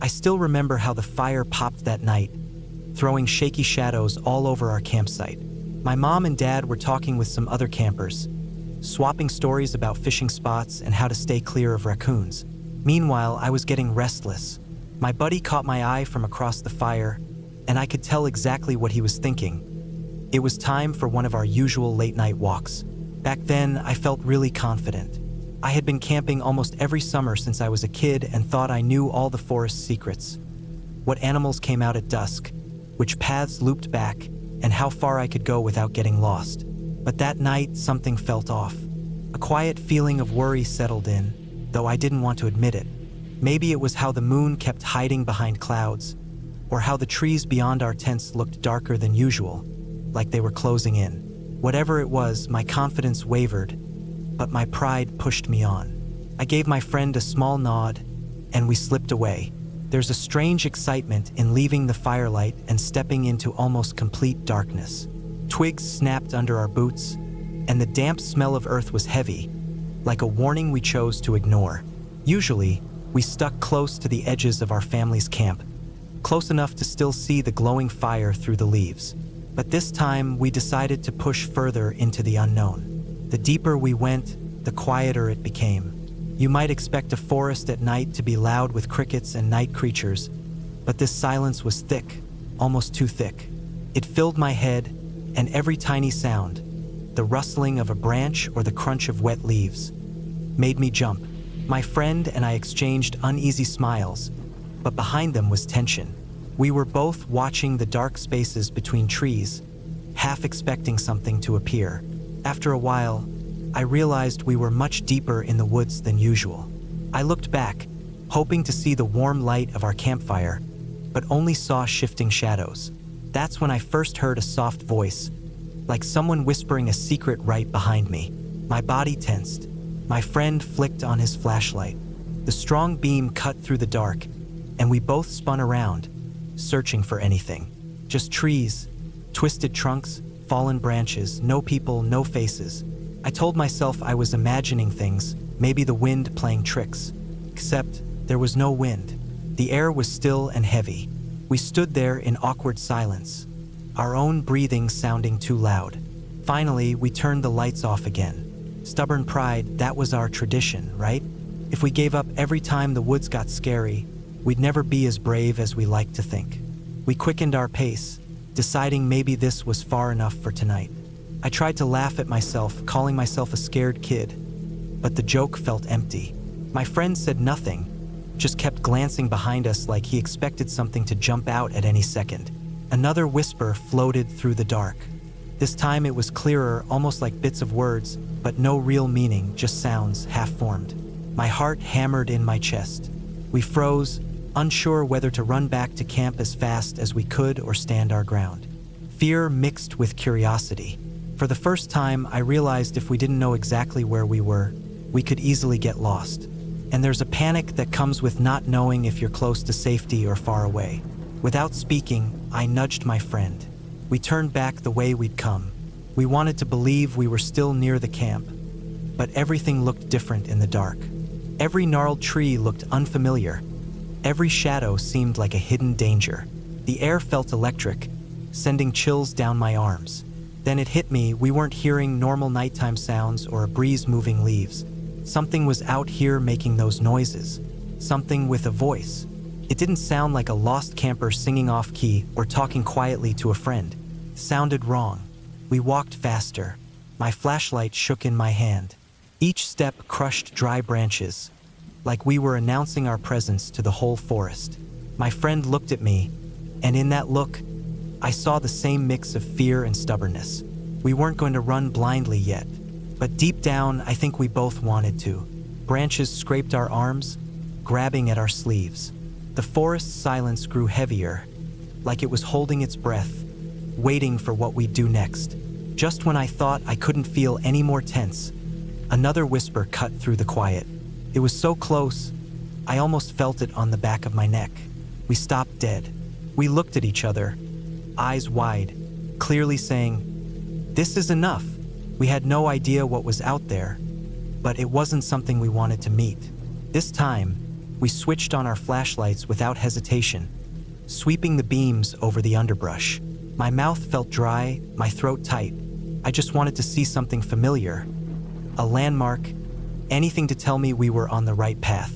I still remember how the fire popped that night, throwing shaky shadows all over our campsite. My mom and dad were talking with some other campers, swapping stories about fishing spots and how to stay clear of raccoons. Meanwhile, I was getting restless. My buddy caught my eye from across the fire, and I could tell exactly what he was thinking. It was time for one of our usual late-night walks. Back then, I felt really confident. I had been camping almost every summer since I was a kid and thought I knew all the forest's secrets. What animals came out at dusk, which paths looped back, and how far I could go without getting lost. But that night, something felt off. A quiet feeling of worry settled in, though I didn't want to admit it. Maybe it was how the moon kept hiding behind clouds, or how the trees beyond our tents looked darker than usual, like they were closing in. Whatever it was, my confidence wavered, but my pride pushed me on. I gave my friend a small nod, and we slipped away. There's a strange excitement in leaving the firelight and stepping into almost complete darkness. Twigs snapped under our boots, and the damp smell of earth was heavy, like a warning we chose to ignore. Usually, we stuck close to the edges of our family's camp, close enough to still see the glowing fire through the leaves. But this time, we decided to push further into the unknown. The deeper we went, the quieter it became. You might expect a forest at night to be loud with crickets and night creatures, but this silence was thick, almost too thick. It filled my head, and every tiny sound, the rustling of a branch or the crunch of wet leaves, made me jump. My friend and I exchanged uneasy smiles, but behind them was tension. We were both watching the dark spaces between trees, half expecting something to appear. After a while, I realized we were much deeper in the woods than usual. I looked back, hoping to see the warm light of our campfire, but only saw shifting shadows. That's when I first heard a soft voice, like someone whispering a secret right behind me. My body tensed. My friend flicked on his flashlight. The strong beam cut through the dark, and we both spun around, searching for anything. Just trees, twisted trunks, fallen branches, no people, no faces. I told myself I was imagining things, maybe the wind playing tricks. Except there was no wind. The air was still and heavy. We stood there in awkward silence, our own breathing sounding too loud. Finally, we turned the lights off again. Stubborn pride, that was our tradition, right? If we gave up every time the woods got scary, we'd never be as brave as we liked to think. We quickened our pace, deciding maybe this was far enough for tonight. I tried to laugh at myself, calling myself a scared kid, but the joke felt empty. My friend said nothing, just kept glancing behind us like he expected something to jump out at any second. Another whisper floated through the dark. This time it was clearer, almost like bits of words, but no real meaning, just sounds, half-formed. My heart hammered in my chest. We froze, unsure whether to run back to camp as fast as we could or stand our ground. Fear mixed with curiosity. For the first time, I realized if we didn't know exactly where we were, we could easily get lost. And there's a panic that comes with not knowing if you're close to safety or far away. Without speaking, I nudged my friend. We turned back the way we'd come. We wanted to believe we were still near the camp, but everything looked different in the dark. Every gnarled tree looked unfamiliar. Every shadow seemed like a hidden danger. The air felt electric, sending chills down my arms. Then it hit me, we weren't hearing normal nighttime sounds or a breeze moving leaves. Something was out here making those noises. Something with a voice. It didn't sound like a lost camper singing off-key or talking quietly to a friend. It sounded wrong. We walked faster. My flashlight shook in my hand. Each step crushed dry branches, like we were announcing our presence to the whole forest. My friend looked at me, and in that look, I saw the same mix of fear and stubbornness. We weren't going to run blindly yet, but deep down, I think we both wanted to. Branches scraped our arms, grabbing at our sleeves. The forest's silence grew heavier, like it was holding its breath, waiting for what we'd do next. Just when I thought I couldn't feel any more tense, another whisper cut through the quiet. It was so close, I almost felt it on the back of my neck. We stopped dead. We looked at each other, eyes wide, clearly saying, "This is enough." We had no idea what was out there, but it wasn't something we wanted to meet. This time, We switched on our flashlights without hesitation, sweeping the beams over the underbrush. My mouth felt dry, my throat tight. I just wanted to see something familiar, a landmark, anything to tell me we were on the right path.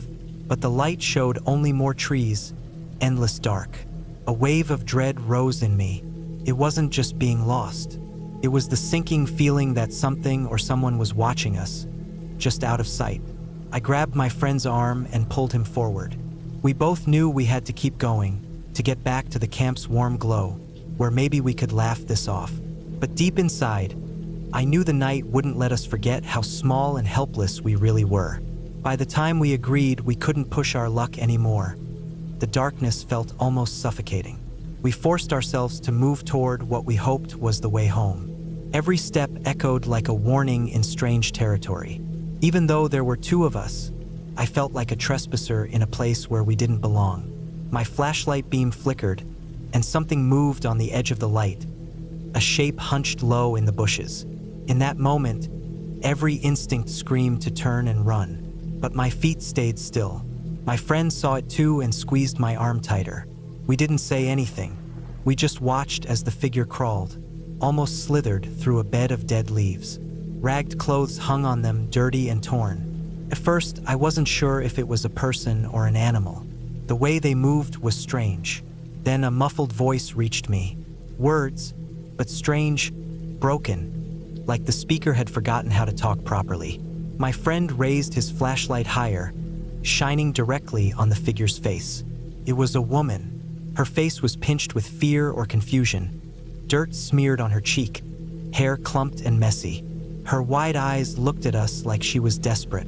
But the light showed only more trees, endless dark. A wave of dread rose in me. It wasn't just being lost. It was the sinking feeling that something or someone was watching us, just out of sight. I grabbed my friend's arm and pulled him forward. We both knew we had to keep going, to get back to the camp's warm glow, where maybe we could laugh this off. But deep inside, I knew the night wouldn't let us forget how small and helpless we really were. By the time we agreed we couldn't push our luck anymore, the darkness felt almost suffocating. We forced ourselves to move toward what we hoped was the way home. Every step echoed like a warning in strange territory. Even though there were two of us, I felt like a trespasser in a place where we didn't belong. My flashlight beam flickered, and something moved on the edge of the light. A shape hunched low in the bushes. In that moment, every instinct screamed to turn and run, but my feet stayed still. My friend saw it too and squeezed my arm tighter. We didn't say anything. We just watched as the figure crawled, almost slithered through a bed of dead leaves. Ragged clothes hung on them, dirty and torn. At first, I wasn't sure if it was a person or an animal. The way they moved was strange. Then a muffled voice reached me. Words, but strange, broken, like the speaker had forgotten how to talk properly. My friend raised his flashlight higher, shining directly on the figure's face. It was a woman. Her face was pinched with fear or confusion. Dirt smeared on her cheek, hair clumped and messy. Her wide eyes looked at us like she was desperate.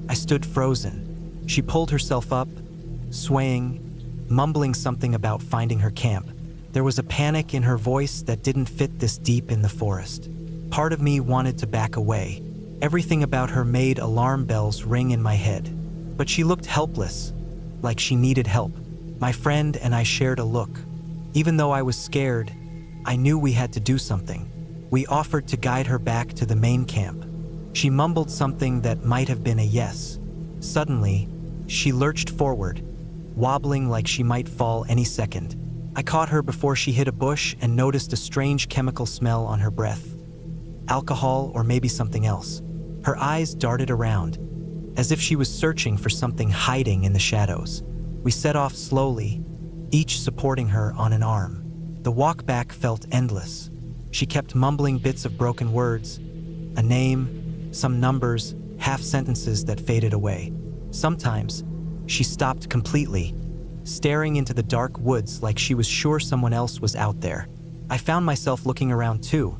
I stood frozen. She pulled herself up, swaying, mumbling something about finding her camp. There was a panic in her voice that didn't fit this deep in the forest. Part of me wanted to back away. Everything about her made alarm bells ring in my head. But she looked helpless, like she needed help. My friend and I shared a look. Even though I was scared, I knew we had to do something. We offered to guide her back to the main camp. She mumbled something that might have been a yes. Suddenly, she lurched forward, wobbling like she might fall any second. I caught her before she hit a bush and noticed a strange chemical smell on her breath. Alcohol or maybe something else. Her eyes darted around, as if she was searching for something hiding in the shadows. We set off slowly, each supporting her on an arm. The walk back felt endless. She kept mumbling bits of broken words, a name, some numbers, half sentences that faded away. Sometimes, she stopped completely, staring into the dark woods like she was sure someone else was out there. I found myself looking around too,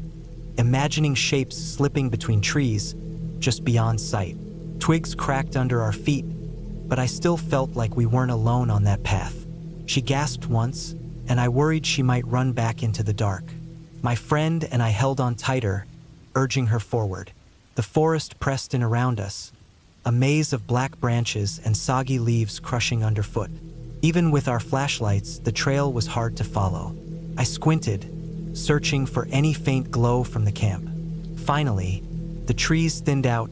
imagining shapes slipping between trees, just beyond sight. Twigs cracked under our feet, but I still felt like we weren't alone on that path. She gasped once, and I worried she might run back into the dark. My friend and I held on tighter, urging her forward. The forest pressed in around us, a maze of black branches and soggy leaves crushing underfoot. Even with our flashlights, the trail was hard to follow. I squinted, searching for any faint glow from the camp. Finally, the trees thinned out,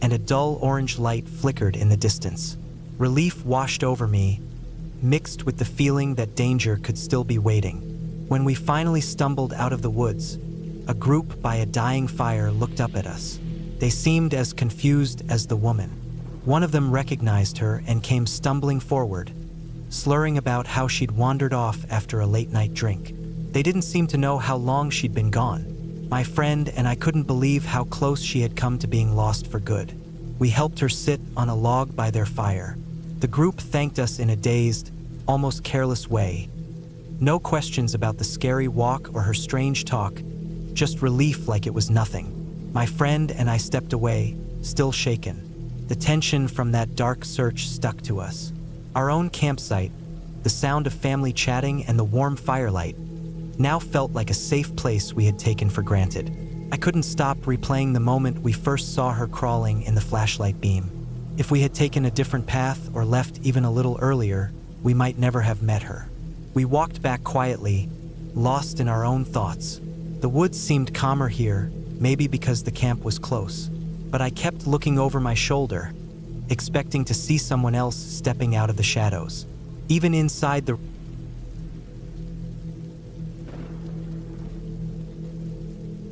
and a dull orange light flickered in the distance. Relief washed over me, mixed with the feeling that danger could still be waiting. When we finally stumbled out of the woods, a group by a dying fire looked up at us. They seemed as confused as the woman. One of them recognized her and came stumbling forward, slurring about how she'd wandered off after a late-night drink. They didn't seem to know how long she'd been gone. My friend and I couldn't believe how close she had come to being lost for good. We helped her sit on a log by their fire. The group thanked us in a dazed, almost careless way. No questions about the scary walk or her strange talk, just relief like it was nothing. My friend and I stepped away, still shaken. The tension from that dark search stuck to us. Our own campsite, the sound of family chatting and the warm firelight, now felt like a safe place we had taken for granted. I couldn't stop replaying the moment we first saw her crawling in the flashlight beam. If we had taken a different path or left even a little earlier, we might never have met her. We walked back quietly, lost in our own thoughts. The woods seemed calmer here, maybe because the camp was close. But I kept looking over my shoulder, expecting to see someone else stepping out of the shadows. Even inside the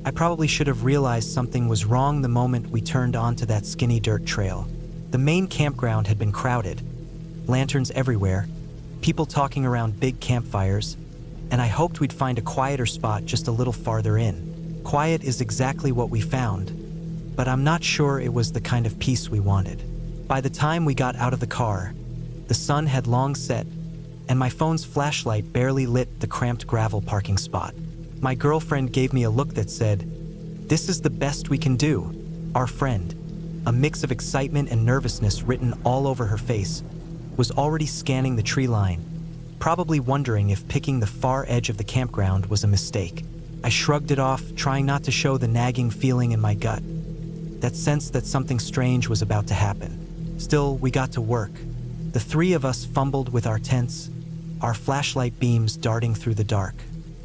I probably should have realized something was wrong the moment we turned onto that skinny dirt trail. The main campground had been crowded, lanterns everywhere, people talking around big campfires, and I hoped we'd find a quieter spot just a little farther in. Quiet is exactly what we found, but I'm not sure it was the kind of peace we wanted. By the time we got out of the car, the sun had long set, and my phone's flashlight barely lit the cramped gravel parking spot. My girlfriend gave me a look that said, "This is the best we can do, our friend." A mix of excitement and nervousness written all over her face, was already scanning the tree line, probably wondering if picking the far edge of the campground was a mistake. I shrugged it off, trying not to show the nagging feeling in my gut, that sense that something strange was about to happen. Still, we got to work. The three of us fumbled with our tents, our flashlight beams darting through the dark.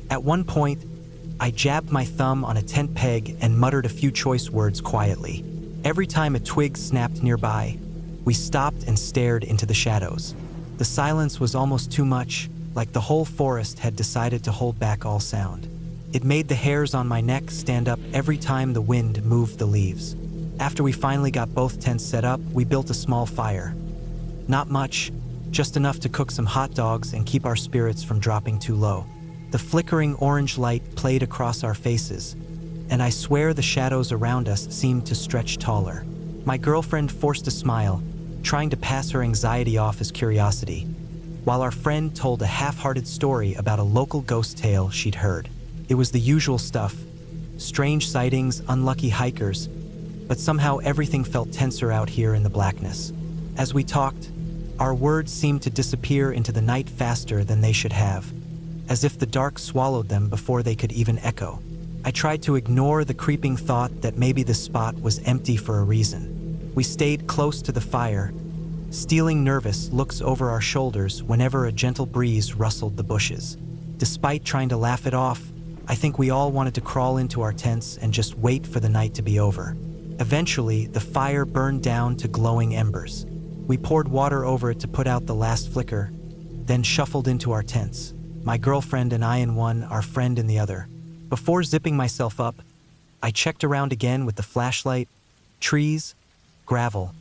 At one point, I jabbed my thumb on a tent peg and muttered a few choice words quietly. Every time a twig snapped nearby, we stopped and stared into the shadows. The silence was almost too much, like the whole forest had decided to hold back all sound. It made the hairs on my neck stand up every time the wind moved the leaves. After we finally got both tents set up, we built a small fire. Not much, just enough to cook some hot dogs and keep our spirits from dropping too low. The flickering orange light played across our faces, and I swear the shadows around us seemed to stretch taller. My girlfriend forced a smile, trying to pass her anxiety off as curiosity, while our friend told a half-hearted story about a local ghost tale she'd heard. It was the usual stuff, strange sightings, unlucky hikers, but somehow everything felt tenser out here in the blackness. As we talked, our words seemed to disappear into the night faster than they should have, as if the dark swallowed them before they could even echo. I tried to ignore the creeping thought that maybe the spot was empty for a reason. We stayed close to the fire, stealing nervous looks over our shoulders whenever a gentle breeze rustled the bushes. Despite trying to laugh it off, I think we all wanted to crawl into our tents and just wait for the night to be over. Eventually, the fire burned down to glowing embers. We poured water over it to put out the last flicker, then shuffled into our tents, my girlfriend and I in one, our friend in the other. Before zipping myself up, I checked around again with the flashlight, trees, gravel,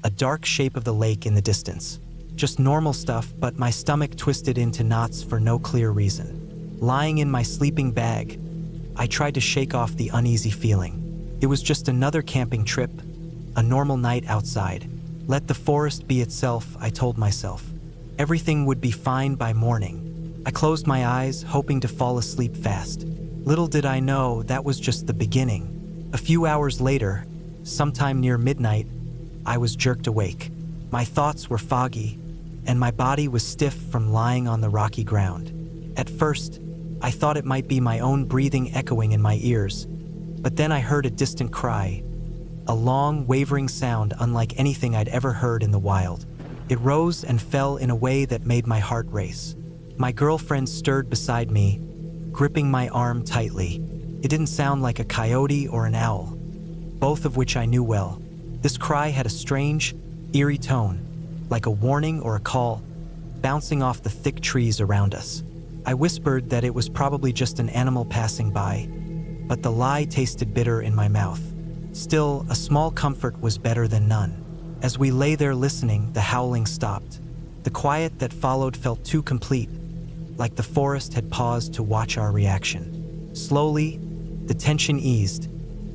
a dark shape of the lake in the distance. Just normal stuff, but my stomach twisted into knots for no clear reason. Lying in my sleeping bag, I tried to shake off the uneasy feeling. It was just another camping trip, a normal night outside. Let the forest be itself, I told myself. Everything would be fine by morning. I closed my eyes, hoping to fall asleep fast. Little did I know that was just the beginning. A few hours later, sometime near midnight, I was jerked awake. My thoughts were foggy, and my body was stiff from lying on the rocky ground. At first, I thought it might be my own breathing echoing in my ears, but then I heard a distant cry, a long, wavering sound unlike anything I'd ever heard in the wild. It rose and fell in a way that made my heart race. My girlfriend stirred beside me, gripping my arm tightly. It didn't sound like a coyote or an owl, both of which I knew well. This cry had a strange, eerie tone, like a warning or a call, bouncing off the thick trees around us. I whispered that it was probably just an animal passing by, but the lie tasted bitter in my mouth. Still, a small comfort was better than none. As we lay there listening, the howling stopped. The quiet that followed felt too complete, like the forest had paused to watch our reaction. Slowly, the tension eased,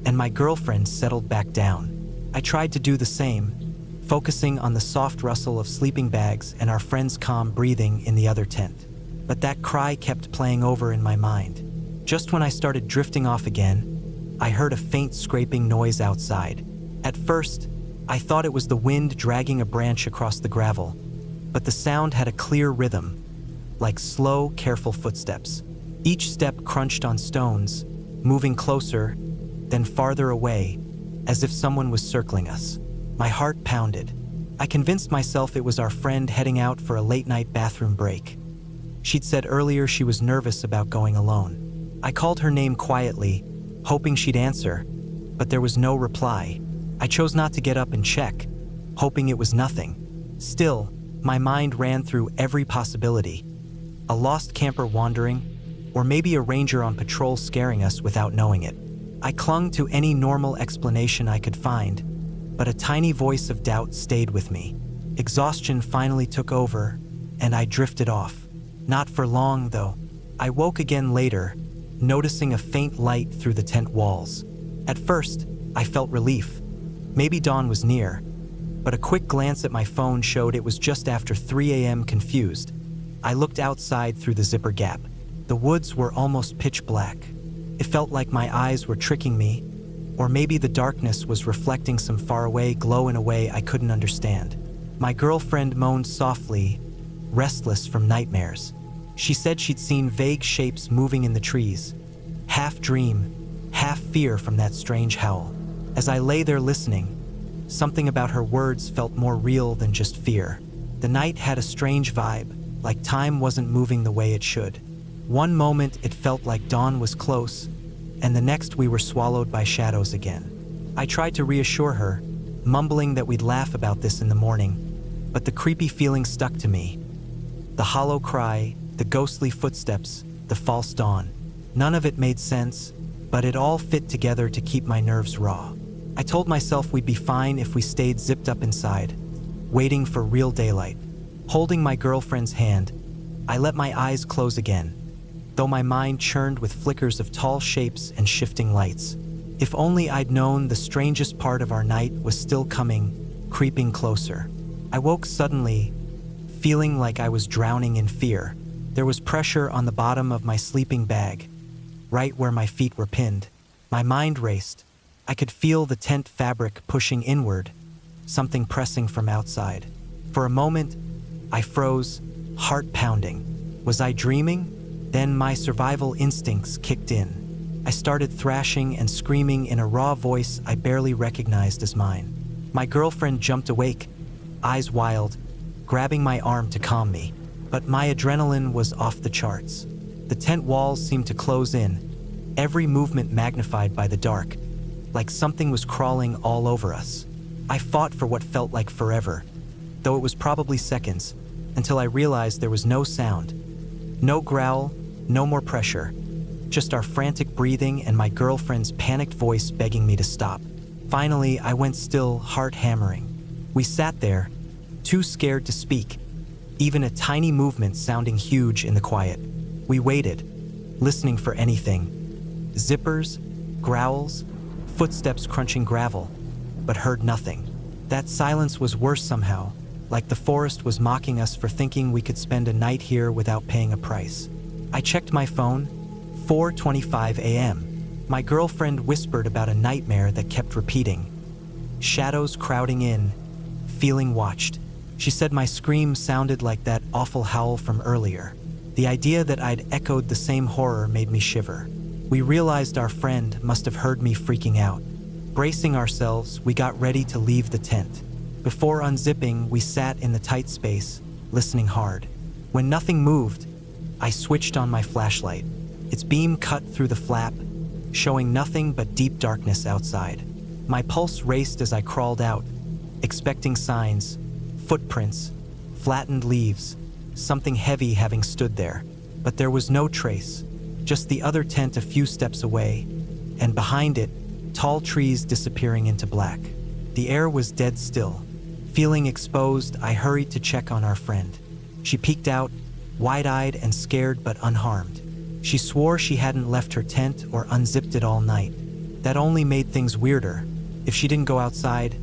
and my girlfriend settled back down. I tried to do the same, focusing on the soft rustle of sleeping bags and our friend's calm breathing in the other tent. But that cry kept playing over in my mind. Just when I started drifting off again, I heard a faint scraping noise outside. At first, I thought it was the wind dragging a branch across the gravel, but the sound had a clear rhythm, like slow, careful footsteps. Each step crunched on stones, moving closer, then farther away, as if someone was circling us. My heart pounded. I convinced myself it was our friend heading out for a late-night bathroom break. She'd said earlier she was nervous about going alone. I called her name quietly, hoping she'd answer, but there was no reply. I chose not to get up and check, hoping it was nothing. Still, my mind ran through every possibility. A lost camper wandering, or maybe a ranger on patrol scaring us without knowing it. I clung to any normal explanation I could find, but a tiny voice of doubt stayed with me. Exhaustion finally took over, and I drifted off. Not for long, though. I woke again later, noticing a faint light through the tent walls. At first, I felt relief. Maybe dawn was near, but a quick glance at my phone showed it was just after 3 a.m. Confused, I looked outside through the zipper gap. The woods were almost pitch black. It felt like my eyes were tricking me, or maybe the darkness was reflecting some faraway glow in a way I couldn't understand. My girlfriend moaned softly, restless from nightmares. She said she'd seen vague shapes moving in the trees, half dream, half fear from that strange howl. As I lay there listening, something about her words felt more real than just fear. The night had a strange vibe, like time wasn't moving the way it should. One moment it felt like dawn was close, and the next we were swallowed by shadows again. I tried to reassure her, mumbling that we'd laugh about this in the morning, but the creepy feeling stuck to me. The hollow cry, the ghostly footsteps, the false dawn. None of it made sense, but it all fit together to keep my nerves raw. I told myself we'd be fine if we stayed zipped up inside, waiting for real daylight. Holding my girlfriend's hand, I let my eyes close again, though my mind churned with flickers of tall shapes and shifting lights. If only I'd known the strangest part of our night was still coming, creeping closer. I woke suddenly, feeling like I was drowning in fear. There was pressure on the bottom of my sleeping bag, right where my feet were pinned. My mind raced. I could feel the tent fabric pushing inward, something pressing from outside. For a moment, I froze, heart pounding. Was I dreaming? Then my survival instincts kicked in. I started thrashing and screaming in a raw voice I barely recognized as mine. My girlfriend jumped awake, eyes wild, grabbing my arm to calm me. But my adrenaline was off the charts. The tent walls seemed to close in, every movement magnified by the dark, like something was crawling all over us. I fought for what felt like forever, though it was probably seconds, until I realized there was no sound. No growl, no more pressure, just our frantic breathing and my girlfriend's panicked voice begging me to stop. Finally, I went still, heart hammering. We sat there, too scared to speak, even a tiny movement sounding huge in the quiet. We waited, listening for anything. Zippers, growls, footsteps crunching gravel, but heard nothing. That silence was worse somehow, like the forest was mocking us for thinking we could spend a night here without paying a price. I checked my phone, 4:25 a.m. My girlfriend whispered about a nightmare that kept repeating. Shadows crowding in, feeling watched. She said my scream sounded like that awful howl from earlier. The idea that I'd echoed the same horror made me shiver. We realized our friend must have heard me freaking out. Bracing ourselves, we got ready to leave the tent. Before unzipping, we sat in the tight space, listening hard. When nothing moved, I switched on my flashlight. Its beam cut through the flap, showing nothing but deep darkness outside. My pulse raced as I crawled out, expecting signs, footprints, flattened leaves, something heavy having stood there. But there was no trace, just the other tent a few steps away, and behind it, tall trees disappearing into black. The air was dead still. Feeling exposed, I hurried to check on our friend. She peeked out, wide-eyed and scared but unharmed. She swore she hadn't left her tent or unzipped it all night. That only made things weirder. If she didn't go outside,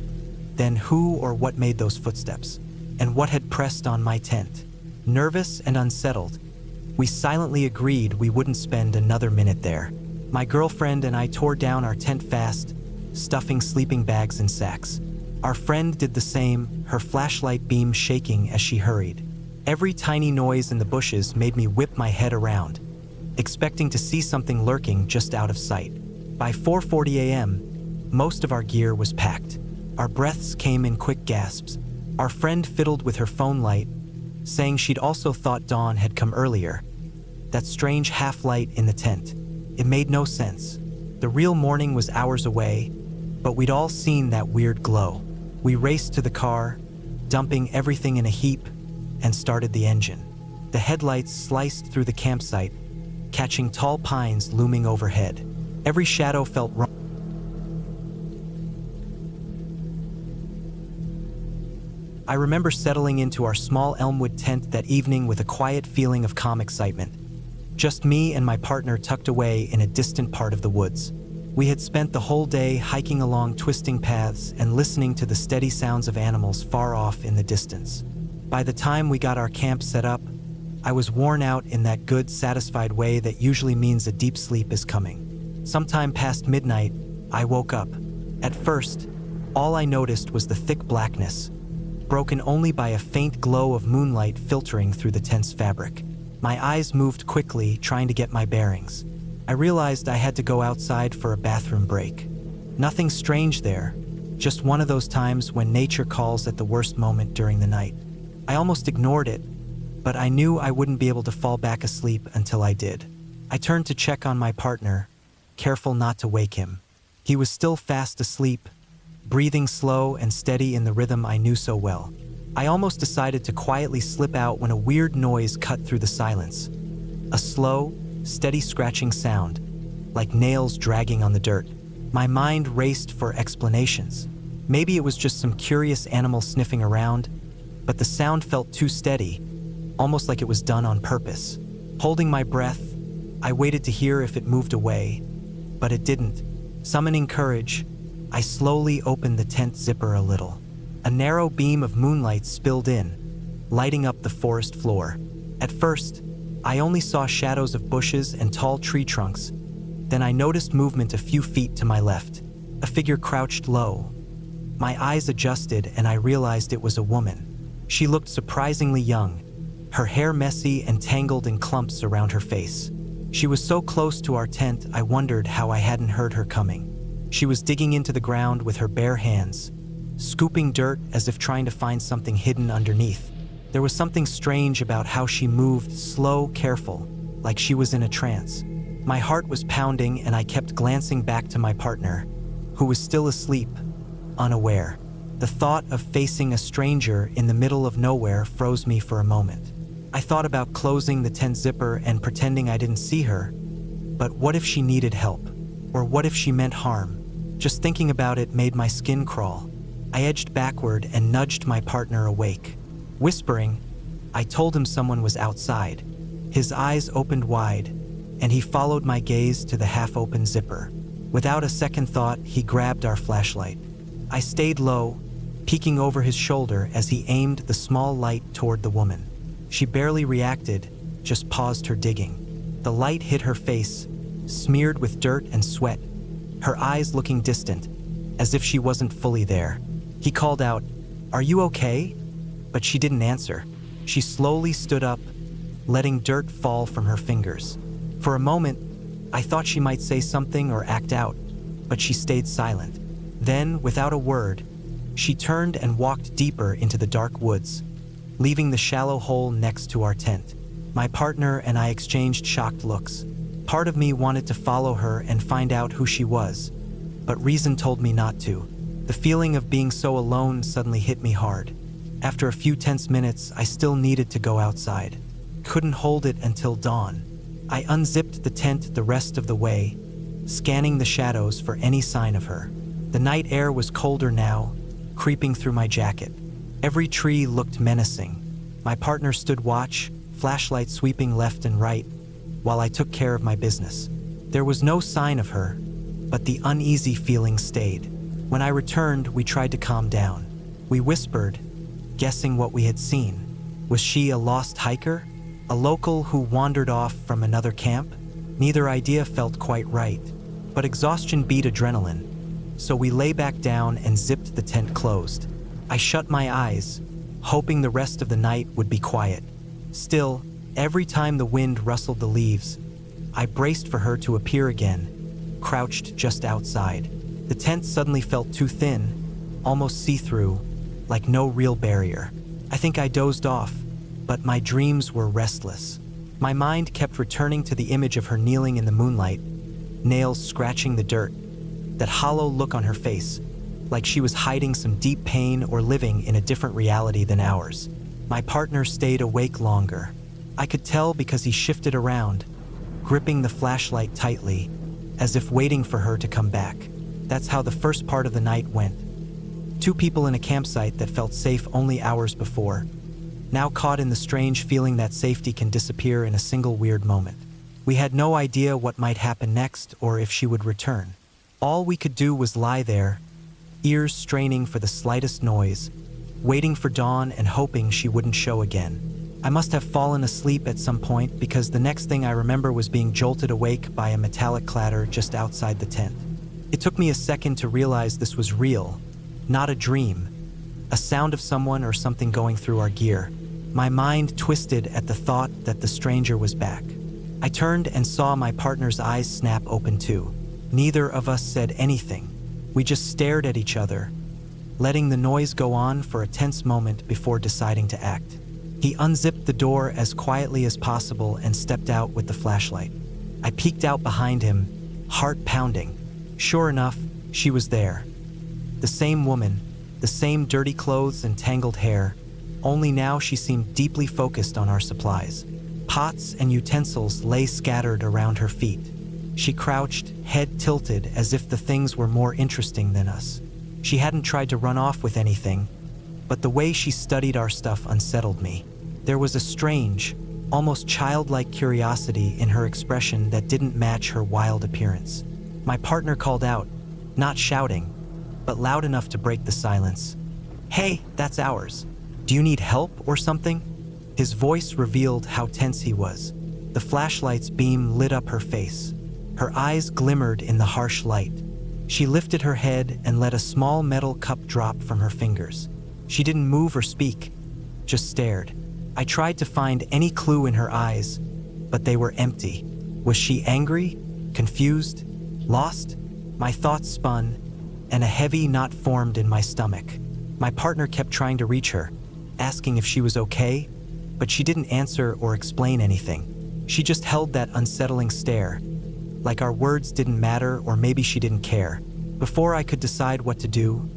then who or what made those footsteps? And what had pressed on my tent? Nervous and unsettled, we silently agreed we wouldn't spend another minute there. My girlfriend and I tore down our tent fast, stuffing sleeping bags in sacks. Our friend did the same, her flashlight beam shaking as she hurried. Every tiny noise in the bushes made me whip my head around, expecting to see something lurking just out of sight. By 4:40 a.m., most of our gear was packed. Our breaths came in quick gasps. Our friend fiddled with her phone light, saying she'd also thought dawn had come earlier. That strange half-light in the tent. It made no sense. The real morning was hours away, but we'd all seen that weird glow. We raced to the car, dumping everything in a heap, and started the engine. The headlights sliced through the campsite, catching tall pines looming overhead. Every shadow felt wrong. I remember settling into our small Elmwood tent that evening with a quiet feeling of calm excitement. Just me and my partner tucked away in a distant part of the woods. We had spent the whole day hiking along twisting paths and listening to the steady sounds of animals far off in the distance. By the time we got our camp set up, I was worn out in that good, satisfied way that usually means a deep sleep is coming. Sometime past midnight, I woke up. At first, all I noticed was the thick blackness, broken only by a faint glow of moonlight filtering through the tent's fabric. My eyes moved quickly, trying to get my bearings. I realized I had to go outside for a bathroom break. Nothing strange there, just one of those times when nature calls at the worst moment during the night. I almost ignored it, but I knew I wouldn't be able to fall back asleep until I did. I turned to check on my partner, careful not to wake him. He was still fast asleep, breathing slow and steady in the rhythm I knew so well. I almost decided to quietly slip out when a weird noise cut through the silence. A slow, steady scratching sound, like nails dragging on the dirt. My mind raced for explanations. Maybe it was just some curious animal sniffing around, but the sound felt too steady, almost like it was done on purpose. Holding my breath, I waited to hear if it moved away, but it didn't. Summoning courage, I slowly opened the tent zipper a little. A narrow beam of moonlight spilled in, lighting up the forest floor. At first, I only saw shadows of bushes and tall tree trunks. Then I noticed movement a few feet to my left. A figure crouched low. My eyes adjusted and I realized it was a woman. She looked surprisingly young, her hair messy and tangled in clumps around her face. She was so close to our tent, I wondered how I hadn't heard her coming. She was digging into the ground with her bare hands, scooping dirt as if trying to find something hidden underneath. There was something strange about how she moved, slow, careful, like she was in a trance. My heart was pounding and I kept glancing back to my partner, who was still asleep, unaware. The thought of facing a stranger in the middle of nowhere froze me for a moment. I thought about closing the tent zipper and pretending I didn't see her. But what if she needed help? Or what if she meant harm? Just thinking about it made my skin crawl. I edged backward and nudged my partner awake. Whispering, I told him someone was outside. His eyes opened wide, and he followed my gaze to the half-open zipper. Without a second thought, he grabbed our flashlight. I stayed low, peeking over his shoulder as he aimed the small light toward the woman. She barely reacted, just paused her digging. The light hit her face, smeared with dirt and sweat, her eyes looking distant, as if she wasn't fully there. He called out, "Are you okay?" But she didn't answer. She slowly stood up, letting dirt fall from her fingers. For a moment, I thought she might say something or act out, but she stayed silent. Then, without a word, she turned and walked deeper into the dark woods, leaving the shallow hole next to our tent. My partner and I exchanged shocked looks. Part of me wanted to follow her and find out who she was, but reason told me not to. The feeling of being so alone suddenly hit me hard. After a few tense minutes, I still needed to go outside. Couldn't hold it until dawn. I unzipped the tent the rest of the way, scanning the shadows for any sign of her. The night air was colder now, creeping through my jacket. Every tree looked menacing. My partner stood watch, flashlight sweeping left and right, while I took care of my business. There was no sign of her, but the uneasy feeling stayed. When I returned, we tried to calm down. We whispered, guessing what we had seen. Was she a lost hiker? A local who wandered off from another camp? Neither idea felt quite right, but exhaustion beat adrenaline, so we lay back down and zipped the tent closed. I shut my eyes, hoping the rest of the night would be quiet. Still, every time the wind rustled the leaves, I braced for her to appear again, crouched just outside. The tent suddenly felt too thin, almost see-through, like no real barrier. I think I dozed off, but my dreams were restless. My mind kept returning to the image of her kneeling in the moonlight, nails scratching the dirt, that hollow look on her face. like she was hiding some deep pain or living in a different reality than ours. My partner stayed awake longer. I could tell because he shifted around, gripping the flashlight tightly, as if waiting for her to come back. That's how the first part of the night went. Two people in a campsite that felt safe only hours before, now caught in the strange feeling that safety can disappear in a single weird moment. We had no idea what might happen next or if she would return. All we could do was lie there, ears straining for the slightest noise, waiting for dawn and hoping she wouldn't show again. I must have fallen asleep at some point because the next thing I remember was being jolted awake by a metallic clatter just outside the tent. It took me a second to realize this was real, not a dream, a sound of someone or something going through our gear. My mind twisted at the thought that the stranger was back. I turned and saw my partner's eyes snap open too. Neither of us said anything. We just stared at each other, letting the noise go on for a tense moment before deciding to act. He unzipped the door as quietly as possible and stepped out with the flashlight. I peeked out behind him, heart pounding. Sure enough, she was there. The same woman, the same dirty clothes and tangled hair, only now she seemed deeply focused on our supplies. Pots and utensils lay scattered around her feet. She crouched, head tilted, as if the things were more interesting than us. She hadn't tried to run off with anything, but the way she studied our stuff unsettled me. There was a strange, almost childlike curiosity in her expression that didn't match her wild appearance. My partner called out, not shouting, but loud enough to break the silence. "Hey, that's ours. Do you need help or something?" His voice revealed how tense he was. The flashlight's beam lit up her face. Her eyes glimmered in the harsh light. She lifted her head and let a small metal cup drop from her fingers. She didn't move or speak, just stared. I tried to find any clue in her eyes, but they were empty. Was she angry, confused, lost? My thoughts spun, and a heavy knot formed in my stomach. My partner kept trying to reach her, asking if she was okay, but she didn't answer or explain anything. She just held that unsettling stare, like our words didn't matter or maybe she didn't care. Before I could decide what to do,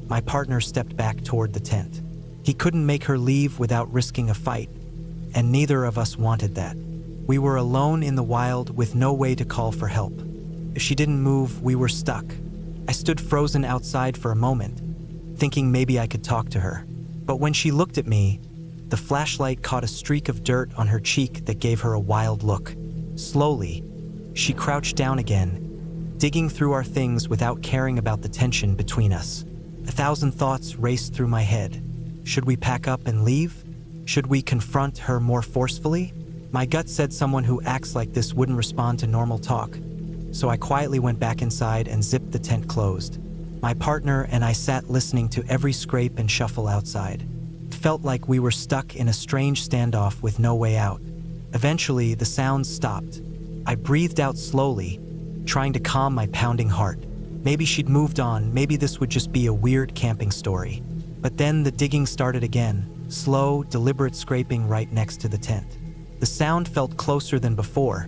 my partner stepped back toward the tent. He couldn't make her leave without risking a fight, and neither of us wanted that. We were alone in the wild with no way to call for help. If she didn't move, we were stuck. I stood frozen outside for a moment, thinking maybe I could talk to her. But when she looked at me, the flashlight caught a streak of dirt on her cheek that gave her a wild look. Slowly, she crouched down again, digging through our things without caring about the tension between us. 1,000 thoughts raced through my head. Should we pack up and leave? Should we confront her more forcefully? My gut said someone who acts like this wouldn't respond to normal talk, so I quietly went back inside and zipped the tent closed. My partner and I sat listening to every scrape and shuffle outside. It felt like we were stuck in a strange standoff with no way out. Eventually, the sounds stopped. I breathed out slowly, trying to calm my pounding heart. Maybe she'd moved on, maybe this would just be a weird camping story. But then the digging started again, slow, deliberate scraping right next to the tent. The sound felt closer than before,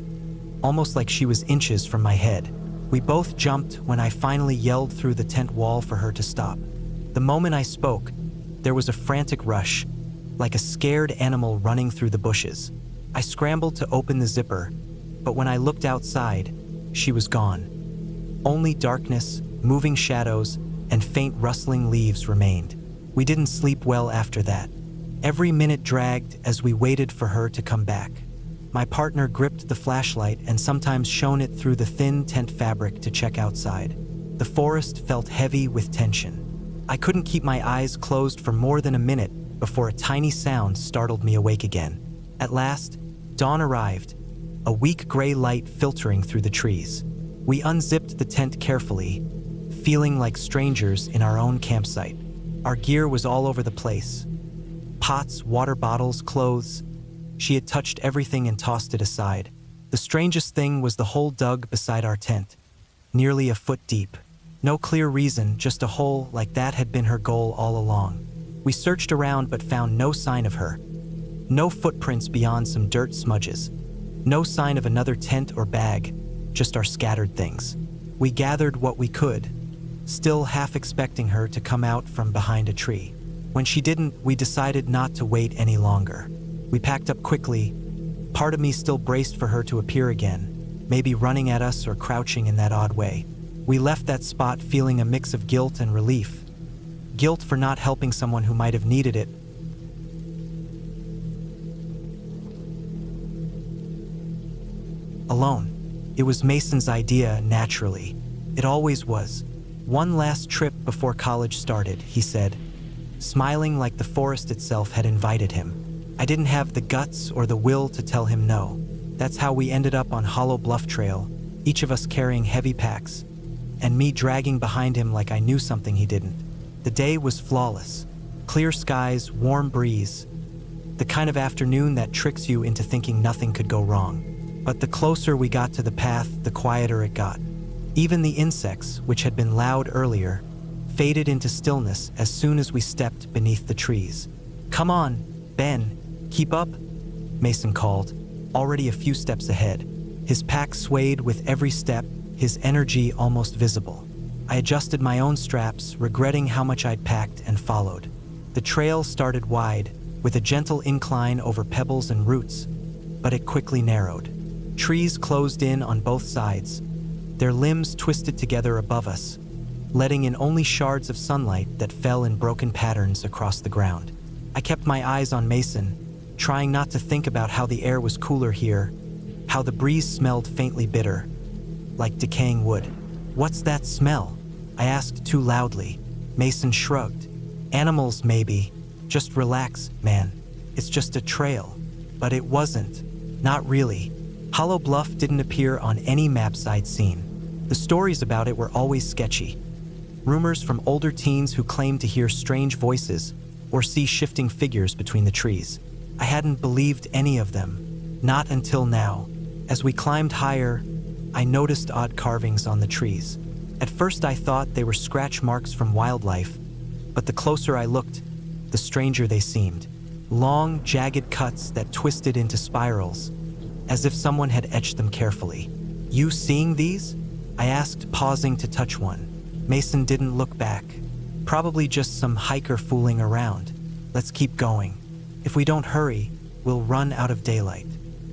almost like she was inches from my head. We both jumped when I finally yelled through the tent wall for her to stop. The moment I spoke, there was a frantic rush, like a scared animal running through the bushes. I scrambled to open the zipper, but when I looked outside, she was gone. Only darkness, moving shadows, and faint rustling leaves remained. We didn't sleep well after that. Every minute dragged as we waited for her to come back. My partner gripped the flashlight and sometimes shone it through the thin tent fabric to check outside. The forest felt heavy with tension. I couldn't keep my eyes closed for more than a minute before a tiny sound startled me awake again. At last, dawn arrived, a weak gray light filtering through the trees. We unzipped the tent carefully, feeling like strangers in our own campsite. Our gear was all over the place. Pots, water bottles, clothes. She had touched everything and tossed it aside. The strangest thing was the hole dug beside our tent, nearly a foot deep. No clear reason, just a hole like that had been her goal all along. We searched around but found no sign of her. No footprints beyond some dirt smudges. No sign of another tent or bag, just our scattered things. We gathered what we could, still half expecting her to come out from behind a tree. When she didn't, we decided not to wait any longer. We packed up quickly. Part of me still braced for her to appear again, maybe running at us or crouching in that odd way. We left that spot feeling a mix of guilt and relief. Guilt for not helping someone who might have needed it. Alone. It was Mason's idea, naturally. It always was. One last trip before college started, he said, smiling like the forest itself had invited him. I didn't have the guts or the will to tell him no. That's how we ended up on Hollow Bluff Trail, each of us carrying heavy packs, and me dragging behind him like I knew something he didn't. The day was flawless. Clear skies, warm breeze, the kind of afternoon that tricks you into thinking nothing could go wrong. But the closer we got to the path, the quieter it got. Even the insects, which had been loud earlier, faded into stillness as soon as we stepped beneath the trees. "Come on, Ben, keep up," Mason called, already a few steps ahead. His pack swayed with every step, his energy almost visible. I adjusted my own straps, regretting how much I'd packed, and followed. The trail started wide, with a gentle incline over pebbles and roots, but it quickly narrowed. Trees closed in on both sides, their limbs twisted together above us, letting in only shards of sunlight that fell in broken patterns across the ground. I kept my eyes on Mason, trying not to think about how the air was cooler here, how the breeze smelled faintly bitter, like decaying wood. "What's that smell?" I asked too loudly. Mason shrugged. "Animals, maybe. Just relax, man. It's just a trail." But it wasn't. Not really. Hollow Bluff didn't appear on any maps I'd seen. The stories about it were always sketchy. Rumors from older teens who claimed to hear strange voices or see shifting figures between the trees. I hadn't believed any of them. Not until now. As we climbed higher, I noticed odd carvings on the trees. At first I thought they were scratch marks from wildlife, but the closer I looked, the stranger they seemed. Long, jagged cuts that twisted into spirals, as if someone had etched them carefully. "You seeing these?" I asked, pausing to touch one. Mason didn't look back. Probably just some hiker fooling around. "Let's keep going. If we don't hurry, we'll run out of daylight."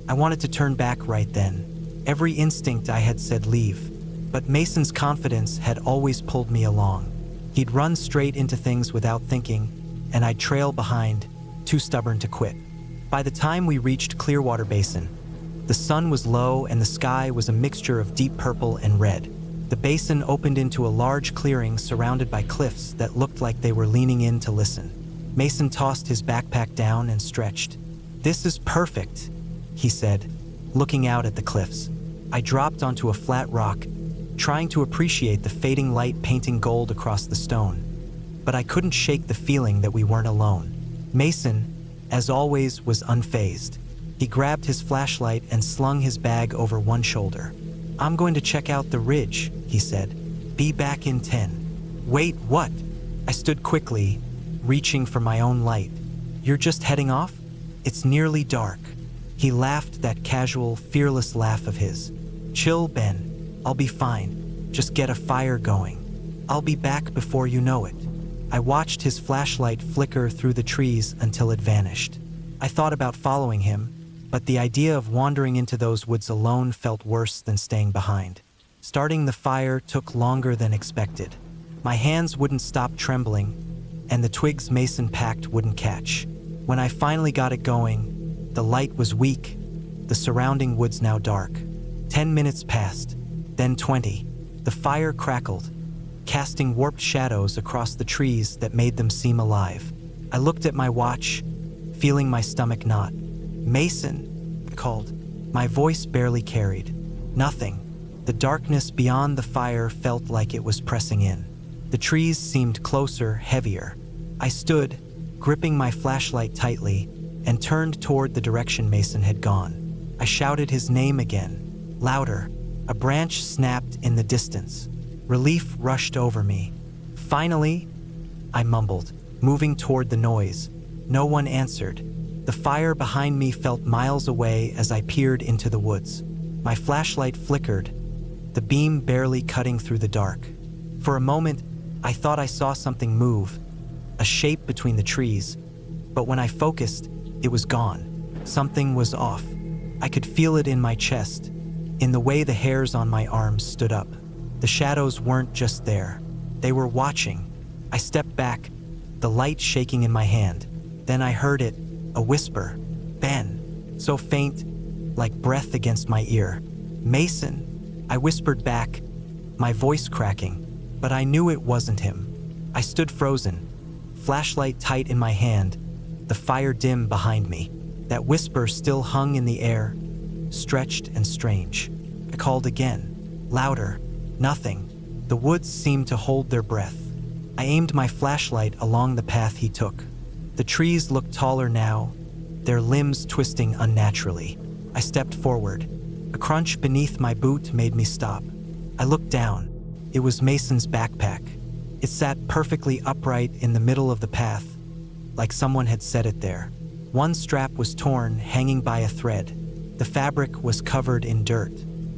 I wanted to turn back right then. Every instinct I had said leave, but Mason's confidence had always pulled me along. He'd run straight into things without thinking, and I'd trail behind, too stubborn to quit. By the time we reached Clearwater Basin, the sun was low and the sky was a mixture of deep purple and red. The basin opened into a large clearing surrounded by cliffs that looked like they were leaning in to listen. Mason tossed his backpack down and stretched. "This is perfect," he said, looking out at the cliffs. I dropped onto a flat rock, trying to appreciate the fading light painting gold across the stone. But I couldn't shake the feeling that we weren't alone. Mason, as always, was unfazed. He grabbed his flashlight and slung his bag over one shoulder. "I'm going to check out the ridge," he said. "Be back in 10. "Wait, what?" I stood quickly, reaching for my own light. "You're just heading off? It's nearly dark." He laughed, that casual, fearless laugh of his. "Chill, Ben. I'll be fine. Just get a fire going. I'll be back before you know it." I watched his flashlight flicker through the trees until it vanished. I thought about following him, but the idea of wandering into those woods alone felt worse than staying behind. Starting the fire took longer than expected. My hands wouldn't stop trembling, and the twigs Mason packed wouldn't catch. When I finally got it going, the light was weak, the surrounding woods now dark. 10 minutes passed, then 20. The fire crackled, casting warped shadows across the trees that made them seem alive. I looked at my watch, feeling my stomach knot. "Mason," I called. My voice barely carried. Nothing. The darkness beyond the fire felt like it was pressing in. The trees seemed closer, heavier. I stood, gripping my flashlight tightly, and turned toward the direction Mason had gone. I shouted his name again, louder. A branch snapped in the distance. Relief rushed over me. "Finally," I mumbled, moving toward the noise. No one answered. The fire behind me felt miles away as I peered into the woods. My flashlight flickered, the beam barely cutting through the dark. For a moment, I thought I saw something move, a shape between the trees, but when I focused, it was gone. Something was off. I could feel it in my chest, in the way the hairs on my arms stood up. The shadows weren't just there. They were watching. I stepped back, the light shaking in my hand. Then I heard it, a whisper. "Ben," so faint, like breath against my ear. "Mason," I whispered back, my voice cracking, but I knew it wasn't him. I stood frozen, flashlight tight in my hand, the fire dim behind me. That whisper still hung in the air, stretched and strange. I called again, louder. Nothing. The woods seemed to hold their breath. I aimed my flashlight along the path he took. The trees looked taller now, their limbs twisting unnaturally. I stepped forward. A crunch beneath my boot made me stop. I looked down. It was Mason's backpack. It sat perfectly upright in the middle of the path, like someone had set it there. One strap was torn, hanging by a thread. The fabric was covered in dirt.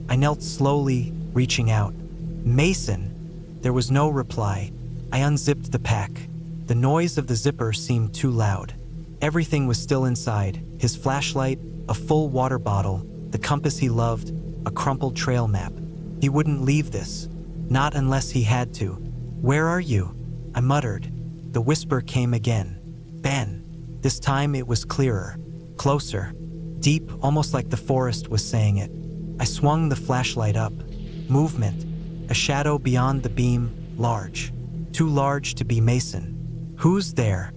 I knelt slowly, reaching out. "Mason!" There was no reply. I unzipped the pack. The noise of the zipper seemed too loud. Everything was still inside. His flashlight, a full water bottle, the compass he loved, a crumpled trail map. He wouldn't leave this. Not unless he had to. "Where are you?" I muttered. The whisper came again. "Ben." This time it was clearer, closer, deep, almost like the forest was saying it. I swung the flashlight up. Movement. A shadow beyond the beam, large. Too large to be Mason. "Who's there?"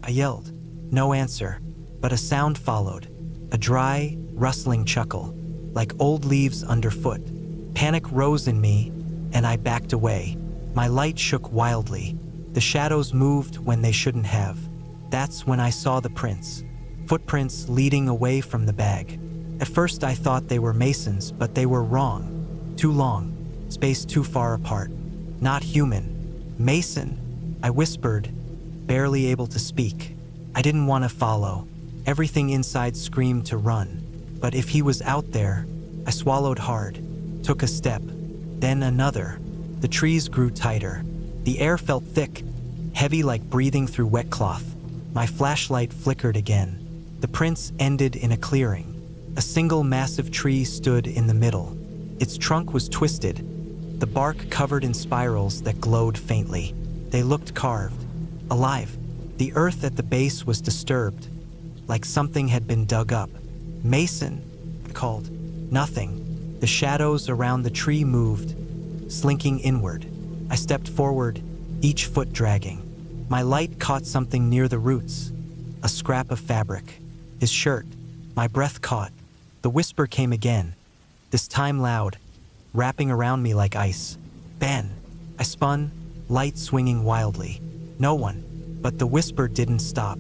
I yelled. No answer, but a sound followed. A dry, rustling chuckle, like old leaves underfoot. Panic rose in me, and I backed away. My light shook wildly. The shadows moved when they shouldn't have. That's when I saw the prints. Footprints leading away from the bag. At first I thought they were Mason's, but they were wrong. Too long, spaced too far apart. Not human. "Mason," I whispered, barely able to speak. I didn't want to follow. Everything inside screamed to run. But if he was out there, I swallowed hard, took a step, then another. The trees grew tighter. The air felt thick, heavy like breathing through wet cloth. My flashlight flickered again. The prints ended in a clearing. A single massive tree stood in the middle. Its trunk was twisted, the bark covered in spirals that glowed faintly. They looked carved, alive. The earth at the base was disturbed, like something had been dug up. "Mason," I called. Nothing. The shadows around the tree moved, slinking inward. I stepped forward, each foot dragging. My light caught something near the roots, a scrap of fabric. His shirt. My breath caught. The whisper came again, this time loud, wrapping around me like ice. "Ben." I spun, light swinging wildly. No one. But the whisper didn't stop.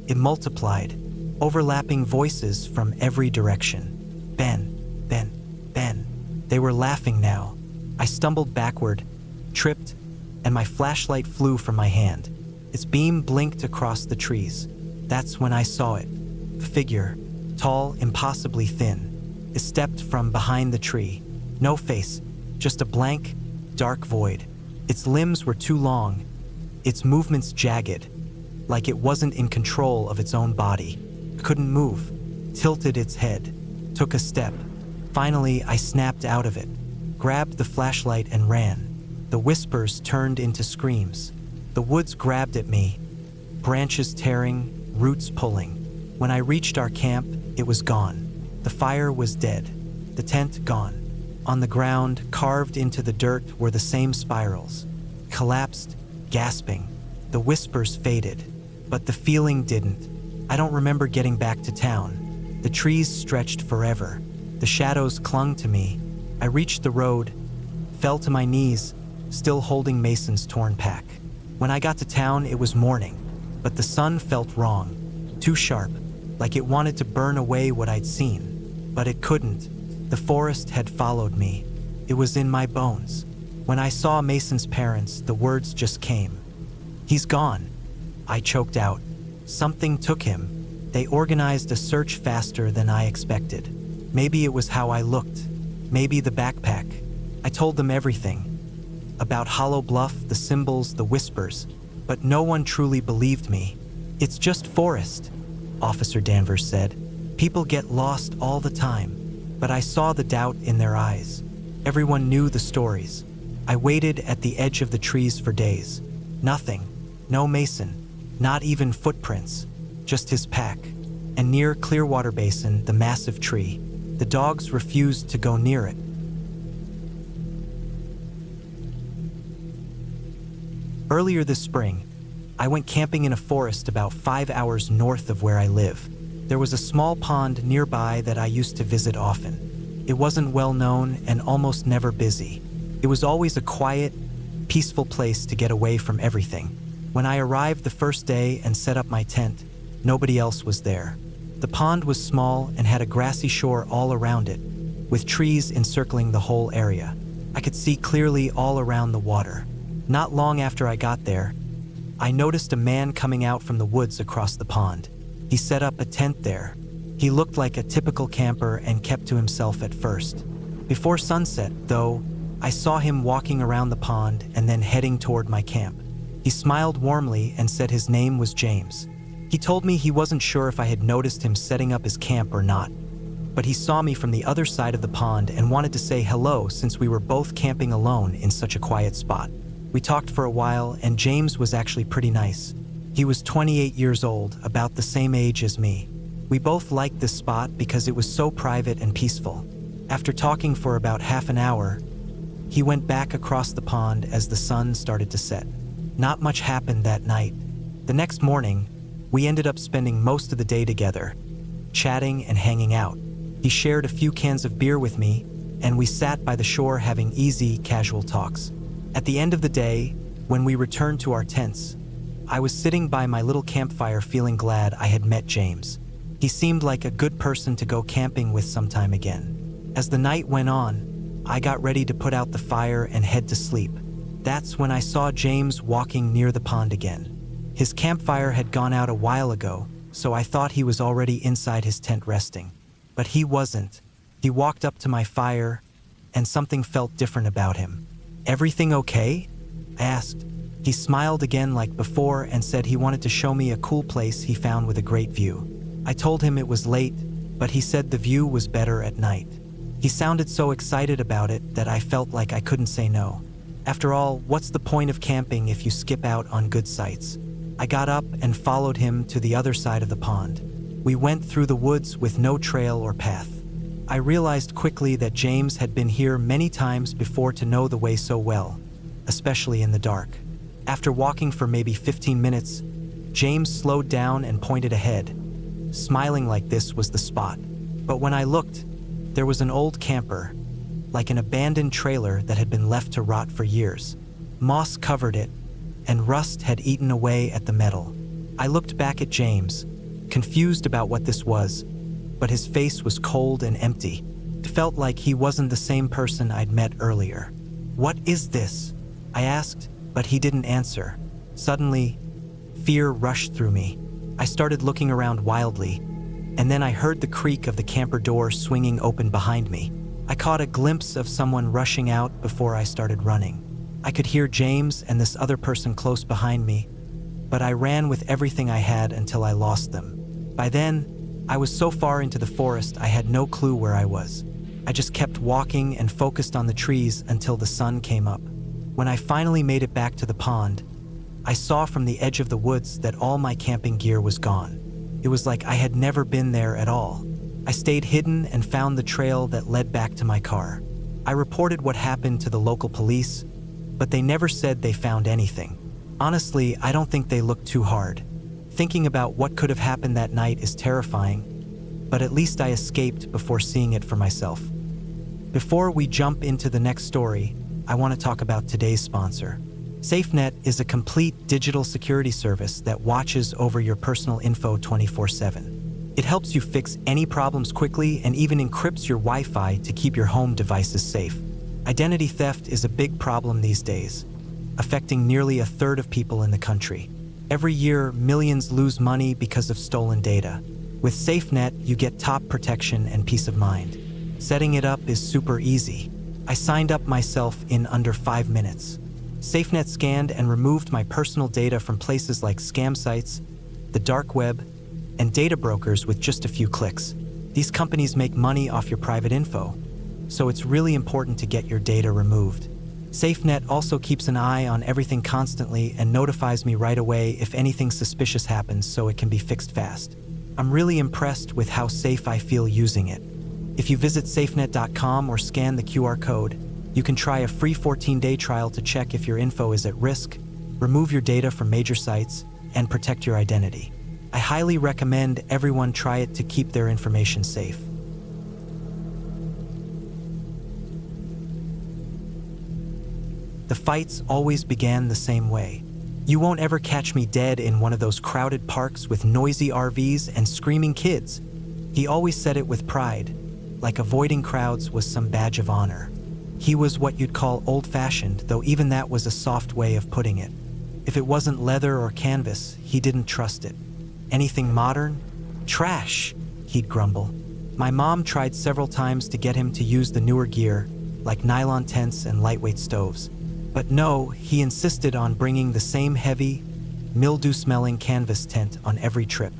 It multiplied, overlapping voices from every direction. "Ben, Ben, Ben." They were laughing now. I stumbled backward, tripped, and my flashlight flew from my hand. Its beam blinked across the trees. That's when I saw it. A figure, tall, impossibly thin. It stepped from behind the tree. No face, just a blank, dark void. Its limbs were too long, its movements jagged, like it wasn't in control of its own body. It couldn't move, tilted its head, took a step. Finally, I snapped out of it, grabbed the flashlight and ran. The whispers turned into screams. The woods grabbed at me, branches tearing, roots pulling. When I reached our camp, it was gone. The fire was dead, the tent gone. On the ground, carved into the dirt, were the same spirals. Collapsed, gasping. The whispers faded, but the feeling didn't. I don't remember getting back to town. The trees stretched forever. The shadows clung to me. I reached the road, fell to my knees, still holding Mason's torn pack. When I got to town, it was morning, but the sun felt wrong, too sharp, like it wanted to burn away what I'd seen. But it couldn't. The forest had followed me. It was in my bones. When I saw Mason's parents, the words just came. "He's gone." I choked out. Something took him. They organized a search faster than I expected. Maybe it was how I looked. Maybe the backpack. I told them everything. about Hollow Bluff, the symbols, the whispers, but no one truly believed me. "It's just forest," Officer Danvers said. "People get lost all the time." But I saw the doubt in their eyes. Everyone knew the stories. I waited at the edge of the trees for days. Nothing. No Mason. Not even footprints. Just his pack. And near Clearwater Basin, the massive tree, the dogs refused to go near it. Earlier this spring, I went camping in a forest about 5 hours north of where I live. There was a small pond nearby that I used to visit often. It wasn't well known and almost never busy. It was always a quiet, peaceful place to get away from everything. When I arrived the first day and set up my tent, nobody else was there. The pond was small and had a grassy shore all around it, with trees encircling the whole area. I could see clearly all around the water. Not long after I got there, I noticed a man coming out from the woods across the pond. He set up a tent there. He looked like a typical camper and kept to himself at first. Before sunset, though, I saw him walking around the pond and then heading toward my camp. He smiled warmly and said his name was James. He told me he wasn't sure if I had noticed him setting up his camp or not, but he saw me from the other side of the pond and wanted to say hello since we were both camping alone in such a quiet spot. We talked for a while, and James was actually pretty nice. He was 28 years old, about the same age as me. We both liked this spot because it was so private and peaceful. After talking for about half an hour, he went back across the pond as the sun started to set. Not much happened that night. The next morning, we ended up spending most of the day together, chatting and hanging out. He shared a few cans of beer with me, and we sat by the shore having easy, casual talks. At the end of the day, when we returned to our tents, I was sitting by my little campfire feeling glad I had met James. He seemed like a good person to go camping with sometime again. As the night went on, I got ready to put out the fire and head to sleep. That's when I saw James walking near the pond again. His campfire had gone out a while ago, so I thought he was already inside his tent resting. But he wasn't. He walked up to my fire, and something felt different about him. "Everything okay?" I asked. He smiled again like before and said he wanted to show me a cool place he found with a great view. I told him it was late, but he said the view was better at night. He sounded so excited about it that I felt like I couldn't say no. After all, what's the point of camping if you skip out on good sights? I got up and followed him to the other side of the pond. We went through the woods with no trail or path. I realized quickly that James had been here many times before to know the way so well, especially in the dark. After walking for maybe 15 minutes, James slowed down and pointed ahead, smiling like this was the spot. But when I looked, there was an old camper, like an abandoned trailer that had been left to rot for years. Moss covered it, and rust had eaten away at the metal. I looked back at James, confused about what this was, but his face was cold and empty. It felt like he wasn't the same person I'd met earlier. "What is this?" I asked, but he didn't answer. Suddenly, fear rushed through me. I started looking around wildly, and then I heard the creak of the camper door swinging open behind me. I caught a glimpse of someone rushing out before I started running. I could hear James and this other person close behind me, but I ran with everything I had until I lost them. By then, I was so far into the forest I had no clue where I was. I just kept walking and focused on the trees until the sun came up. When I finally made it back to the pond, I saw from the edge of the woods that all my camping gear was gone. It was like I had never been there at all. I stayed hidden and found the trail that led back to my car. I reported what happened to the local police, but they never said they found anything. Honestly, I don't think they looked too hard. Thinking about what could have happened that night is terrifying, but at least I escaped before seeing it for myself. Before we jump into the next story, I want to talk about today's sponsor. SafeNet is a complete digital security service that watches over your personal info 24/7. It helps you fix any problems quickly and even encrypts your Wi-Fi to keep your home devices safe. Identity theft is a big problem these days, affecting nearly a third of people in the country. Every year, millions lose money because of stolen data. With SafeNet, you get top protection and peace of mind. Setting it up is super easy. I signed up myself in under 5 minutes. SafeNet scanned and removed my personal data from places like scam sites, the dark web, and data brokers with just a few clicks. These companies make money off your private info, so it's really important to get your data removed. SafeNet also keeps an eye on everything constantly and notifies me right away if anything suspicious happens so it can be fixed fast. I'm really impressed with how safe I feel using it. If you visit safenet.com or scan the QR code, you can try a free 14-day trial to check if your info is at risk, remove your data from major sites, and protect your identity. I highly recommend everyone try it to keep their information safe. The fights always began the same way. You won't ever catch me dead in one of those crowded parks with noisy RVs and screaming kids. He always said it with pride, like avoiding crowds was some badge of honor. He was what you'd call old-fashioned, though even that was a soft way of putting it. If it wasn't leather or canvas, he didn't trust it. Anything modern? Trash, he'd grumble. My mom tried several times to get him to use the newer gear, like nylon tents and lightweight stoves. But no, he insisted on bringing the same heavy, mildew-smelling canvas tent on every trip.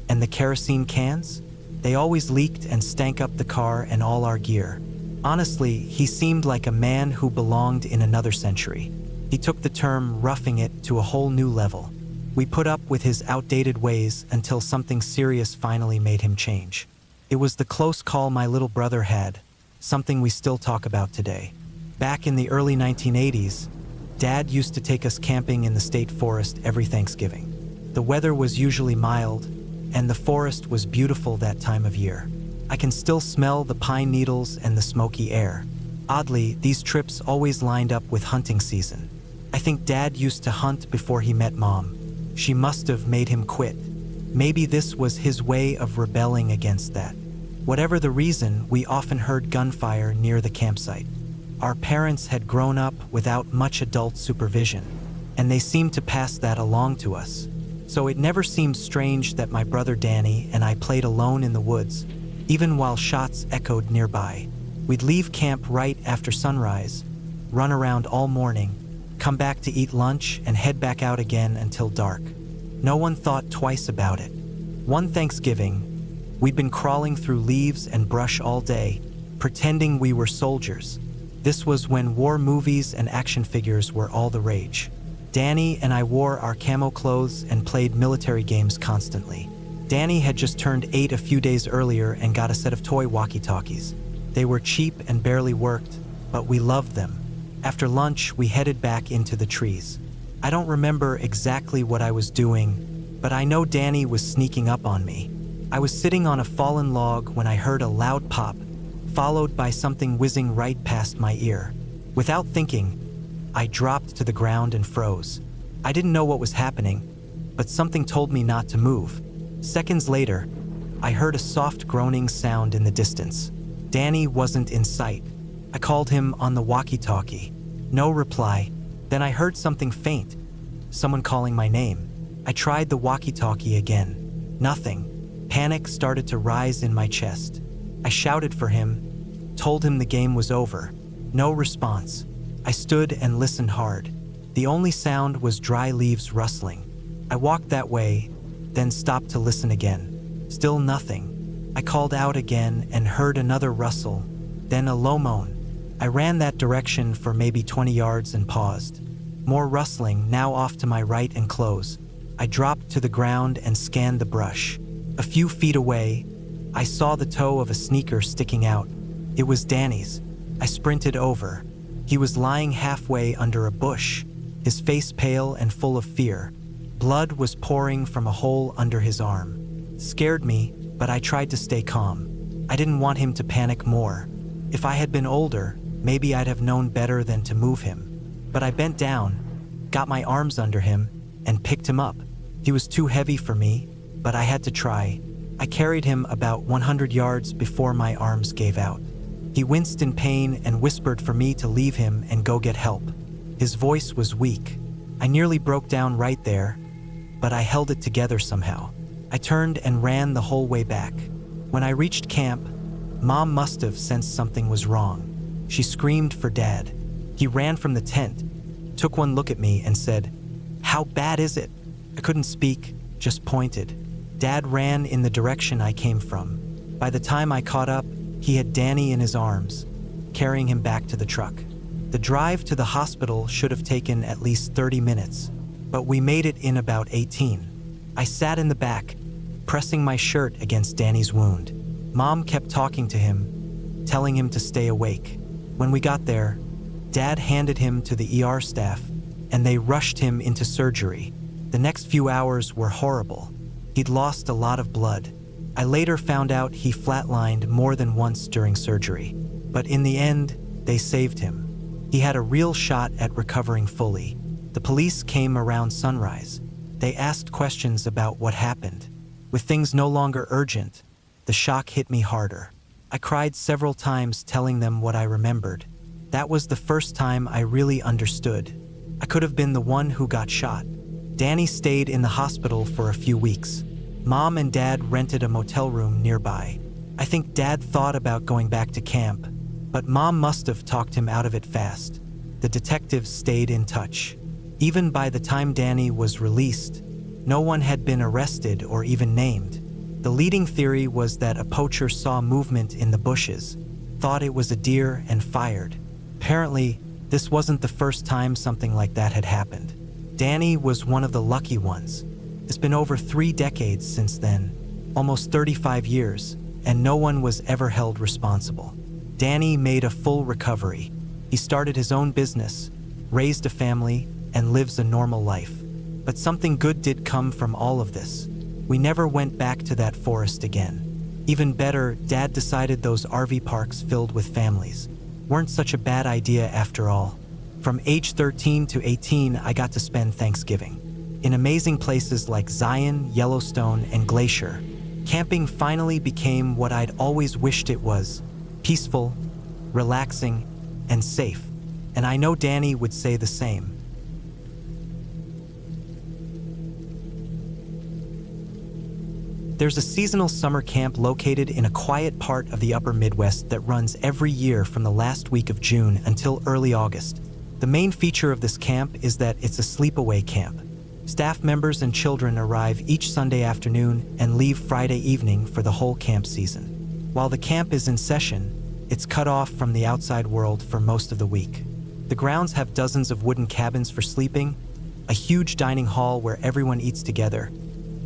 And the kerosene cans? They always leaked and stank up the car and all our gear. Honestly, he seemed like a man who belonged in another century. He took the term roughing it to a whole new level. We put up with his outdated ways until something serious finally made him change. It was the close call my little brother had, something we still talk about today. Back in the early 1980s, Dad used to take us camping in the state forest every Thanksgiving. The weather was usually mild, and the forest was beautiful that time of year. I can still smell the pine needles and the smoky air. Oddly, these trips always lined up with hunting season. I think Dad used to hunt before he met Mom. She must have made him quit. Maybe this was his way of rebelling against that. Whatever the reason, we often heard gunfire near the campsite. Our parents had grown up without much adult supervision, and they seemed to pass that along to us. So it never seemed strange that my brother Danny and I played alone in the woods, even while shots echoed nearby. We'd leave camp right after sunrise, run around all morning, come back to eat lunch, and head back out again until dark. No one thought twice about it. One Thanksgiving, we'd been crawling through leaves and brush all day, pretending we were soldiers. This was when war movies and action figures were all the rage. Danny and I wore our camo clothes and played military games constantly. Danny had just turned 8 a few days earlier and got a set of toy walkie-talkies. They were cheap and barely worked, but we loved them. After lunch, we headed back into the trees. I don't remember exactly what I was doing, but I know Danny was sneaking up on me. I was sitting on a fallen log when I heard a loud pop, followed by something whizzing right past my ear. Without thinking, I dropped to the ground and froze. I didn't know what was happening, but something told me not to move. Seconds later, I heard a soft groaning sound in the distance. Danny wasn't in sight. I called him on the walkie-talkie. No reply. Then I heard something faint, someone calling my name. I tried the walkie-talkie again. Nothing. Panic started to rise in my chest. I shouted for him, told him the game was over. No response. I stood and listened hard. The only sound was dry leaves rustling. I walked that way, then stopped to listen again. Still nothing. I called out again and heard another rustle, then a low moan. I ran that direction for maybe 20 yards and paused. More rustling, now off to my right and close. I dropped to the ground and scanned the brush. A few feet away, I saw the toe of a sneaker sticking out. It was Danny's. I sprinted over. He was lying halfway under a bush, his face pale and full of fear. Blood was pouring from a hole under his arm. Scared me, but I tried to stay calm. I didn't want him to panic more. If I had been older, maybe I'd have known better than to move him. But I bent down, got my arms under him, and picked him up. He was too heavy for me, but I had to try. I carried him about 100 yards before my arms gave out. He winced in pain and whispered for me to leave him and go get help. His voice was weak. I nearly broke down right there, but I held it together somehow. I turned and ran the whole way back. When I reached camp, Mom must have sensed something was wrong. She screamed for Dad. He ran from the tent, took one look at me and said, "How bad is it?" I couldn't speak, just pointed. Dad ran in the direction I came from. By the time I caught up, he had Danny in his arms, carrying him back to the truck. The drive to the hospital should have taken at least 30 minutes, but we made it in about 18. I sat in the back, pressing my shirt against Danny's wound. Mom kept talking to him, telling him to stay awake. When we got there, Dad handed him to the ER staff, and they rushed him into surgery. The next few hours were horrible. He'd lost a lot of blood. I later found out he flatlined more than once during surgery, but in the end, they saved him. He had a real shot at recovering fully. The police came around sunrise. They asked questions about what happened. With things no longer urgent, the shock hit me harder. I cried several times telling them what I remembered. That was the first time I really understood. I could have been the one who got shot. Danny stayed in the hospital for a few weeks. Mom and Dad rented a motel room nearby. I think Dad thought about going back to camp, but Mom must have talked him out of it fast. The detectives stayed in touch. Even by the time Danny was released, no one had been arrested or even named. The leading theory was that a poacher saw movement in the bushes, thought it was a deer, and fired. Apparently, this wasn't the first time something like that had happened. Danny was one of the lucky ones. It's been over 3 decades since then, almost 35 years, and no one was ever held responsible. Danny made a full recovery. He started his own business, raised a family, and lives a normal life. But something good did come from all of this. We never went back to that forest again. Even better, Dad decided those RV parks filled with families weren't such a bad idea after all. From age 13 to 18, I got to spend Thanksgiving in amazing places like Zion, Yellowstone, and Glacier. Camping finally became what I'd always wished it was: peaceful, relaxing, and safe. And I know Danny would say the same. There's a seasonal summer camp located in a quiet part of the upper Midwest that runs every year from the last week of June until early August. The main feature of this camp is that it's a sleepaway camp. Staff members and children arrive each Sunday afternoon and leave Friday evening for the whole camp season. While the camp is in session, it's cut off from the outside world for most of the week. The grounds have dozens of wooden cabins for sleeping, a huge dining hall where everyone eats together,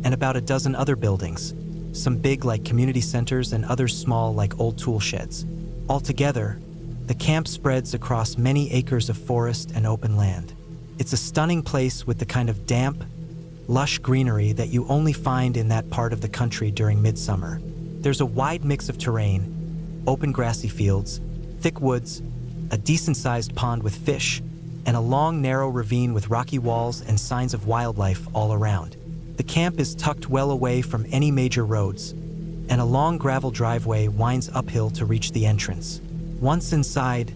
and about a dozen other buildings, some big like community centers and others small like old tool sheds. Altogether, the camp spreads across many acres of forest and open land. It's a stunning place with the kind of damp, lush greenery that you only find in that part of the country during midsummer. There's a wide mix of terrain: open grassy fields, thick woods, a decent-sized pond with fish, and a long, narrow ravine with rocky walls and signs of wildlife all around. The camp is tucked well away from any major roads, and a long gravel driveway winds uphill to reach the entrance. Once inside,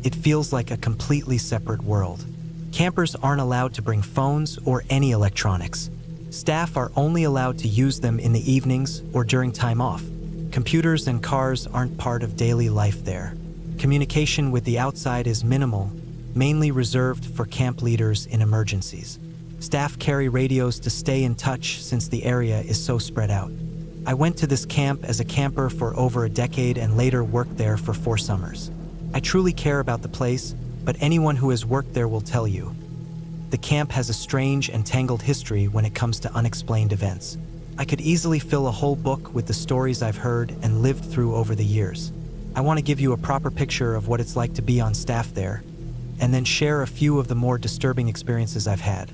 it feels like a completely separate world. Campers aren't allowed to bring phones or any electronics. Staff are only allowed to use them in the evenings or during time off. Computers and cars aren't part of daily life there. Communication with the outside is minimal, mainly reserved for camp leaders in emergencies. Staff carry radios to stay in touch since the area is so spread out. I went to this camp as a camper for over a decade and later worked there for 4 summers. I truly care about the place, but anyone who has worked there will tell you. The camp has a strange and tangled history when it comes to unexplained events. I could easily fill a whole book with the stories I've heard and lived through over the years. I want to give you a proper picture of what it's like to be on staff there, and then share a few of the more disturbing experiences I've had,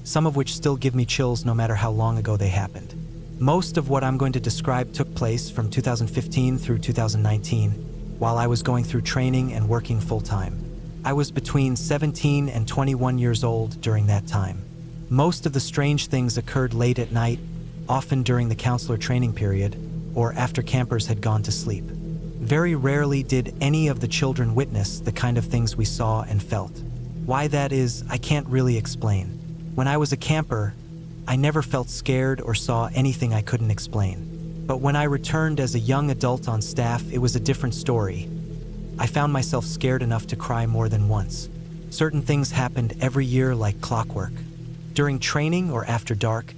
some of which still give me chills no matter how long ago they happened. Most of what I'm going to describe took place from 2015 through 2019, while I was going through training and working full-time. I was between 17 and 21 years old during that time. Most of the strange things occurred late at night, often during the counselor training period, or after campers had gone to sleep. Very rarely did any of the children witness the kind of things we saw and felt. Why that is, I can't really explain. When I was a camper, I never felt scared or saw anything I couldn't explain. But when I returned as a young adult on staff, it was a different story. I found myself scared enough to cry more than once. Certain things happened every year like clockwork. During training or after dark,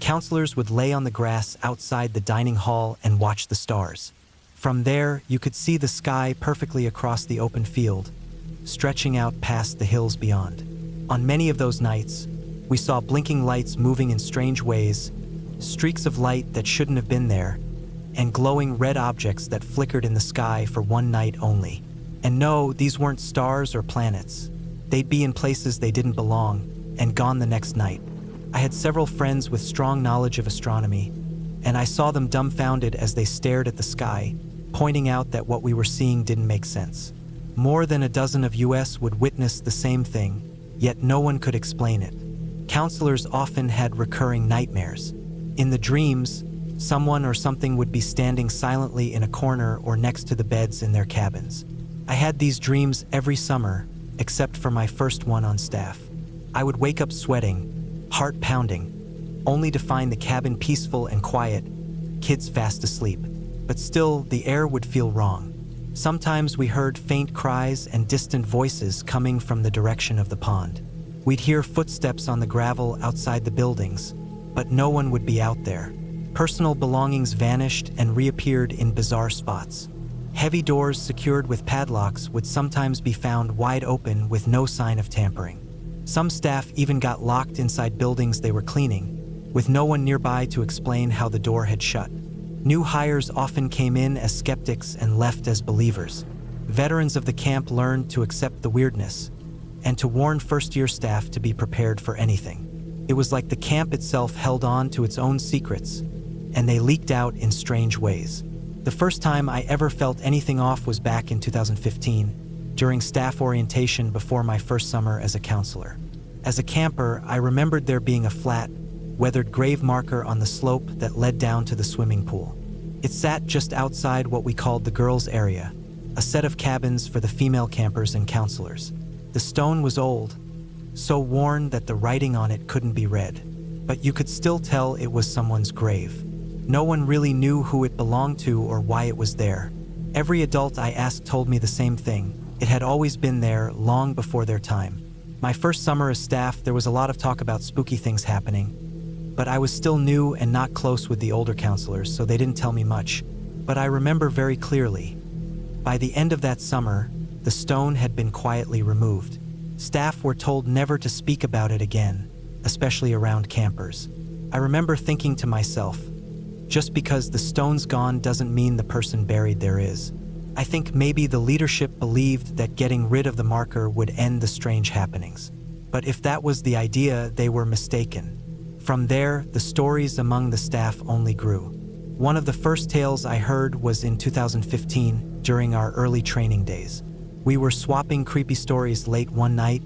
counselors would lay on the grass outside the dining hall and watch the stars. From there, you could see the sky perfectly across the open field, stretching out past the hills beyond. On many of those nights, we saw blinking lights moving in strange ways, streaks of light that shouldn't have been there, and glowing red objects that flickered in the sky for one night only. And no, these weren't stars or planets. They'd be in places they didn't belong, and gone the next night. I had several friends with strong knowledge of astronomy, and I saw them dumbfounded as they stared at the sky, pointing out that what we were seeing didn't make sense. More than a dozen of us would witness the same thing, yet no one could explain it. Counselors often had recurring nightmares. In the dreams, someone or something would be standing silently in a corner or next to the beds in their cabins. I had these dreams every summer, except for my first one on staff. I would wake up sweating, heart pounding, only to find the cabin peaceful and quiet, kids fast asleep. But still, the air would feel wrong. Sometimes we heard faint cries and distant voices coming from the direction of the pond. We'd hear footsteps on the gravel outside the buildings, but no one would be out there. Personal belongings vanished and reappeared in bizarre spots. Heavy doors secured with padlocks would sometimes be found wide open with no sign of tampering. Some staff even got locked inside buildings they were cleaning, with no one nearby to explain how the door had shut. New hires often came in as skeptics and left as believers. Veterans of the camp learned to accept the weirdness and to warn first-year staff to be prepared for anything. It was like the camp itself held on to its own secrets, and they leaked out in strange ways. The first time I ever felt anything off was back in 2015, during staff orientation before my first summer as a counselor. As a camper, I remembered there being a flat, weathered grave marker on the slope that led down to the swimming pool. It sat just outside what we called the girls' area, a set of cabins for the female campers and counselors. The stone was old, so worn that the writing on it couldn't be read, but you could still tell it was someone's grave. No one really knew who it belonged to or why it was there. Every adult I asked told me the same thing. It had always been there long before their time. My first summer as staff, there was a lot of talk about spooky things happening, but I was still new and not close with the older counselors, so they didn't tell me much. But I remember very clearly. By the end of that summer, the stone had been quietly removed. Staff were told never to speak about it again, especially around campers. I remember thinking to myself, just because the stone's gone doesn't mean the person buried there is. I think maybe the leadership believed that getting rid of the marker would end the strange happenings. But if that was the idea, they were mistaken. From there, the stories among the staff only grew. One of the first tales I heard was in 2015 during our early training days. We were swapping creepy stories late one night,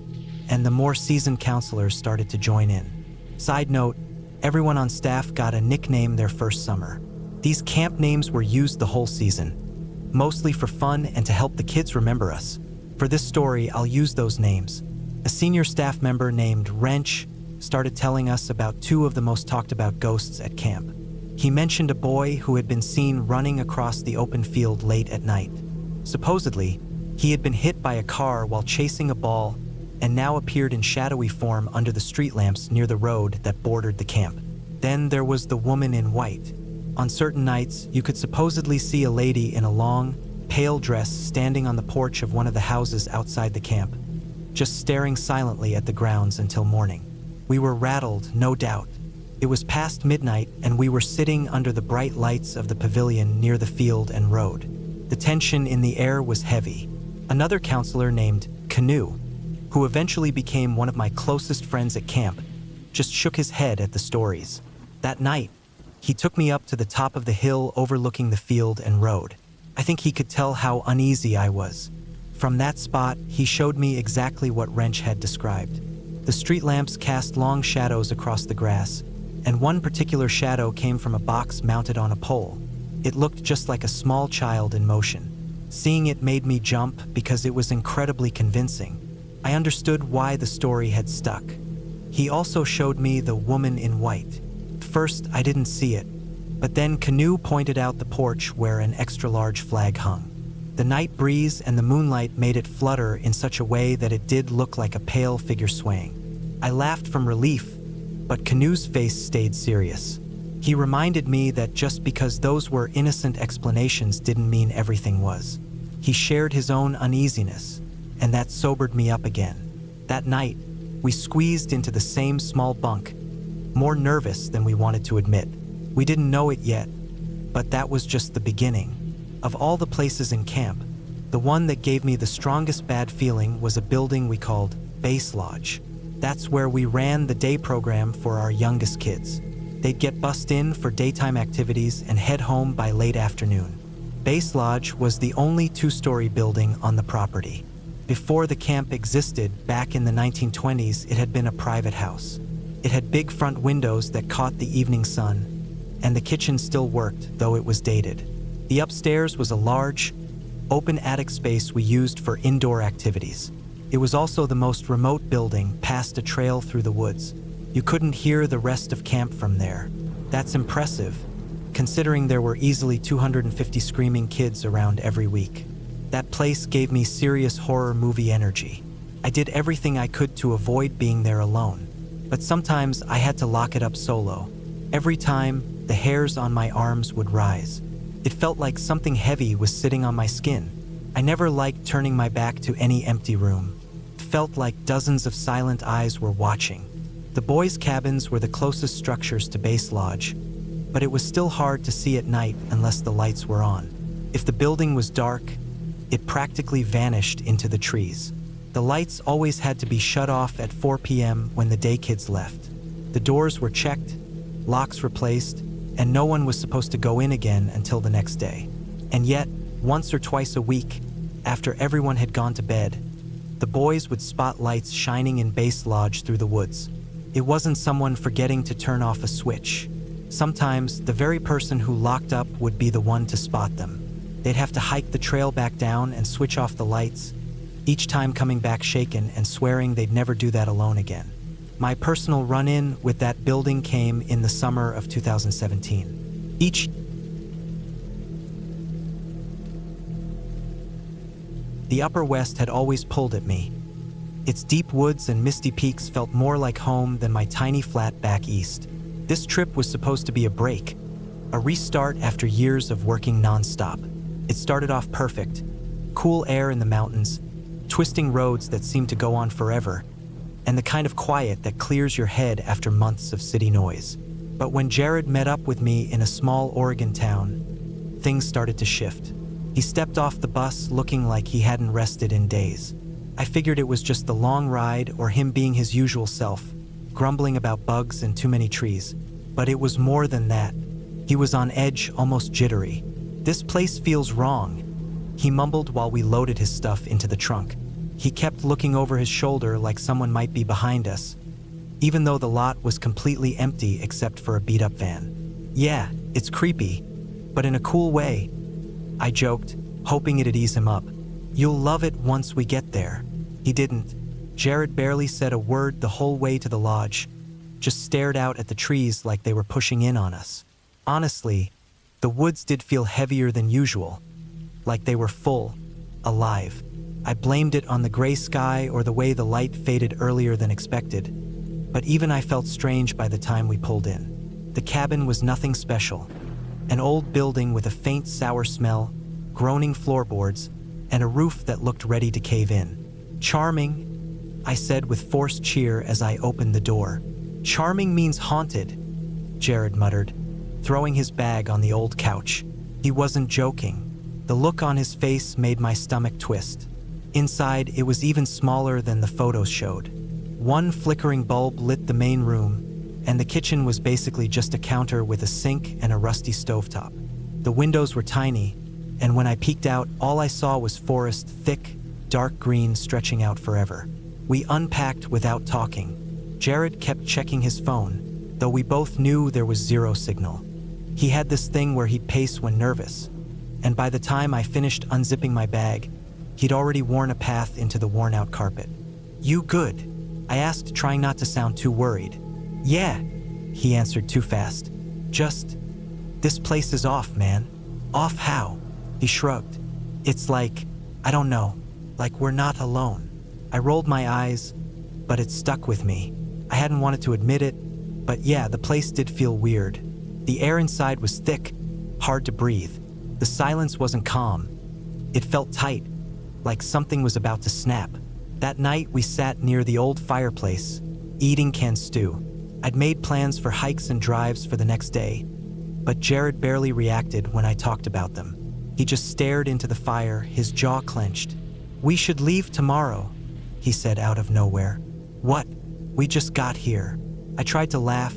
and the more seasoned counselors started to join in. Side note, everyone on staff got a nickname their first summer. These camp names were used the whole season, mostly for fun and to help the kids remember us. For this story, I'll use those names. A senior staff member named Wrench started telling us about two of the most talked about ghosts at camp. He mentioned a boy who had been seen running across the open field late at night. Supposedly, he had been hit by a car while chasing a ball and now appeared in shadowy form under the street lamps near the road that bordered the camp. Then there was the woman in white. On certain nights, you could supposedly see a lady in a long, pale dress standing on the porch of one of the houses outside the camp, just staring silently at the grounds until morning. We were rattled, no doubt. It was past midnight, and we were sitting under the bright lights of the pavilion near the field and road. The tension in the air was heavy. Another counselor named Canoe, who eventually became one of my closest friends at camp, just shook his head at the stories. That night, he took me up to the top of the hill overlooking the field and road. I think he could tell how uneasy I was. From that spot, he showed me exactly what Wrench had described. The street lamps cast long shadows across the grass, and one particular shadow came from a box mounted on a pole. It looked just like a small child in motion. Seeing it made me jump because it was incredibly convincing. I understood why the story had stuck. He also showed me the woman in white. First, I didn't see it, but then Canoe pointed out the porch where an extra-large flag hung. The night breeze and the moonlight made it flutter in such a way that it did look like a pale figure swaying. I laughed from relief, but Canoe's face stayed serious. He reminded me that just because those were innocent explanations didn't mean everything was. He shared his own uneasiness, and that sobered me up again. That night, we squeezed into the same small bunk, more nervous than we wanted to admit. We didn't know it yet, but that was just the beginning. Of all the places in camp, the one that gave me the strongest bad feeling was a building we called Base Lodge. That's where we ran the day program for our youngest kids. They'd get bussed in for daytime activities and head home by late afternoon. Base Lodge was the only two-story building on the property. Before the camp existed, back in the 1920s, it had been a private house. It had big front windows that caught the evening sun, and the kitchen still worked, though it was dated. The upstairs was a large, open attic space we used for indoor activities. It was also the most remote building, past a trail through the woods. You couldn't hear the rest of camp from there. That's impressive, considering there were easily 250 screaming kids around every week. That place gave me serious horror movie energy. I did everything I could to avoid being there alone, but sometimes I had to lock it up solo. Every time, the hairs on my arms would rise. It felt like something heavy was sitting on my skin. I never liked turning my back to any empty room. It felt like dozens of silent eyes were watching. The boys' cabins were the closest structures to Base Lodge, but it was still hard to see at night unless the lights were on. If the building was dark, it practically vanished into the trees. The lights always had to be shut off at 4 p.m. when the day kids left. The doors were checked, locks replaced, and no one was supposed to go in again until the next day. And yet, once or twice a week, after everyone had gone to bed, the boys would spot lights shining in Base Lodge through the woods. It wasn't someone forgetting to turn off a switch. Sometimes, the very person who locked up would be the one to spot them. They'd have to hike the trail back down and switch off the lights, each time coming back shaken and swearing they'd never do that alone again. My personal run-in with that building came in the summer of 2017. The Upper West had always pulled at me. Its deep woods and misty peaks felt more like home than my tiny flat back east. This trip was supposed to be a break, a restart after years of working non-stop. It started off perfect. Cool air in the mountains, twisting roads that seemed to go on forever, and the kind of quiet that clears your head after months of city noise. But when Jared met up with me in a small Oregon town, things started to shift. He stepped off the bus looking like he hadn't rested in days. I figured it was just the long ride or him being his usual self, grumbling about bugs and too many trees. But it was more than that. He was on edge, almost jittery. "This place feels wrong," he mumbled while we loaded his stuff into the trunk. He kept looking over his shoulder like someone might be behind us, even though the lot was completely empty except for a beat-up van. "Yeah, it's creepy, but in a cool way," I joked, hoping it'd ease him up. "You'll love it once we get there." He didn't. Jared barely said a word the whole way to the lodge, just stared out at the trees like they were pushing in on us. Honestly, the woods did feel heavier than usual, like they were full, alive. I blamed it on the gray sky or the way the light faded earlier than expected, but even I felt strange by the time we pulled in. The cabin was nothing special. An old building with a faint sour smell, groaning floorboards, and a roof that looked ready to cave in. "Charming," I said with forced cheer as I opened the door. "Charming means haunted," Jared muttered, throwing his bag on the old couch. He wasn't joking. The look on his face made my stomach twist. Inside, it was even smaller than the photos showed. One flickering bulb lit the main room, and the kitchen was basically just a counter with a sink and a rusty stovetop. The windows were tiny, and when I peeked out, all I saw was forest, thick, dark green, stretching out forever. We unpacked without talking. Jared kept checking his phone, though we both knew there was zero signal. He had this thing where he'd pace when nervous, and by the time I finished unzipping my bag, he'd already worn a path into the worn-out carpet. "You good?" I asked, trying not to sound too worried. "Yeah," he answered too fast. "Just, this place is off, man." "Off how?" He shrugged. It's like, I don't know, like we're not alone. I rolled my eyes, but it stuck with me. I hadn't wanted to admit it, but yeah, the place did feel weird. The air inside was thick, hard to breathe. The silence wasn't calm. It felt tight, like something was about to snap. That night, we sat near the old fireplace, eating canned stew. I'd made plans for hikes and drives for the next day, but Jared barely reacted when I talked about them. He just stared into the fire, his jaw clenched. "We should leave tomorrow," he said out of nowhere. "What? We just got here." I tried to laugh,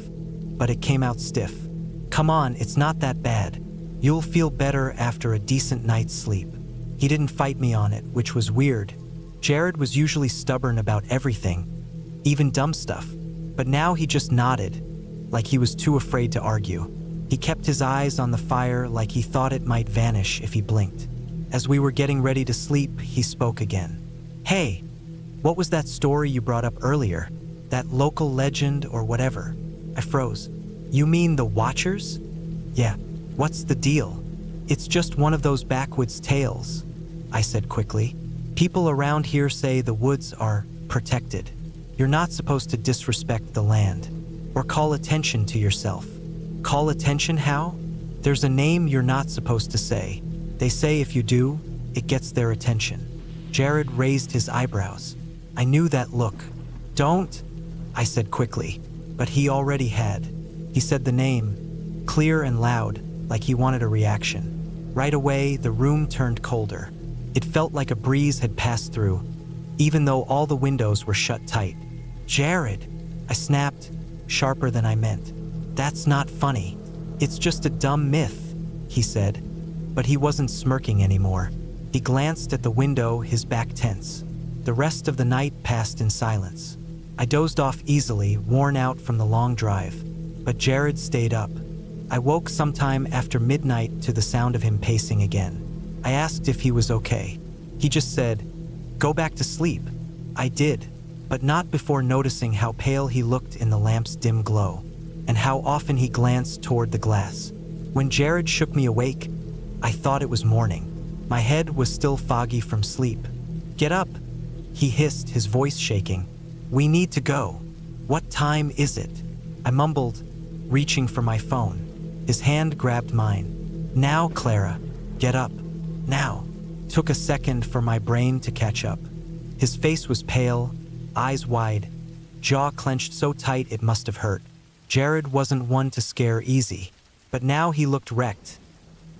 but it came out stiff. "Come on, it's not that bad. You'll feel better after a decent night's sleep." He didn't fight me on it, which was weird. Jared was usually stubborn about everything, even dumb stuff, but now he just nodded, like he was too afraid to argue. He kept his eyes on the fire like he thought it might vanish if he blinked. As we were getting ready to sleep, he spoke again. "Hey, what was that story you brought up earlier? That local legend or whatever?" I froze. "You mean the Watchers?" "Yeah, what's the deal?" "It's just one of those backwoods tales," I said quickly. "People around here say the woods are protected. You're not supposed to disrespect the land or call attention to yourself." "Call attention how?" "There's a name you're not supposed to say. They say if you do, it gets their attention." Jared raised his eyebrows. I knew that look. "Don't," I said quickly, but he already had. He said the name, clear and loud, like he wanted a reaction. Right away, the room turned colder. It felt like a breeze had passed through, even though all the windows were shut tight. "Jared," I snapped, sharper than I meant. "That's not funny. It's just a dumb myth," he said, but he wasn't smirking anymore. He glanced at the window, his back tense. The rest of the night passed in silence. I dozed off easily, worn out from the long drive, but Jared stayed up. I woke sometime after midnight to the sound of him pacing again. I asked if he was okay. He just said, "Go back to sleep." I did, but not before noticing how pale he looked in the lamp's dim glow, and how often he glanced toward the glass. When Jared shook me awake, I thought it was morning. My head was still foggy from sleep. "Get up," he hissed, his voice shaking. "We need to go." "What time is it?" I mumbled, reaching for my phone. His hand grabbed mine. "Now, Clara, get up. Now." Took a second for my brain to catch up. His face was pale, eyes wide, jaw clenched so tight it must have hurt. Jared wasn't one to scare easy, but now he looked wrecked,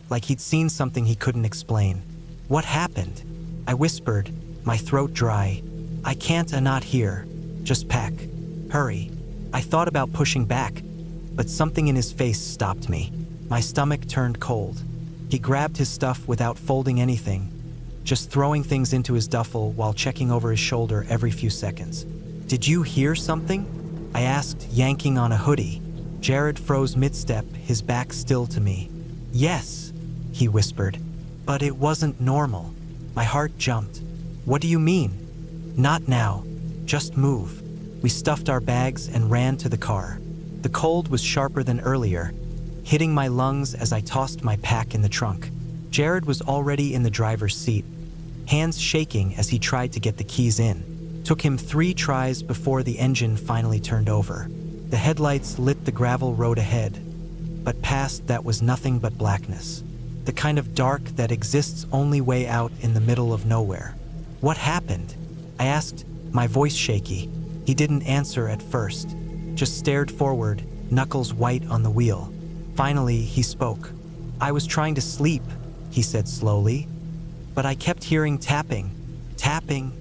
like he'd seen something he couldn't explain. "What happened?" I whispered, my throat dry. "I can't not here. Just pack. Hurry." I thought about pushing back, but something in his face stopped me. My stomach turned cold. He grabbed his stuff without folding anything, just throwing things into his duffel while checking over his shoulder every few seconds. "Did you hear something?" I asked, yanking on a hoodie. Jared froze mid-step, his back still to me. "Yes," he whispered, "but it wasn't normal." My heart jumped. "What do you mean?" "Not now. Just move." We stuffed our bags and ran to the car. The cold was sharper than earlier, hitting my lungs as I tossed my pack in the trunk. Jared was already in the driver's seat, hands shaking as he tried to get the keys in. Took him 3 tries before the engine finally turned over. The headlights lit the gravel road ahead, but past that was nothing but blackness. The kind of dark that exists only way out in the middle of nowhere. "What happened?" I asked, my voice shaky. He didn't answer at first, just stared forward, knuckles white on the wheel. Finally, he spoke. "I was trying to sleep," he said slowly, "but I kept hearing tapping. Tapping.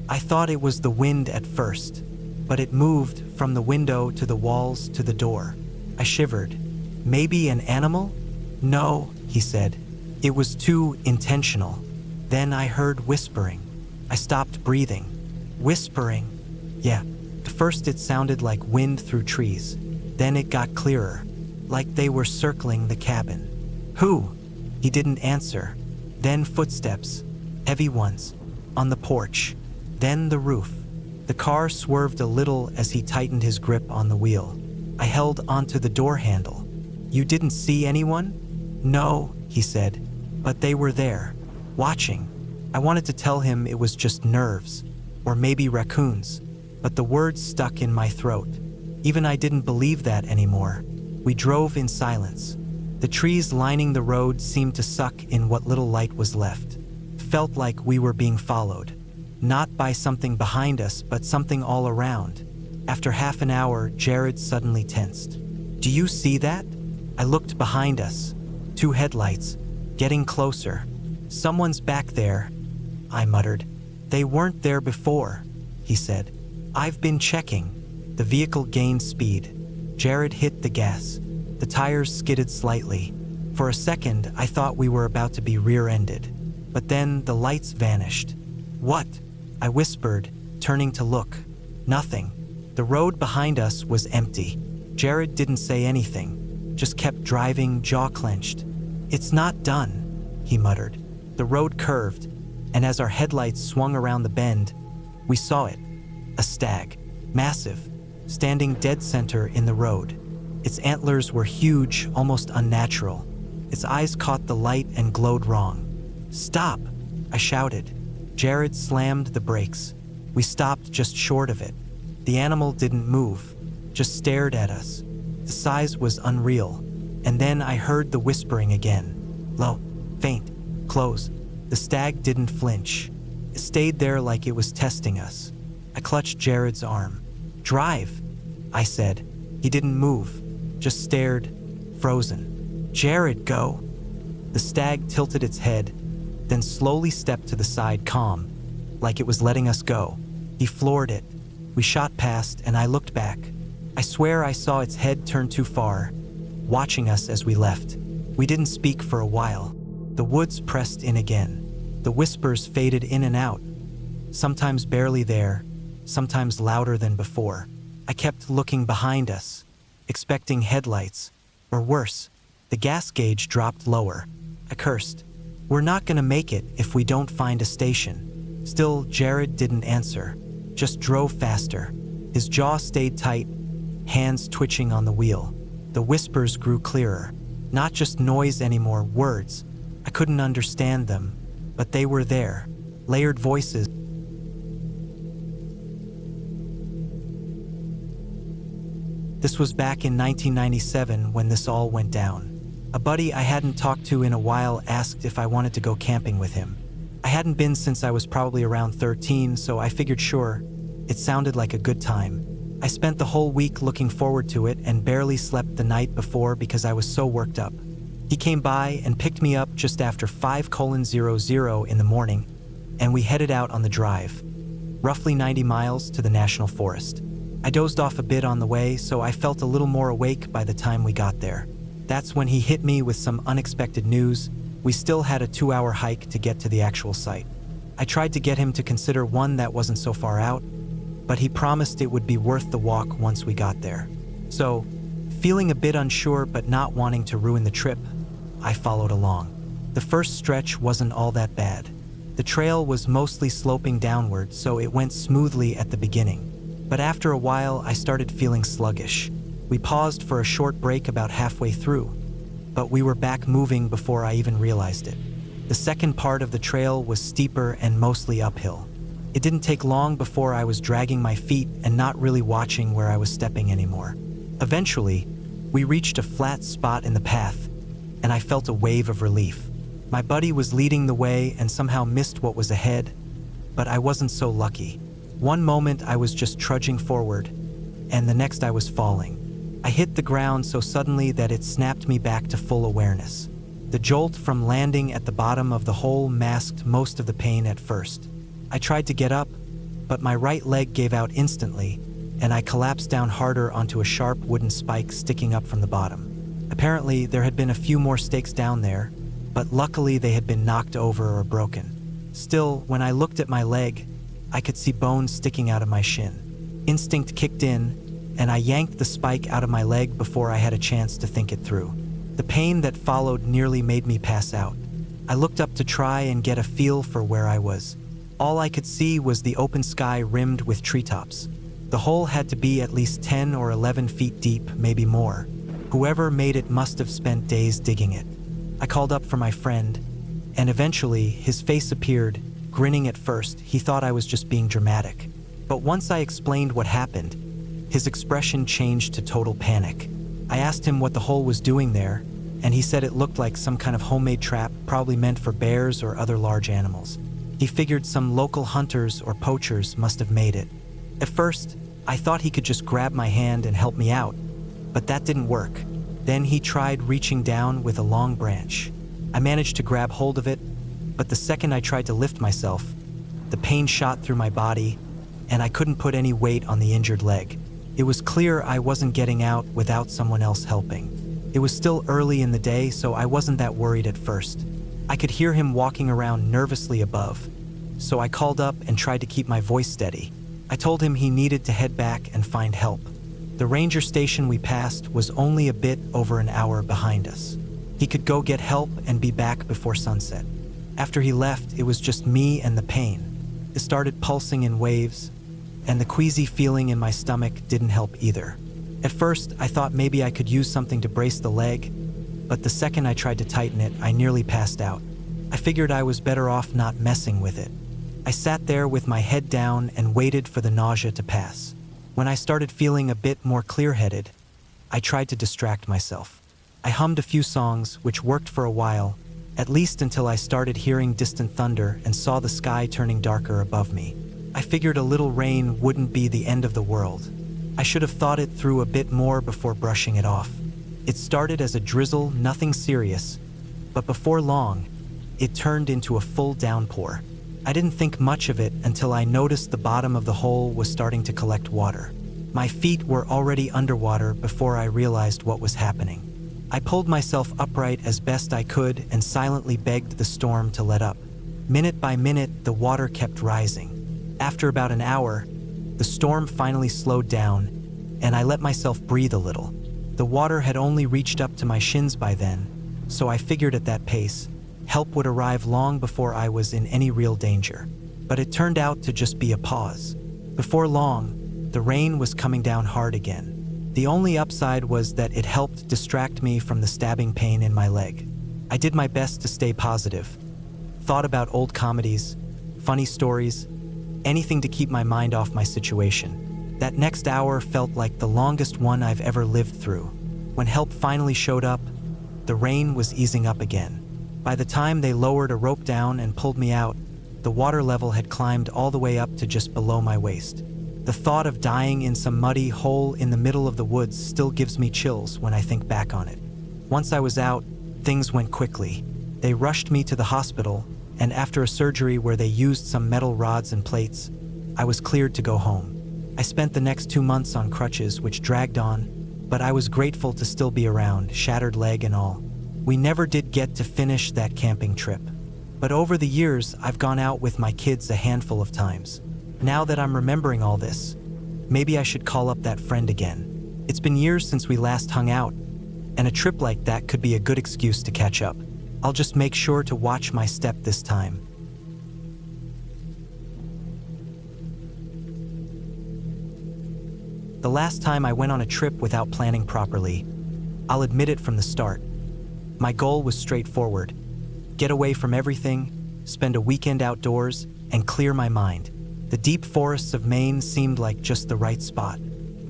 I thought it was the wind at first, but it moved from the window to the walls to the door." I shivered. "Maybe an animal?" "No," he said. "It was too intentional." Then I heard whispering. I stopped breathing. Whispering. Yeah. At first it sounded like wind through trees. Then it got clearer, like they were circling the cabin. "Who?" He didn't answer. Then footsteps, heavy ones, on the porch. Then the roof. The car swerved a little as he tightened his grip on the wheel. I held onto the door handle. "You didn't see anyone?" "No," he said, "but they were there. watching. I wanted to tell him it was just nerves, or maybe raccoons, but the words stuck in my throat. Even I didn't believe that anymore. We drove in silence. The trees lining the road seemed to suck in what little light was left. Felt like we were being followed. Not by something behind us, but something all around. After half an hour, Jared suddenly tensed. "Do you see that?" I looked behind us. 2 headlights, getting closer. "Someone's back there," I muttered. "They weren't there before," he said. "I've been checking." The vehicle gained speed. Jared hit the gas. The tires skidded slightly. For a second, I thought we were about to be rear-ended. But then the lights vanished. "What?" I whispered, turning to look. Nothing. The road behind us was empty. Jared didn't say anything, just kept driving, jaw clenched. "It's not done," he muttered. The road curved, and as our headlights swung around the bend, we saw it. A stag, massive, standing dead center in the road. Its antlers were huge, almost unnatural. Its eyes caught the light and glowed wrong. "Stop!" I shouted. Jared slammed the brakes. We stopped just short of it. The animal didn't move, just stared at us. The size was unreal. And then I heard the whispering again. Low, faint, close. The stag didn't flinch. It stayed there like it was testing us. I clutched Jared's arm. "Drive," I said. He didn't move, just stared, frozen. "Jared, go." The stag tilted its head, then slowly stepped to the side, calm, like it was letting us go. He floored it. We shot past, and I looked back. I swear I saw its head turn too far, watching us as we left. We didn't speak for a while. The woods pressed in again. The whispers faded in and out, sometimes barely there, sometimes louder than before. I kept looking behind us, expecting headlights, or worse. The gas gauge dropped lower. I cursed. "We're not gonna make it if we don't find a station." Still, Jared didn't answer, just drove faster. His jaw stayed tight, hands twitching on the wheel. The whispers grew clearer. Not just noise anymore, words. I couldn't understand them, but they were there. Layered voices. This was back in 1997 when this all went down. A buddy I hadn't talked to in a while asked if I wanted to go camping with him. I hadn't been since I was probably around 13, so I figured sure. It sounded like a good time. I spent the whole week looking forward to it and barely slept the night before because I was so worked up. He came by and picked me up just after 5:00 in the morning, and we headed out on the drive, roughly 90 miles to the National Forest. I dozed off a bit on the way, so I felt a little more awake by the time we got there. That's when he hit me with some unexpected news. We still had a 2-hour hike to get to the actual site. I tried to get him to consider one that wasn't so far out, but he promised it would be worth the walk once we got there. So, feeling a bit unsure but not wanting to ruin the trip, I followed along. The first stretch wasn't all that bad. The trail was mostly sloping downward, so it went smoothly at the beginning. But after a while, I started feeling sluggish. We paused for a short break about halfway through, but we were back moving before I even realized it. The second part of the trail was steeper and mostly uphill. It didn't take long before I was dragging my feet and not really watching where I was stepping anymore. Eventually, we reached a flat spot in the path, and I felt a wave of relief. My buddy was leading the way and somehow missed what was ahead, but I wasn't so lucky. One moment I was just trudging forward, and the next I was falling. I hit the ground so suddenly that it snapped me back to full awareness. The jolt from landing at the bottom of the hole masked most of the pain at first. I tried to get up, but my right leg gave out instantly, and I collapsed down harder onto a sharp wooden spike sticking up from the bottom. Apparently, there had been a few more stakes down there, but luckily they had been knocked over or broken. Still, when I looked at my leg, I could see bones sticking out of my shin. Instinct kicked in, and I yanked the spike out of my leg before I had a chance to think it through. The pain that followed nearly made me pass out. I looked up to try and get a feel for where I was. All I could see was the open sky rimmed with treetops. The hole had to be at least 10 or 11 feet deep, maybe more. Whoever made it must have spent days digging it. I called up for my friend, and eventually his face appeared, grinning at first. He thought I was just being dramatic. But once I explained what happened, his expression changed to total panic. I asked him what the hole was doing there, and he said it looked like some kind of homemade trap, probably meant for bears or other large animals. He figured some local hunters or poachers must have made it. At first, I thought he could just grab my hand and help me out, but that didn't work. Then he tried reaching down with a long branch. I managed to grab hold of it, but the second I tried to lift myself, the pain shot through my body, and I couldn't put any weight on the injured leg. It was clear I wasn't getting out without someone else helping. It was still early in the day, so I wasn't that worried at first. I could hear him walking around nervously above, so I called up and tried to keep my voice steady. I told him he needed to head back and find help. The ranger station we passed was only a bit over an hour behind us. He could go get help and be back before sunset. After he left, it was just me and the pain. It started pulsing in waves, and the queasy feeling in my stomach didn't help either. At first, I thought maybe I could use something to brace the leg, but the second I tried to tighten it, I nearly passed out. I figured I was better off not messing with it. I sat there with my head down and waited for the nausea to pass. When I started feeling a bit more clear-headed, I tried to distract myself. I hummed a few songs, which worked for a while, at least until I started hearing distant thunder and saw the sky turning darker above me. I figured a little rain wouldn't be the end of the world. I should have thought it through a bit more before brushing it off. It started as a drizzle, nothing serious, but before long, it turned into a full downpour. I didn't think much of it until I noticed the bottom of the hole was starting to collect water. My feet were already underwater before I realized what was happening. I pulled myself upright as best I could and silently begged the storm to let up. Minute by minute, the water kept rising. After about an hour, the storm finally slowed down, and I let myself breathe a little. The water had only reached up to my shins by then, so I figured at that pace, help would arrive long before I was in any real danger. But it turned out to just be a pause. Before long, the rain was coming down hard again. The only upside was that it helped distract me from the stabbing pain in my leg. I did my best to stay positive. Thought about old comedies, funny stories, anything to keep my mind off my situation. That next hour felt like the longest one I've ever lived through. When help finally showed up, the rain was easing up again. By the time they lowered a rope down and pulled me out, the water level had climbed all the way up to just below my waist. The thought of dying in some muddy hole in the middle of the woods still gives me chills when I think back on it. Once I was out, things went quickly. They rushed me to the hospital, and after a surgery where they used some metal rods and plates, I was cleared to go home. I spent the next 2 months on crutches, which dragged on, but I was grateful to still be around, shattered leg and all. We never did get to finish that camping trip. But over the years, I've gone out with my kids a handful of times. Now that I'm remembering all this, maybe I should call up that friend again. It's been years since we last hung out, and a trip like that could be a good excuse to catch up. I'll just make sure to watch my step this time. The last time I went on a trip without planning properly, I'll admit it from the start. My goal was straightforward: get away from everything, spend a weekend outdoors, and clear my mind. The deep forests of Maine seemed like just the right spot.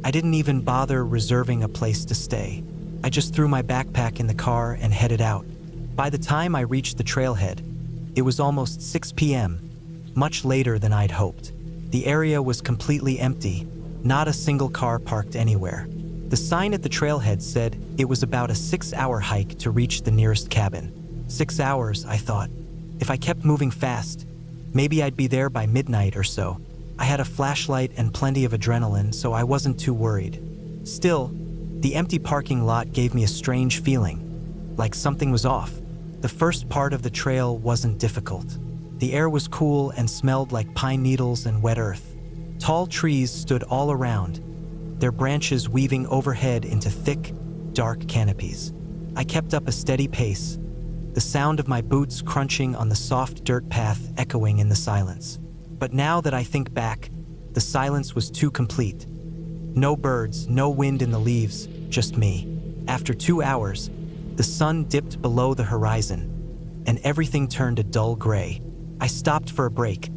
I didn't even bother reserving a place to stay. I just threw my backpack in the car and headed out. By the time I reached the trailhead, it was almost 6 p.m., much later than I'd hoped. The area was completely empty, not a single car parked anywhere. The sign at the trailhead said it was about a 6-hour hike to reach the nearest cabin. 6 hours, I thought. If I kept moving fast, maybe I'd be there by midnight or so. I had a flashlight and plenty of adrenaline, so I wasn't too worried. Still, the empty parking lot gave me a strange feeling, like something was off. The first part of the trail wasn't difficult. The air was cool and smelled like pine needles and wet earth. Tall trees stood all around, their branches weaving overhead into thick, dark canopies. I kept up a steady pace, the sound of my boots crunching on the soft dirt path echoing in the silence. But now that I think back, the silence was too complete. No birds, no wind in the leaves, just me. After 2 hours, the sun dipped below the horizon, and everything turned a dull gray. I stopped for a break,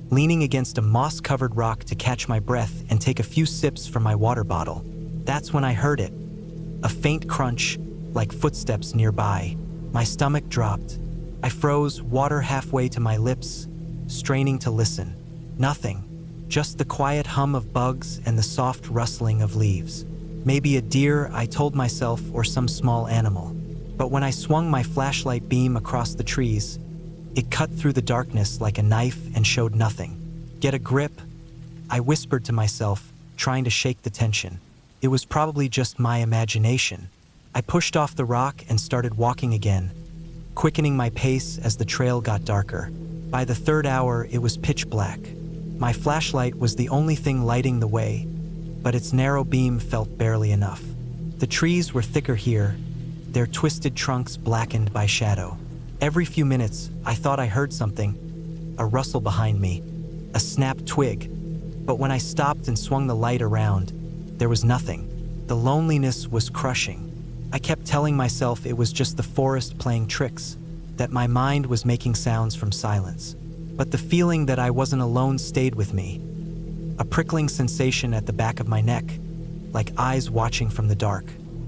leaning against a moss-covered rock to catch my breath and take a few sips from my water bottle. That's when I heard it. A faint crunch, like footsteps nearby. My stomach dropped. I froze, water halfway to my lips, straining to listen. Nothing. Just the quiet hum of bugs and the soft rustling of leaves. Maybe a deer, I told myself, or some small animal. But when I swung my flashlight beam across the trees, it cut through the darkness like a knife and showed nothing. Get a grip, I whispered to myself, trying to shake the tension. It was probably just my imagination. I pushed off the rock and started walking again, quickening my pace as the trail got darker. By the third hour, it was pitch black. My flashlight was the only thing lighting the way, but its narrow beam felt barely enough. The trees were thicker here, their twisted trunks blackened by shadow. Every few minutes, I thought I heard something, a rustle behind me, a snapped twig. But when I stopped and swung the light around, there was nothing. The loneliness was crushing. I kept telling myself it was just the forest playing tricks, that my mind was making sounds from silence. But the feeling that I wasn't alone stayed with me. A prickling sensation at the back of my neck, like eyes watching from the dark.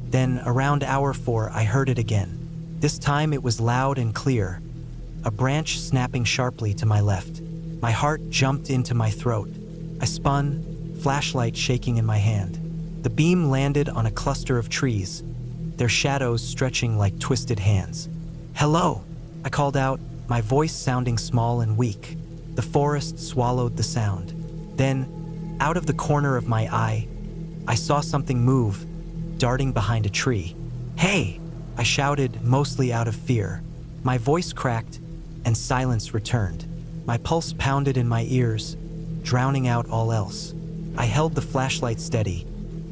Then, around hour 4, I heard it again. This time it was loud and clear, a branch snapping sharply to my left. My heart jumped into my throat. I spun, flashlight shaking in my hand. The beam landed on a cluster of trees, their shadows stretching like twisted hands. "Hello," I called out, my voice sounding small and weak. The forest swallowed the sound. Then, out of the corner of my eye, I saw something move, darting behind a tree. "Hey!" I shouted, mostly out of fear. My voice cracked, and silence returned. My pulse pounded in my ears, drowning out all else. I held the flashlight steady,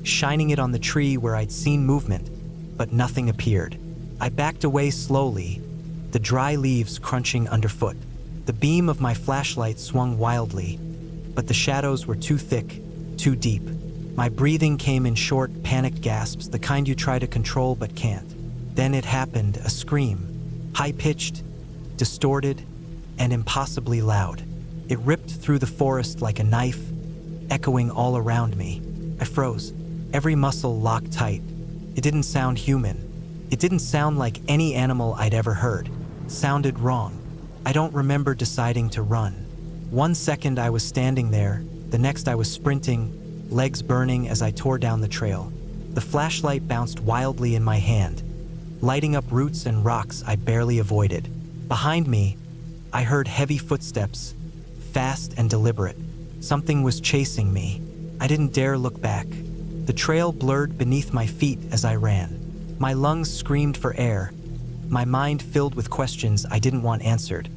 shining it on the tree where I'd seen movement, but nothing appeared. I backed away slowly, the dry leaves crunching underfoot. The beam of my flashlight swung wildly, but the shadows were too thick, too deep. My breathing came in short, panicked gasps, the kind you try to control but can't. Then it happened, a scream, high-pitched, distorted, and impossibly loud. It ripped through the forest like a knife, echoing all around me. I froze, every muscle locked tight. It didn't sound human. It didn't sound like any animal I'd ever heard. It sounded wrong. I don't remember deciding to run. 1 second I was standing there, the next I was sprinting, legs burning as I tore down the trail. The flashlight bounced wildly in my hand, lighting up roots and rocks I barely avoided. Behind me, I heard heavy footsteps, fast and deliberate. Something was chasing me. I didn't dare look back. The trail blurred beneath my feet as I ran. My lungs screamed for air, my mind filled with questions I didn't want answered.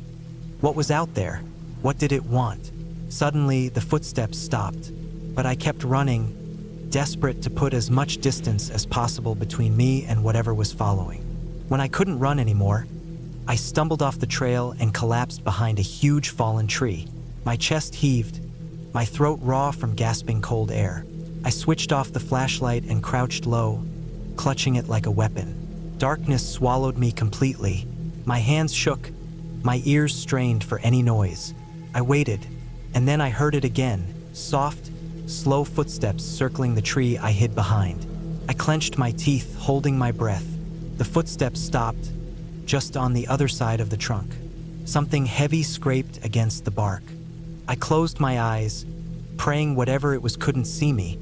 What was out there? What did it want? Suddenly, the footsteps stopped, but I kept running, desperate to put as much distance as possible between me and whatever was following. When I couldn't run anymore, I stumbled off the trail and collapsed behind a huge fallen tree. My chest heaved, my throat raw from gasping cold air. I switched off the flashlight and crouched low, clutching it like a weapon. Darkness swallowed me completely. My hands shook, my ears strained for any noise. I waited, and then I heard it again, soft, slow footsteps circling the tree I hid behind. I clenched my teeth, holding my breath. The footsteps stopped, just on the other side of the trunk. Something heavy scraped against the bark. I closed my eyes, praying whatever it was couldn't see me,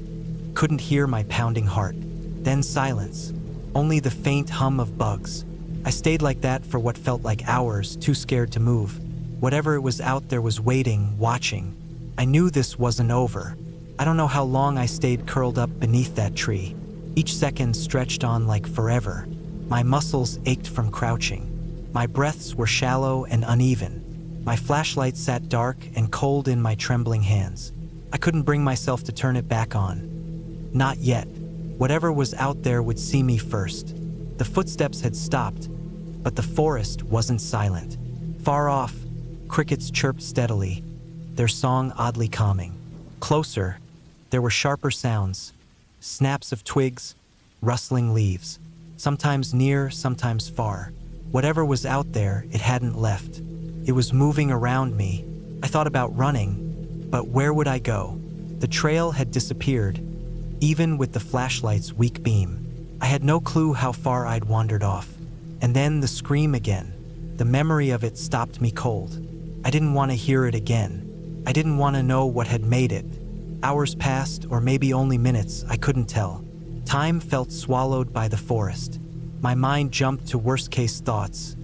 couldn't hear my pounding heart. Then silence, only the faint hum of bugs. I stayed like that for what felt like hours, too scared to move. Whatever it was out there was waiting, watching. I knew this wasn't over. I don't know how long I stayed curled up beneath that tree. Each second stretched on like forever. My muscles ached from crouching. My breaths were shallow and uneven. My flashlight sat dark and cold in my trembling hands. I couldn't bring myself to turn it back on. Not yet. Whatever was out there would see me first. The footsteps had stopped, but the forest wasn't silent. Far off, crickets chirped steadily, their song oddly calming. Closer, there were sharper sounds, snaps of twigs, rustling leaves, sometimes near, sometimes far. Whatever was out there, it hadn't left. It was moving around me. I thought about running, but where would I go? The trail had disappeared, even with the flashlight's weak beam. I had no clue how far I'd wandered off. And then the scream again. The memory of it stopped me cold. I didn't want to hear it again. I didn't want to know what had made it. Hours passed, or maybe only minutes, I couldn't tell. Time felt swallowed by the forest. My mind jumped to worst-case thoughts.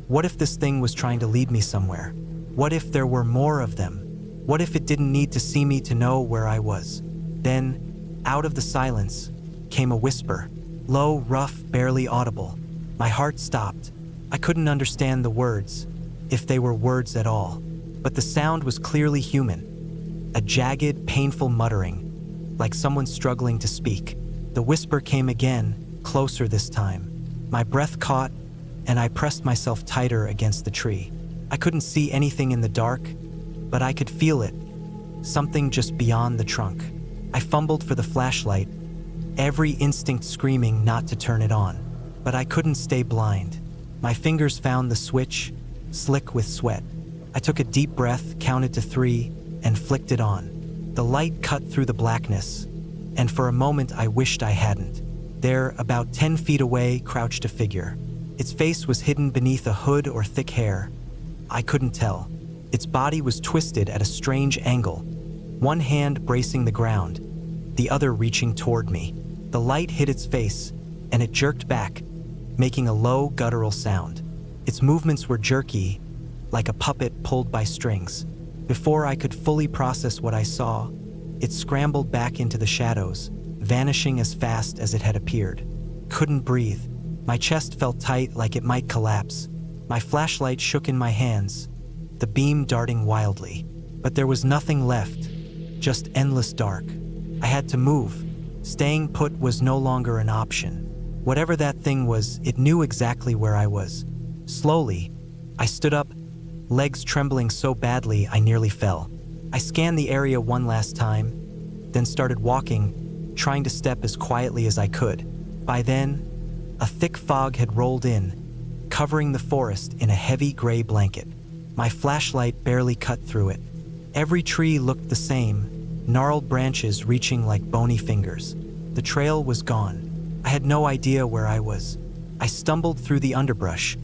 What if this thing was trying to lead me somewhere? What if there were more of them? What if it didn't need to see me to know where I was? Then, out of the silence, came a whisper. Low, rough, barely audible. My heart stopped. I couldn't understand the words, if they were words at all. But the sound was clearly human. A jagged, painful muttering, like someone struggling to speak. The whisper came again, closer this time. My breath caught, and I pressed myself tighter against the tree. I couldn't see anything in the dark, but I could feel it, something just beyond the trunk. I fumbled for the flashlight, every instinct screaming not to turn it on. But I couldn't stay blind. My fingers found the switch, slick with sweat. I took a deep breath, counted to 3, and flicked it on. The light cut through the blackness, and for a moment I wished I hadn't. There, about 10 feet away, crouched a figure. Its face was hidden beneath a hood or thick hair. I couldn't tell. Its body was twisted at a strange angle, one hand bracing the ground, the other reaching toward me. The light hit its face, and it jerked back, making a low, guttural sound. Its movements were jerky, like a puppet pulled by strings. Before I could fully process what I saw, it scrambled back into the shadows, vanishing as fast as it had appeared. Couldn't breathe. My chest felt tight, like it might collapse. My flashlight shook in my hands, the beam darting wildly. But there was nothing left, just endless dark. I had to move. Staying put was no longer an option. Whatever that thing was, it knew exactly where I was. Slowly, I stood up, legs trembling so badly I nearly fell. I scanned the area one last time, then started walking, trying to step as quietly as I could. By then, a thick fog had rolled in, covering the forest in a heavy gray blanket. My flashlight barely cut through it. Every tree looked the same, gnarled branches reaching like bony fingers. The trail was gone. I had no idea where I was. I stumbled through the underbrush,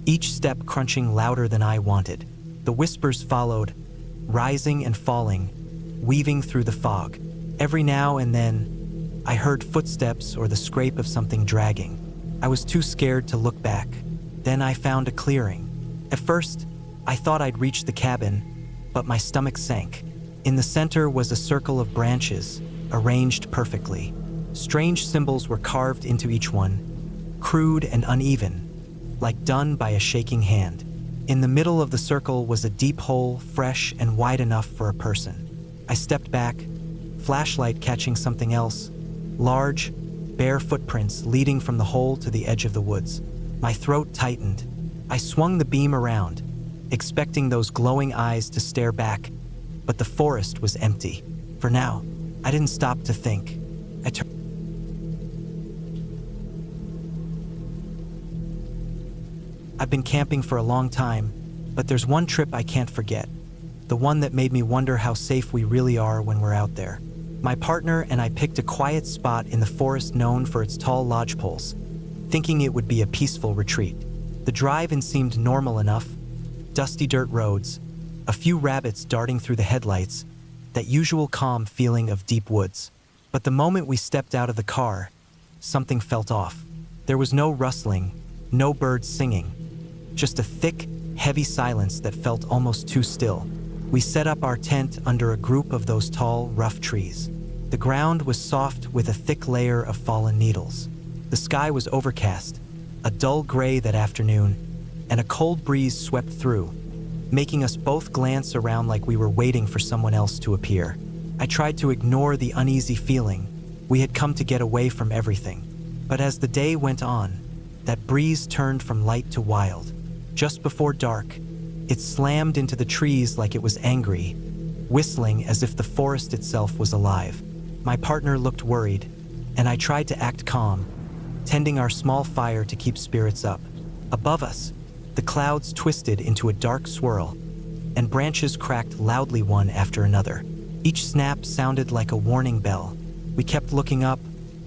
each step crunching louder than I wanted. The whispers followed, rising and falling, weaving through the fog. Every now and then, I heard footsteps or the scrape of something dragging. I was too scared to look back. Then I found a clearing. At first, I thought I'd reached the cabin, but my stomach sank. In the center was a circle of branches, arranged perfectly. Strange symbols were carved into each one, crude and uneven, like done by a shaking hand. In the middle of the circle was a deep hole, fresh and wide enough for a person. I stepped back, flashlight catching something else, large, bare footprints leading from the hole to the edge of the woods. My throat tightened. I swung the beam around, expecting those glowing eyes to stare back, but the forest was empty. For now, I didn't stop to think. I've been camping for a long time, but there's one trip I can't forget. The one that made me wonder how safe we really are when we're out there. My partner and I picked a quiet spot in the forest known for its tall lodgepoles, thinking it would be a peaceful retreat. The drive-in seemed normal enough. Dusty dirt roads, a few rabbits darting through the headlights, that usual calm feeling of deep woods. But the moment we stepped out of the car, something felt off. There was no rustling, no birds singing, just a thick, heavy silence that felt almost too still. We set up our tent under a group of those tall, rough trees. The ground was soft with a thick layer of fallen needles. The sky was overcast, a dull gray that afternoon, and a cold breeze swept through, making us both glance around like we were waiting for someone else to appear. I tried to ignore the uneasy feeling. We had come to get away from everything. But as the day went on, that breeze turned from light to wild. Just before dark, it slammed into the trees like it was angry, whistling as if the forest itself was alive. My partner looked worried, and I tried to act calm, tending our small fire to keep spirits up. Above us, the clouds twisted into a dark swirl, and branches cracked loudly one after another. Each snap sounded like a warning bell. We kept looking up,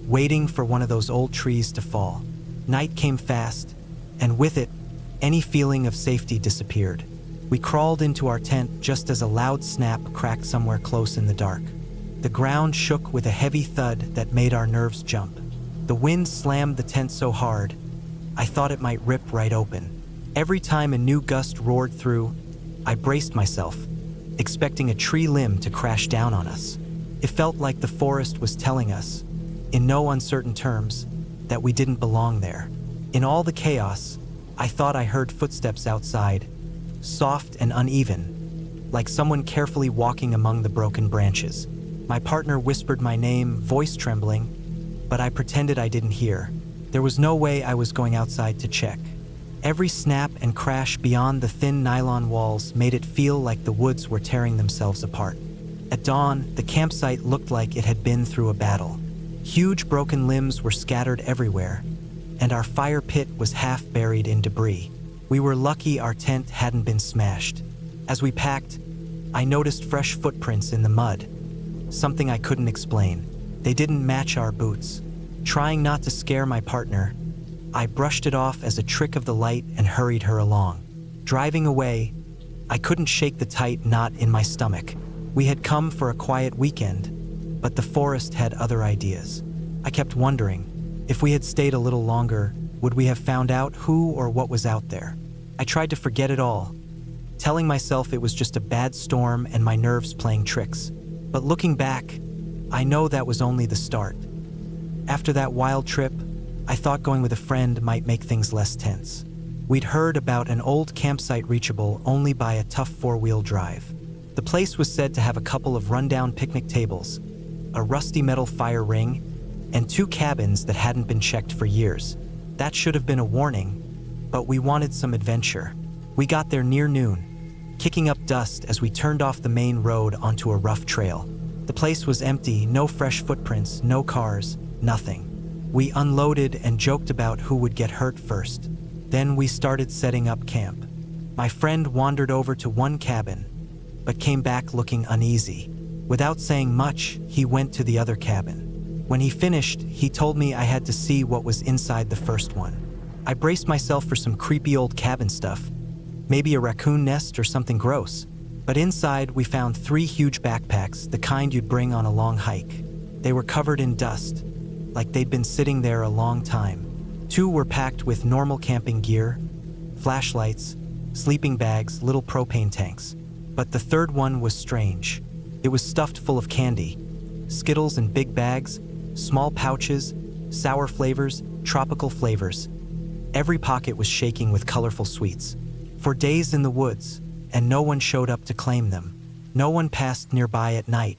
waiting for one of those old trees to fall. Night came fast, and with it, any feeling of safety disappeared. We crawled into our tent just as a loud snap cracked somewhere close in the dark. The ground shook with a heavy thud that made our nerves jump. The wind slammed the tent so hard, I thought it might rip right open. Every time a new gust roared through, I braced myself, expecting a tree limb to crash down on us. It felt like the forest was telling us, in no uncertain terms, that we didn't belong there. In all the chaos, I thought I heard footsteps outside, soft and uneven, like someone carefully walking among the broken branches. My partner whispered my name, voice trembling, but I pretended I didn't hear. There was no way I was going outside to check. Every snap and crash beyond the thin nylon walls made it feel like the woods were tearing themselves apart. At dawn, the campsite looked like it had been through a battle. Huge broken limbs were scattered everywhere, and our fire pit was half buried in debris. We were lucky our tent hadn't been smashed. As we packed, I noticed fresh footprints in the mud, something I couldn't explain. They didn't match our boots. Trying not to scare my partner, I brushed it off as a trick of the light and hurried her along. Driving away, I couldn't shake the tight knot in my stomach. We had come for a quiet weekend, but the forest had other ideas. I kept wondering, if we had stayed a little longer, would we have found out who or what was out there? I tried to forget it all, telling myself it was just a bad storm and my nerves playing tricks. But looking back, I know that was only the start. After that wild trip, I thought going with a friend might make things less tense. We'd heard about an old campsite reachable only by a tough four-wheel drive. The place was said to have a couple of rundown picnic tables, a rusty metal fire ring, and 2 cabins that hadn't been checked for years. That should have been a warning, but we wanted some adventure. We got there near noon, kicking up dust as we turned off the main road onto a rough trail. The place was empty, no fresh footprints, no cars, nothing. We unloaded and joked about who would get hurt first. Then we started setting up camp. My friend wandered over to one cabin, but came back looking uneasy. Without saying much, he went to the other cabin. When he finished, he told me I had to see what was inside the first one. I braced myself for some creepy old cabin stuff, maybe a raccoon nest or something gross. But inside, we found 3 huge backpacks, the kind you'd bring on a long hike. They were covered in dust, like they'd been sitting there a long time. 2 were packed with normal camping gear, flashlights, sleeping bags, little propane tanks. But the third one was strange. It was stuffed full of candy, Skittles in big bags, small pouches, sour flavors, tropical flavors. Every pocket was shaking with colorful sweets. For days in the woods, and no one showed up to claim them. No one passed nearby at night.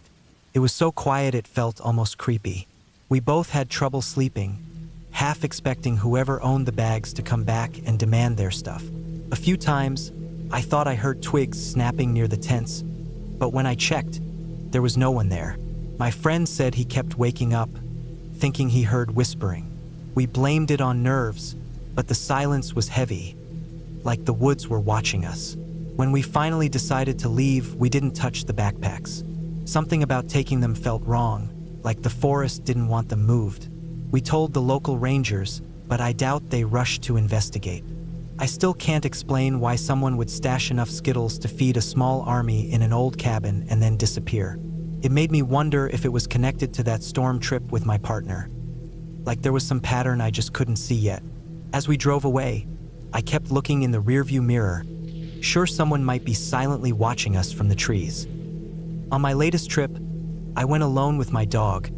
It was so quiet it felt almost creepy. We both had trouble sleeping, half expecting whoever owned the bags to come back and demand their stuff. A few times, I thought I heard twigs snapping near the tents, but when I checked, there was no one there. My friend said he kept waking up, thinking he heard whispering. We blamed it on nerves, but the silence was heavy, like the woods were watching us. When we finally decided to leave, we didn't touch the backpacks. Something about taking them felt wrong, like the forest didn't want them moved. We told the local rangers, but I doubt they rushed to investigate. I still can't explain why someone would stash enough Skittles to feed a small army in an old cabin and then disappear. It made me wonder if it was connected to that storm trip with my partner. Like there was some pattern I just couldn't see yet. As we drove away, I kept looking in the rearview mirror, sure someone might be silently watching us from the trees. On my latest trip, I went alone with my dog,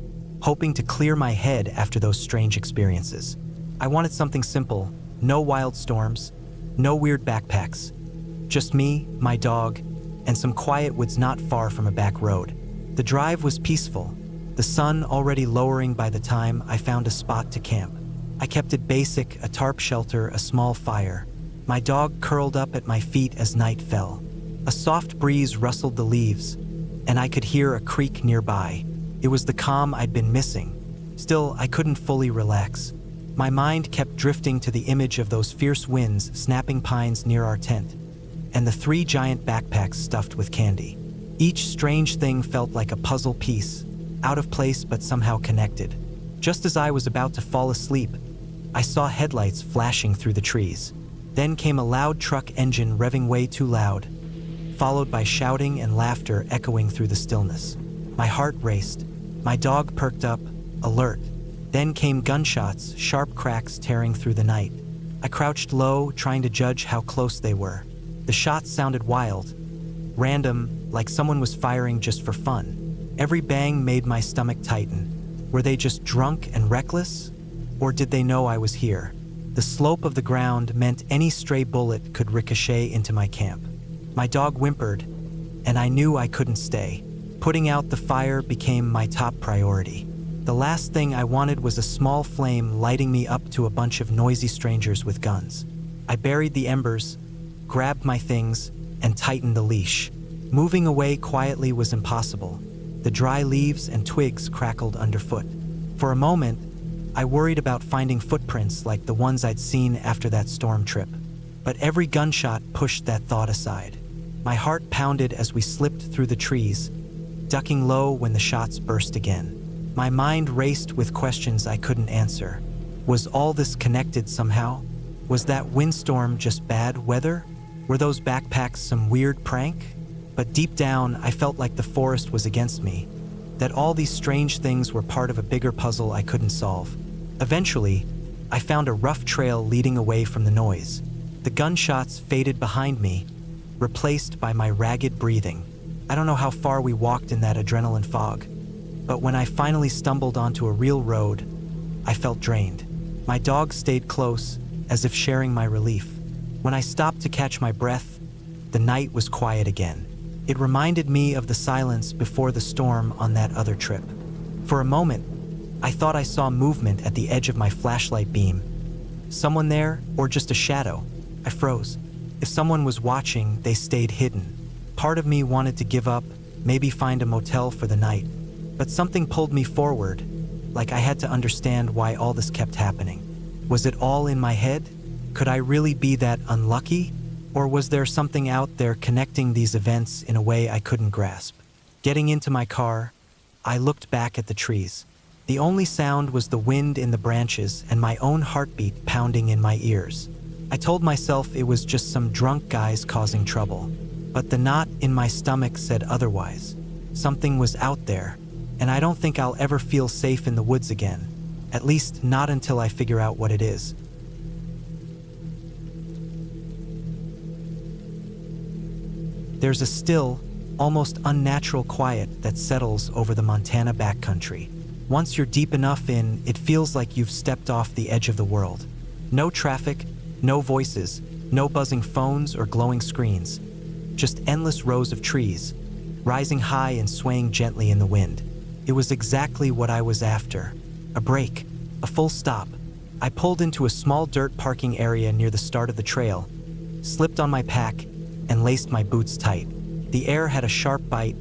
hoping to clear my head after those strange experiences. I wanted something simple, no wild storms, no weird backpacks. Just me, my dog, and some quiet woods not far from a back road. The drive was peaceful, the sun already lowering by the time I found a spot to camp. I kept it basic, a tarp shelter, a small fire. My dog curled up at my feet as night fell. A soft breeze rustled the leaves, and I could hear a creek nearby. It was the calm I'd been missing. Still, I couldn't fully relax. My mind kept drifting to the image of those fierce winds snapping pines near our tent, and the 3 giant backpacks stuffed with candy. Each strange thing felt like a puzzle piece, out of place but somehow connected. Just as I was about to fall asleep, I saw headlights flashing through the trees. Then came a loud truck engine revving way too loud, followed by shouting and laughter echoing through the stillness. My heart raced. My dog perked up, alert. Then came gunshots, sharp cracks tearing through the night. I crouched low, trying to judge how close they were. The shots sounded wild, random, like someone was firing just for fun. Every bang made my stomach tighten. Were they just drunk and reckless? Or did they know I was here? The slope of the ground meant any stray bullet could ricochet into my camp. My dog whimpered, and I knew I couldn't stay. Putting out the fire became my top priority. The last thing I wanted was a small flame lighting me up to a bunch of noisy strangers with guns. I buried the embers, grabbed my things, and tightened the leash. Moving away quietly was impossible. The dry leaves and twigs crackled underfoot. For a moment, I worried about finding footprints like the ones I'd seen after that storm trip. But every gunshot pushed that thought aside. My heart pounded as we slipped through the trees, ducking low when the shots burst again. My mind raced with questions I couldn't answer. Was all this connected somehow? Was that windstorm just bad weather? Were those backpacks some weird prank? But deep down, I felt like the forest was against me, that all these strange things were part of a bigger puzzle I couldn't solve. Eventually, I found a rough trail leading away from the noise. The gunshots faded behind me, replaced by my ragged breathing. I don't know how far we walked in that adrenaline fog, but when I finally stumbled onto a real road, I felt drained. My dog stayed close, as if sharing my relief. When I stopped to catch my breath, the night was quiet again. It reminded me of the silence before the storm on that other trip. For a moment, I thought I saw movement at the edge of my flashlight beam. Someone there, or just a shadow? I froze. If someone was watching, they stayed hidden. Part of me wanted to give up, maybe find a motel for the night. But something pulled me forward, like I had to understand why all this kept happening. Was it all in my head? Could I really be that unlucky? Or was there something out there connecting these events in a way I couldn't grasp? Getting into my car, I looked back at the trees. The only sound was the wind in the branches and my own heartbeat pounding in my ears. I told myself it was just some drunk guys causing trouble. But the knot in my stomach said otherwise. Something was out there, and I don't think I'll ever feel safe in the woods again. At least not until I figure out what it is. There's a still, almost unnatural quiet that settles over the Montana backcountry. Once you're deep enough in, it feels like you've stepped off the edge of the world. No traffic, no voices, no buzzing phones or glowing screens. Just endless rows of trees, rising high and swaying gently in the wind. It was exactly what I was after. A break, a full stop. I pulled into a small dirt parking area near the start of the trail, slipped on my pack, and laced my boots tight. The air had a sharp bite,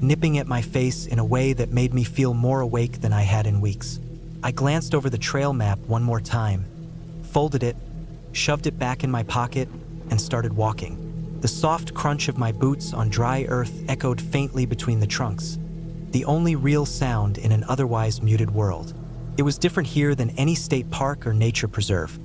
nipping at my face in a way that made me feel more awake than I had in weeks. I glanced over the trail map one more time, folded it, shoved it back in my pocket, and started walking. The soft crunch of my boots on dry earth echoed faintly between the trunks, the only real sound in an otherwise muted world. It was different here than any state park or nature preserve.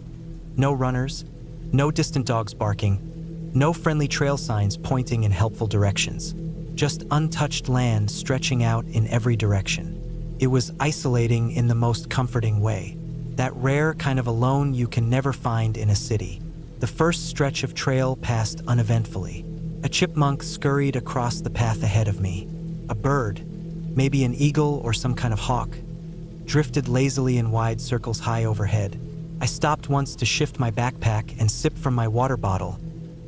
No runners, no distant dogs barking, no friendly trail signs pointing in helpful directions. Just untouched land stretching out in every direction. It was isolating in the most comforting way. That rare kind of alone you can never find in a city. The first stretch of trail passed uneventfully. A chipmunk scurried across the path ahead of me. A bird, maybe an eagle or some kind of hawk, drifted lazily in wide circles high overhead. I stopped once to shift my backpack and sip from my water bottle,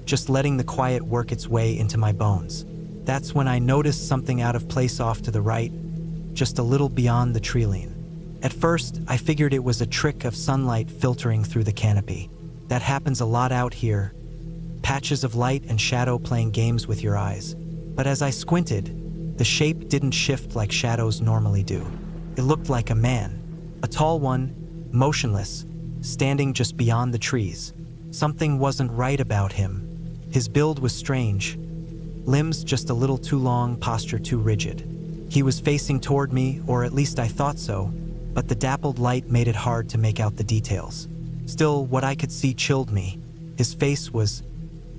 just letting the quiet work its way into my bones. That's when I noticed something out of place off to the right, just a little beyond the treeline. At first, I figured it was a trick of sunlight filtering through the canopy. That happens a lot out here. Patches of light and shadow playing games with your eyes. But as I squinted, the shape didn't shift like shadows normally do. It looked like a man. A tall one, motionless, standing just beyond the trees. Something wasn't right about him. His build was strange. Limbs just a little too long, posture too rigid. He was facing toward me, or at least I thought so, but the dappled light made it hard to make out the details. Still, what I could see chilled me. His face was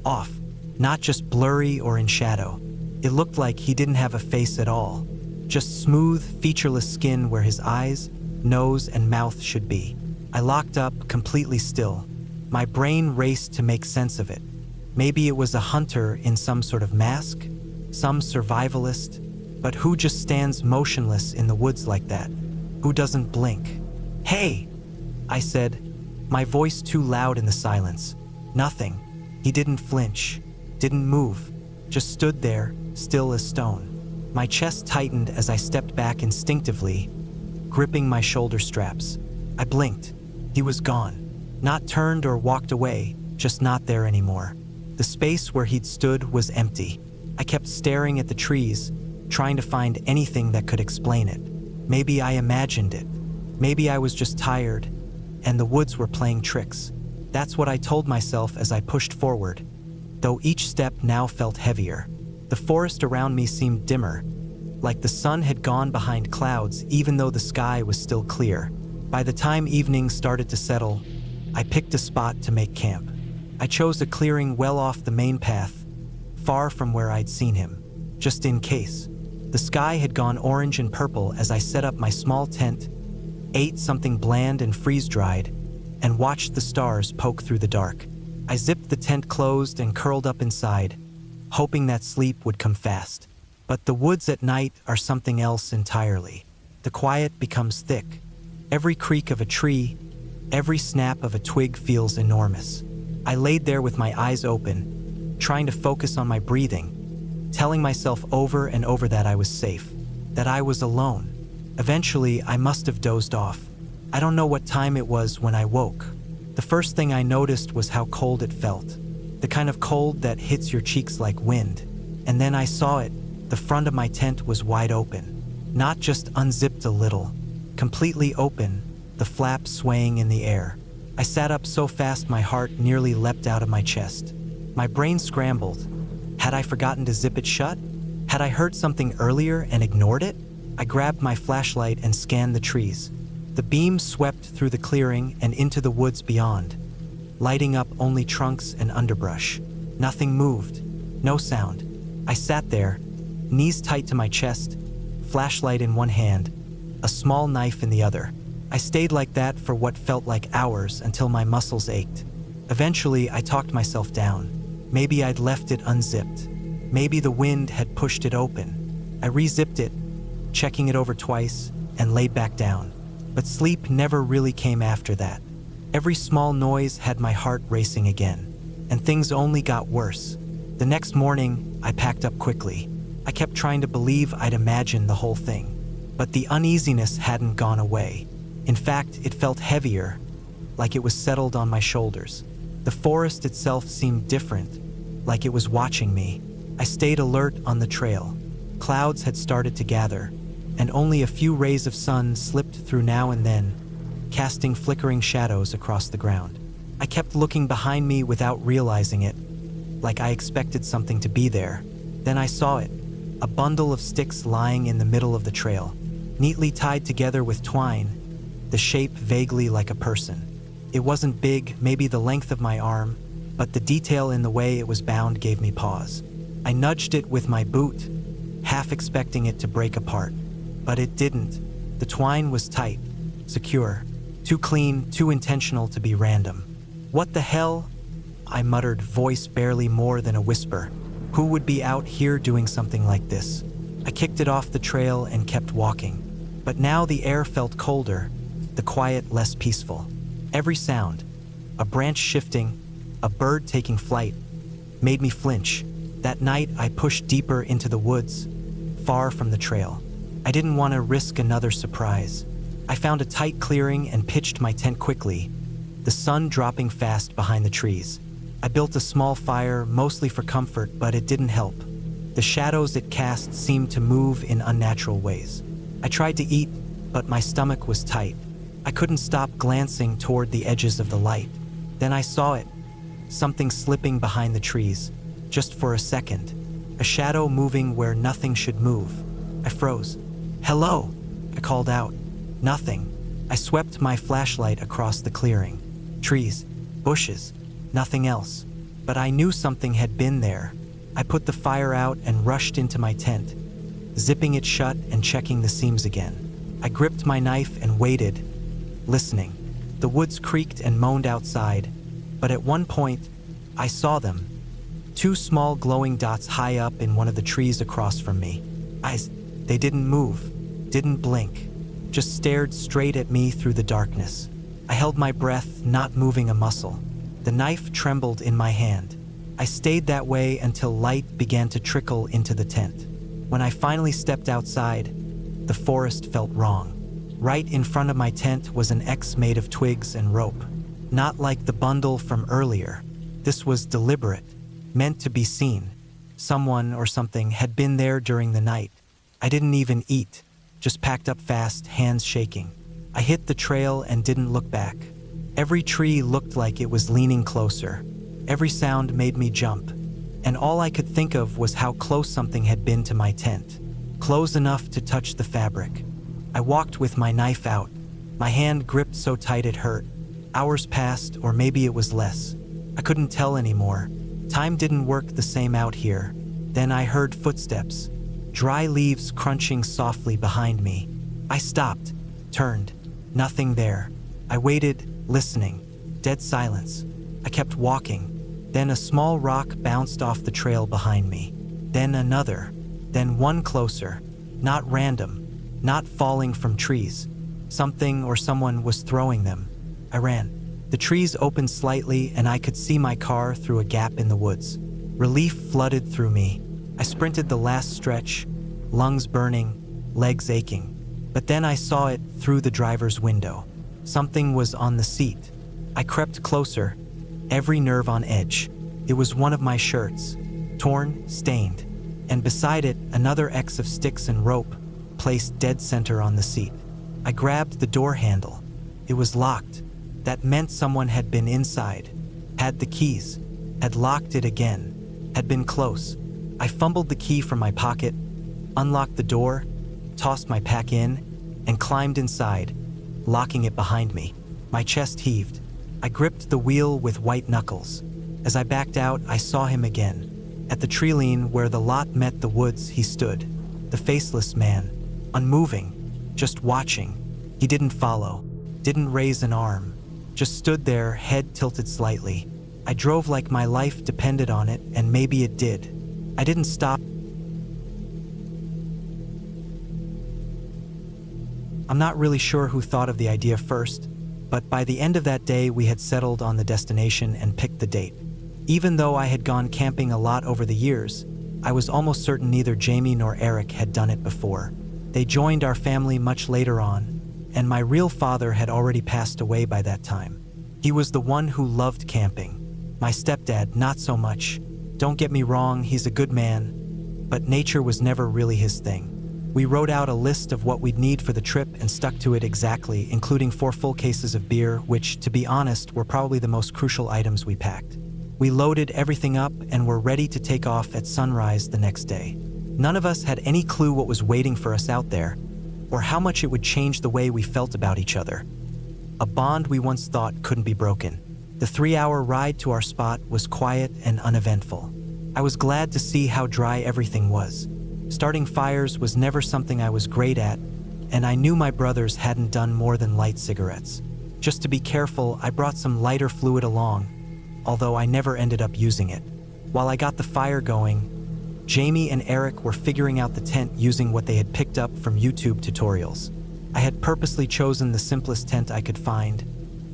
off, not just blurry or in shadow. It looked like he didn't have a face at all, just smooth, featureless skin where his eyes, nose, and mouth should be. I locked up, completely still. My brain raced to make sense of it. Maybe it was a hunter in some sort of mask, some survivalist, but who just stands motionless in the woods like that? Who doesn't blink? "Hey!" I said, my voice too loud in the silence. Nothing. He didn't flinch, didn't move, just stood there, still as stone. My chest tightened as I stepped back instinctively, gripping my shoulder straps. I blinked. He was gone. Not turned or walked away, just not there anymore. The space where he'd stood was empty. I kept staring at the trees, trying to find anything that could explain it. Maybe I imagined it. Maybe I was just tired, and the woods were playing tricks. That's what I told myself as I pushed forward, though each step now felt heavier. The forest around me seemed dimmer, like the sun had gone behind clouds even though the sky was still clear. By the time evening started to settle, I picked a spot to make camp. I chose a clearing well off the main path, far from where I'd seen him, just in case. The sky had gone orange and purple as I set up my small tent, ate something bland and freeze-dried, and watched the stars poke through the dark. I zipped the tent closed and curled up inside, hoping that sleep would come fast. But the woods at night are something else entirely. The quiet becomes thick. Every creak of a tree, every snap of a twig feels enormous. I laid there with my eyes open, trying to focus on my breathing, telling myself over and over that I was safe, that I was alone. Eventually, I must have dozed off. I don't know what time it was when I woke. The first thing I noticed was how cold it felt, the kind of cold that hits your cheeks like wind. And then I saw it. The front of my tent was wide open, not just unzipped a little, completely open, the flaps swaying in the air. I sat up so fast my heart nearly leapt out of my chest. My brain scrambled. Had I forgotten to zip it shut? Had I heard something earlier and ignored it? I grabbed my flashlight and scanned the trees. The beam swept through the clearing and into the woods beyond, lighting up only trunks and underbrush. Nothing moved, no sound. I sat there, knees tight to my chest, flashlight in one hand, a small knife in the other. I stayed like that for what felt like hours until my muscles ached. Eventually, I talked myself down. Maybe I'd left it unzipped. Maybe the wind had pushed it open. I re-zipped it, checking it over twice, and laid back down. But sleep never really came after that. Every small noise had my heart racing again, and things only got worse. The next morning, I packed up quickly. I kept trying to believe I'd imagined the whole thing, but the uneasiness hadn't gone away. In fact, it felt heavier, like it was settled on my shoulders. The forest itself seemed different, like it was watching me. I stayed alert on the trail. Clouds had started to gather, and only a few rays of sun slipped through now and then, casting flickering shadows across the ground. I kept looking behind me without realizing it, like I expected something to be there. Then I saw it, a bundle of sticks lying in the middle of the trail, neatly tied together with twine, the shape vaguely like a person. It wasn't big, maybe the length of my arm, but the detail in the way it was bound gave me pause. I nudged it with my boot, half expecting it to break apart, but it didn't. The twine was tight, secure, too clean, too intentional to be random. "What the hell?" I muttered, voice barely more than a whisper. Who would be out here doing something like this? I kicked it off the trail and kept walking. But now the air felt colder, the quiet less peaceful. Every sound, a branch shifting, a bird taking flight, made me flinch. That night I pushed deeper into the woods, far from the trail. I didn't want to risk another surprise. I found a tight clearing and pitched my tent quickly, the sun dropping fast behind the trees. I built a small fire, mostly for comfort, but it didn't help. The shadows it cast seemed to move in unnatural ways. I tried to eat, but my stomach was tight. I couldn't stop glancing toward the edges of the light. Then I saw it, something slipping behind the trees, just for a second, a shadow moving where nothing should move. I froze. "Hello," I called out. Nothing. I swept my flashlight across the clearing. Trees, bushes, nothing else. But I knew something had been there. I put the fire out and rushed into my tent, zipping it shut and checking the seams again. I gripped my knife and waited, listening. The woods creaked and moaned outside, but at one point, I saw them. Two small glowing dots high up in one of the trees across from me. They didn't move, didn't blink, just stared straight at me through the darkness. I held my breath, not moving a muscle. The knife trembled in my hand. I stayed that way until light began to trickle into the tent. When I finally stepped outside, the forest felt wrong. Right in front of my tent was an X made of twigs and rope. Not like the bundle from earlier. This was deliberate, meant to be seen. Someone or something had been there during the night. I didn't even eat, just packed up fast, hands shaking. I hit the trail and didn't look back. Every tree looked like it was leaning closer. Every sound made me jump, and all I could think of was how close something had been to my tent. Close enough to touch the fabric. I walked with my knife out, my hand gripped so tight it hurt. Hours passed, or maybe it was less. I couldn't tell anymore. Time didn't work the same out here. Then I heard footsteps, dry leaves crunching softly behind me. I stopped, turned, nothing there. I waited, listening, dead silence. I kept walking. Then a small rock bounced off the trail behind me. Then another. Then one closer. Not random. Not falling from trees. Something or someone was throwing them. I ran. The trees opened slightly and I could see my car through a gap in the woods. Relief flooded through me. I sprinted the last stretch, lungs burning, legs aching. But then I saw it through the driver's window. Something was on the seat. I crept closer, every nerve on edge. It was one of my shirts, torn, stained, and beside it, another X of sticks and rope, placed dead center on the seat. I grabbed the door handle. It was locked. That meant someone had been inside, had the keys, had locked it again, had been close. I fumbled the key from my pocket, unlocked the door, tossed my pack in, and climbed inside, locking it behind me. My chest heaved. I gripped the wheel with white knuckles. As I backed out, I saw him again. At the tree line where the lot met the woods, he stood. The faceless man, unmoving, just watching. He didn't follow, didn't raise an arm, just stood there, head tilted slightly. I drove like my life depended on it, and maybe it did. I didn't stop. I'm not really sure who thought of the idea first, but by the end of that day we had settled on the destination and picked the date. Even though I had gone camping a lot over the years, I was almost certain neither Jamie nor Eric had done it before. They joined our family much later on, and my real father had already passed away by that time. He was the one who loved camping. My stepdad, not so much. Don't get me wrong, he's a good man, but nature was never really his thing. We wrote out a list of what we'd need for the trip and stuck to it exactly, including 4 full cases of beer, which, to be honest, were probably the most crucial items we packed. We loaded everything up and were ready to take off at sunrise the next day. None of us had any clue what was waiting for us out there, or how much it would change the way we felt about each other. A bond we once thought couldn't be broken. The 3-hour ride to our spot was quiet and uneventful. I was glad to see how dry everything was. Starting fires was never something I was great at, and I knew my brothers hadn't done more than light cigarettes. Just to be careful, I brought some lighter fluid along, although I never ended up using it. While I got the fire going, Jamie and Eric were figuring out the tent using what they had picked up from YouTube tutorials. I had purposely chosen the simplest tent I could find,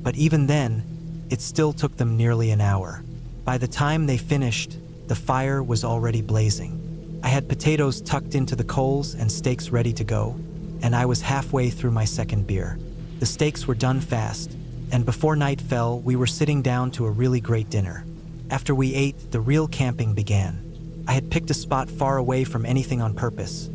but even then, it still took them nearly an hour. By the time they finished, the fire was already blazing. I had potatoes tucked into the coals and steaks ready to go, and I was halfway through my second beer. The steaks were done fast, and before night fell, we were sitting down to a really great dinner. After we ate, the real camping began. I had picked a spot far away from anything on purpose.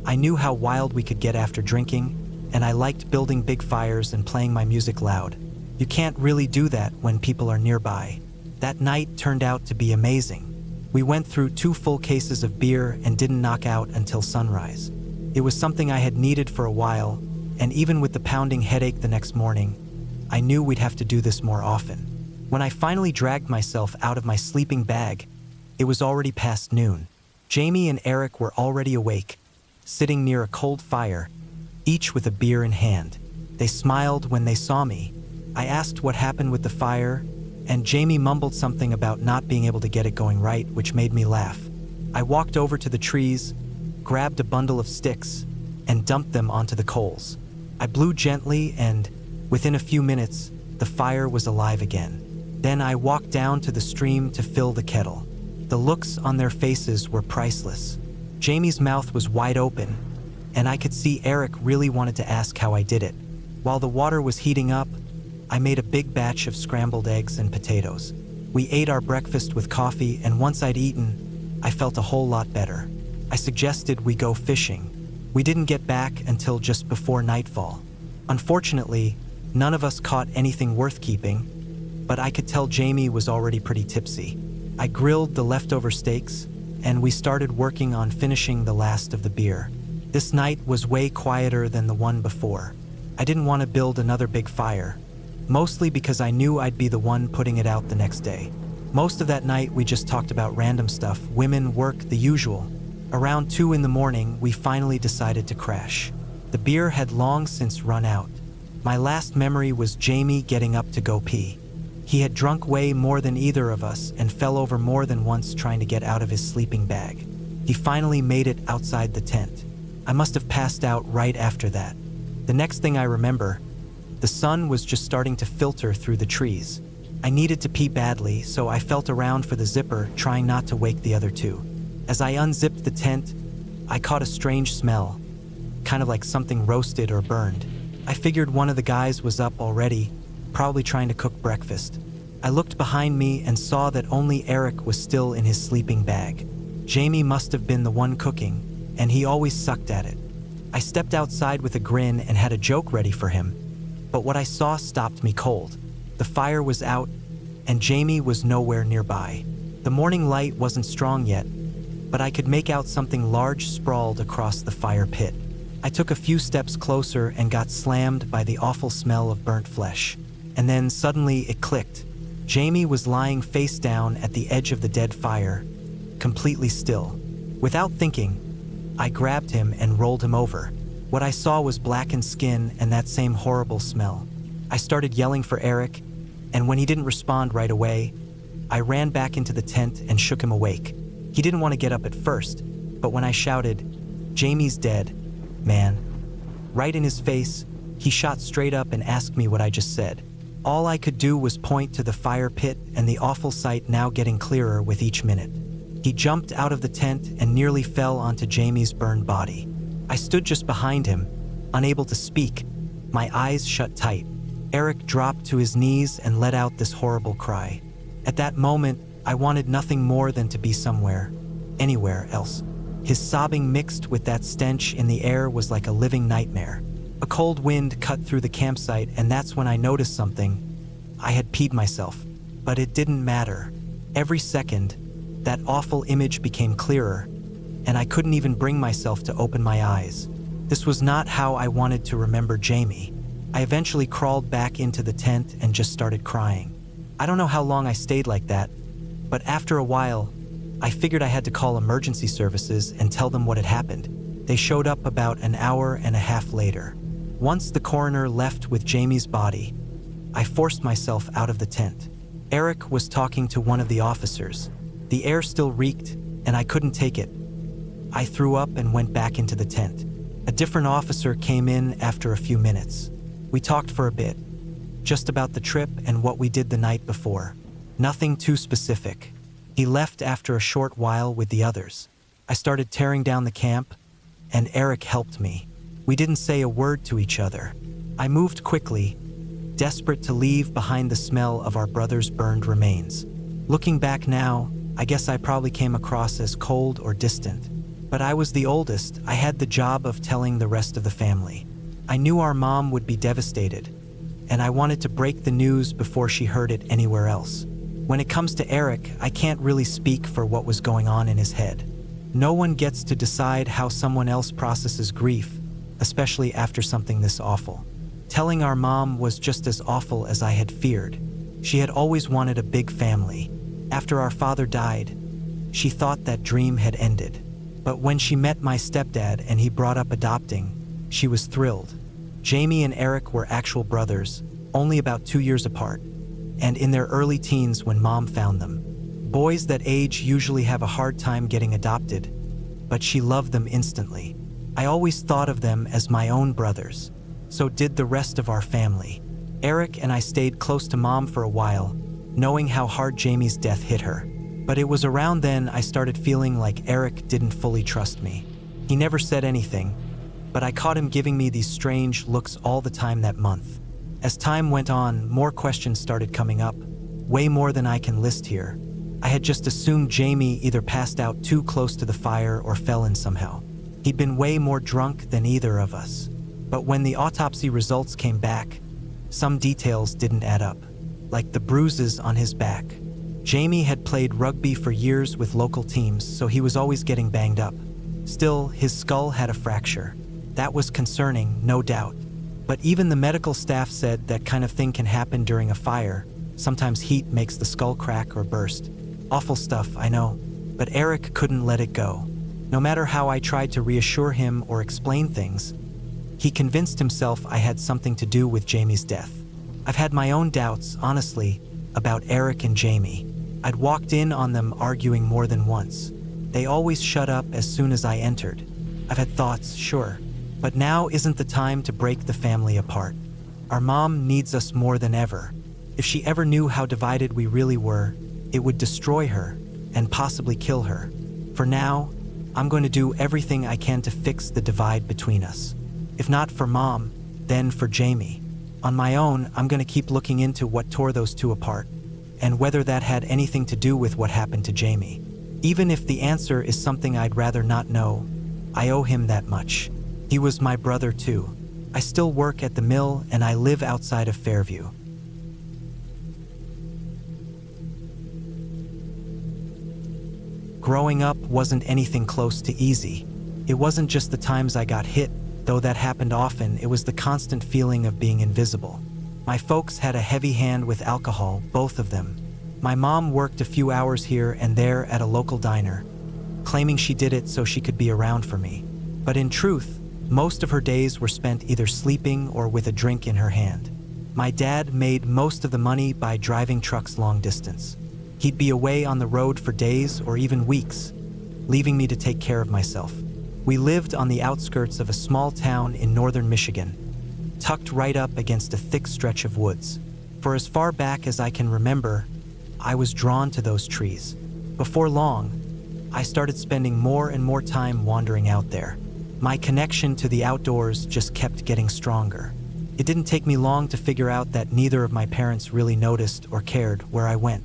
I knew how wild we could get after drinking, and I liked building big fires and playing my music loud. You can't really do that when people are nearby. That night turned out to be amazing. We went through 2 full cases of beer and didn't knock out until sunrise. It was something I had needed for a while, and even with the pounding headache the next morning, I knew we'd have to do this more often. When I finally dragged myself out of my sleeping bag, it was already past noon. Jamie and Eric were already awake, sitting near a cold fire, each with a beer in hand. They smiled when they saw me. I asked what happened with the fire, and Jamie mumbled something about not being able to get it going right, which made me laugh. I walked over to the trees, grabbed a bundle of sticks, and dumped them onto the coals. I blew gently, and within a few minutes, the fire was alive again. Then I walked down to the stream to fill the kettle. The looks on their faces were priceless. Jamie's mouth was wide open, and I could see Eric really wanted to ask how I did it. While the water was heating up, I made a big batch of scrambled eggs and potatoes. We ate our breakfast with coffee, and once I'd eaten, I felt a whole lot better. I suggested we go fishing. We didn't get back until just before nightfall. Unfortunately, none of us caught anything worth keeping, but I could tell Jamie was already pretty tipsy. I grilled the leftover steaks, and we started working on finishing the last of the beer. This night was way quieter than the one before. I didn't want to build another big fire, mostly because I knew I'd be the one putting it out the next day. Most of that night we just talked about random stuff, women, work, the usual. Around 2 in the morning, we finally decided to crash. The beer had long since run out. My last memory was Jamie getting up to go pee. He had drunk way more than either of us and fell over more than once trying to get out of his sleeping bag. He finally made it outside the tent. I must have passed out right after that. The next thing I remember, the sun was just starting to filter through the trees. I needed to pee badly, so I felt around for the zipper, trying not to wake the other 2. As I unzipped the tent, I caught a strange smell, kind of like something roasted or burned. I figured one of the guys was up already, probably trying to cook breakfast. I looked behind me and saw that only Eric was still in his sleeping bag. Jamie must have been the one cooking, and he always sucked at it. I stepped outside with a grin and had a joke ready for him, but what I saw stopped me cold. The fire was out, and Jamie was nowhere nearby. The morning light wasn't strong yet, but I could make out something large sprawled across the fire pit. I took a few steps closer and got slammed by the awful smell of burnt flesh. And then suddenly it clicked. Jamie was lying face down at the edge of the dead fire, completely still. Without thinking, I grabbed him and rolled him over. What I saw was blackened skin and that same horrible smell. I started yelling for Eric, and when he didn't respond right away, I ran back into the tent and shook him awake. He didn't want to get up at first, but when I shouted, "Jamie's dead, man," right in his face, he shot straight up and asked me what I just said. All I could do was point to the fire pit and the awful sight now getting clearer with each minute. He jumped out of the tent and nearly fell onto Jamie's burned body. I stood just behind him, unable to speak, my eyes shut tight. Eric dropped to his knees and let out this horrible cry. At that moment, I wanted nothing more than to be somewhere, anywhere else. His sobbing mixed with that stench in the air was like a living nightmare. A cold wind cut through the campsite, and that's when I noticed something. I had peed myself, but it didn't matter. Every second, that awful image became clearer, and I couldn't even bring myself to open my eyes. This was not how I wanted to remember Jamie. I eventually crawled back into the tent and just started crying. I don't know how long I stayed like that, but after a while, I figured I had to call emergency services and tell them what had happened. They showed up about an hour and a half later. Once the coroner left with Jamie's body, I forced myself out of the tent. Eric was talking to one of the officers. The air still reeked, and I couldn't take it. I threw up and went back into the tent. A different officer came in after a few minutes. We talked for a bit, just about the trip and what we did the night before. Nothing too specific. He left after a short while with the others. I started tearing down the camp, and Eric helped me. We didn't say a word to each other. I moved quickly, desperate to leave behind the smell of our brother's burned remains. Looking back now, I guess I probably came across as cold or distant. But I was the oldest. I had the job of telling the rest of the family. I knew our mom would be devastated, and I wanted to break the news before she heard it anywhere else. When it comes to Eric, I can't really speak for what was going on in his head. No one gets to decide how someone else processes grief, especially after something this awful. Telling our mom was just as awful as I had feared. She had always wanted a big family. After our father died, she thought that dream had ended. But when she met my stepdad and he brought up adopting, she was thrilled. Jamie and Eric were actual brothers, only about 2 years apart, and in their early teens when Mom found them. Boys that age usually have a hard time getting adopted, but she loved them instantly. I always thought of them as my own brothers. So did the rest of our family. Eric and I stayed close to Mom for a while, knowing how hard Jamie's death hit her. But it was around then I started feeling like Eric didn't fully trust me. He never said anything, but I caught him giving me these strange looks all the time that month. As time went on, more questions started coming up, way more than I can list here. I had just assumed Jamie either passed out too close to the fire or fell in somehow. He'd been way more drunk than either of us. But when the autopsy results came back, some details didn't add up, like the bruises on his back. Jamie had played rugby for years with local teams, so he was always getting banged up. Still, his skull had a fracture. That was concerning, no doubt. But even the medical staff said that kind of thing can happen during a fire. Sometimes heat makes the skull crack or burst. Awful stuff, I know. But Eric couldn't let it go. No matter how I tried to reassure him or explain things, he convinced himself I had something to do with Jamie's death. I've had my own doubts, honestly, about Eric and Jamie. I'd walked in on them arguing more than once. They always shut up as soon as I entered. I've had thoughts, sure, but now isn't the time to break the family apart. Our mom needs us more than ever. If she ever knew how divided we really were, it would destroy her and possibly kill her. For now, I'm going to do everything I can to fix the divide between us. If not for Mom, then for Jamie. On my own, I'm going to keep looking into what tore those two apart, and whether that had anything to do with what happened to Jamie. Even if the answer is something I'd rather not know, I owe him that much. He was my brother too. I still work at the mill and I live outside of Fairview. Growing up wasn't anything close to easy. It wasn't just the times I got hit, though that happened often. It was the constant feeling of being invisible. My folks had a heavy hand with alcohol, both of them. My mom worked a few hours here and there at a local diner, claiming she did it so she could be around for me. But in truth, most of her days were spent either sleeping or with a drink in her hand. My dad made most of the money by driving trucks long distance. He'd be away on the road for days or even weeks, leaving me to take care of myself. We lived on the outskirts of a small town in northern Michigan, tucked right up against a thick stretch of woods. For as far back as I can remember, I was drawn to those trees. Before long, I started spending more and more time wandering out there. My connection to the outdoors just kept getting stronger. It didn't take me long to figure out that neither of my parents really noticed or cared where I went.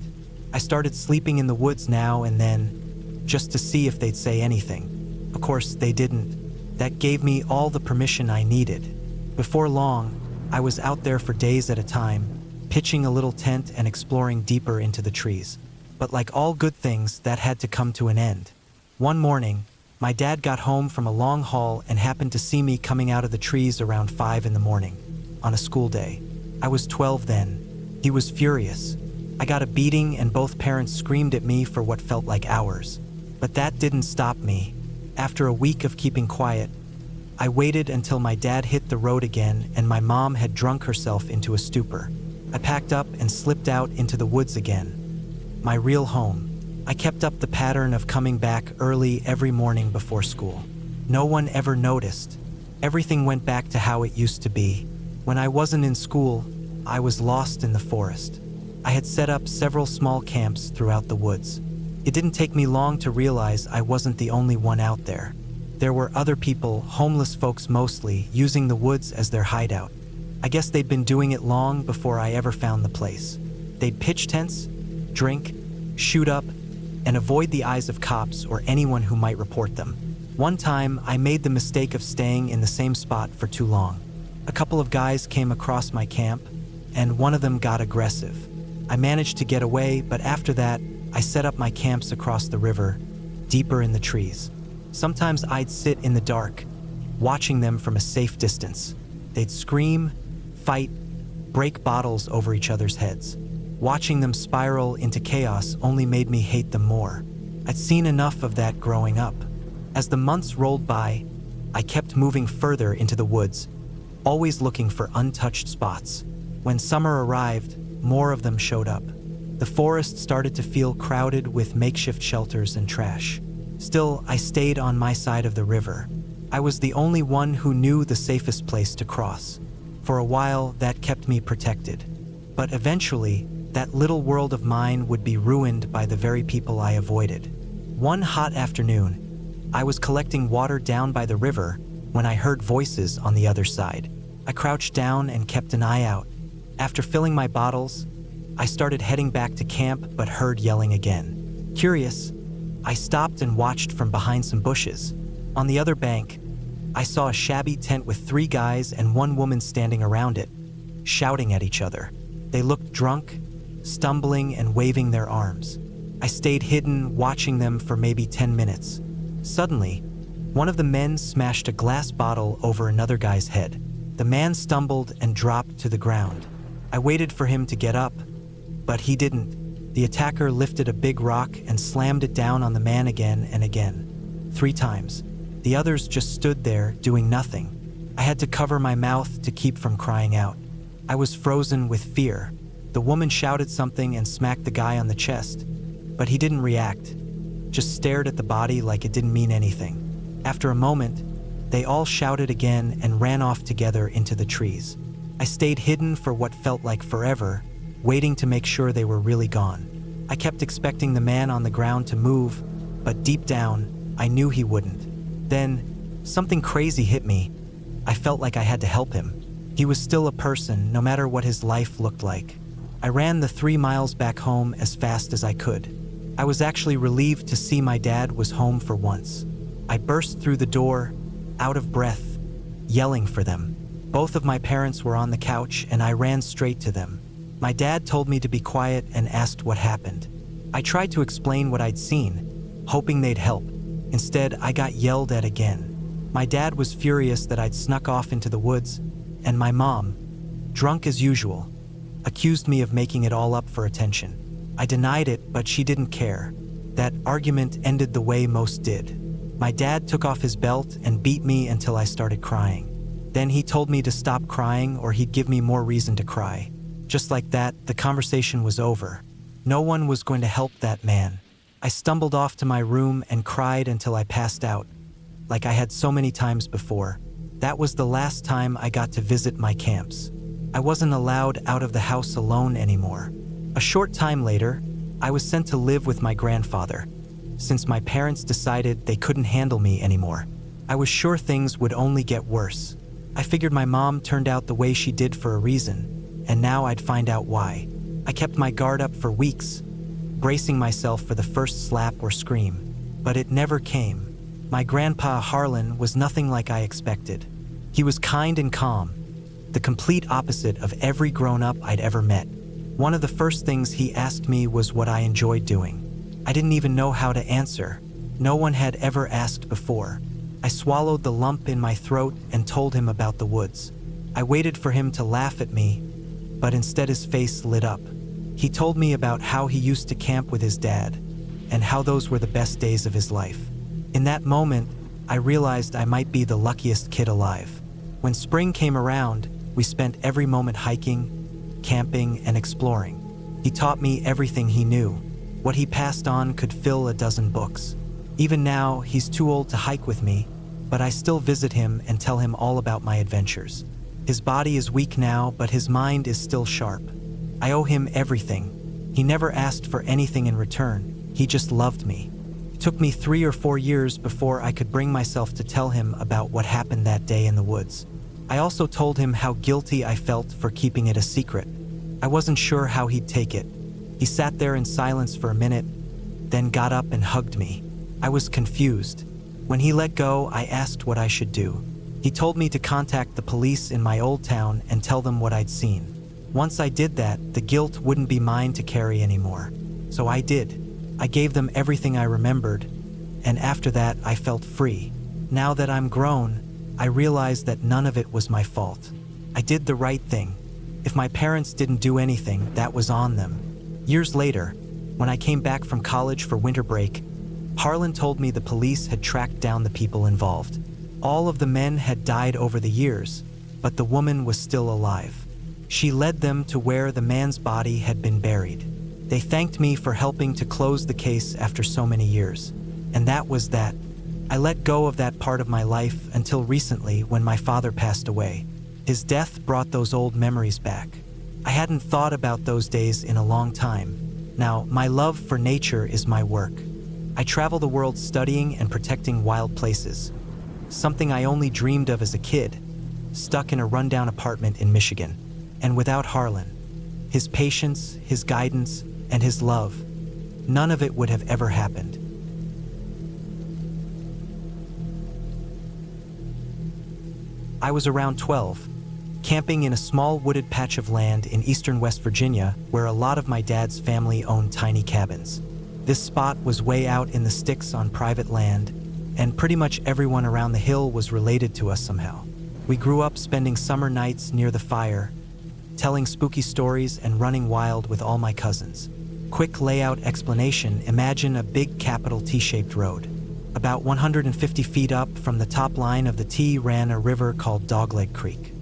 I started sleeping in the woods now and then, just to see if they'd say anything. Of course, they didn't. That gave me all the permission I needed. Before long, I was out there for days at a time, pitching a little tent and exploring deeper into the trees. But like all good things, that had to come to an end. One morning, my dad got home from a long haul and happened to see me coming out of the trees around 5 in the morning, on a school day. I was 12 then. He was furious. I got a beating and both parents screamed at me for what felt like hours. But that didn't stop me. After a week of keeping quiet, I waited until my dad hit the road again and my mom had drunk herself into a stupor. I packed up and slipped out into the woods again, my real home. I kept up the pattern of coming back early every morning before school. No one ever noticed. Everything went back to how it used to be. When I wasn't in school, I was lost in the forest. I had set up several small camps throughout the woods. It didn't take me long to realize I wasn't the only one out there. There were other people, homeless folks mostly, using the woods as their hideout. I guess they'd been doing it long before I ever found the place. They'd pitch tents, drink, shoot up, and avoid the eyes of cops or anyone who might report them. One time, I made the mistake of staying in the same spot for too long. A couple of guys came across my camp, and one of them got aggressive. I managed to get away, but after that, I set up my camps across the river, deeper in the trees. Sometimes I'd sit in the dark, watching them from a safe distance. They'd scream, fight, break bottles over each other's heads. Watching them spiral into chaos only made me hate them more. I'd seen enough of that growing up. As the months rolled by, I kept moving further into the woods, always looking for untouched spots. When summer arrived, more of them showed up. The forest started to feel crowded with makeshift shelters and trash. Still, I stayed on my side of the river. I was the only one who knew the safest place to cross. For a while, that kept me protected. But eventually, that little world of mine would be ruined by the very people I avoided. One hot afternoon, I was collecting water down by the river when I heard voices on the other side. I crouched down and kept an eye out. After filling my bottles, I started heading back to camp but heard yelling again. Curious, I stopped and watched from behind some bushes. On the other bank, I saw a shabby tent with 3 guys and 1 woman standing around it, shouting at each other. They looked drunk, stumbling and waving their arms. I stayed hidden, watching them for maybe 10 minutes. Suddenly, one of the men smashed a glass bottle over another guy's head. The man stumbled and dropped to the ground. I waited for him to get up, but he didn't. The attacker lifted a big rock and slammed it down on the man again and again, 3 times. The others just stood there, doing nothing. I had to cover my mouth to keep from crying out. I was frozen with fear. The woman shouted something and smacked the guy on the chest, but he didn't react, just stared at the body like it didn't mean anything. After a moment, they all shouted again and ran off together into the trees. I stayed hidden for what felt like forever, waiting to make sure they were really gone. I kept expecting the man on the ground to move, but deep down, I knew he wouldn't. Then, something crazy hit me. I felt like I had to help him. He was still a person, no matter what his life looked like. I ran the 3 miles back home as fast as I could. I was actually relieved to see my dad was home for once. I burst through the door, out of breath, yelling for them. Both of my parents were on the couch and I ran straight to them. My dad told me to be quiet and asked what happened. I tried to explain what I'd seen, hoping they'd help. Instead, I got yelled at again. My dad was furious that I'd snuck off into the woods, and my mom, drunk as usual, accused me of making it all up for attention. I denied it, but she didn't care. That argument ended the way most did. My dad took off his belt and beat me until I started crying. Then he told me to stop crying or he'd give me more reason to cry. Just like that, the conversation was over. No one was going to help that man. I stumbled off to my room and cried until I passed out, like I had so many times before. That was the last time I got to visit my camps. I wasn't allowed out of the house alone anymore. A short time later, I was sent to live with my grandfather, since my parents decided they couldn't handle me anymore. I was sure things would only get worse. I figured my mom turned out the way she did for a reason, and now I'd find out why. I kept my guard up for weeks, bracing myself for the first slap or scream, but it never came. My grandpa Harlan was nothing like I expected. He was kind and calm, the complete opposite of every grown-up I'd ever met. One of the first things he asked me was what I enjoyed doing. I didn't even know how to answer. No one had ever asked before. I swallowed the lump in my throat and told him about the woods. I waited for him to laugh at me, but instead his face lit up. He told me about how he used to camp with his dad, and how those were the best days of his life. In that moment, I realized I might be the luckiest kid alive. When spring came around, we spent every moment hiking, camping, and exploring. He taught me everything he knew. What he passed on could fill a dozen books. Even now, he's too old to hike with me, but I still visit him and tell him all about my adventures. His body is weak now, but his mind is still sharp. I owe him everything. He never asked for anything in return. He just loved me. It took me 3 or 4 years before I could bring myself to tell him about what happened that day in the woods. I also told him how guilty I felt for keeping it a secret. I wasn't sure how he'd take it. He sat there in silence for a minute, then got up and hugged me. I was confused. When he let go, I asked what I should do. He told me to contact the police in my old town and tell them what I'd seen. Once I did that, the guilt wouldn't be mine to carry anymore. So I did. I gave them everything I remembered, and after that I felt free. Now that I'm grown, I realize that none of it was my fault. I did the right thing. If my parents didn't do anything, that was on them. Years later, when I came back from college for winter break, Harlan told me the police had tracked down the people involved. All of the men had died over the years, but the woman was still alive. She led them to where the man's body had been buried. They thanked me for helping to close the case after so many years. And that was that. I let go of that part of my life until recently when my father passed away. His death brought those old memories back. I hadn't thought about those days in a long time. Now, my love for nature is my work. I travel the world studying and protecting wild places. Something I only dreamed of as a kid, stuck in a rundown apartment in Michigan. And without Harlan, his patience, his guidance, and his love, none of it would have ever happened. I was around 12, camping in a small wooded patch of land in eastern West Virginia where a lot of my dad's family owned tiny cabins. This spot was way out in the sticks on private land, and pretty much everyone around the hill was related to us somehow. We grew up spending summer nights near the fire, telling spooky stories and running wild with all my cousins. Quick layout explanation: imagine a big capital T-shaped road. About 150 feet up from the top line of the T ran a river called Dogleg Creek.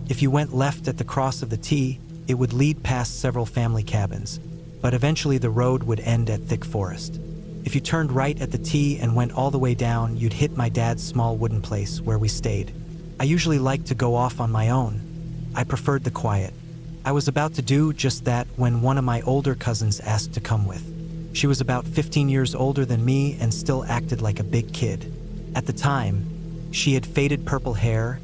If you went left at the cross of the T, it would lead past several family cabins, but eventually the road would end at thick forest. If you turned right at the T and went all the way down, you'd hit my dad's small wooden place where we stayed. I usually liked to go off on my own. I preferred the quiet. I was about to do just that when one of my older cousins asked to come with. She was about 15 years older than me and still acted like a big kid. At the time, she had faded purple hair,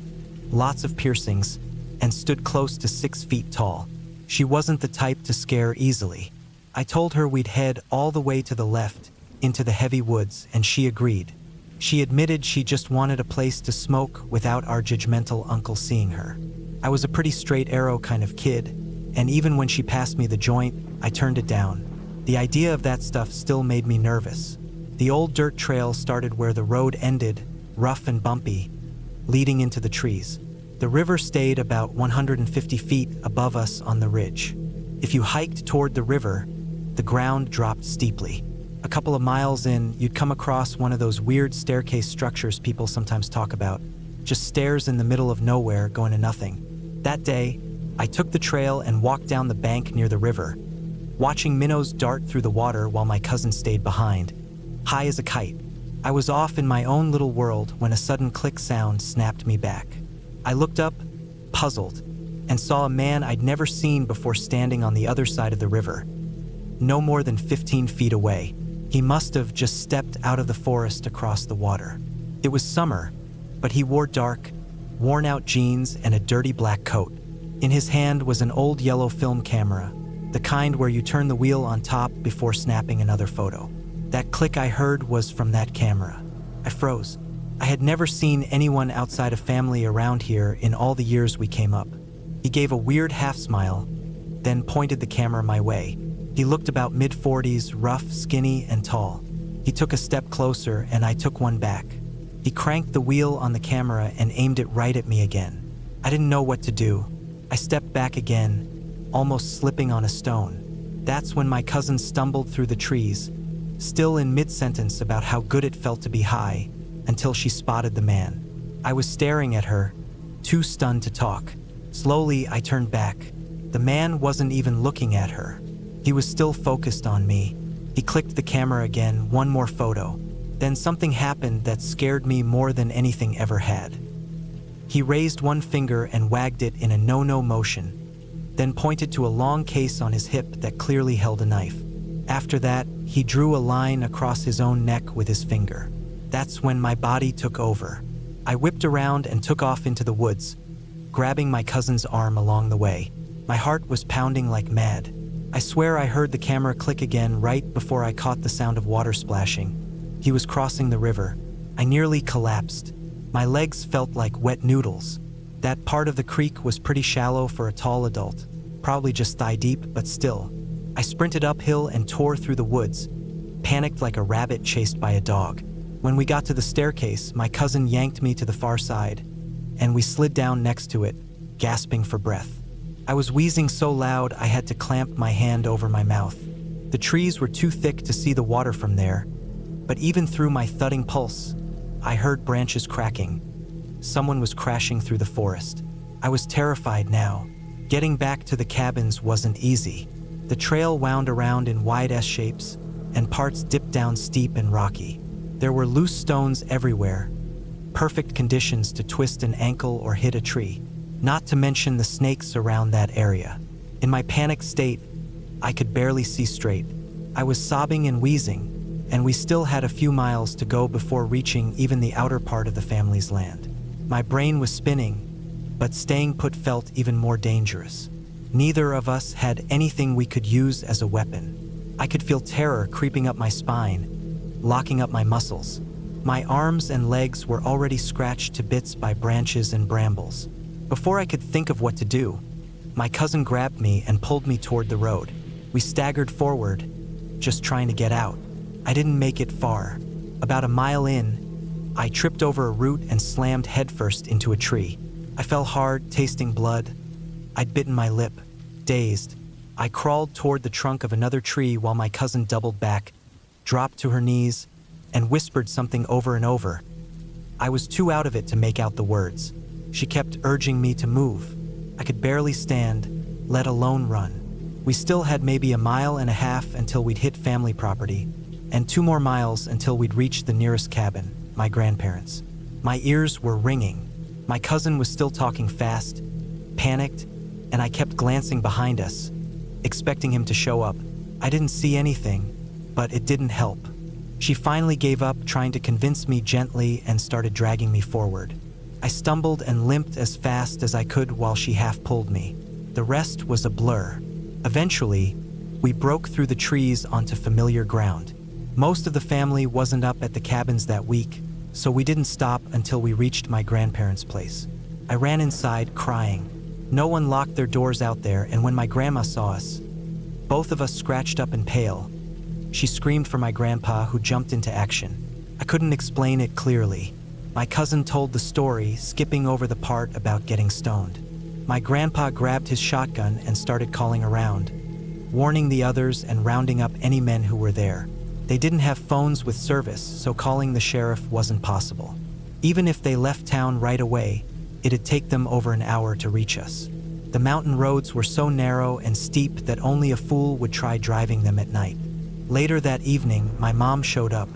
lots of piercings, and stood close to 6 feet tall. She wasn't the type to scare easily. I told her we'd head all the way to the left, into the heavy woods, and she agreed. She admitted she just wanted a place to smoke without our judgmental uncle seeing her. I was a pretty straight arrow kind of kid, and even when she passed me the joint, I turned it down. The idea of that stuff still made me nervous. The old dirt trail started where the road ended, rough and bumpy, leading into the trees. The river stayed about 150 feet above us on the ridge. If you hiked toward the river, the ground dropped steeply. A couple of miles in, you'd come across one of those weird staircase structures people sometimes talk about. Just stairs in the middle of nowhere going to nothing. That day, I took the trail and walked down the bank near the river, watching minnows dart through the water while my cousin stayed behind, high as a kite. I was off in my own little world when a sudden click sound snapped me back. I looked up, puzzled, and saw a man I'd never seen before standing on the other side of the river, no more than 15 feet away. He must have just stepped out of the forest across the water. It was summer, but he wore dark, worn-out jeans and a dirty black coat. In his hand was an old yellow film camera, the kind where you turn the wheel on top before snapping another photo. That click I heard was from that camera. I froze. I had never seen anyone outside of family around here in all the years we came up. He gave a weird half-smile, then pointed the camera my way. He looked about mid-40s, rough, skinny, and tall. He took a step closer, and I took one back. He cranked the wheel on the camera and aimed it right at me again. I didn't know what to do. I stepped back again, almost slipping on a stone. That's when my cousin stumbled through the trees, still in mid-sentence about how good it felt to be high, until she spotted the man. I was staring at her, too stunned to talk. Slowly, I turned back. The man wasn't even looking at her. He was still focused on me. He clicked the camera again, one more photo. Then something happened that scared me more than anything ever had. He raised one finger and wagged it in a no-no motion, then pointed to a long case on his hip that clearly held a knife. After that, he drew a line across his own neck with his finger. That's when my body took over. I whipped around and took off into the woods, grabbing my cousin's arm along the way. My heart was pounding like mad. I swear I heard the camera click again right before I caught the sound of water splashing. He was crossing the river. I nearly collapsed. My legs felt like wet noodles. That part of the creek was pretty shallow for a tall adult, probably just thigh deep, but still. I sprinted uphill and tore through the woods, panicked like a rabbit chased by a dog. When we got to the staircase, my cousin yanked me to the far side, and we slid down next to it, gasping for breath. I was wheezing so loud I had to clamp my hand over my mouth. The trees were too thick to see the water from there, but even through my thudding pulse, I heard branches cracking. Someone was crashing through the forest. I was terrified now. Getting back to the cabins wasn't easy. The trail wound around in wide S-shapes, and parts dipped down steep and rocky. There were loose stones everywhere, perfect conditions to twist an ankle or hit a tree, not to mention the snakes around that area. In my panicked state, I could barely see straight. I was sobbing and wheezing, and we still had a few miles to go before reaching even the outer part of the family's land. My brain was spinning, but staying put felt even more dangerous. Neither of us had anything we could use as a weapon. I could feel terror creeping up my spine, locking up my muscles. My arms and legs were already scratched to bits by branches and brambles. Before I could think of what to do, my cousin grabbed me and pulled me toward the road. We staggered forward, just trying to get out. I didn't make it far. About a mile in, I tripped over a root and slammed headfirst into a tree. I fell hard, tasting blood. I'd bitten my lip. Dazed, I crawled toward the trunk of another tree while my cousin doubled back, dropped to her knees, and whispered something over and over. I was too out of it to make out the words. She kept urging me to move. I could barely stand, let alone run. We still had maybe a mile and a half until we'd hit family property, and 2 more miles until we'd reach the nearest cabin, my grandparents'. My ears were ringing. My cousin was still talking fast, panicked, and I kept glancing behind us, expecting him to show up. I didn't see anything, but it didn't help. She finally gave up trying to convince me gently and started dragging me forward. I stumbled and limped as fast as I could while she half pulled me. The rest was a blur. Eventually, we broke through the trees onto familiar ground. Most of the family wasn't up at the cabins that week, so we didn't stop until we reached my grandparents' place. I ran inside, crying. No one locked their doors out there, and when my grandma saw us, both of us scratched up and pale. She screamed for my grandpa, who jumped into action. I couldn't explain it clearly. My cousin told the story, skipping over the part about getting stoned. My grandpa grabbed his shotgun and started calling around, warning the others and rounding up any men who were there. They didn't have phones with service, so calling the sheriff wasn't possible. Even if they left town right away, it'd take them over an hour to reach us. The mountain roads were so narrow and steep that only a fool would try driving them at night. Later that evening, my mom showed up.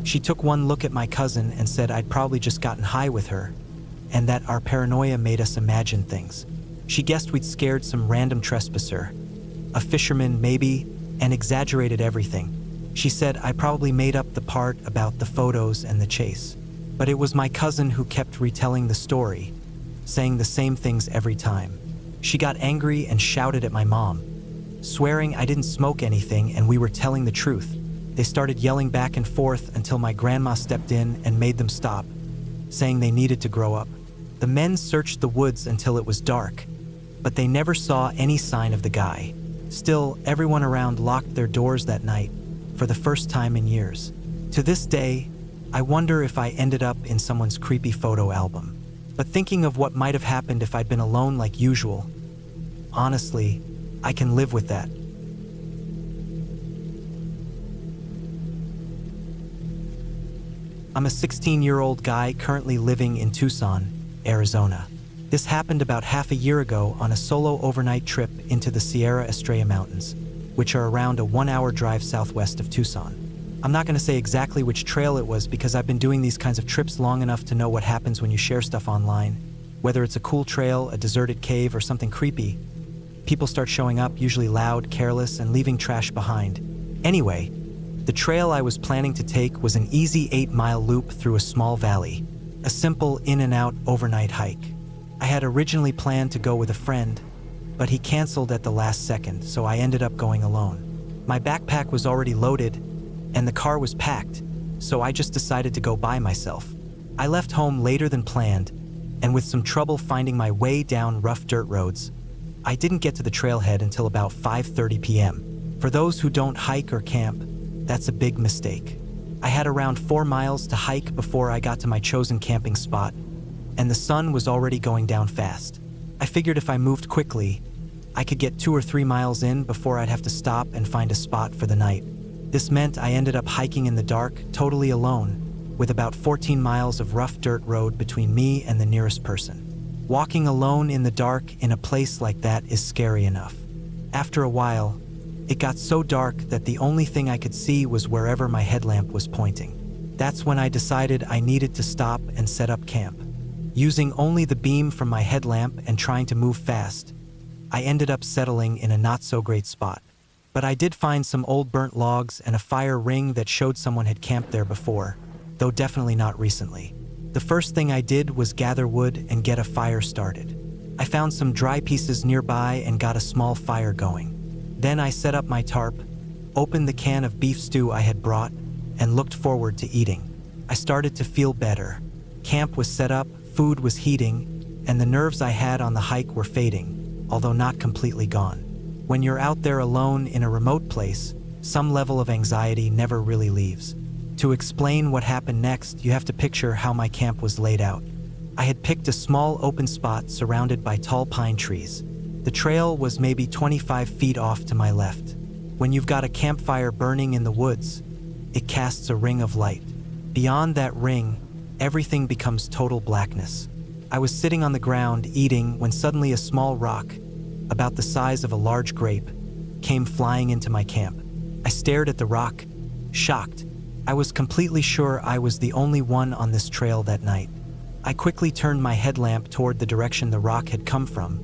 She took one look at my cousin and said I'd probably just gotten high with her, and that our paranoia made us imagine things. She guessed we'd scared some random trespasser, a fisherman maybe, and exaggerated everything. She said I probably made up the part about the photos and the chase. But it was my cousin who kept retelling the story, saying the same things every time. She got angry and shouted at my mom, swearing I didn't smoke anything and we were telling the truth. They started yelling back and forth until my grandma stepped in and made them stop, saying they needed to grow up. The men searched the woods until it was dark, but they never saw any sign of the guy. Still, everyone around locked their doors that night, for the first time in years. To this day, I wonder if I ended up in someone's creepy photo album. But thinking of what might have happened if I'd been alone like usual, honestly, I can live with that. I'm a 16-year-old guy currently living in Tucson, Arizona. This happened about half a year ago on a solo overnight trip into the Sierra Estrella Mountains, which are around a 1-hour drive southwest of Tucson. I'm not going to say exactly which trail it was because I've been doing these kinds of trips long enough to know what happens when you share stuff online. Whether it's a cool trail, a deserted cave, or something creepy, people start showing up, usually loud, careless, and leaving trash behind. Anyway, the trail I was planning to take was an easy 8-mile loop through a small valley, a simple in-and-out overnight hike. I had originally planned to go with a friend, but he canceled at the last second, so I ended up going alone. My backpack was already loaded, and the car was packed, so I just decided to go by myself. I left home later than planned, and with some trouble finding my way down rough dirt roads, I didn't get to the trailhead until about 5:30 p.m. For those who don't hike or camp, that's a big mistake. I had around 4 miles to hike before I got to my chosen camping spot, and the sun was already going down fast. I figured if I moved quickly, I could get 2 or 3 miles in before I'd have to stop and find a spot for the night. This meant I ended up hiking in the dark, totally alone, with about 14 miles of rough dirt road between me and the nearest person. Walking alone in the dark in a place like that is scary enough. After a while, it got so dark that the only thing I could see was wherever my headlamp was pointing. That's when I decided I needed to stop and set up camp. Using only the beam from my headlamp and trying to move fast, I ended up settling in a not-so-great spot. But I did find some old burnt logs and a fire ring that showed someone had camped there before, though definitely not recently. The first thing I did was gather wood and get a fire started. I found some dry pieces nearby and got a small fire going. Then I set up my tarp, opened the can of beef stew I had brought, and looked forward to eating. I started to feel better. Camp was set up, food was heating, and the nerves I had on the hike were fading, although not completely gone. When you're out there alone in a remote place, some level of anxiety never really leaves. To explain what happened next, you have to picture how my camp was laid out. I had picked a small open spot surrounded by tall pine trees. The trail was maybe 25 feet off to my left. When you've got a campfire burning in the woods, it casts a ring of light. Beyond that ring, everything becomes total blackness. I was sitting on the ground eating when suddenly a small rock, about the size of a large grape, came flying into my camp. I stared at the rock, shocked. I was completely sure I was the only one on this trail that night. I quickly turned my headlamp toward the direction the rock had come from,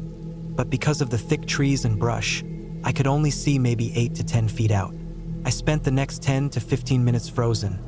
but because of the thick trees and brush, I could only see maybe 8 to 10 feet out. I spent the next 10 to 15 minutes frozen,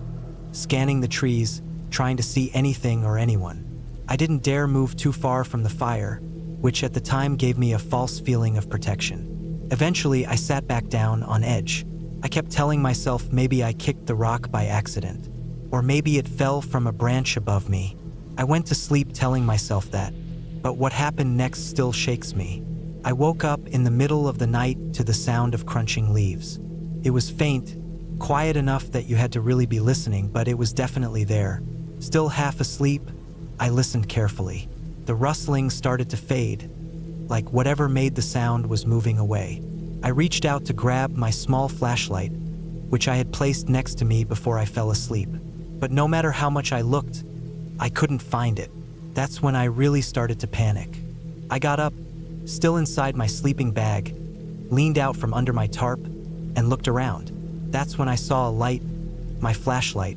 scanning the trees, trying to see anything or anyone. I didn't dare move too far from the fire, which at the time gave me a false feeling of protection. Eventually, I sat back down on edge. I kept telling myself maybe I kicked the rock by accident, or maybe it fell from a branch above me. I went to sleep telling myself that, but what happened next still shakes me. I woke up in the middle of the night to the sound of crunching leaves. It was faint, quiet enough that you had to really be listening, but it was definitely there. Still half asleep, I listened carefully. The rustling started to fade, like whatever made the sound was moving away. I reached out to grab my small flashlight, which I had placed next to me before I fell asleep. But no matter how much I looked, I couldn't find it. That's when I really started to panic. I got up, still inside my sleeping bag, leaned out from under my tarp, and looked around. That's when I saw a light, my flashlight,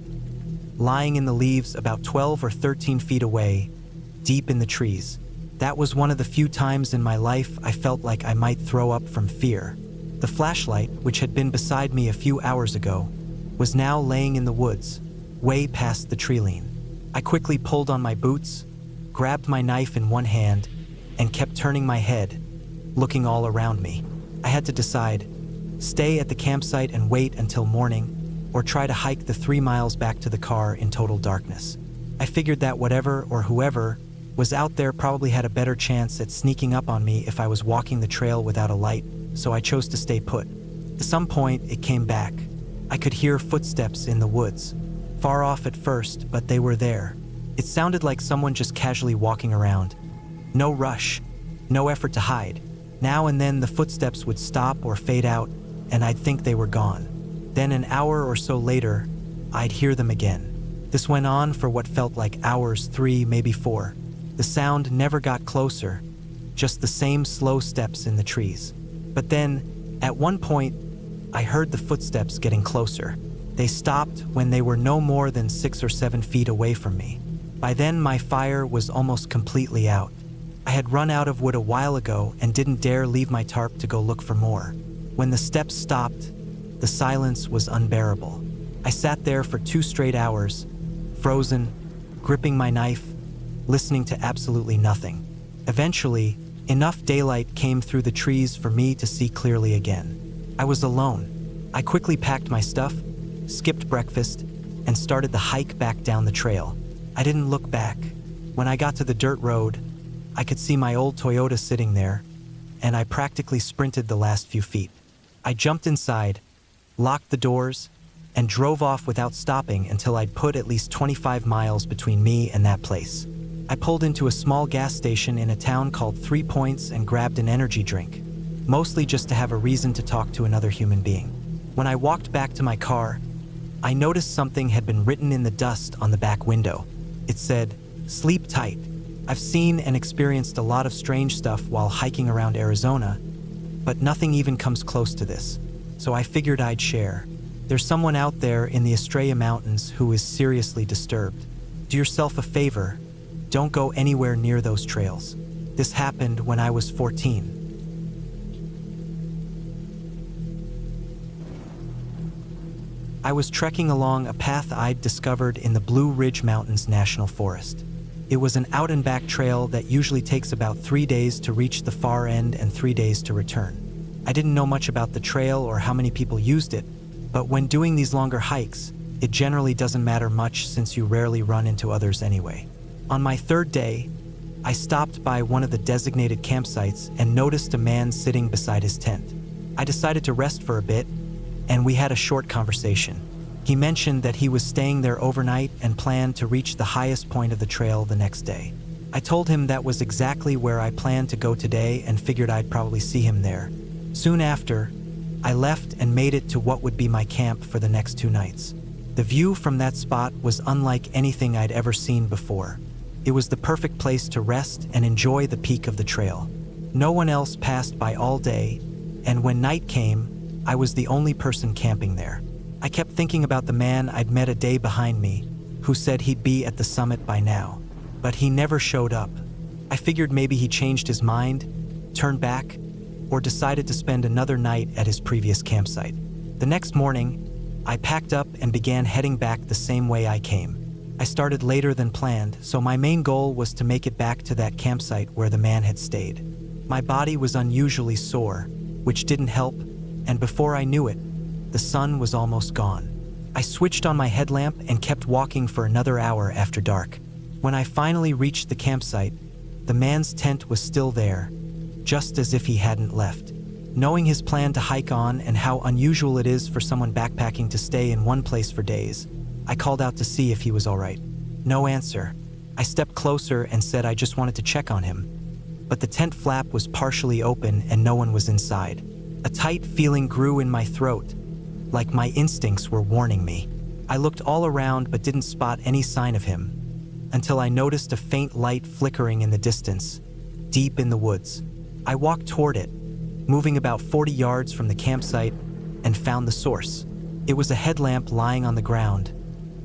lying in the leaves about 12 or 13 feet away, deep in the trees. That was one of the few times in my life I felt like I might throw up from fear. The flashlight, which had been beside me a few hours ago, was now laying in the woods, way past the tree line. I quickly pulled on my boots, grabbed my knife in one hand, and kept turning my head, looking all around me. I had to decide, stay at the campsite and wait until morning, or try to hike the 3 miles back to the car in total darkness. I figured that whatever or whoever was out there probably had a better chance at sneaking up on me if I was walking the trail without a light, so I chose to stay put. At some point, it came back. I could hear footsteps in the woods. Far off at first, but they were there. It sounded like someone just casually walking around. No rush, no effort to hide. Now and then the footsteps would stop or fade out, and I'd think they were gone. Then an hour or so later, I'd hear them again. This went on for what felt like hours, 3, maybe 4. The sound never got closer, just the same slow steps in the trees. But then, at one point, I heard the footsteps getting closer. They stopped when they were no more than 6 or 7 feet away from me. By then, my fire was almost completely out. I had run out of wood a while ago and didn't dare leave my tarp to go look for more. When the steps stopped, the silence was unbearable. I sat there for 2 straight hours, frozen, gripping my knife, listening to absolutely nothing. Eventually, enough daylight came through the trees for me to see clearly again. I was alone. I quickly packed my stuff, skipped breakfast, and started the hike back down the trail. I didn't look back. When I got to the dirt road, I could see my old Toyota sitting there, and I practically sprinted the last few feet. I jumped inside, locked the doors, and drove off without stopping until I'd put at least 25 miles between me and that place. I pulled into a small gas station in a town called 3 Points and grabbed an energy drink, mostly just to have a reason to talk to another human being. When I walked back to my car, I noticed something had been written in the dust on the back window. It said, "Sleep tight." I've seen and experienced a lot of strange stuff while hiking around Arizona, but nothing even comes close to this. So I figured I'd share. There's someone out there in the Estrella Mountains who is seriously disturbed. Do yourself a favor. Don't go anywhere near those trails. This happened when I was 14. I was trekking along a path I'd discovered in the Blue Ridge Mountains National Forest. It was an out-and-back trail that usually takes about 3 days to reach the far end and 3 days to return. I didn't know much about the trail or how many people used it, but when doing these longer hikes, it generally doesn't matter much since you rarely run into others anyway. On my third day, I stopped by one of the designated campsites and noticed a man sitting beside his tent. I decided to rest for a bit, and we had a short conversation. He mentioned that he was staying there overnight and planned to reach the highest point of the trail the next day. I told him that was exactly where I planned to go today and figured I'd probably see him there. Soon after, I left and made it to what would be my camp for the next 2 nights. The view from that spot was unlike anything I'd ever seen before. It was the perfect place to rest and enjoy the peak of the trail. No one else passed by all day, and when night came, I was the only person camping there. I kept thinking about the man I'd met a day behind me, who said he'd be at the summit by now, but he never showed up. I figured maybe he changed his mind, turned back, or decided to spend another night at his previous campsite. The next morning, I packed up and began heading back the same way I came. I started later than planned, so my main goal was to make it back to that campsite where the man had stayed. My body was unusually sore, which didn't help, and before I knew it, the sun was almost gone. I switched on my headlamp and kept walking for another hour after dark. When I finally reached the campsite, the man's tent was still there, just as if he hadn't left. Knowing his plan to hike on and how unusual it is for someone backpacking to stay in one place for days, I called out to see if he was all right. No answer. I stepped closer and said I just wanted to check on him, but the tent flap was partially open and no one was inside. A tight feeling grew in my throat, like my instincts were warning me. I looked all around but didn't spot any sign of him, until I noticed a faint light flickering in the distance, deep in the woods. I walked toward it, moving about 40 yards from the campsite, and found the source. It was a headlamp lying on the ground,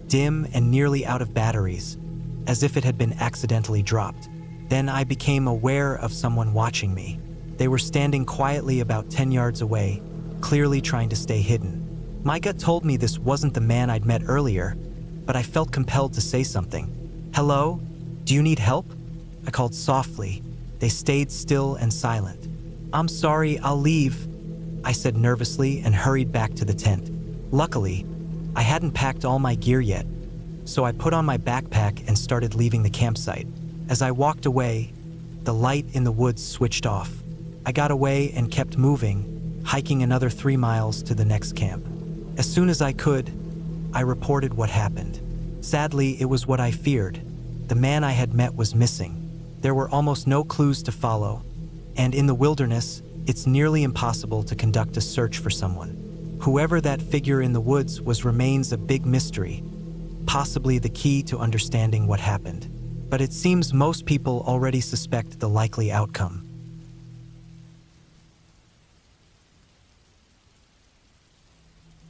dim and nearly out of batteries, as if it had been accidentally dropped. Then I became aware of someone watching me. They were standing quietly about 10 yards away, clearly trying to stay hidden. My gut told me this wasn't the man I'd met earlier, but I felt compelled to say something. "Hello? Do you need help?" I called softly. They stayed still and silent. "I'm sorry, I'll leave," I said nervously and hurried back to the tent. Luckily, I hadn't packed all my gear yet, so I put on my backpack and started leaving the campsite. As I walked away, the light in the woods switched off. I got away and kept moving, hiking another 3 miles to the next camp. As soon as I could, I reported what happened. Sadly, it was what I feared. The man I had met was missing. There were almost no clues to follow, and in the wilderness, it's nearly impossible to conduct a search for someone. Whoever that figure in the woods was remains a big mystery, possibly the key to understanding what happened. But it seems most people already suspect the likely outcome.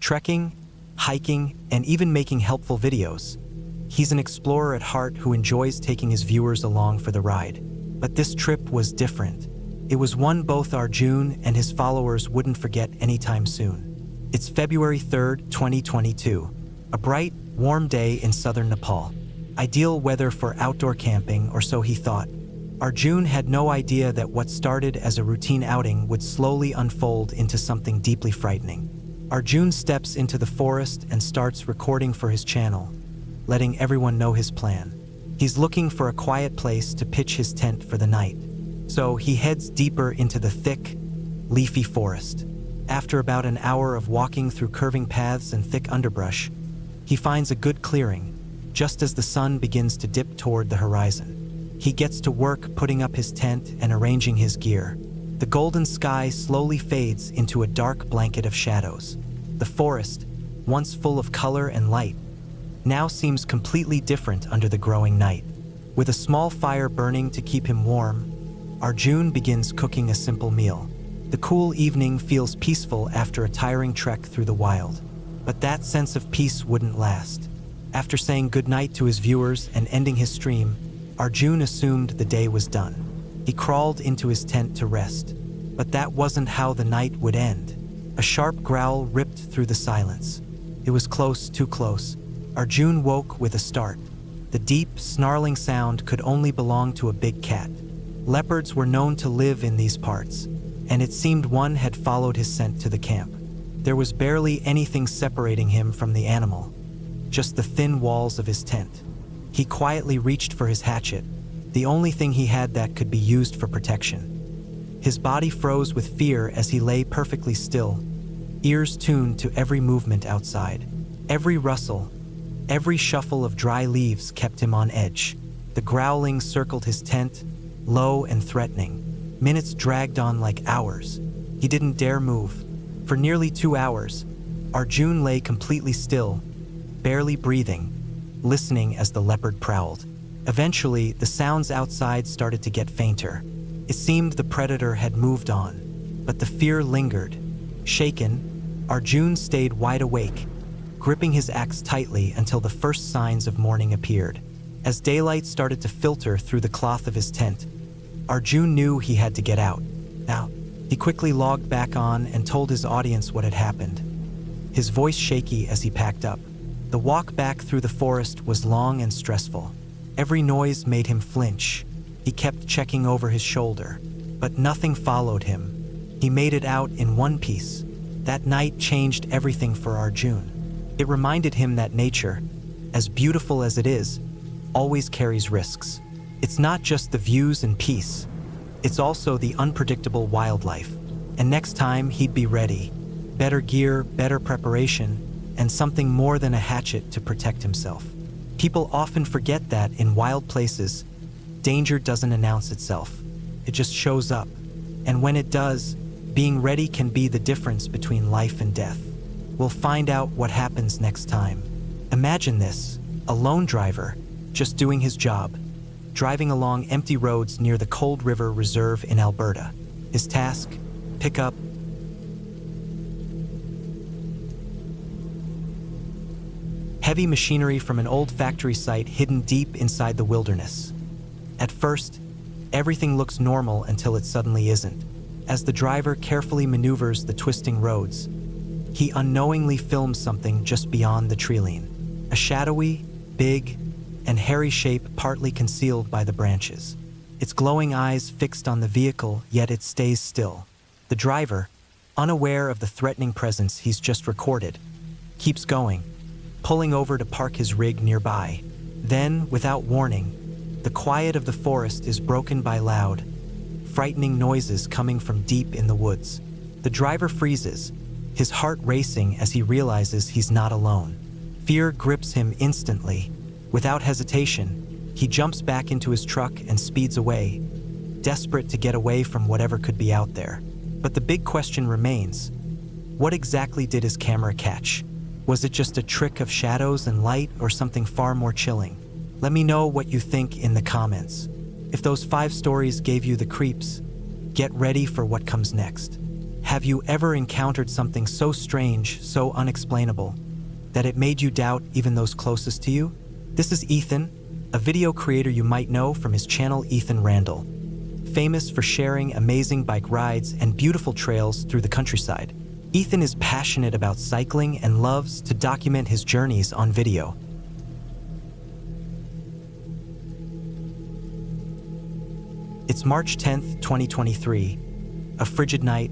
Trekking, hiking, and even making helpful videos. He's an explorer at heart who enjoys taking his viewers along for the ride. But this trip was different. It was one both Arjun and his followers wouldn't forget anytime soon. It's February 3rd, 2022, a bright, warm day in southern Nepal. Ideal weather for outdoor camping, or so he thought. Arjun had no idea that what started as a routine outing would slowly unfold into something deeply frightening. Arjun steps into the forest and starts recording for his channel, letting everyone know his plan. He's looking for a quiet place to pitch his tent for the night. So he heads deeper into the thick, leafy forest. After about an hour of walking through curving paths and thick underbrush, he finds a good clearing, just as the sun begins to dip toward the horizon. He gets to work putting up his tent and arranging his gear. The golden sky slowly fades into a dark blanket of shadows. The forest, once full of color and light, now seems completely different under the growing night. With a small fire burning to keep him warm, Arjun begins cooking a simple meal. The cool evening feels peaceful after a tiring trek through the wild. But that sense of peace wouldn't last. After saying goodnight to his viewers and ending his stream, Arjun assumed the day was done. He crawled into his tent to rest. But that wasn't how the night would end. A sharp growl ripped through the silence. It was close, too close. Arjun woke with a start. The deep, snarling sound could only belong to a big cat. Leopards were known to live in these parts, and it seemed one had followed his scent to the camp. There was barely anything separating him from the animal, just the thin walls of his tent. He quietly reached for his hatchet, the only thing he had that could be used for protection. His body froze with fear as he lay perfectly still, ears tuned to every movement outside. Every rustle, every shuffle of dry leaves kept him on edge. The growling circled his tent, low and threatening. Minutes dragged on like hours. He didn't dare move. For nearly 2 hours, Arjun lay completely still, barely breathing, listening as the leopard prowled. Eventually, the sounds outside started to get fainter. It seemed the predator had moved on, but the fear lingered. Shaken, Arjun stayed wide awake, gripping his axe tightly until the first signs of morning appeared. As daylight started to filter through the cloth of his tent, Arjun knew he had to get out. Now, he quickly logged back on and told his audience what had happened, his voice shaky as he packed up. The walk back through the forest was long and stressful. Every noise made him flinch. He kept checking over his shoulder, but nothing followed him. He made it out in one piece. That night changed everything for Arjun. It reminded him that nature, as beautiful as it is, always carries risks. It's not just the views and peace, it's also the unpredictable wildlife. And next time he'd be ready. Better gear, better preparation, and something more than a hatchet to protect himself. People often forget that in wild places, danger doesn't announce itself. It just shows up. And when it does, being ready can be the difference between life and death. We'll find out what happens next time. Imagine this, a lone driver, just doing his job, driving along empty roads near the Cold River Reserve in Alberta. His task, pick up heavy machinery from an old factory site hidden deep inside the wilderness. At first, everything looks normal until it suddenly isn't. As the driver carefully maneuvers the twisting roads, he unknowingly films something just beyond the treeline. A shadowy, big, and hairy shape partly concealed by the branches. Its glowing eyes fixed on the vehicle, yet it stays still. The driver, unaware of the threatening presence he's just recorded, keeps going, pulling over to park his rig nearby. Then, without warning, the quiet of the forest is broken by loud, frightening noises coming from deep in the woods. The driver freezes, his heart racing as he realizes he's not alone. Fear grips him instantly. Without hesitation, he jumps back into his truck and speeds away, desperate to get away from whatever could be out there. But the big question remains: what exactly did his camera catch? Was it just a trick of shadows and light, or something far more chilling? Let me know what you think in the comments. If those 5 stories gave you the creeps, get ready for what comes next. Have you ever encountered something so strange, so unexplainable, that it made you doubt even those closest to you? This is Ethan, a video creator you might know from his channel Ethan Randall, famous for sharing amazing bike rides and beautiful trails through the countryside. Ethan is passionate about cycling and loves to document his journeys on video. It's March 10th, 2023, a frigid night,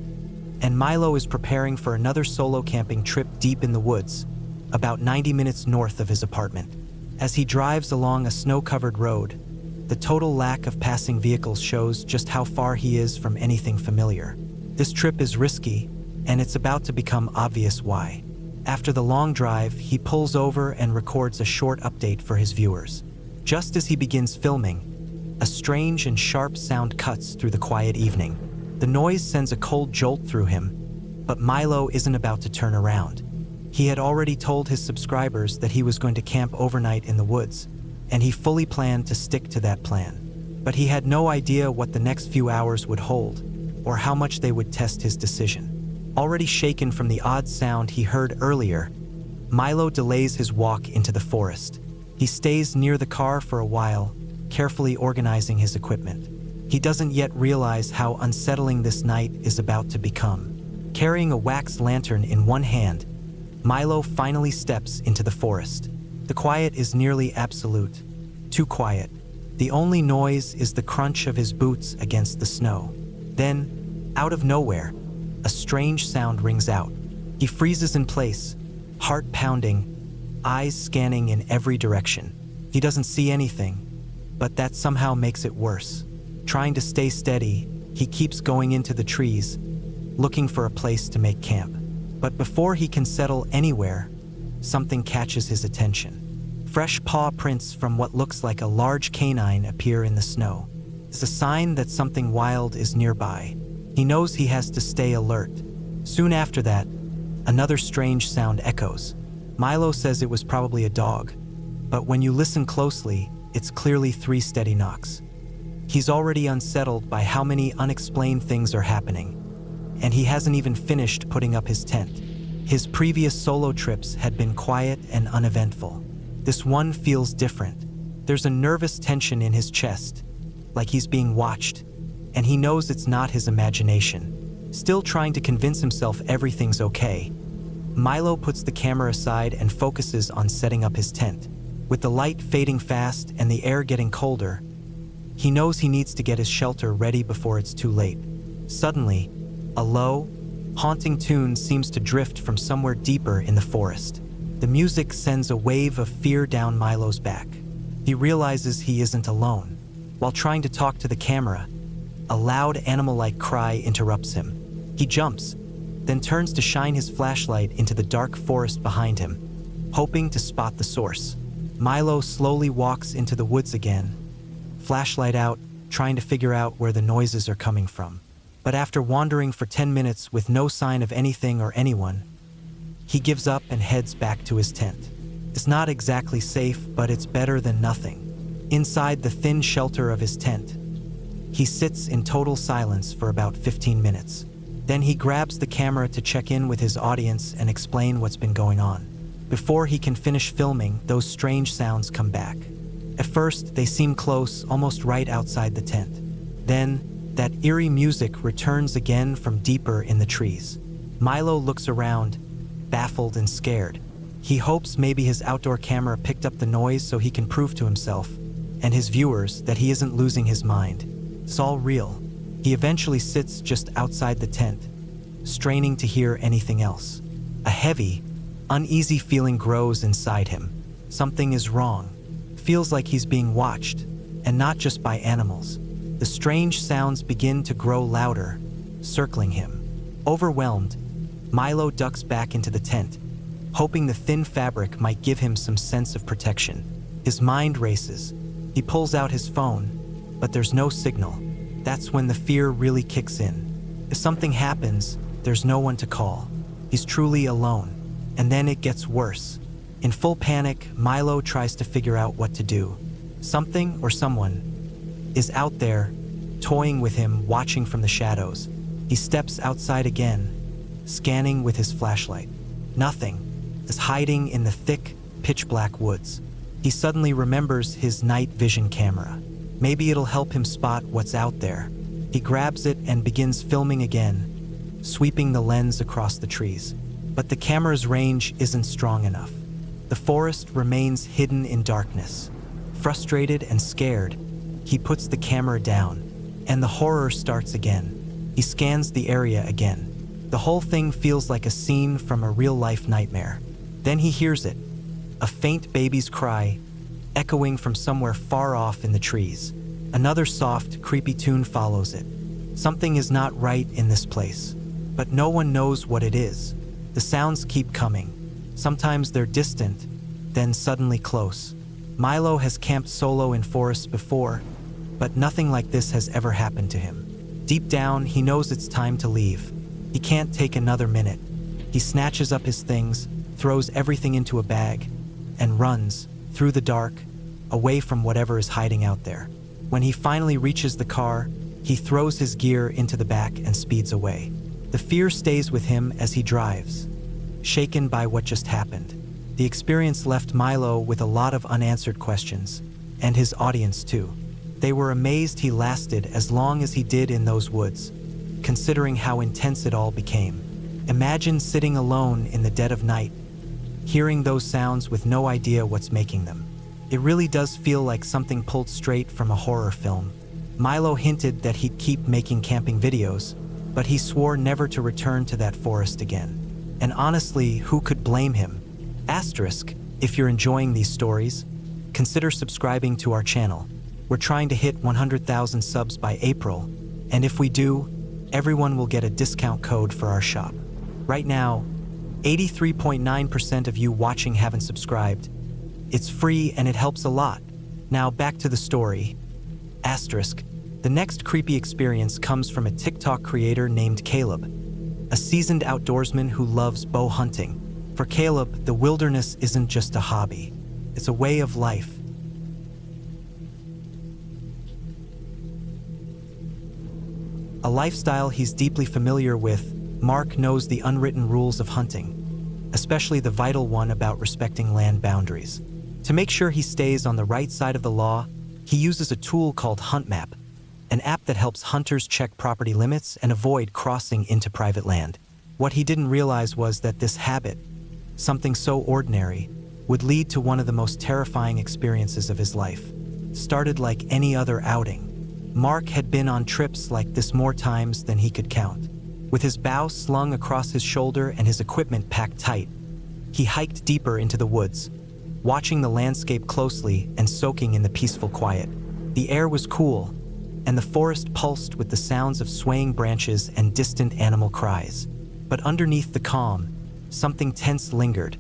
and Milo is preparing for another solo camping trip deep in the woods, about 90 minutes north of his apartment. As he drives along a snow-covered road, the total lack of passing vehicles shows just how far he is from anything familiar. This trip is risky, and it's about to become obvious why. After the long drive, he pulls over and records a short update for his viewers. Just as he begins filming, a strange and sharp sound cuts through the quiet evening. The noise sends a cold jolt through him, but Milo isn't about to turn around. He had already told his subscribers that he was going to camp overnight in the woods, and he fully planned to stick to that plan. But he had no idea what the next few hours would hold, or how much they would test his decision. Already shaken from the odd sound he heard earlier, Milo delays his walk into the forest. He stays near the car for a while, carefully organizing his equipment. He doesn't yet realize how unsettling this night is about to become. Carrying a wax lantern in one hand, Milo finally steps into the forest. The quiet is nearly absolute. Too quiet. The only noise is the crunch of his boots against the snow. Then, out of nowhere, a strange sound rings out. He freezes in place, heart pounding, eyes scanning in every direction. He doesn't see anything, but that somehow makes it worse. Trying to stay steady, he keeps going into the trees, looking for a place to make camp. But before he can settle anywhere, something catches his attention. Fresh paw prints from what looks like a large canine appear in the snow. It's a sign that something wild is nearby. He knows he has to stay alert. Soon after that, another strange sound echoes. Milo says it was probably a dog, but when you listen closely, it's clearly 3 steady knocks. He's already unsettled by how many unexplained things are happening, and he hasn't even finished putting up his tent. His previous solo trips had been quiet and uneventful. This one feels different. There's a nervous tension in his chest, like he's being watched, and he knows it's not his imagination. Still trying to convince himself everything's okay, Milo puts the camera aside and focuses on setting up his tent. With the light fading fast and the air getting colder, he knows he needs to get his shelter ready before it's too late. Suddenly, a low, haunting tune seems to drift from somewhere deeper in the forest. The music sends a wave of fear down Milo's back. He realizes he isn't alone. While trying to talk to the camera, a loud animal-like cry interrupts him. He jumps, then turns to shine his flashlight into the dark forest behind him, hoping to spot the source. Milo slowly walks into the woods again, flashlight out, trying to figure out where the noises are coming from. But after wandering for 10 minutes with no sign of anything or anyone, he gives up and heads back to his tent. It's not exactly safe, but it's better than nothing. Inside the thin shelter of his tent, he sits in total silence for about 15 minutes. Then he grabs the camera to check in with his audience and explain what's been going on. Before he can finish filming, those strange sounds come back. At first, they seem close, almost right outside the tent. Then, that eerie music returns again from deeper in the trees. Milo looks around, baffled and scared. He hopes maybe his outdoor camera picked up the noise so he can prove to himself and his viewers that he isn't losing his mind. It's all real. He eventually sits just outside the tent, straining to hear anything else. A heavy, uneasy feeling grows inside him. Something is wrong. Feels like he's being watched, and not just by animals. The strange sounds begin to grow louder, circling him. Overwhelmed, Milo ducks back into the tent, hoping the thin fabric might give him some sense of protection. His mind races. He pulls out his phone, but there's no signal. That's when the fear really kicks in. If something happens, there's no one to call. He's truly alone. And then it gets worse. In full panic, Milo tries to figure out what to do. Something or someone is out there, toying with him, watching from the shadows. He steps outside again, scanning with his flashlight. Nothing is hiding in the thick, pitch-black woods. He suddenly remembers his night vision camera. Maybe it'll help him spot what's out there. He grabs it and begins filming again, sweeping the lens across the trees. But the camera's range isn't strong enough. The forest remains hidden in darkness. Frustrated and scared, he puts the camera down, and the horror starts again. He scans the area again. The whole thing feels like a scene from a real-life nightmare. Then he hears it, a faint baby's cry, echoing from somewhere far off in the trees. Another soft, creepy tune follows it. Something is not right in this place, but no one knows what it is. The sounds keep coming. Sometimes they're distant, then suddenly close. Milo has camped solo in forests before, but nothing like this has ever happened to him. Deep down, he knows it's time to leave. He can't take another minute. He snatches up his things, throws everything into a bag, and runs, through the dark, away from whatever is hiding out there. When he finally reaches the car, he throws his gear into the back and speeds away. The fear stays with him as he drives, shaken by what just happened. The experience left Milo with a lot of unanswered questions, and his audience too. They were amazed he lasted as long as he did in those woods, considering how intense it all became. Imagine sitting alone in the dead of night, hearing those sounds with no idea what's making them. It really does feel like something pulled straight from a horror film. Milo hinted that he'd keep making camping videos, but he swore never to return to that forest again. And honestly, who could blame him? Asterisk, if you're enjoying these stories, consider subscribing to our channel. We're trying to hit 100,000 subs by April, and if we do, everyone will get a discount code for our shop. Right now, 83.9% of you watching haven't subscribed. It's free and it helps a lot. Now back to the story. Asterisk, the next creepy experience comes from a TikTok creator named Caleb, a seasoned outdoorsman who loves bow hunting. For Caleb, the wilderness isn't just a hobby, it's a way of life. A lifestyle he's deeply familiar with. Mark knows the unwritten rules of hunting, especially the vital one about respecting land boundaries. To make sure he stays on the right side of the law, he uses a tool called HuntMap, an app that helps hunters check property limits and avoid crossing into private land. What he didn't realize was that this habit, something so ordinary, would lead to one of the most terrifying experiences of his life. Started like any other outing. Mark had been on trips like this more times than he could count. With his bow slung across his shoulder and his equipment packed tight, he hiked deeper into the woods, watching the landscape closely and soaking in the peaceful quiet. The air was cool, and the forest pulsed with the sounds of swaying branches and distant animal cries. But underneath the calm, something tense lingered,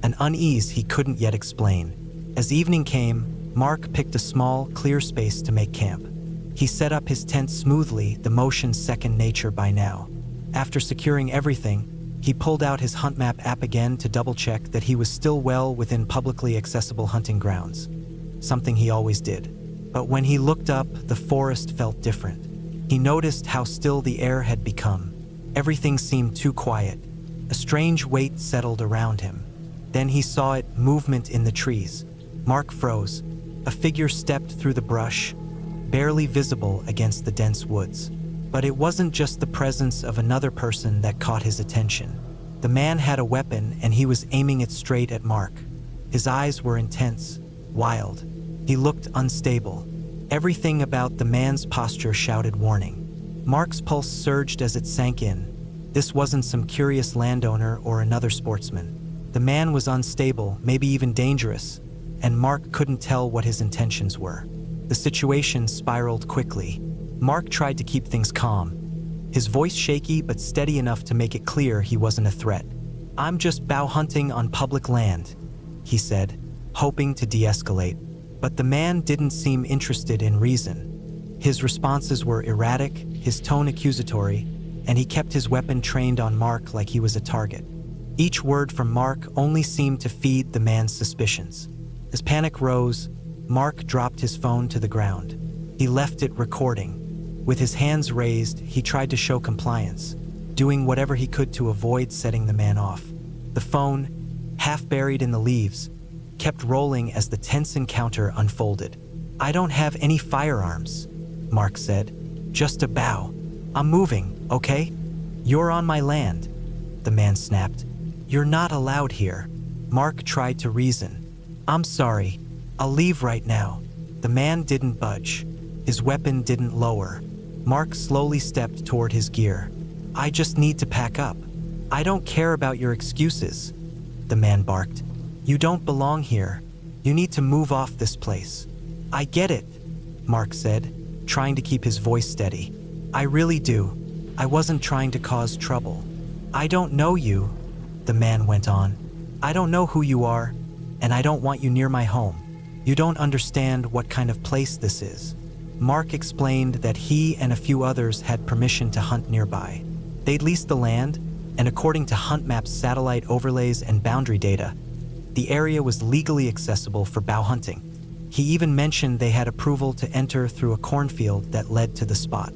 an unease he couldn't yet explain. As evening came, Mark picked a small, clear space to make camp. He set up his tent smoothly, the motion second nature by now. After securing everything, he pulled out his HuntMap app again to double-check that he was still well within publicly accessible hunting grounds, something he always did. But when he looked up, the forest felt different. He noticed how still the air had become. Everything seemed too quiet. A strange weight settled around him. Then he saw it, movement in the trees. Mark froze. A figure stepped through the brush, barely visible against the dense woods. But it wasn't just the presence of another person that caught his attention. The man had a weapon and he was aiming it straight at Mark. His eyes were intense, wild. He looked unstable. Everything about the man's posture shouted warning. Mark's pulse surged as it sank in. This wasn't some curious landowner or another sportsman. The man was unstable, maybe even dangerous, and Mark couldn't tell what his intentions were. The situation spiraled quickly. Mark tried to keep things calm, his voice shaky but steady enough to make it clear he wasn't a threat. "I'm just bow hunting on public land," he said, hoping to de-escalate. But the man didn't seem interested in reason. His responses were erratic, his tone accusatory, and he kept his weapon trained on Mark like he was a target. Each word from Mark only seemed to feed the man's suspicions. As panic rose, Mark dropped his phone to the ground. He left it recording. With his hands raised, he tried to show compliance, doing whatever he could to avoid setting the man off. The phone, half buried in the leaves, kept rolling as the tense encounter unfolded. "I don't have any firearms," Mark said. "Just a bow. I'm moving, okay? You're on my land," the man snapped. "You're not allowed here." Mark tried to reason. "I'm sorry. I'll leave right now." The man didn't budge. His weapon didn't lower. Mark slowly stepped toward his gear. "I just need to pack up." "I don't care about your excuses," the man barked. "You don't belong here. You need to move off this place." "I get it," Mark said, trying to keep his voice steady. "I really do. I wasn't trying to cause trouble." "I don't know you," the man went on. "I don't know who you are, and I don't want you near my home. You don't understand what kind of place this is." Mark explained that he and a few others had permission to hunt nearby. They'd leased the land, and according to HuntMap's satellite overlays and boundary data, the area was legally accessible for bow hunting. He even mentioned they had approval to enter through a cornfield that led to the spot.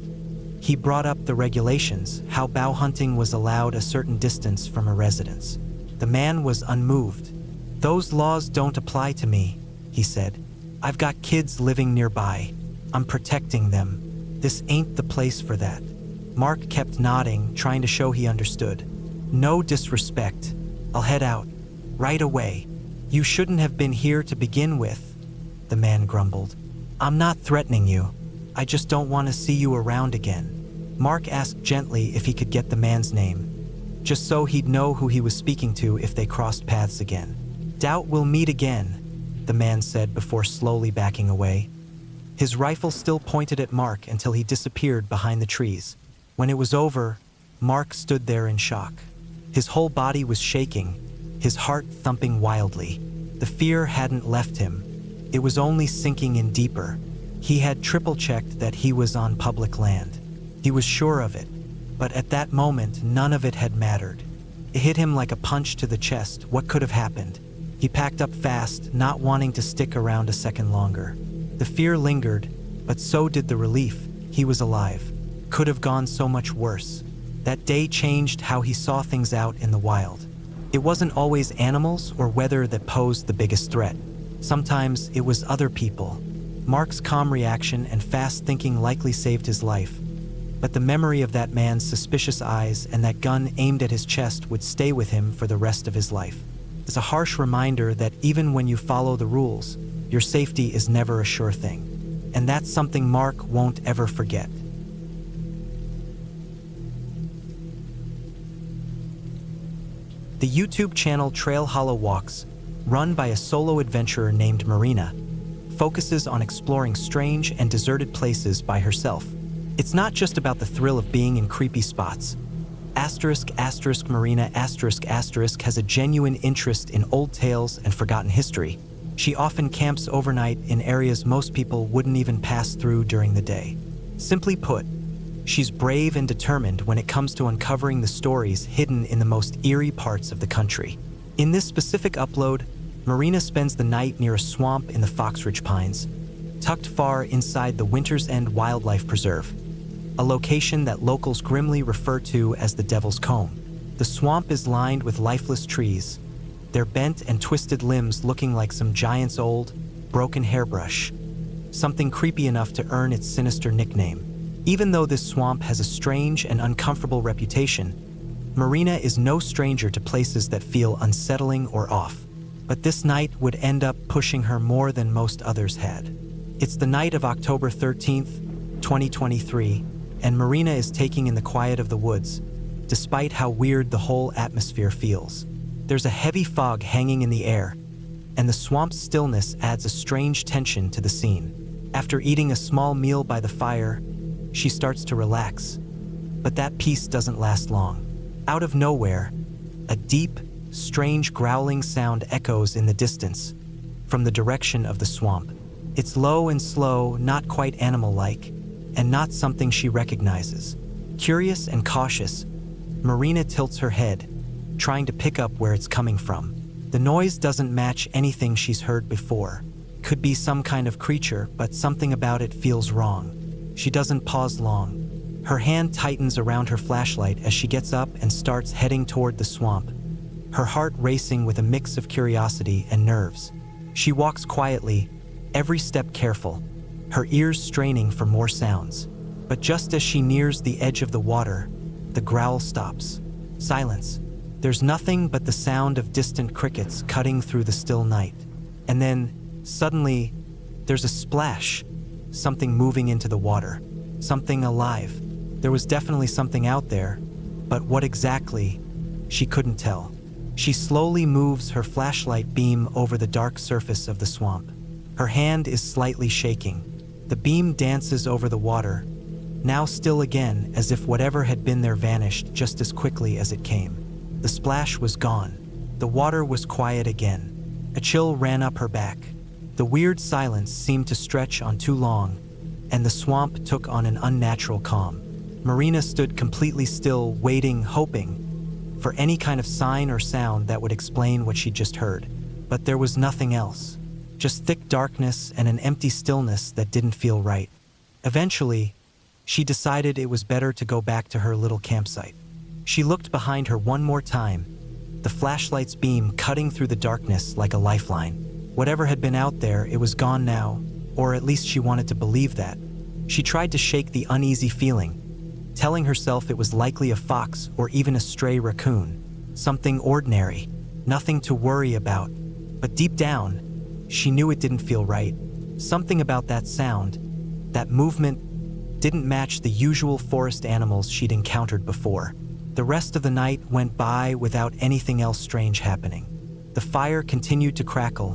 He brought up the regulations, how bow hunting was allowed a certain distance from a residence. The man was unmoved. "Those laws don't apply to me," he said. "I've got kids living nearby. I'm protecting them. This ain't the place for that." Mark kept nodding, trying to show he understood. "No disrespect. I'll head out. Right away." "You shouldn't have been here to begin with," the man grumbled. "I'm not threatening you. I just don't want to see you around again." Mark asked gently if he could get the man's name, just so he'd know who he was speaking to if they crossed paths again. "Doubt we'll meet again," the man said before slowly backing away. His rifle still pointed at Mark until he disappeared behind the trees. When it was over, Mark stood there in shock. His whole body was shaking, his heart thumping wildly. The fear hadn't left him. It was only sinking in deeper. He had triple-checked that he was on public land. He was sure of it, but at that moment, none of it had mattered. It hit him like a punch to the chest. What could have happened? He packed up fast, not wanting to stick around a second longer. The fear lingered, but so did the relief. He was alive. Could have gone so much worse. That day changed how he saw things out in the wild. It wasn't always animals or weather that posed the biggest threat. Sometimes it was other people. Mark's calm reaction and fast thinking likely saved his life. But the memory of that man's suspicious eyes and that gun aimed at his chest would stay with him for the rest of his life. It's a harsh reminder that even when you follow the rules, your safety is never a sure thing. And that's something Mark won't ever forget. The YouTube channel Trail Hollow Walks, run by a solo adventurer named Marina, focuses on exploring strange and deserted places by herself. It's not just about the thrill of being in creepy spots. Marina has a genuine interest in old tales and forgotten history. She often camps overnight in areas most people wouldn't even pass through during the day. Simply put, she's brave and determined when it comes to uncovering the stories hidden in the most eerie parts of the country. In this specific upload, Marina spends the night near a swamp in the Fox Ridge Pines, tucked far inside the Winter's End Wildlife Preserve, a location that locals grimly refer to as the Devil's Comb. The swamp is lined with lifeless trees, their bent and twisted limbs looking like some giant's old, broken hairbrush, something creepy enough to earn its sinister nickname. Even though this swamp has a strange and uncomfortable reputation, Marina is no stranger to places that feel unsettling or off. But this night would end up pushing her more than most others had. It's the night of October 13th, 2023, and Marina is taking in the quiet of the woods, despite how weird the whole atmosphere feels. There's a heavy fog hanging in the air, and the swamp's stillness adds a strange tension to the scene. After eating a small meal by the fire, she starts to relax. But that peace doesn't last long. Out of nowhere, a deep, strange growling sound echoes in the distance, from the direction of the swamp. It's low and slow, not quite animal-like, and not something she recognizes. Curious and cautious, Marina tilts her head, trying to pick up where it's coming from. The noise doesn't match anything she's heard before. Could be some kind of creature, but something about it feels wrong. She doesn't pause long. Her hand tightens around her flashlight as she gets up and starts heading toward the swamp, her heart racing with a mix of curiosity and nerves. She walks quietly, every step careful, her ears straining for more sounds. But just as she nears the edge of the water, the growl stops. Silence. There's nothing but the sound of distant crickets cutting through the still night. And then, suddenly, there's a splash, something moving into the water, something alive. There was definitely something out there, but what exactly, she couldn't tell. She slowly moves her flashlight beam over the dark surface of the swamp. Her hand is slightly shaking. The beam dances over the water, now still again, as if whatever had been there vanished just as quickly as it came. The splash was gone. The water was quiet again. A chill ran up her back. The weird silence seemed to stretch on too long, and the swamp took on an unnatural calm. Marina stood completely still, waiting, hoping for any kind of sign or sound that would explain what she'd just heard. But there was nothing else. Just thick darkness and an empty stillness that didn't feel right. Eventually, she decided it was better to go back to her little campsite. She looked behind her one more time, the flashlight's beam cutting through the darkness like a lifeline. Whatever had been out there, it was gone now, or at least she wanted to believe that. She tried to shake the uneasy feeling, telling herself it was likely a fox or even a stray raccoon, something ordinary, nothing to worry about. But deep down, she knew it didn't feel right. Something about that sound, that movement, didn't match the usual forest animals she'd encountered before. The rest of the night went by without anything else strange happening. The fire continued to crackle,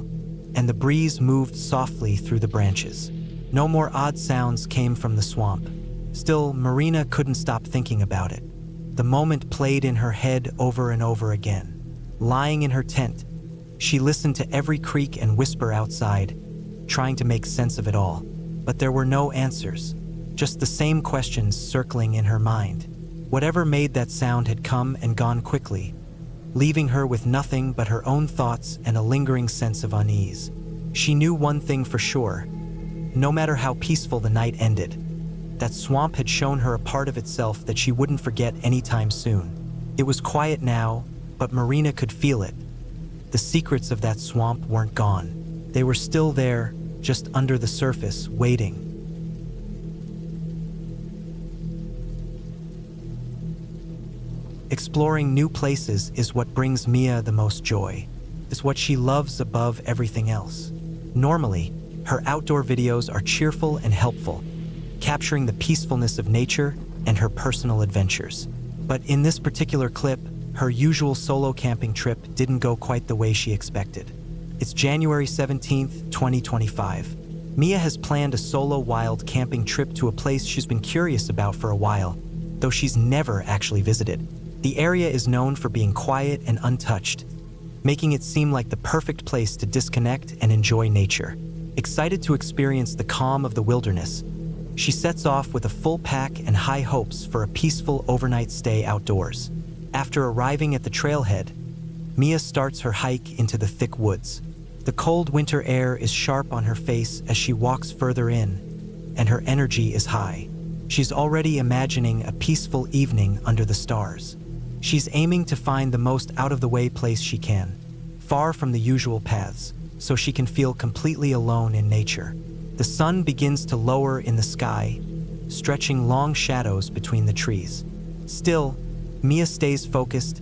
and the breeze moved softly through the branches. No more odd sounds came from the swamp. Still, Marina couldn't stop thinking about it. The moment played in her head over and over again. Lying in her tent, she listened to every creak and whisper outside, trying to make sense of it all. But there were no answers, just the same questions circling in her mind. Whatever made that sound had come and gone quickly, leaving her with nothing but her own thoughts and a lingering sense of unease. She knew one thing for sure. No matter how peaceful the night ended, that swamp had shown her a part of itself that she wouldn't forget anytime soon. It was quiet now, but Marina could feel it. The secrets of that swamp weren't gone. They were still there, just under the surface, waiting. Exploring new places is what brings Mia the most joy. It's what she loves above everything else. Normally, her outdoor videos are cheerful and helpful, capturing the peacefulness of nature and her personal adventures. But in this particular clip, her usual solo camping trip didn't go quite the way she expected. It's January 17th, 2025. Mia has planned a solo wild camping trip to a place she's been curious about for a while, though she's never actually visited. The area is known for being quiet and untouched, making it seem like the perfect place to disconnect and enjoy nature. Excited to experience the calm of the wilderness, she sets off with a full pack and high hopes for a peaceful overnight stay outdoors. After arriving at the trailhead, Mia starts her hike into the thick woods. The cold winter air is sharp on her face as she walks further in, and her energy is high. She's already imagining a peaceful evening under the stars. She's aiming to find the most out-of-the-way place she can, far from the usual paths, so she can feel completely alone in nature. The sun begins to lower in the sky, stretching long shadows between the trees. Still, Mia stays focused,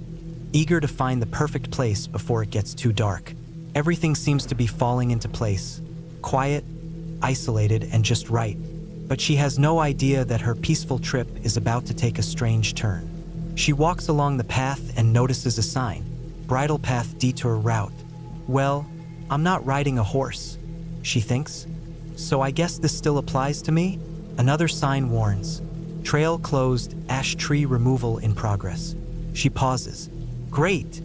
eager to find the perfect place before it gets too dark. Everything seems to be falling into place, quiet, isolated, and just right. But she has no idea that her peaceful trip is about to take a strange turn. She walks along the path and notices a sign, bridle path detour route. Well, I'm not riding a horse, she thinks. So I guess this still applies to me? Another sign warns, trail closed, ash tree removal in progress. She pauses. Great,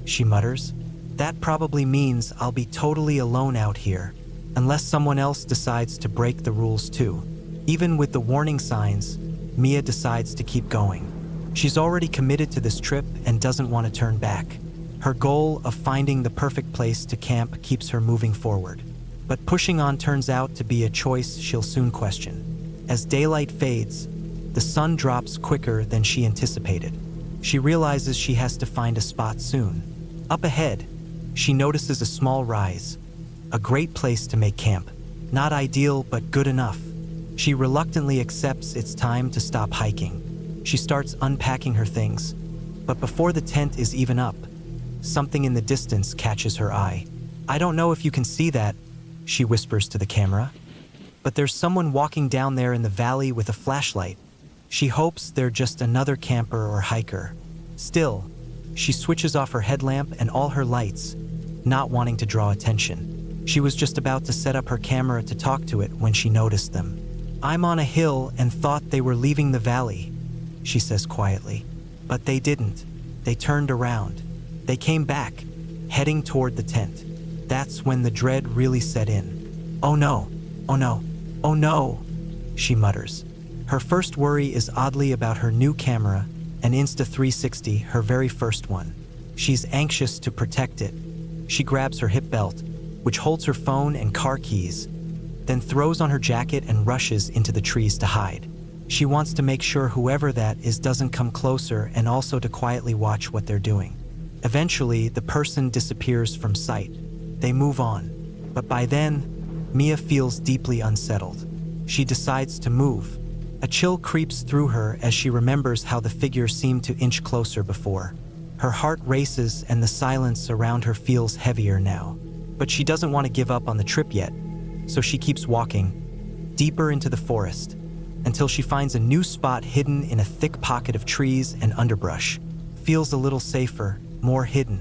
she mutters. That probably means I'll be totally alone out here, unless someone else decides to break the rules too. Even with the warning signs, Mia decides to keep going. She's already committed to this trip and doesn't want to turn back. Her goal of finding the perfect place to camp keeps her moving forward. But pushing on turns out to be a choice she'll soon question. As daylight fades, the sun drops quicker than she anticipated. She realizes she has to find a spot soon. Up ahead, she notices a small rise, a great place to make camp. Not ideal, but good enough. She reluctantly accepts it's time to stop hiking. She starts unpacking her things, but before the tent is even up, something in the distance catches her eye. I don't know if you can see that, she whispers to the camera, but there's someone walking down there in the valley with a flashlight. She hopes they're just another camper or hiker. Still, She switches off her headlamp and all her lights, not wanting to draw attention. She was just about to set up her camera to talk to it when she noticed them. "I'm on a hill and thought they were leaving the valley," she says quietly. But they didn't. They turned around. They came back, heading toward the tent. That's when the dread really set in. "Oh no, oh no, oh no," she mutters. Her first worry is oddly about her new camera, an Insta360, her very first one. She's anxious to protect it. She grabs her hip belt, which holds her phone and car keys, then throws on her jacket and rushes into the trees to hide. She wants to make sure whoever that is doesn't come closer and also to quietly watch what they're doing. Eventually, the person disappears from sight. They move on. But by then, Mia feels deeply unsettled. She decides to move. A chill creeps through her as she remembers how the figure seemed to inch closer before. Her heart races and the silence around her feels heavier now. But she doesn't want to give up on the trip yet, so she keeps walking, deeper into the forest, until she finds a new spot hidden in a thick pocket of trees and underbrush. Feels a little safer, more hidden.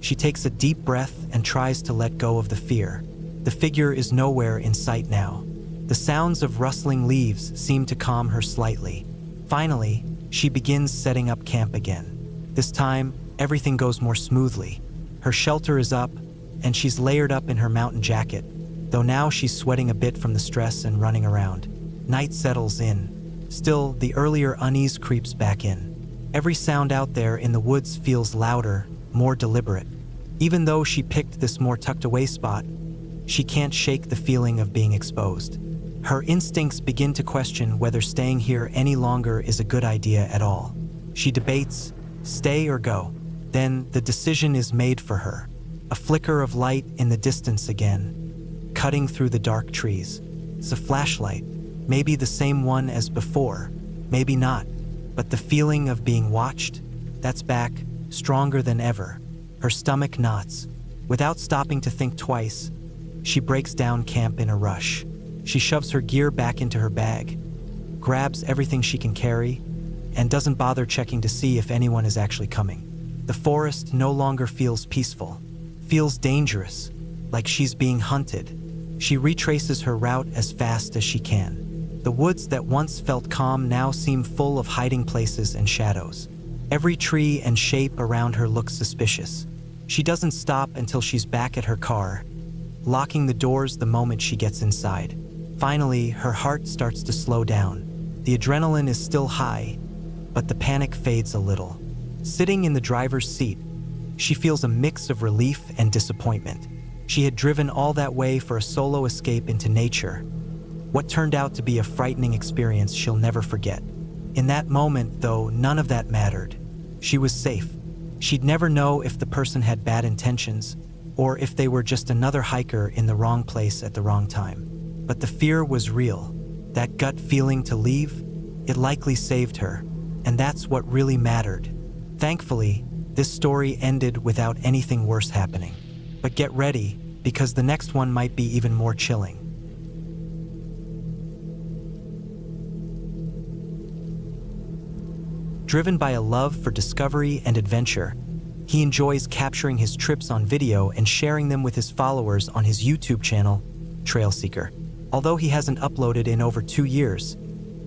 She takes a deep breath and tries to let go of the fear. The figure is nowhere in sight now. The sounds of rustling leaves seem to calm her slightly. Finally, she begins setting up camp again. This time, everything goes more smoothly. Her shelter is up, and she's layered up in her mountain jacket, though now she's sweating a bit from the stress and running around. Night settles in. Still, the earlier unease creeps back in. Every sound out there in the woods feels louder, more deliberate. Even though she picked this more tucked-away spot, she can't shake the feeling of being exposed. Her instincts begin to question whether staying here any longer is a good idea at all. She debates, stay or go. Then the decision is made for her. A flicker of light in the distance again, cutting through the dark trees. It's a flashlight, maybe the same one as before, maybe not. But the feeling of being watched, that's back, stronger than ever. Her stomach knots. Without stopping to think twice, she breaks down camp in a rush. She shoves her gear back into her bag, grabs everything she can carry, and doesn't bother checking to see if anyone is actually coming. The forest no longer feels peaceful, feels dangerous, like she's being hunted. She retraces her route as fast as she can. The woods that once felt calm now seem full of hiding places and shadows. Every tree and shape around her looks suspicious. She doesn't stop until she's back at her car, locking the doors the moment she gets inside. Finally, her heart starts to slow down. The adrenaline is still high, but the panic fades a little. Sitting in the driver's seat, she feels a mix of relief and disappointment. She had driven all that way for a solo escape into nature, what turned out to be a frightening experience she'll never forget. In that moment, though, none of that mattered. She was safe. She'd never know if the person had bad intentions, or if they were just another hiker in the wrong place at the wrong time. But the fear was real. That gut feeling to leave, it likely saved her, and that's what really mattered. Thankfully, this story ended without anything worse happening. But get ready, because the next one might be even more chilling. Driven by a love for discovery and adventure, he enjoys capturing his trips on video and sharing them with his followers on his YouTube channel, Trailseeker. Although he hasn't uploaded in over 2 years,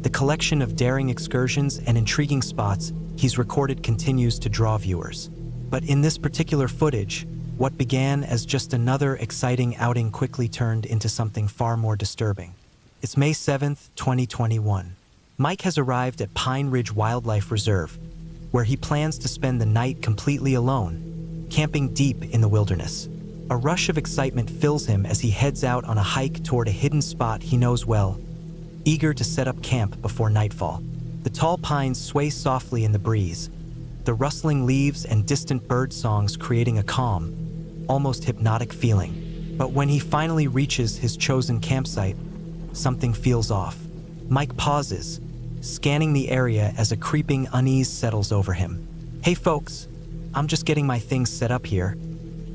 the collection of daring excursions and intriguing spots he's recorded continues to draw viewers. But in this particular footage, what began as just another exciting outing quickly turned into something far more disturbing. It's May 7th, 2021. Mike has arrived at Pine Ridge Wildlife Reserve, where he plans to spend the night completely alone, camping deep in the wilderness. A rush of excitement fills him as he heads out on a hike toward a hidden spot he knows well, eager to set up camp before nightfall. The tall pines sway softly in the breeze, the rustling leaves and distant bird songs creating a calm, almost hypnotic feeling. But when he finally reaches his chosen campsite, something feels off. Mike pauses, scanning the area as a creeping unease settles over him. "Hey folks, I'm just getting my things set up here,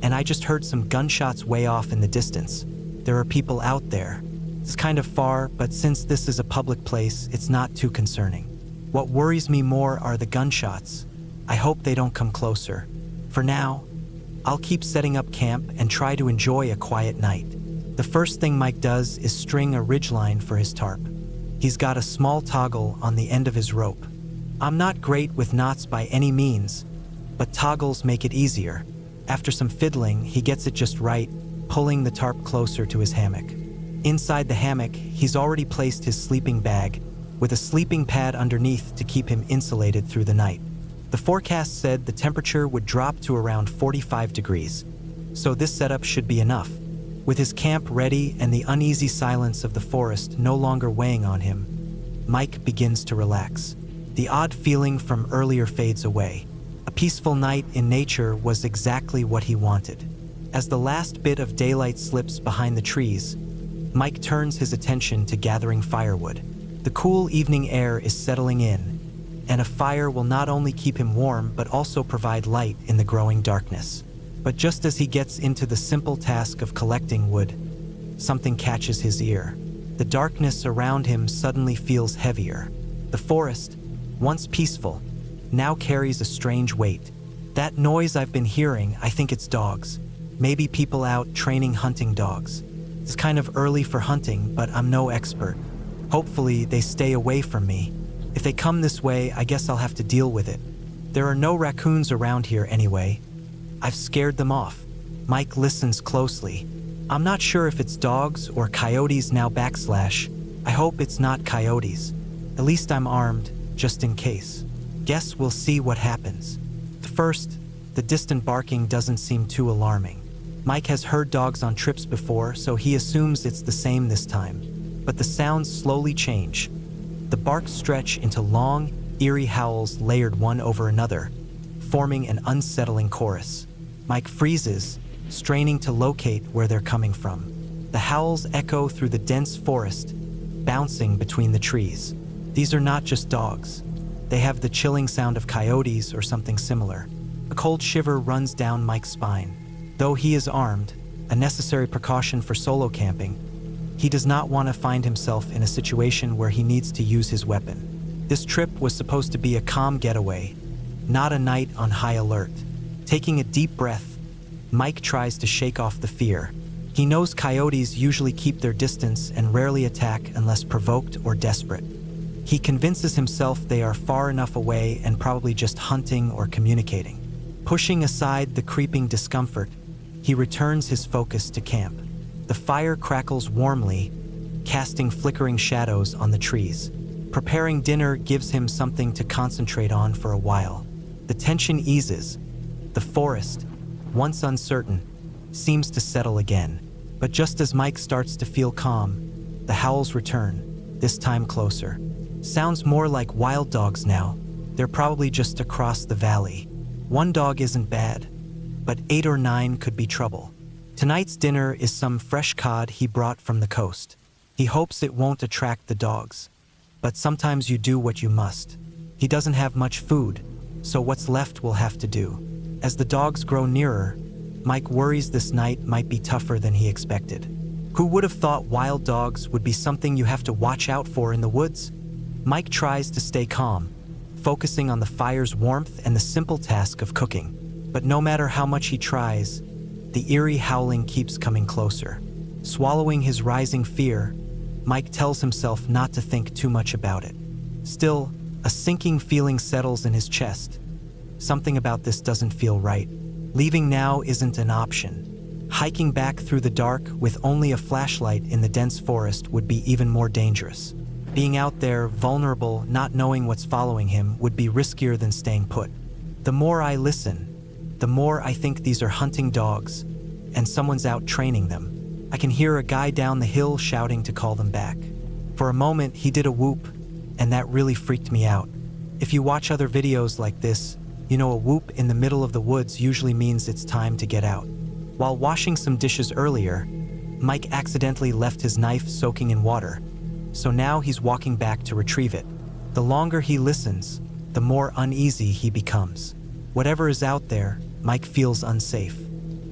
and I just heard some gunshots way off in the distance. There are people out there. It's kind of far, but since this is a public place, it's not too concerning. What worries me more are the gunshots. I hope they don't come closer. For now, I'll keep setting up camp and try to enjoy a quiet night. The first thing Mike does is string a ridgeline for his tarp. He's got a small toggle on the end of his rope. I'm not great with knots by any means, but toggles make it easier. After some fiddling, he gets it just right, pulling the tarp closer to his hammock. Inside the hammock, he's already placed his sleeping bag, with a sleeping pad underneath to keep him insulated through the night. The forecast said the temperature would drop to around 45 degrees, so this setup should be enough. With his camp ready and the uneasy silence of the forest no longer weighing on him, Mike begins to relax. The odd feeling from earlier fades away. A peaceful night in nature was exactly what he wanted. As the last bit of daylight slips behind the trees, Mike turns his attention to gathering firewood. The cool evening air is settling in, and a fire will not only keep him warm but also provide light in the growing darkness. But just as he gets into the simple task of collecting wood, something catches his ear. The darkness around him suddenly feels heavier. The forest, once peaceful, now carries a strange weight. That noise I've been hearing, I think it's dogs. Maybe people out training hunting dogs. It's kind of early for hunting, but I'm no expert. Hopefully they stay away from me. If they come this way, I guess I'll have to deal with it. There are no raccoons around here anyway. I've scared them off. Mike listens closely. I'm not sure if it's dogs or coyotes now / I hope it's not coyotes. At least I'm armed, just in case. Guess we'll see what happens. First, the distant barking doesn't seem too alarming. Mike has heard dogs on trips before, so he assumes it's the same this time. But the sounds slowly change. The barks stretch into long, eerie howls layered one over another, forming an unsettling chorus. Mike freezes, straining to locate where they're coming from. The howls echo through the dense forest, bouncing between the trees. These are not just dogs. They have the chilling sound of coyotes or something similar. A cold shiver runs down Mike's spine. Though he is armed, a necessary precaution for solo camping, he does not want to find himself in a situation where he needs to use his weapon. This trip was supposed to be a calm getaway, not a night on high alert. Taking a deep breath, Mike tries to shake off the fear. He knows coyotes usually keep their distance and rarely attack unless provoked or desperate. He convinces himself they are far enough away and probably just hunting or communicating. Pushing aside the creeping discomfort, he returns his focus to camp. The fire crackles warmly, casting flickering shadows on the trees. Preparing dinner gives him something to concentrate on for a while. The tension eases. The forest, once uncertain, seems to settle again. But just as Mike starts to feel calm, the howls return, this time closer. Sounds more like wild dogs now. They're probably just across the valley. One dog isn't bad, but 8 or 9 could be trouble. Tonight's dinner is some fresh cod he brought from the coast. He hopes it won't attract the dogs, but sometimes you do what you must. He doesn't have much food, so what's left will have to do. As the dogs grow nearer, Mike worries this night might be tougher than he expected. Who would have thought wild dogs would be something you have to watch out for in the woods? Mike tries to stay calm, focusing on the fire's warmth and the simple task of cooking. But no matter how much he tries, the eerie howling keeps coming closer. Swallowing his rising fear, Mike tells himself not to think too much about it. Still, a sinking feeling settles in his chest. Something about this doesn't feel right. Leaving now isn't an option. Hiking back through the dark with only a flashlight in the dense forest would be even more dangerous. Being out there, vulnerable, not knowing what's following him, would be riskier than staying put. The more I listen, the more I think these are hunting dogs, and someone's out training them. I can hear a guy down the hill shouting to call them back. For a moment, he did a whoop, and that really freaked me out. If you watch other videos like this, you know a whoop in the middle of the woods usually means it's time to get out. While washing some dishes earlier, Mike accidentally left his knife soaking in water, so now he's walking back to retrieve it. The longer he listens, the more uneasy he becomes. Whatever is out there, Mike feels unsafe.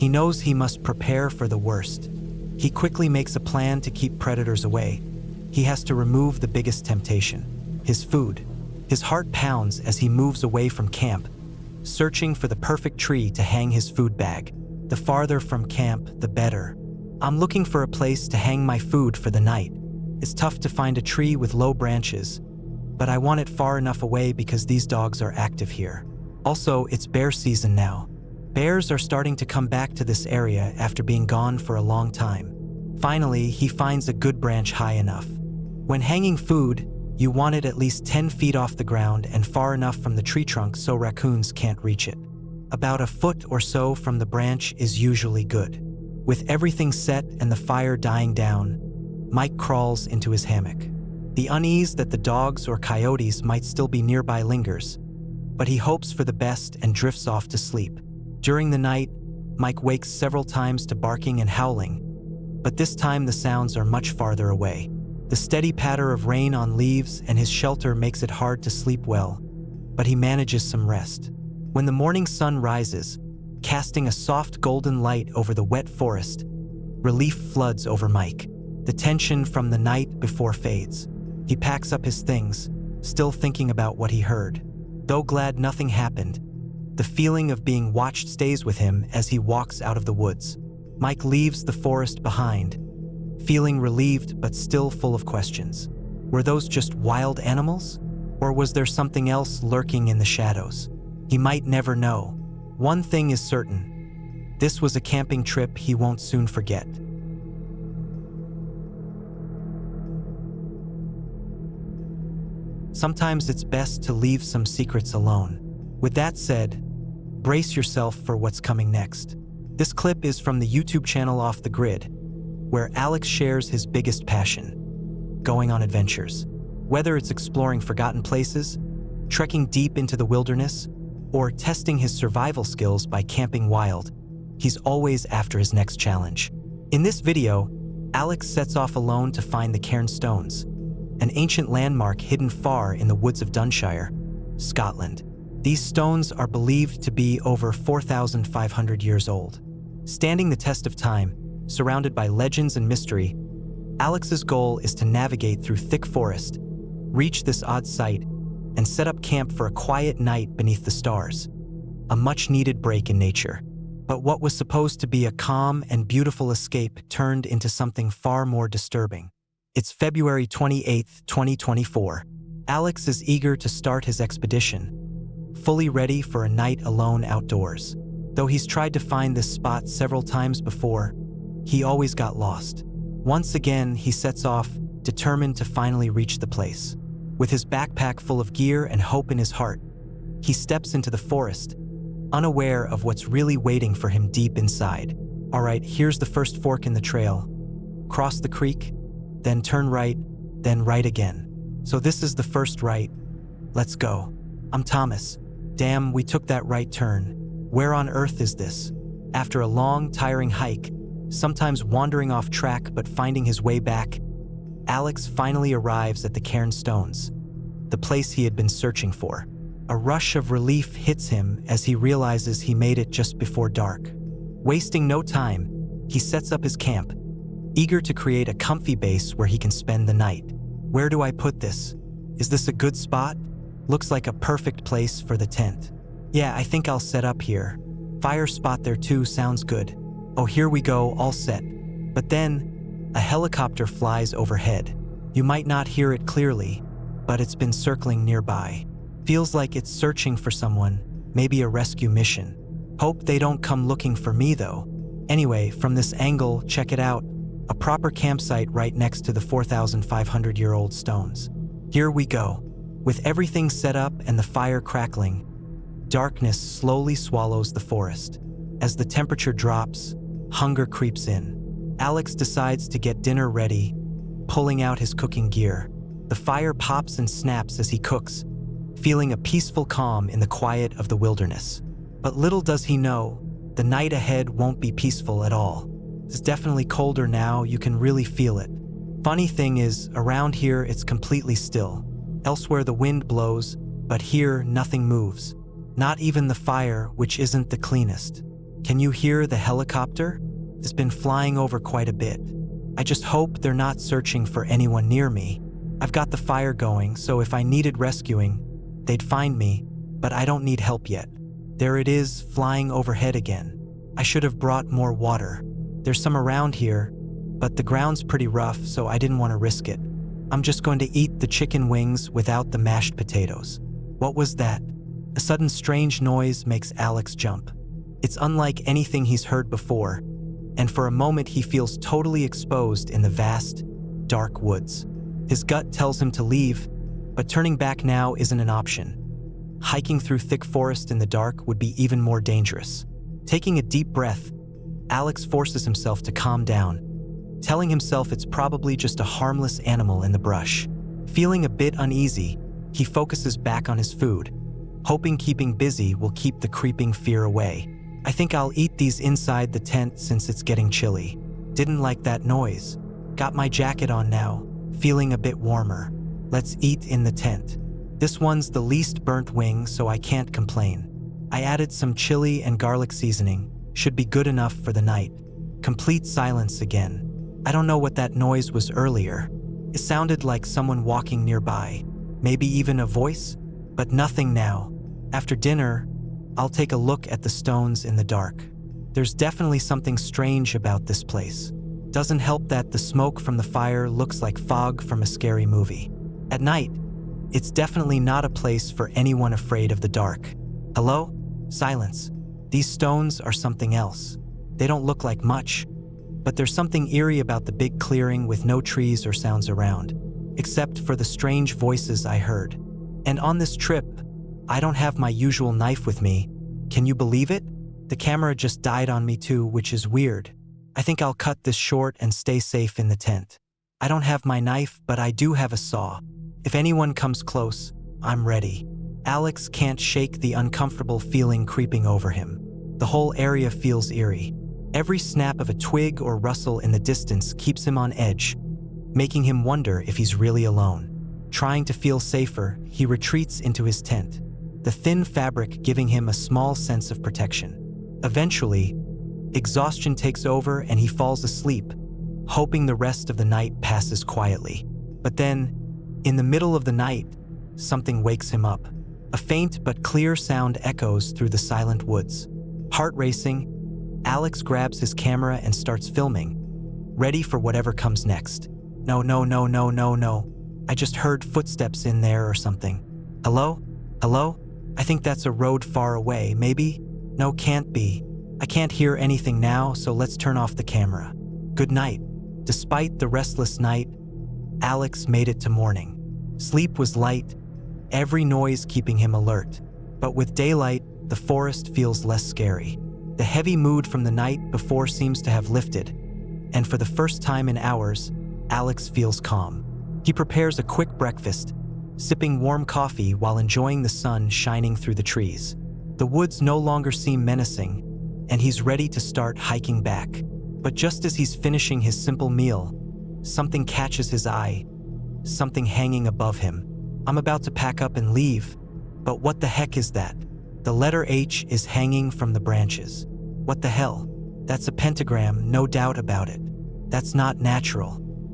He knows he must prepare for the worst. He quickly makes a plan to keep predators away. He has to remove the biggest temptation, his food. His heart pounds as he moves away from camp, searching for the perfect tree to hang his food bag. The farther from camp, the better. I'm looking for a place to hang my food for the night. It's tough to find a tree with low branches, but I want it far enough away because these dogs are active here. Also, it's bear season now. Bears are starting to come back to this area after being gone for a long time. Finally, he finds a good branch high enough. When hanging food, you want it at least 10 feet off the ground and far enough from the tree trunk so raccoons can't reach it. About a foot or so from the branch is usually good. With everything set and the fire dying down, Mike crawls into his hammock. The unease that the dogs or coyotes might still be nearby lingers, but he hopes for the best and drifts off to sleep. During the night, Mike wakes several times to barking and howling, but this time the sounds are much farther away. The steady patter of rain on leaves and his shelter makes it hard to sleep well, but he manages some rest. When the morning sun rises, casting a soft golden light over the wet forest, relief floods over Mike. The tension from the night before fades. He packs up his things, still thinking about what he heard. Though glad nothing happened, the feeling of being watched stays with him as he walks out of the woods. Mike leaves the forest behind, feeling relieved but still full of questions. Were those just wild animals? Or was there something else lurking in the shadows? He might never know. One thing is certain. This was a camping trip he won't soon forget. Sometimes it's best to leave some secrets alone. With that said, brace yourself for what's coming next. This clip is from the YouTube channel Off the Grid, where Alex shares his biggest passion, going on adventures. Whether it's exploring forgotten places, trekking deep into the wilderness, or testing his survival skills by camping wild, he's always after his next challenge. In this video, Alex sets off alone to find the Cairn Stones, an ancient landmark hidden far in the woods of Dunshire, Scotland. These stones are believed to be over 4,500 years old. Standing the test of time, surrounded by legends and mystery, Alex's goal is to navigate through thick forest, reach this odd site, and set up camp for a quiet night beneath the stars. A much-needed break in nature. But what was supposed to be a calm and beautiful escape turned into something far more disturbing. It's February 28, 2024. Alex is eager to start his expedition, fully ready for a night alone outdoors. Though he's tried to find this spot several times before, he always got lost. Once again, he sets off, determined to finally reach the place. With his backpack full of gear and hope in his heart, he steps into the forest, unaware of what's really waiting for him deep inside. All right, here's the first fork in the trail. Cross the creek, then turn right, then right again. So this is the first right. Let's go. I'm Thomas. Damn, we took that right turn. Where on earth is this? After a long, tiring hike, sometimes wandering off track but finding his way back, Alex finally arrives at the Cairn Stones, the place he had been searching for. A rush of relief hits him as he realizes he made it just before dark. Wasting no time, he sets up his camp, eager to create a comfy base where he can spend the night. Where do I put this? Is this a good spot? Looks like a perfect place for the tent. Yeah, I think I'll set up here. Fire spot there too sounds good. Oh, here we go, all set. But then, a helicopter flies overhead. You might not hear it clearly, but it's been circling nearby. Feels like it's searching for someone, maybe a rescue mission. Hope they don't come looking for me though. Anyway, from this angle, check it out. A proper campsite right next to the 4,500-year-old stones. Here we go. With everything set up and the fire crackling, darkness slowly swallows the forest. As the temperature drops, hunger creeps in. Alex decides to get dinner ready, pulling out his cooking gear. The fire pops and snaps as he cooks, feeling a peaceful calm in the quiet of the wilderness. But little does he know, the night ahead won't be peaceful at all. It's definitely colder now, you can really feel it. Funny thing is, around here it's completely still. Elsewhere the wind blows, but here nothing moves. Not even the fire, which isn't the cleanest. Can you hear the helicopter? It's been flying over quite a bit. I just hope they're not searching for anyone near me. I've got the fire going, so if I needed rescuing, they'd find me, but I don't need help yet. There it is, flying overhead again. I should have brought more water. There's some around here, but the ground's pretty rough, so I didn't want to risk it. I'm just going to eat the chicken wings without the mashed potatoes. What was that? A sudden strange noise makes Alex jump. It's unlike anything he's heard before, and for a moment he feels totally exposed in the vast, dark woods. His gut tells him to leave, but turning back now isn't an option. Hiking through thick forest in the dark would be even more dangerous. Taking a deep breath, Alex forces himself to calm down, telling himself it's probably just a harmless animal in the brush. Feeling a bit uneasy, he focuses back on his food, hoping keeping busy will keep the creeping fear away. I think I'll eat these inside the tent since it's getting chilly. Didn't like that noise. Got my jacket on now, feeling a bit warmer. Let's eat in the tent. This one's the least burnt wing, so I can't complain. I added some chili and garlic seasoning. Should be good enough for the night. Complete silence again. I don't know what that noise was earlier. It sounded like someone walking nearby. Maybe even a voice? But nothing now. After dinner, I'll take a look at the stones in the dark. There's definitely something strange about this place. Doesn't help that the smoke from the fire looks like fog from a scary movie. At night, it's definitely not a place for anyone afraid of the dark. Hello? Silence. These stones are something else. They don't look like much, but there's something eerie about the big clearing with no trees or sounds around, except for the strange voices I heard. And on this trip, I don't have my usual knife with me. Can you believe it? The camera just died on me too, which is weird. I think I'll cut this short and stay safe in the tent. I don't have my knife, but I do have a saw. If anyone comes close, I'm ready. Alex can't shake the uncomfortable feeling creeping over him. The whole area feels eerie. Every snap of a twig or rustle in the distance keeps him on edge, making him wonder if he's really alone. Trying to feel safer, he retreats into his tent, the thin fabric giving him a small sense of protection. Eventually, exhaustion takes over and he falls asleep, hoping the rest of the night passes quietly. But then, in the middle of the night, something wakes him up. A faint but clear sound echoes through the silent woods. Heart racing, Alex grabs his camera and starts filming, ready for whatever comes next. No. I just heard footsteps in there or something. Hello? Hello? I think that's a road far away, maybe? No, can't be. I can't hear anything now, so let's turn off the camera. Good night. Despite the restless night, Alex made it to morning. Sleep was light, every noise keeping him alert. But with daylight, the forest feels less scary. The heavy mood from the night before seems to have lifted, and for the first time in hours, Alex feels calm. He prepares a quick breakfast, sipping warm coffee while enjoying the sun shining through the trees. The woods no longer seem menacing, and he's ready to start hiking back. But just as he's finishing his simple meal, something catches his eye, something hanging above him. I'm about to pack up and leave, but what the heck is that? The letter H is hanging from the branches. What the hell? That's a pentagram, no doubt about it. That's not natural.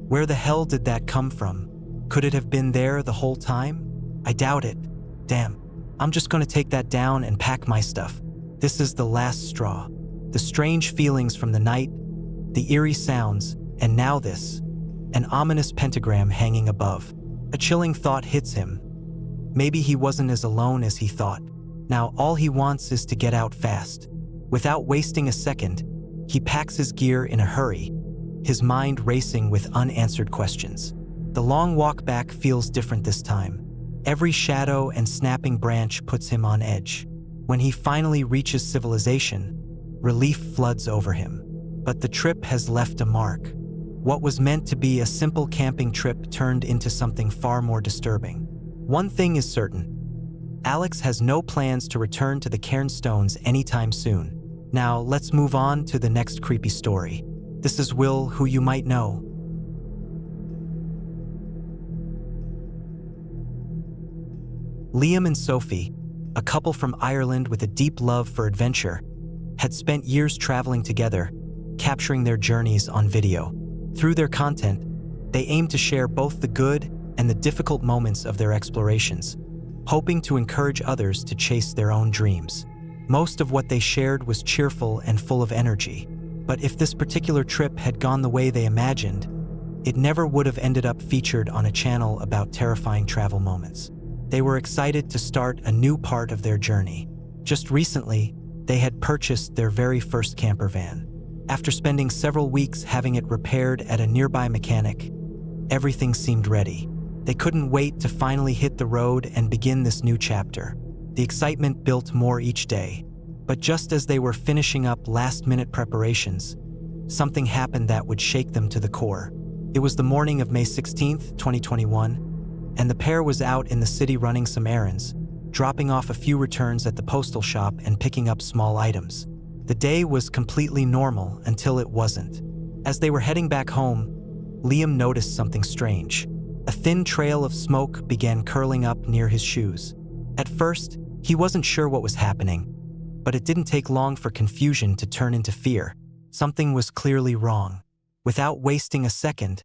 Where the hell did that come from? Could it have been there the whole time? I doubt it. Damn. I'm just gonna take that down and pack my stuff. This is the last straw. The strange feelings from the night, the eerie sounds, and now this. An ominous pentagram hanging above. A chilling thought hits him. Maybe he wasn't as alone as he thought. Now all he wants is to get out fast. Without wasting a second, he packs his gear in a hurry, his mind racing with unanswered questions. The long walk back feels different this time. Every shadow and snapping branch puts him on edge. When he finally reaches civilization, relief floods over him. But the trip has left a mark. What was meant to be a simple camping trip turned into something far more disturbing. One thing is certain. Alex has no plans to return to the Cairnstones anytime soon. Now, let's move on to the next creepy story. This is Will, who you might know. Liam and Sophie, a couple from Ireland with a deep love for adventure, had spent years traveling together, capturing their journeys on video. Through their content, they aimed to share both the good and the difficult moments of their explorations, hoping to encourage others to chase their own dreams. Most of what they shared was cheerful and full of energy. But if this particular trip had gone the way they imagined, it never would have ended up featured on a channel about terrifying travel moments. They were excited to start a new part of their journey. Just recently, they had purchased their very first camper van. After spending several weeks having it repaired at a nearby mechanic, everything seemed ready. They couldn't wait to finally hit the road and begin this new chapter. The excitement built more each day. But just as they were finishing up last-minute preparations, something happened that would shake them to the core. It was the morning of May 16th, 2021, and the pair was out in the city running some errands, dropping off a few returns at the postal shop and picking up small items. The day was completely normal until it wasn't. As they were heading back home, Liam noticed something strange. A thin trail of smoke began curling up near his shoes. At first, he wasn't sure what was happening, but it didn't take long for confusion to turn into fear. Something was clearly wrong. Without wasting a second,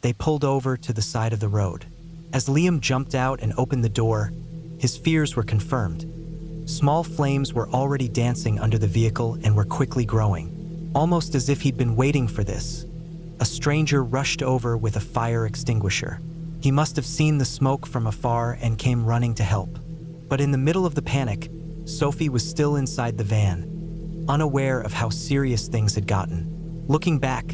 they pulled over to the side of the road. As Liam jumped out and opened the door, his fears were confirmed. Small flames were already dancing under the vehicle and were quickly growing, almost as if he'd been waiting for this. A stranger rushed over with a fire extinguisher. He must have seen the smoke from afar and came running to help. But in the middle of the panic, Sophie was still inside the van, unaware of how serious things had gotten. Looking back,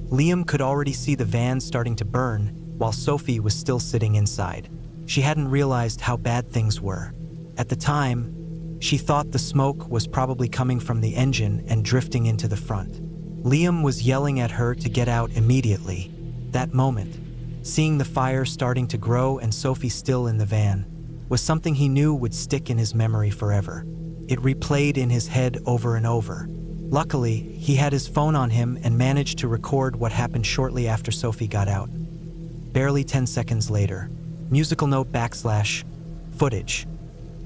Liam could already see the van starting to burn while Sophie was still sitting inside. She hadn't realized how bad things were. At the time, she thought the smoke was probably coming from the engine and drifting into the front. Liam was yelling at her to get out immediately. That moment, seeing the fire starting to grow and Sophie still in the van, was something he knew would stick in his memory forever. It replayed in his head over and over. Luckily, he had his phone on him and managed to record what happened shortly after Sophie got out. Barely 10 seconds later, musical note / footage.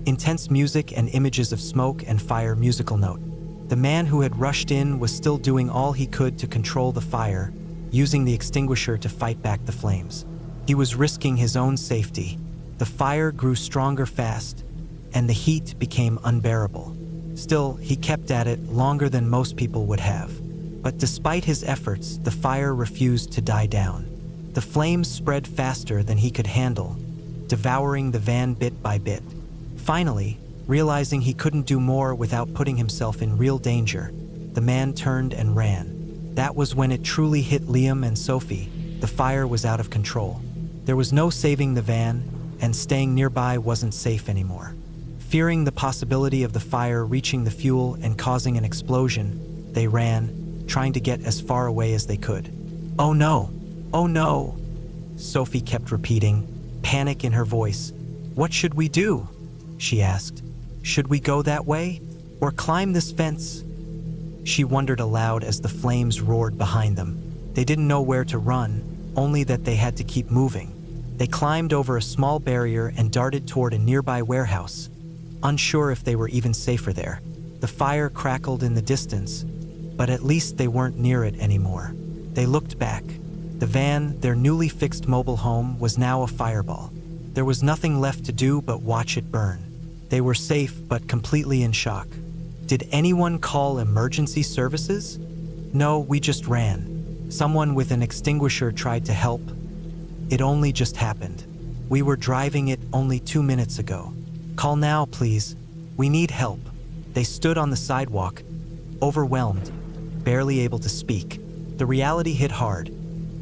Intense music and images of smoke and fire. Musical note. The man who had rushed in was still doing all he could to control the fire, using the extinguisher to fight back the flames. He was risking his own safety. The fire grew stronger fast, and the heat became unbearable. Still, he kept at it longer than most people would have. But despite his efforts, the fire refused to die down. The flames spread faster than he could handle, devouring the van bit by bit. Finally, realizing he couldn't do more without putting himself in real danger, the man turned and ran. That was when it truly hit Liam and Sophie. The fire was out of control. There was no saving the van, and staying nearby wasn't safe anymore. Fearing the possibility of the fire reaching the fuel and causing an explosion, they ran, trying to get as far away as they could. "Oh no! Oh no!" Sophie kept repeating, panic in her voice. "What should we do?" she asked. "Should we go that way? Or climb this fence?" She wondered aloud as the flames roared behind them. They didn't know where to run, only that they had to keep moving. They climbed over a small barrier and darted toward a nearby warehouse, unsure if they were even safer there. The fire crackled in the distance, but at least they weren't near it anymore. They looked back. The van, their newly fixed mobile home, was now a fireball. There was nothing left to do but watch it burn. They were safe but completely in shock. Did anyone call emergency services? No, we just ran. Someone with an extinguisher tried to help. It only just happened. We were driving it only 2 minutes ago. Call now, please. We need help. They stood on the sidewalk, overwhelmed, barely able to speak. The reality hit hard.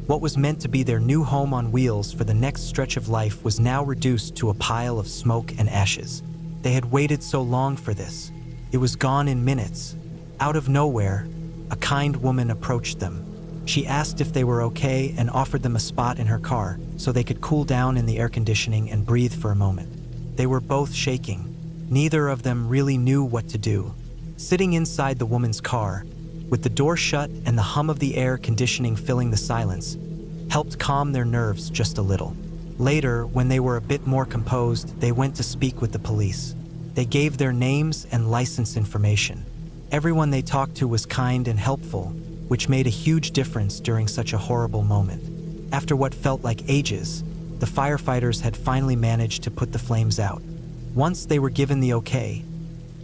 What was meant to be their new home on wheels for the next stretch of life was now reduced to a pile of smoke and ashes. They had waited so long for this. It was gone in minutes. Out of nowhere, a kind woman approached them. She asked if they were okay and offered them a spot in her car so they could cool down in the air conditioning and breathe for a moment. They were both shaking. Neither of them really knew what to do. Sitting inside the woman's car, with the door shut and the hum of the air conditioning filling the silence, helped calm their nerves just a little. Later, when they were a bit more composed, they went to speak with the police. They gave their names and license information. Everyone they talked to was kind and helpful, which made a huge difference during such a horrible moment. After what felt like ages, the firefighters had finally managed to put the flames out. Once they were given the okay,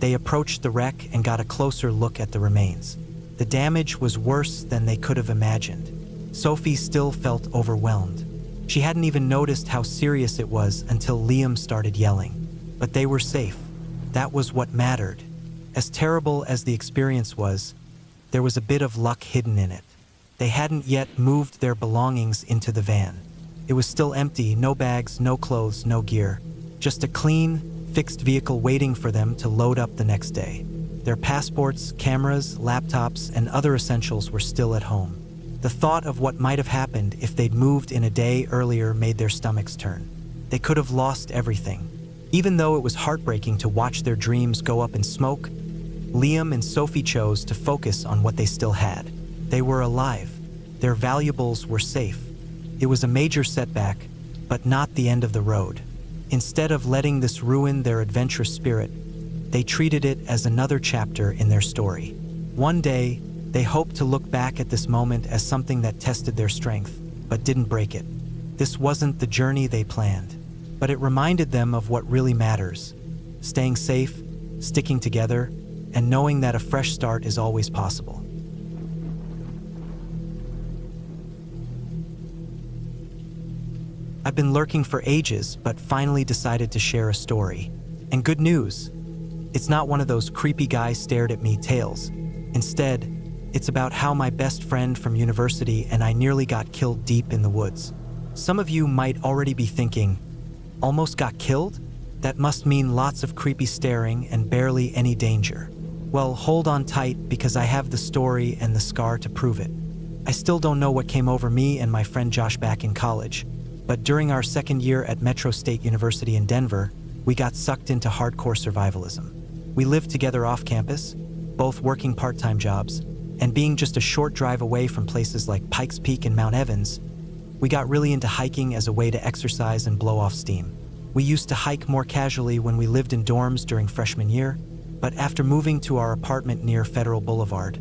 They approached the wreck and got a closer look at the remains. The damage was worse than they could have imagined. Sophie still felt overwhelmed. She hadn't even noticed how serious it was until Liam started yelling. But they were safe. That was what mattered. As terrible as the experience was, there was a bit of luck hidden in it. They hadn't yet moved their belongings into the van. It was still empty, no bags, no clothes, no gear. Just a clean, fixed vehicle waiting for them to load up the next day. Their passports, cameras, laptops, and other essentials were still at home. The thought of what might have happened if they'd moved in a day earlier made their stomachs turn. They could have lost everything. Even though it was heartbreaking to watch their dreams go up in smoke, Liam and Sophie chose to focus on what they still had. They were alive. Their valuables were safe. It was a major setback, but not the end of the road. Instead of letting this ruin their adventurous spirit, they treated it as another chapter in their story. One day, they hoped to look back at this moment as something that tested their strength, but didn't break it. This wasn't the journey they planned, but it reminded them of what really matters: staying safe, sticking together, and knowing that a fresh start is always possible. I've been lurking for ages, but finally decided to share a story. And good news, it's not one of those creepy guy stared at me tales. Instead, it's about how my best friend from university and I nearly got killed deep in the woods. Some of you might already be thinking, almost got killed? That must mean lots of creepy staring and barely any danger. Well, hold on tight because I have the story and the scar to prove it. I still don't know what came over me and my friend Josh back in college, but during our second year at Metro State University in Denver, we got sucked into hardcore survivalism. We lived together off campus, both working part-time jobs, and being just a short drive away from places like Pikes Peak and Mount Evans, we got really into hiking as a way to exercise and blow off steam. We used to hike more casually when we lived in dorms during freshman year, but after moving to our apartment near Federal Boulevard,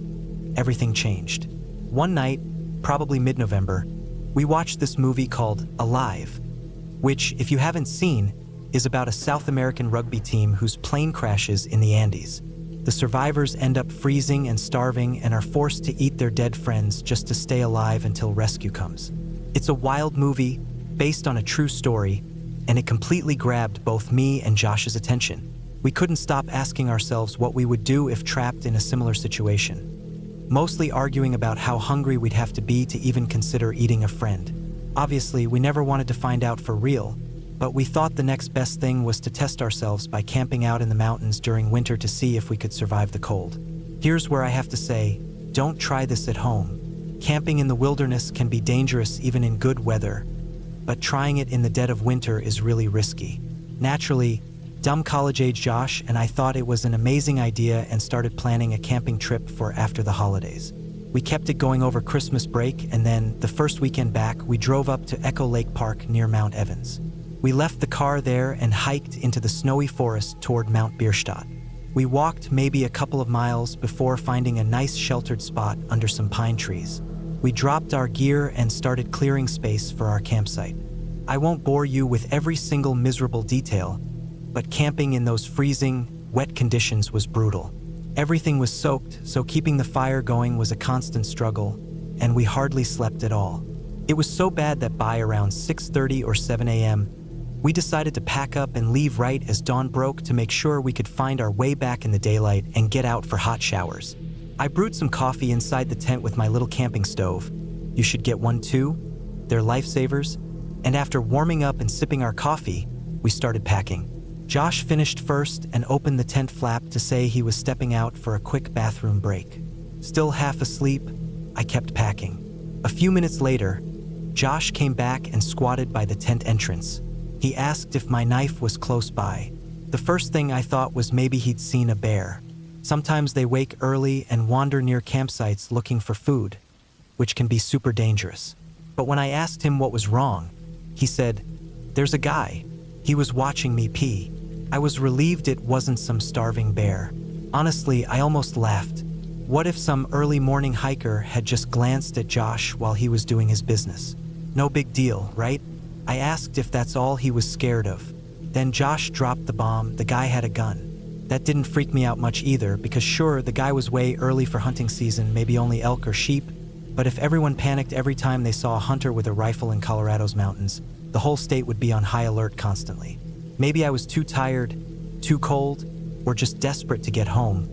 everything changed. One night, probably mid-November, we watched this movie called Alive, which, if you haven't seen, is about a South American rugby team whose plane crashes in the Andes. The survivors end up freezing and starving and are forced to eat their dead friends just to stay alive until rescue comes. It's a wild movie based on a true story, and it completely grabbed both me and Josh's attention. We couldn't stop asking ourselves what we would do if trapped in a similar situation, mostly arguing about how hungry we'd have to be to even consider eating a friend. Obviously, we never wanted to find out for real, but we thought the next best thing was to test ourselves by camping out in the mountains during winter to see if we could survive the cold. Here's where I have to say, don't try this at home. Camping in the wilderness can be dangerous even in good weather, but trying it in the dead of winter is really risky. Naturally, dumb college-age Josh and I thought it was an amazing idea and started planning a camping trip for after the holidays. We kept it going over Christmas break, and then, the first weekend back, we drove up to Echo Lake Park near Mount Evans. We left the car there and hiked into the snowy forest toward Mount Bierstadt. We walked maybe a couple of miles before finding a nice sheltered spot under some pine trees. We dropped our gear and started clearing space for our campsite. I won't bore you with every single miserable detail, but camping in those freezing, wet conditions was brutal. Everything was soaked, so keeping the fire going was a constant struggle, and we hardly slept at all. It was so bad that by around 6:30 or 7 a.m., we decided to pack up and leave right as dawn broke to make sure we could find our way back in the daylight and get out for hot showers. I brewed some coffee inside the tent with my little camping stove. You should get one too. They're lifesavers. And after warming up and sipping our coffee, we started packing. Josh finished first and opened the tent flap to say he was stepping out for a quick bathroom break. Still half asleep, I kept packing. A few minutes later, Josh came back and squatted by the tent entrance. He asked if my knife was close by. The first thing I thought was maybe he'd seen a bear. Sometimes they wake early and wander near campsites looking for food, which can be super dangerous. But when I asked him what was wrong, he said, "There's a guy. He was watching me pee." I was relieved it wasn't some starving bear. Honestly, I almost laughed. What if some early morning hiker had just glanced at Josh while he was doing his business? No big deal, right? I asked if that's all he was scared of. Then Josh dropped the bomb. The guy had a gun. That didn't freak me out much either, because sure, the guy was way early for hunting season, maybe only elk or sheep, but if everyone panicked every time they saw a hunter with a rifle in Colorado's mountains, the whole state would be on high alert constantly. Maybe I was too tired, too cold, or just desperate to get home,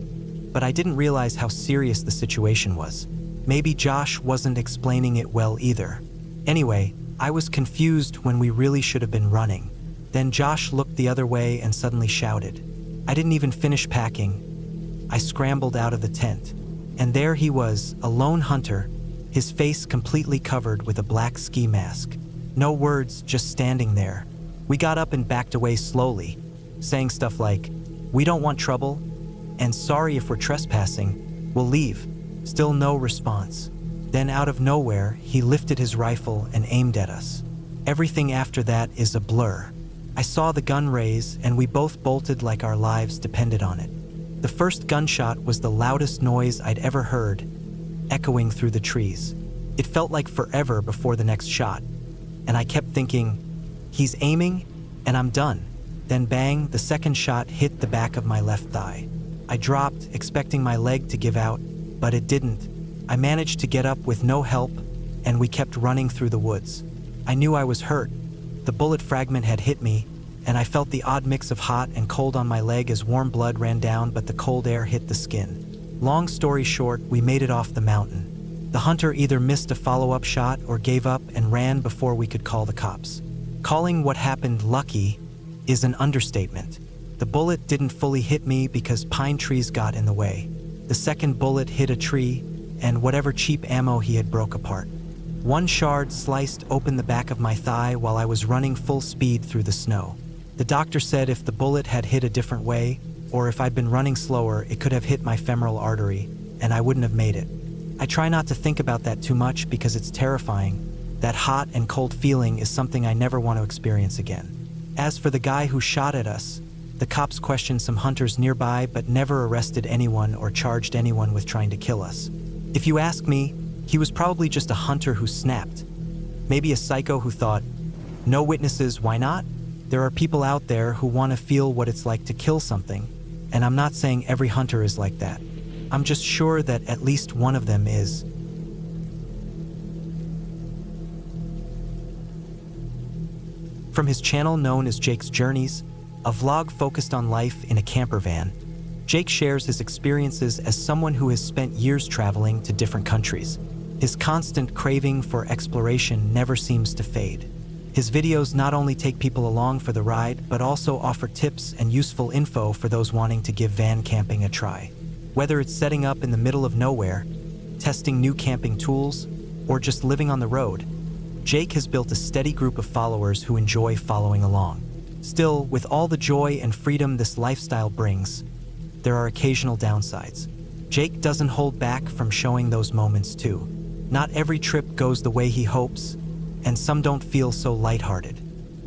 but I didn't realize how serious the situation was. Maybe Josh wasn't explaining it well either. Anyway, I was confused when we really should have been running. Then Josh looked the other way and suddenly shouted. I didn't even finish packing. I scrambled out of the tent, and there he was, a lone hunter, his face completely covered with a black ski mask. No words, just standing there. We got up and backed away slowly, saying stuff like, "We don't want trouble," and "Sorry if we're trespassing, we'll leave." Still no response. Then out of nowhere, he lifted his rifle and aimed at us. Everything after that is a blur. I saw the gun raise, and we both bolted like our lives depended on it. The first gunshot was the loudest noise I'd ever heard, echoing through the trees. It felt like forever before the next shot, and I kept thinking, he's aiming, and I'm done. Then bang, the second shot hit the back of my left thigh. I dropped, expecting my leg to give out, but it didn't. I managed to get up with no help, and we kept running through the woods. I knew I was hurt. The bullet fragment had hit me, and I felt the odd mix of hot and cold on my leg as warm blood ran down, but the cold air hit the skin. Long story short, we made it off the mountain. The hunter either missed a follow-up shot or gave up and ran before we could call the cops. Calling what happened lucky is an understatement. The bullet didn't fully hit me because pine trees got in the way. The second bullet hit a tree, and whatever cheap ammo he had broke apart. One shard sliced open the back of my thigh while I was running full speed through the snow. The doctor said if the bullet had hit a different way, or if I'd been running slower, it could have hit my femoral artery, and I wouldn't have made it. I try not to think about that too much because it's terrifying. That hot and cold feeling is something I never want to experience again. As for the guy who shot at us, the cops questioned some hunters nearby but never arrested anyone or charged anyone with trying to kill us. If you ask me, he was probably just a hunter who snapped. Maybe a psycho who thought, no witnesses, why not? There are people out there who want to feel what it's like to kill something, and I'm not saying every hunter is like that. I'm just sure that at least one of them is. From his channel known as Jake's Journeys, a vlog focused on life in a camper van, Jake shares his experiences as someone who has spent years traveling to different countries. His constant craving for exploration never seems to fade. His videos not only take people along for the ride, but also offer tips and useful info for those wanting to give van camping a try. Whether it's setting up in the middle of nowhere, testing new camping tools, or just living on the road, Jake has built a steady group of followers who enjoy following along. Still, with all the joy and freedom this lifestyle brings, there are occasional downsides. Jake doesn't hold back from showing those moments too. Not every trip goes the way he hopes, and some don't feel so lighthearted.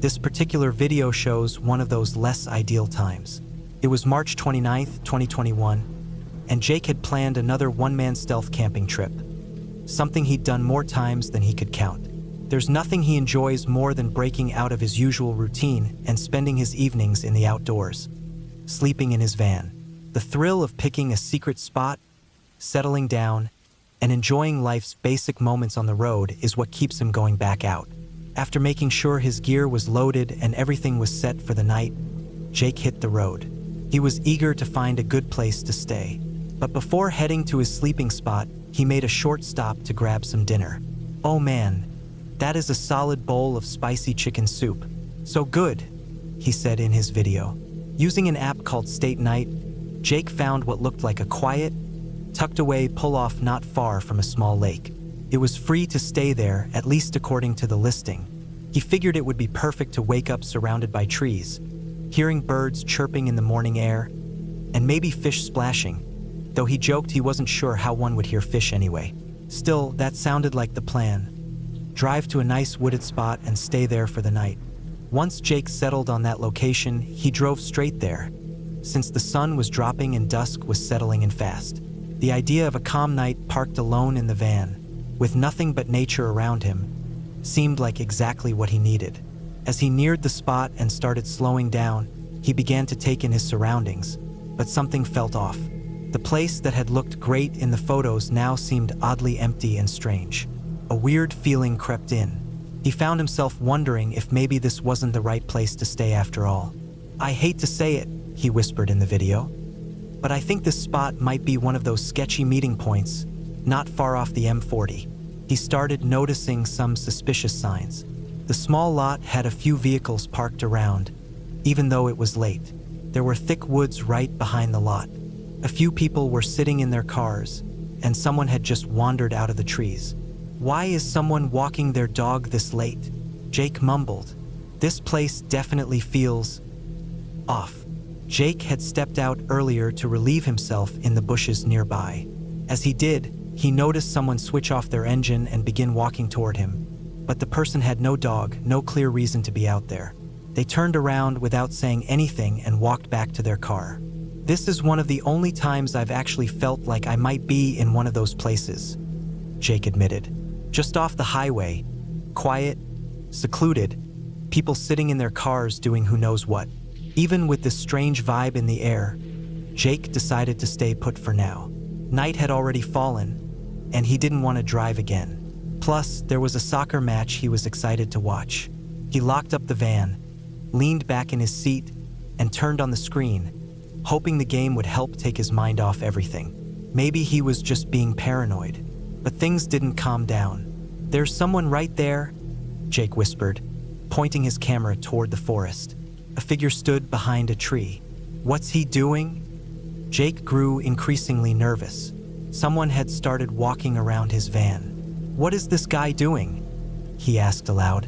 This particular video shows one of those less ideal times. It was March 29th, 2021, and Jake had planned another one-man stealth camping trip, something he'd done more times than he could count. There's nothing he enjoys more than breaking out of his usual routine and spending his evenings in the outdoors, sleeping in his van. The thrill of picking a secret spot, settling down, and enjoying life's basic moments on the road is what keeps him going back out. After making sure his gear was loaded and everything was set for the night, Jake hit the road. He was eager to find a good place to stay. But before heading to his sleeping spot, he made a short stop to grab some dinner. Oh man, that is a solid bowl of spicy chicken soup. So good, he said in his video. Using an app called State Night, Jake found what looked like a quiet, tucked away pull-off not far from a small lake. It was free to stay there, at least according to the listing. He figured it would be perfect to wake up surrounded by trees, hearing birds chirping in the morning air, and maybe fish splashing, though he joked he wasn't sure how one would hear fish anyway. Still, that sounded like the plan. Drive to a nice wooded spot and stay there for the night. Once Jake settled on that location, he drove straight there, since the sun was dropping and dusk was settling in fast. The idea of a calm night parked alone in the van, with nothing but nature around him, seemed like exactly what he needed. As he neared the spot and started slowing down, he began to take in his surroundings, but something felt off. The place that had looked great in the photos now seemed oddly empty and strange. A weird feeling crept in. He found himself wondering if maybe this wasn't the right place to stay after all. "I hate to say it," he whispered in the video, "but I think this spot might be one of those sketchy meeting points, not far off the M40. He started noticing some suspicious signs. The small lot had a few vehicles parked around, even though it was late. There were thick woods right behind the lot. A few people were sitting in their cars, and someone had just wandered out of the trees. "Why is someone walking their dog this late?" Jake mumbled. "This place definitely feels off." Jake had stepped out earlier to relieve himself in the bushes nearby. As he did, he noticed someone switch off their engine and begin walking toward him. But the person had no dog, no clear reason to be out there. They turned around without saying anything and walked back to their car. "This is one of the only times I've actually felt like I might be in one of those places," Jake admitted. "Just off the highway, quiet, secluded, people sitting in their cars doing who knows what." Even with this strange vibe in the air, Jake decided to stay put for now. Night had already fallen, and he didn't want to drive again. Plus, there was a soccer match he was excited to watch. He locked up the van, leaned back in his seat, and turned on the screen, hoping the game would help take his mind off everything. Maybe he was just being paranoid. But things didn't calm down. "There's someone right there," Jake whispered, pointing his camera toward the forest. A figure stood behind a tree. "What's he doing?" Jake grew increasingly nervous. Someone had started walking around his van. "What is this guy doing?" he asked aloud.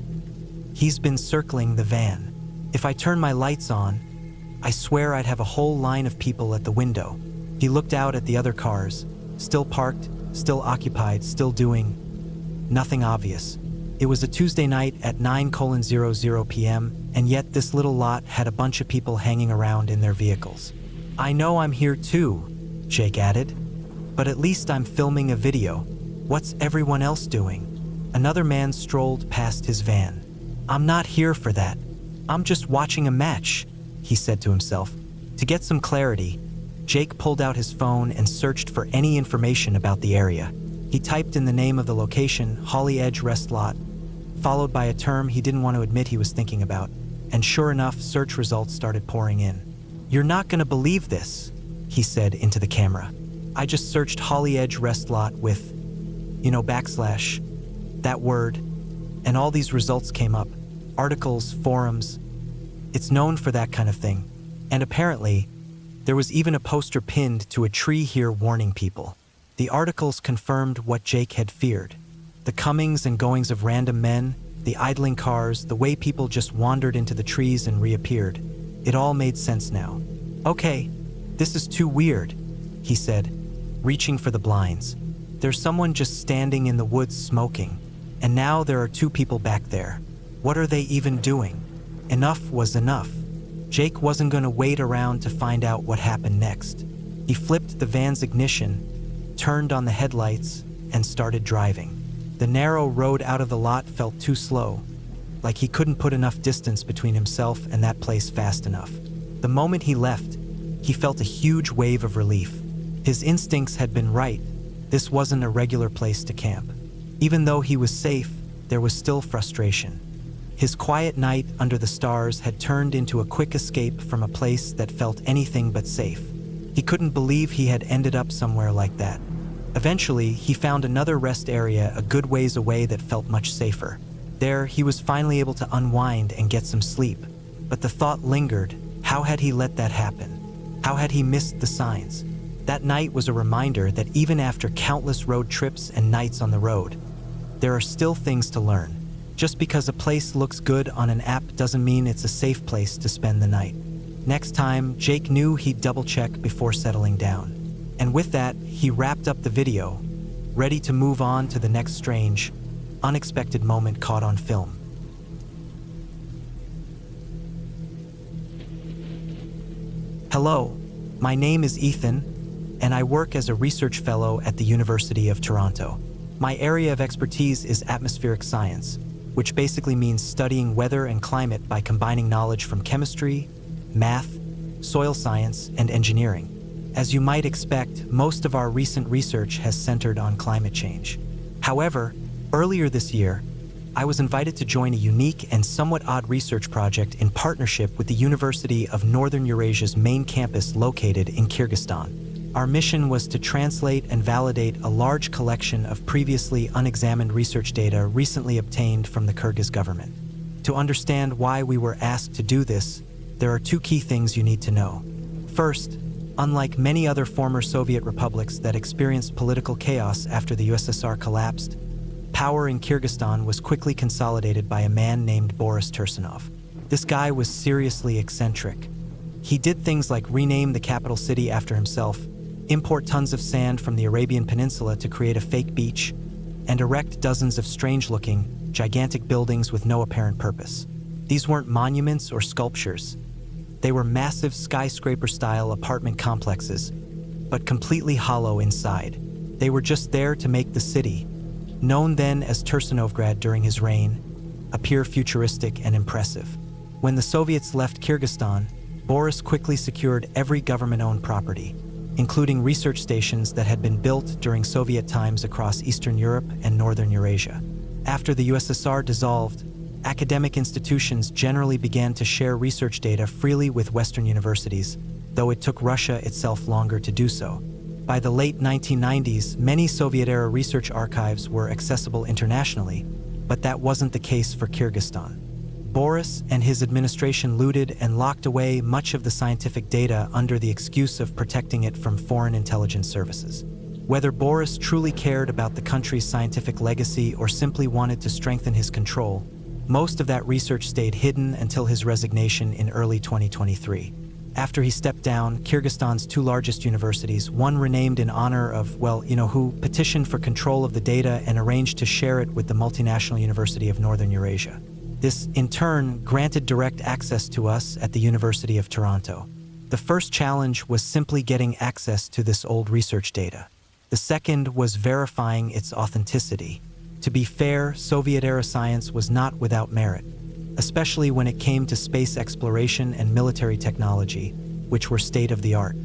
"He's been circling the van. If I turn my lights on, I swear I'd have a whole line of people at the window." He looked out at the other cars, still parked, still occupied, still doing nothing obvious. It was a Tuesday night at 9:00 p.m., and yet this little lot had a bunch of people hanging around in their vehicles. "I know I'm here too," Jake added, "but at least I'm filming a video. What's everyone else doing?" Another man strolled past his van. "I'm not here for that. I'm just watching a match," he said to himself. To get some clarity, Jake pulled out his phone and searched for any information about the area. He typed in the name of the location, Holly Edge Rest Lot, followed by a term he didn't want to admit he was thinking about, and sure enough, search results started pouring in. "You're not gonna believe this," he said into the camera. "I just searched Holly Edge Rest Lot with, backslash, that word, and all these results came up. Articles, forums. It's known for that kind of thing. And apparently, there was even a poster pinned to a tree here warning people." The articles confirmed what Jake had feared. The comings and goings of random men, the idling cars, the way people just wandered into the trees and reappeared. It all made sense now. "Okay, this is too weird," he said, reaching for the blinds. "There's someone just standing in the woods smoking, and now there are two people back there. What are they even doing?" Enough was enough. Jake wasn't going to wait around to find out what happened next. He flipped the van's ignition, turned on the headlights, and started driving. The narrow road out of the lot felt too slow, like he couldn't put enough distance between himself and that place fast enough. The moment he left, he felt a huge wave of relief. His instincts had been right. This wasn't a regular place to camp. Even though he was safe, there was still frustration. His quiet night under the stars had turned into a quick escape from a place that felt anything but safe. He couldn't believe he had ended up somewhere like that. Eventually, he found another rest area a good ways away that felt much safer. There, he was finally able to unwind and get some sleep. But the thought lingered, how had he let that happen? How had he missed the signs? That night was a reminder that even after countless road trips and nights on the road, there are still things to learn. Just because a place looks good on an app doesn't mean it's a safe place to spend the night. Next time, Jake knew he'd double-check before settling down. And with that, he wrapped up the video, ready to move on to the next strange, unexpected moment caught on film. Hello, my name is Ethan, and I work as a research fellow at the University of Toronto. My area of expertise is atmospheric science, which basically means studying weather and climate by combining knowledge from chemistry, math, soil science, and engineering. As you might expect, most of our recent research has centered on climate change. However, earlier this year, I was invited to join a unique and somewhat odd research project in partnership with the University of Northern Eurasia's main campus located in Kyrgyzstan. Our mission was to translate and validate a large collection of previously unexamined research data recently obtained from the Kyrgyz government. To understand why we were asked to do this, there are two key things you need to know. First, unlike many other former Soviet republics that experienced political chaos after the USSR collapsed, power in Kyrgyzstan was quickly consolidated by a man named Boris Tursunov. This guy was seriously eccentric. He did things like rename the capital city after himself, import tons of sand from the Arabian Peninsula to create a fake beach, and erect dozens of strange-looking, gigantic buildings with no apparent purpose. These weren't monuments or sculptures. They were massive skyscraper-style apartment complexes, but completely hollow inside. They were just there to make the city, known then as Tursunovgrad during his reign, appear futuristic and impressive. When the Soviets left Kyrgyzstan, Boris quickly secured every government-owned property, including research stations that had been built during Soviet times across Eastern Europe and Northern Eurasia. After the USSR dissolved, academic institutions generally began to share research data freely with Western universities, though it took Russia itself longer to do so. By the late 1990s, many Soviet-era research archives were accessible internationally, but that wasn't the case for Kyrgyzstan. Boris and his administration looted and locked away much of the scientific data under the excuse of protecting it from foreign intelligence services. Whether Boris truly cared about the country's scientific legacy or simply wanted to strengthen his control, most of that research stayed hidden until his resignation in early 2023. After he stepped down, Kyrgyzstan's two largest universities, one renamed in honor of, well, you know who, petitioned for control of the data and arranged to share it with the multinational University of Northern Eurasia. This, in turn, granted direct access to us at the University of Toronto. The first challenge was simply getting access to this old research data. The second was verifying its authenticity. To be fair, Soviet-era science was not without merit, especially when it came to space exploration and military technology, which were state-of-the-art.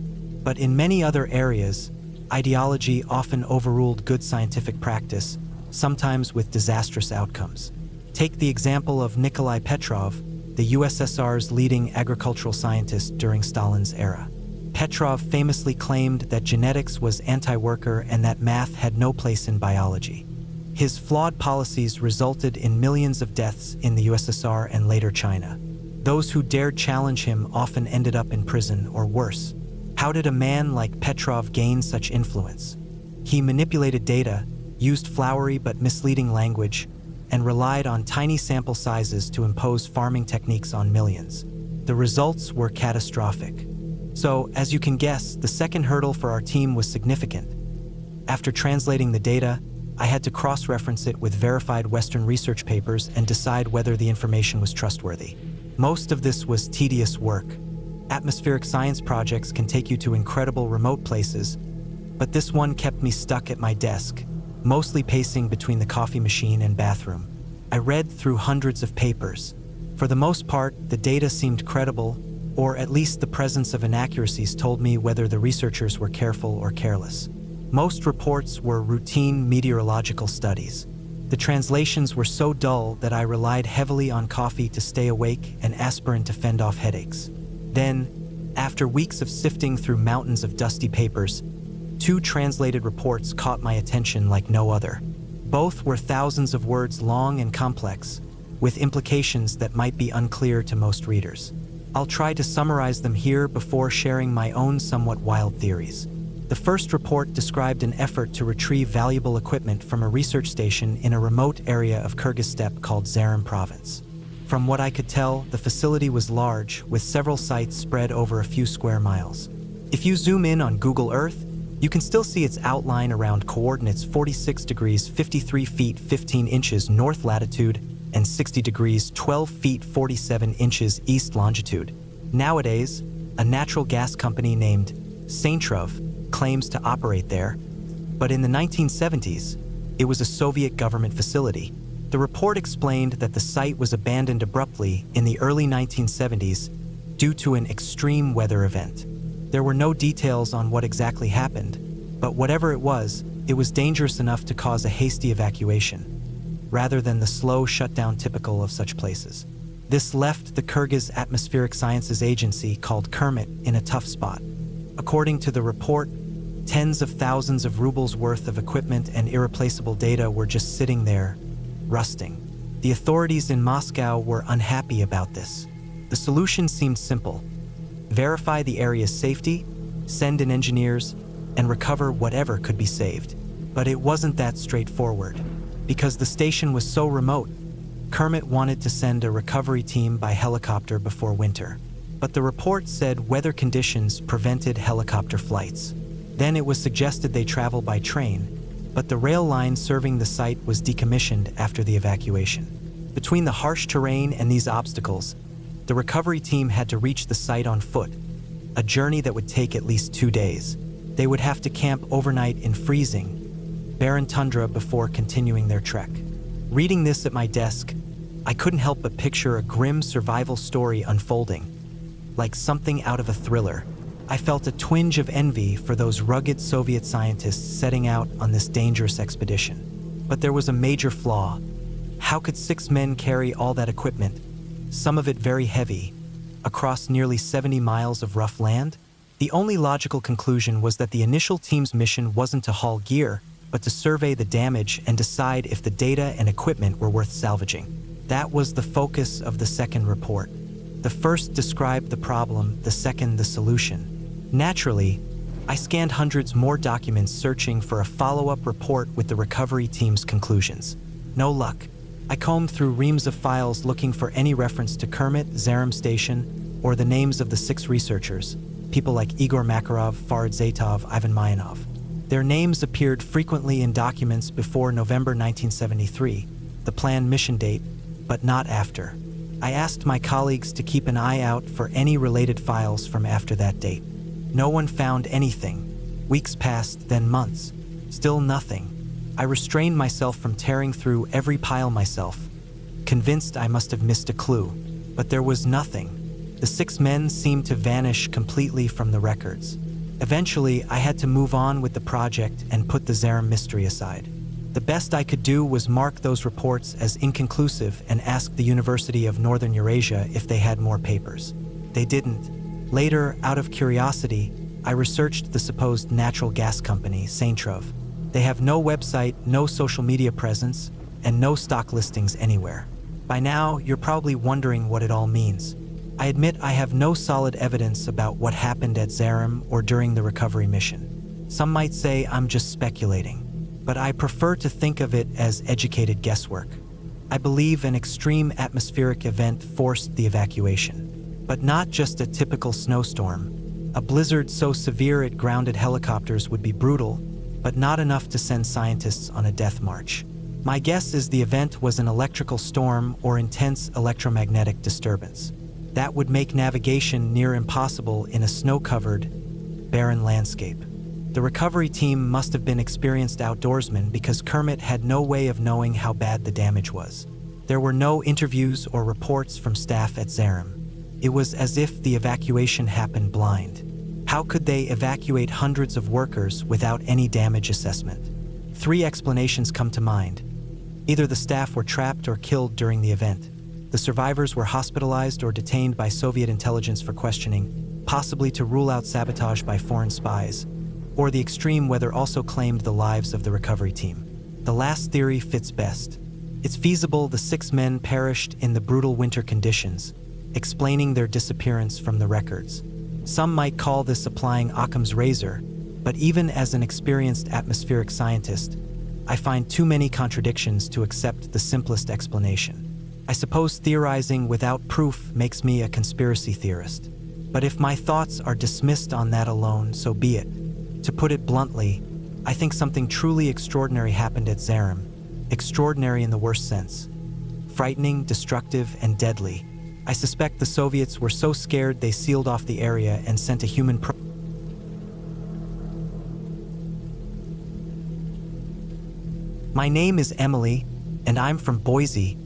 But in many other areas, ideology often overruled good scientific practice, sometimes with disastrous outcomes. Take the example of Nikolai Petrov, the USSR's leading agricultural scientist during Stalin's era. Petrov famously claimed that genetics was anti-worker and that math had no place in biology. His flawed policies resulted in millions of deaths in the USSR and later China. Those who dared challenge him often ended up in prison or worse. How did a man like Petrov gain such influence? He manipulated data, used flowery but misleading language, and relied on tiny sample sizes to impose farming techniques on millions. The results were catastrophic. So, as you can guess, the second hurdle for our team was significant. After translating the data, I had to cross-reference it with verified Western research papers and decide whether the information was trustworthy. Most of this was tedious work. Atmospheric science projects can take you to incredible remote places, but this one kept me stuck at my desk, mostly pacing between the coffee machine and bathroom. I read through hundreds of papers. For the most part, the data seemed credible, or at least the presence of inaccuracies told me whether the researchers were careful or careless. Most reports were routine meteorological studies. The translations were so dull that I relied heavily on coffee to stay awake and aspirin to fend off headaches. Then, after weeks of sifting through mountains of dusty papers, two translated reports caught my attention like no other. Both were thousands of words long and complex, with implications that might be unclear to most readers. I'll try to summarize them here before sharing my own somewhat wild theories. The first report described an effort to retrieve valuable equipment from a research station in a remote area of Kyrgyz steppe called Zarem province. From what I could tell, the facility was large, with several sites spread over a few square miles. If you zoom in on Google Earth, you can still see its outline around coordinates 46 degrees 53 feet 15 inches north latitude and 60 degrees 12 feet 47 inches east longitude. Nowadays, a natural gas company named Saintrov claims to operate there, but in the 1970s, it was a Soviet government facility. The report explained that the site was abandoned abruptly in the early 1970s due to an extreme weather event. There were no details on what exactly happened, but whatever it was dangerous enough to cause a hasty evacuation, rather than the slow shutdown typical of such places. This left the Kyrgyz Atmospheric Sciences Agency, called Kermit, in a tough spot. According to the report, tens of thousands of rubles worth of equipment and irreplaceable data were just sitting there, rusting. The authorities in Moscow were unhappy about this. The solution seemed simple: verify the area's safety, send in engineers, and recover whatever could be saved. But it wasn't that straightforward. Because the station was so remote, Kermit wanted to send a recovery team by helicopter before winter. But the report said weather conditions prevented helicopter flights. Then it was suggested they travel by train, but the rail line serving the site was decommissioned after the evacuation. Between the harsh terrain and these obstacles, the recovery team had to reach the site on foot, a journey that would take at least 2 days. They would have to camp overnight in freezing, barren tundra before continuing their trek. Reading this at my desk, I couldn't help but picture a grim survival story unfolding, like something out of a thriller. I felt a twinge of envy for those rugged Soviet scientists setting out on this dangerous expedition. But there was a major flaw. How could 6 men carry all that equipment, some of it very heavy, across nearly 70 miles of rough land? The only logical conclusion was that the initial team's mission wasn't to haul gear, but to survey the damage and decide if the data and equipment were worth salvaging. That was the focus of the second report. The first described the problem, the second the solution. Naturally, I scanned hundreds more documents searching for a follow-up report with the recovery team's conclusions. No luck. I combed through reams of files looking for any reference to Kermit, Zarim Station, or the names of the 6 researchers, people like Igor Makarov, Farid Zaitov, Ivan Mayanov. Their names appeared frequently in documents before November 1973, the planned mission date, but not after. I asked my colleagues to keep an eye out for any related files from after that date. No one found anything. Weeks passed, then months. Still nothing. I restrained myself from tearing through every pile myself, convinced I must have missed a clue. But there was nothing. The 6 men seemed to vanish completely from the records. Eventually, I had to move on with the project and put the Zarim mystery aside. The best I could do was mark those reports as inconclusive and ask the University of Northern Eurasia if they had more papers. They didn't. Later, out of curiosity, I researched the supposed natural gas company, Saintrov. They have no website, no social media presence, and no stock listings anywhere. By now, you're probably wondering what it all means. I admit I have no solid evidence about what happened at Zarim or during the recovery mission. Some might say I'm just speculating, but I prefer to think of it as educated guesswork. I believe an extreme atmospheric event forced the evacuation, but not just a typical snowstorm. A blizzard so severe it grounded helicopters would be brutal, but not enough to send scientists on a death march. My guess is the event was an electrical storm or intense electromagnetic disturbance. That would make navigation near impossible in a snow-covered, barren landscape. The recovery team must have been experienced outdoorsmen because Kermit had no way of knowing how bad the damage was. There were no interviews or reports from staff at Zarim. It was as if the evacuation happened blind. How could they evacuate hundreds of workers without any damage assessment? 3 explanations come to mind. Either the staff were trapped or killed during the event. The survivors were hospitalized or detained by Soviet intelligence for questioning, possibly to rule out sabotage by foreign spies, or the extreme weather also claimed the lives of the recovery team. The last theory fits best. It's feasible the 6 men perished in the brutal winter conditions, explaining their disappearance from the records. Some might call this applying Occam's razor, but even as an experienced atmospheric scientist, I find too many contradictions to accept the simplest explanation. I suppose theorizing without proof makes me a conspiracy theorist. But if my thoughts are dismissed on that alone, so be it. To put it bluntly, I think something truly extraordinary happened at Zarim. Extraordinary in the worst sense. Frightening, destructive, and deadly. I suspect the Soviets were so scared they sealed off the area and sent a human My name is Emily, and I'm from Boise,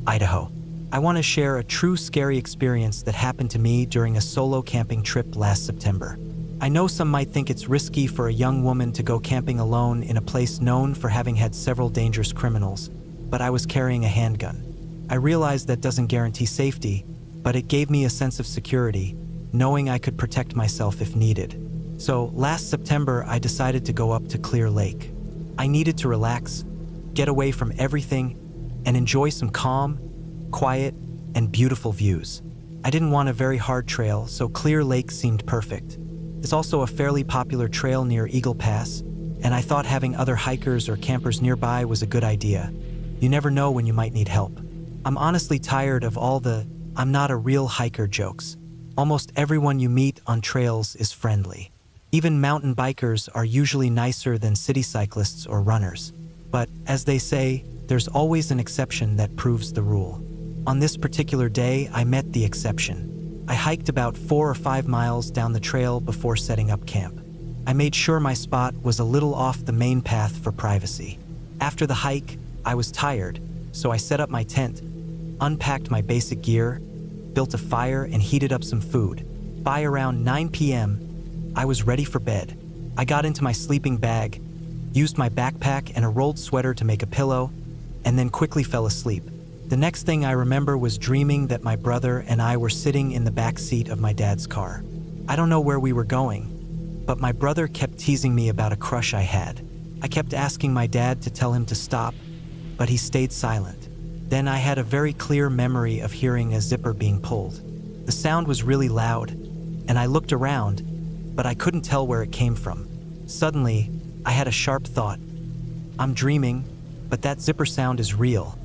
Idaho. I want to share a true scary experience that happened to me during a solo camping trip last September. I know some might think it's risky for a young woman to go camping alone in a place known for having had several dangerous criminals, but I was carrying a handgun. I realized that doesn't guarantee safety, but it gave me a sense of security, knowing I could protect myself if needed. So last September, I decided to go up to Clear Lake. I needed to relax, get away from everything, and enjoy some calm, quiet, and beautiful views. I didn't want a very hard trail, so Clear Lake seemed perfect. It's also a fairly popular trail near Eagle Pass, and I thought having other hikers or campers nearby was a good idea. You never know when you might need help. I'm honestly tired of all the "I'm not a real hiker" jokes. Almost everyone you meet on trails is friendly. Even mountain bikers are usually nicer than city cyclists or runners. But, as they say, there's always an exception that proves the rule. On this particular day, I met the exception. I hiked about 4 or 5 miles down the trail before setting up camp. I made sure my spot was a little off the main path for privacy. After the hike, I was tired, so I set up my tent, unpacked my basic gear, built a fire, and heated up some food. By around 9 p.m., I was ready for bed. I got into my sleeping bag, used my backpack and a rolled sweater to make a pillow, and then quickly fell asleep. The next thing I remember was dreaming that my brother and I were sitting in the back seat of my dad's car. I don't know where we were going, but my brother kept teasing me about a crush I had. I kept asking my dad to tell him to stop, but he stayed silent. Then I had a very clear memory of hearing a zipper being pulled. The sound was really loud, and I looked around, but I couldn't tell where it came from. Suddenly, I had a sharp thought. I'm dreaming, but that zipper sound is real.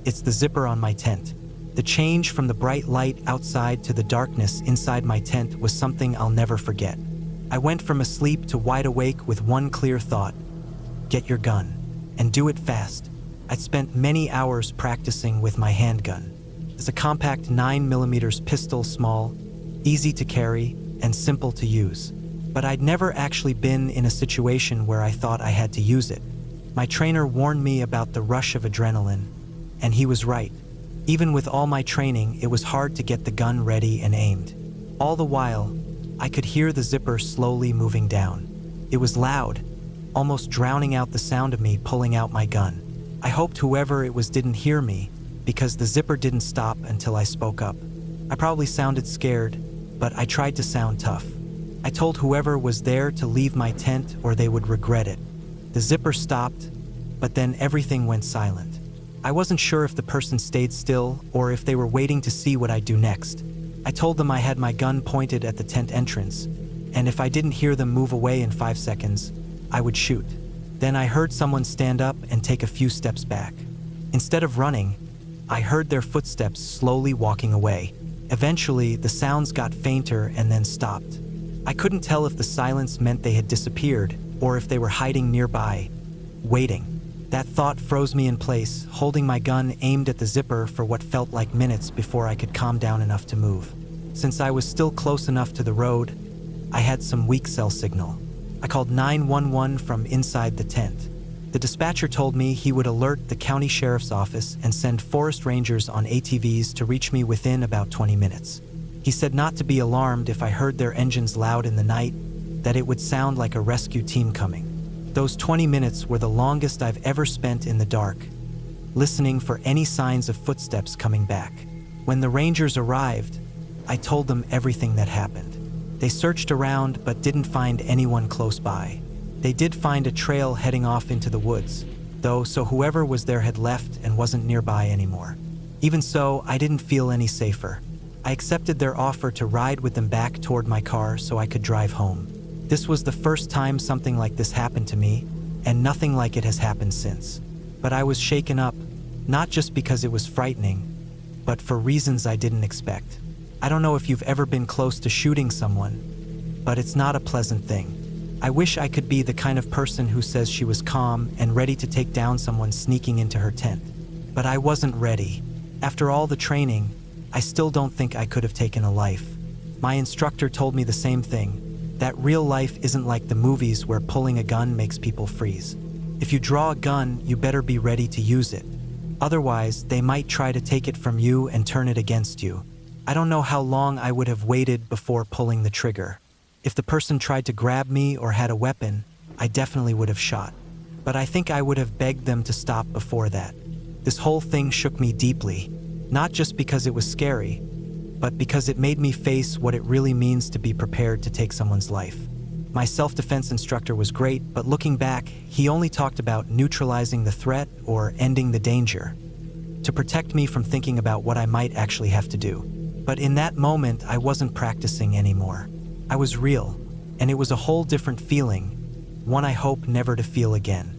It's the zipper on my tent. The change from the bright light outside to the darkness inside my tent was something I'll never forget. I went from asleep to wide awake with one clear thought: get your gun, and do it fast. I'd spent many hours practicing with my handgun. It's a compact 9mm pistol, small, easy to carry, and simple to use. But I'd never actually been in a situation where I thought I had to use it. My trainer warned me about the rush of adrenaline, and he was right. Even with all my training, it was hard to get the gun ready and aimed. All the while, I could hear the zipper slowly moving down. It was loud, almost drowning out the sound of me pulling out my gun. I hoped whoever it was didn't hear me, because the zipper didn't stop until I spoke up. I probably sounded scared, but I tried to sound tough. I told whoever was there to leave my tent or they would regret it. The zipper stopped, but then everything went silent. I wasn't sure if the person stayed still or if they were waiting to see what I'd do next. I told them I had my gun pointed at the tent entrance, and if I didn't hear them move away in 5 seconds, I would shoot. Then I heard someone stand up and take a few steps back. Instead of running, I heard their footsteps slowly walking away. Eventually, the sounds got fainter and then stopped. I couldn't tell if the silence meant they had disappeared or if they were hiding nearby, waiting. That thought froze me in place, holding my gun aimed at the zipper for what felt like minutes before I could calm down enough to move. Since I was still close enough to the road, I had some weak cell signal. I called 911 from inside the tent. The dispatcher told me he would alert the county sheriff's office and send forest rangers on ATVs to reach me within about 20 minutes. He said not to be alarmed if I heard their engines loud in the night, that it would sound like a rescue team coming. Those 20 minutes were the longest I've ever spent in the dark, listening for any signs of footsteps coming back. When the rangers arrived, I told them everything that happened. They searched around but didn't find anyone close by. They did find a trail heading off into the woods, though, so whoever was there had left and wasn't nearby anymore. Even so, I didn't feel any safer. I accepted their offer to ride with them back toward my car so I could drive home. This was the first time something like this happened to me, and nothing like it has happened since. But I was shaken up, not just because it was frightening, but for reasons I didn't expect. I don't know if you've ever been close to shooting someone, but it's not a pleasant thing. I wish I could be the kind of person who says she was calm and ready to take down someone sneaking into her tent. But I wasn't ready. After all the training, I still don't think I could have taken a life. My instructor told me the same thing, that real life isn't like the movies where pulling a gun makes people freeze. If you draw a gun, you better be ready to use it. Otherwise, they might try to take it from you and turn it against you. I don't know how long I would have waited before pulling the trigger. If the person tried to grab me or had a weapon, I definitely would have shot. But I think I would have begged them to stop before that. This whole thing shook me deeply, not just because it was scary, but because it made me face what it really means to be prepared to take someone's life. My self-defense instructor was great, but looking back, he only talked about neutralizing the threat or ending the danger, to protect me from thinking about what I might actually have to do. But in that moment, I wasn't practicing anymore. I was real, and it was a whole different feeling, one I hope never to feel again.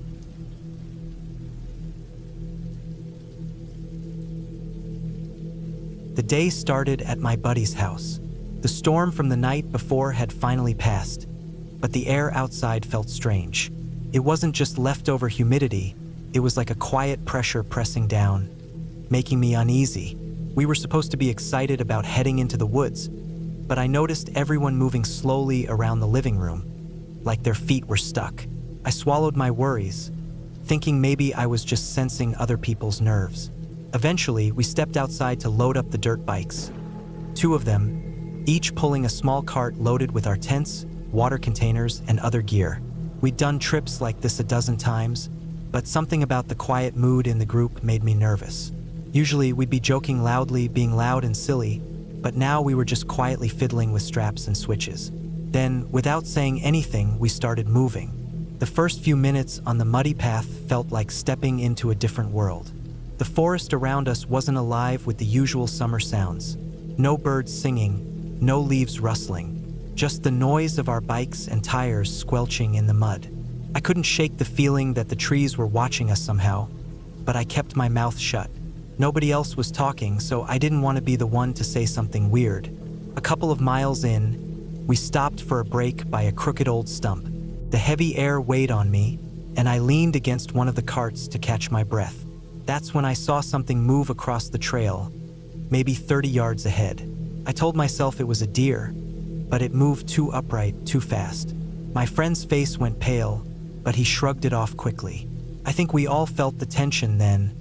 The day started at my buddy's house. The storm from the night before had finally passed, but the air outside felt strange. It wasn't just leftover humidity, it was like a quiet pressure pressing down, making me uneasy. We were supposed to be excited about heading into the woods, but I noticed everyone moving slowly around the living room, like their feet were stuck. I swallowed my worries, thinking maybe I was just sensing other people's nerves. Eventually, we stepped outside to load up the dirt bikes. 2 of them, each pulling a small cart loaded with our tents, water containers, and other gear. We'd done trips like this a dozen times, but something about the quiet mood in the group made me nervous. Usually, we'd be joking loudly, being loud and silly, but now we were just quietly fiddling with straps and switches. Then, without saying anything, we started moving. The first few minutes on the muddy path felt like stepping into a different world. The forest around us wasn't alive with the usual summer sounds. No birds singing, no leaves rustling, just the noise of our bikes and tires squelching in the mud. I couldn't shake the feeling that the trees were watching us somehow, but I kept my mouth shut. Nobody else was talking, so I didn't want to be the one to say something weird. A couple of miles in, we stopped for a break by a crooked old stump. The heavy air weighed on me, and I leaned against one of the carts to catch my breath. That's when I saw something move across the trail, maybe 30 yards ahead. I told myself it was a deer, but it moved too upright, too fast. My friend's face went pale, but he shrugged it off quickly. I think we all felt the tension then,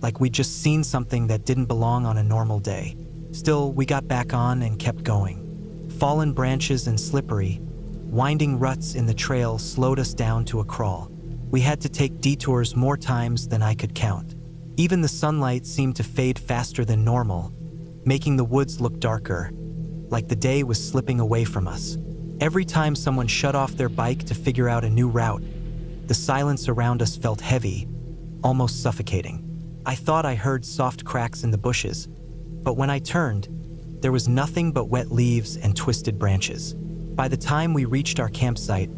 like we'd just seen something that didn't belong on a normal day. Still, we got back on and kept going. Fallen branches and slippery, winding ruts in the trail slowed us down to a crawl. We had to take detours more times than I could count. Even the sunlight seemed to fade faster than normal, making the woods look darker, like the day was slipping away from us. Every time someone shut off their bike to figure out a new route, the silence around us felt heavy, almost suffocating. I thought I heard soft cracks in the bushes, but when I turned, there was nothing but wet leaves and twisted branches. By the time we reached our campsite,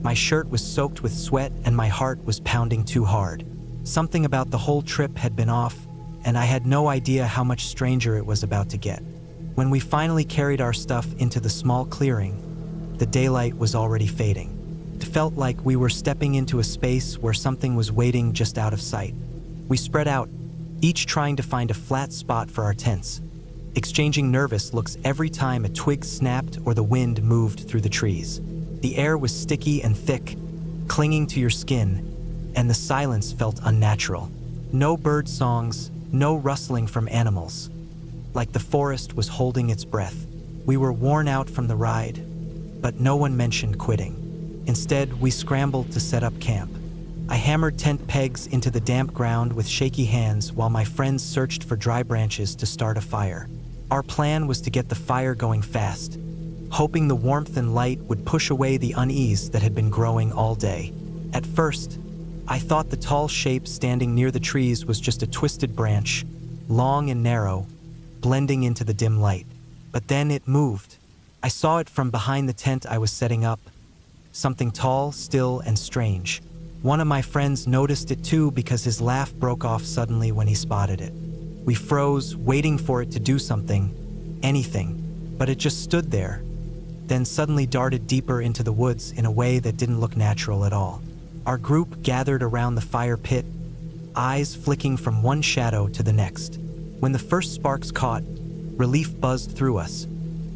my shirt was soaked with sweat and my heart was pounding too hard. Something about the whole trip had been off, and I had no idea how much stranger it was about to get. When we finally carried our stuff into the small clearing, the daylight was already fading. It felt like we were stepping into a space where something was waiting just out of sight. We spread out, each trying to find a flat spot for our tents, exchanging nervous looks every time a twig snapped or the wind moved through the trees. The air was sticky and thick, clinging to your skin, and the silence felt unnatural. No bird songs, no rustling from animals. Like the forest was holding its breath. We were worn out from the ride, but no one mentioned quitting. Instead, we scrambled to set up camp. I hammered tent pegs into the damp ground with shaky hands while my friends searched for dry branches to start a fire. Our plan was to get the fire going fast, hoping the warmth and light would push away the unease that had been growing all day. At first, I thought the tall shape standing near the trees was just a twisted branch, long and narrow, blending into the dim light. But then it moved. I saw it from behind the tent I was setting up, something tall, still, and strange. One of my friends noticed it too because his laugh broke off suddenly when he spotted it. We froze, waiting for it to do something, anything, but it just stood there, then suddenly darted deeper into the woods in a way that didn't look natural at all. Our group gathered around the fire pit, eyes flicking from one shadow to the next. When the first sparks caught, relief buzzed through us,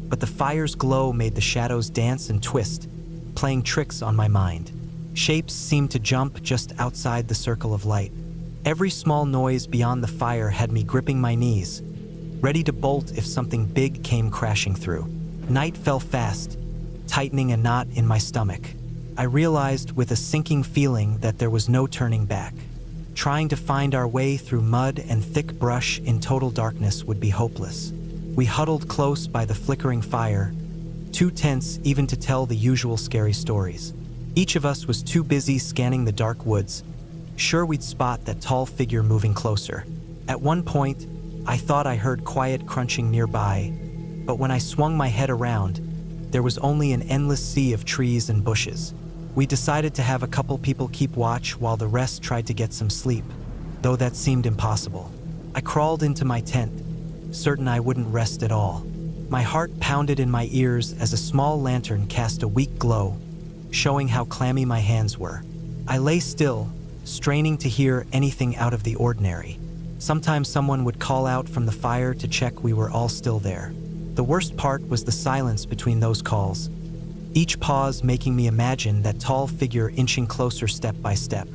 but the fire's glow made the shadows dance and twist, playing tricks on my mind. Shapes seemed to jump just outside the circle of light. Every small noise beyond the fire had me gripping my knees, ready to bolt if something big came crashing through. Night fell fast, tightening a knot in my stomach. I realized with a sinking feeling that there was no turning back. Trying to find our way through mud and thick brush in total darkness would be hopeless. We huddled close by the flickering fire, too tense even to tell the usual scary stories. Each of us was too busy scanning the dark woods, sure we'd spot that tall figure moving closer. At one point, I thought I heard quiet crunching nearby, but when I swung my head around, there was only an endless sea of trees and bushes. We decided to have a couple people keep watch while the rest tried to get some sleep, though that seemed impossible. I crawled into my tent, certain I wouldn't rest at all. My heart pounded in my ears as a small lantern cast a weak glow, showing how clammy my hands were. I lay still, straining to hear anything out of the ordinary. Sometimes someone would call out from the fire to check we were all still there. The worst part was the silence between those calls, each pause making me imagine that tall figure inching closer step by step.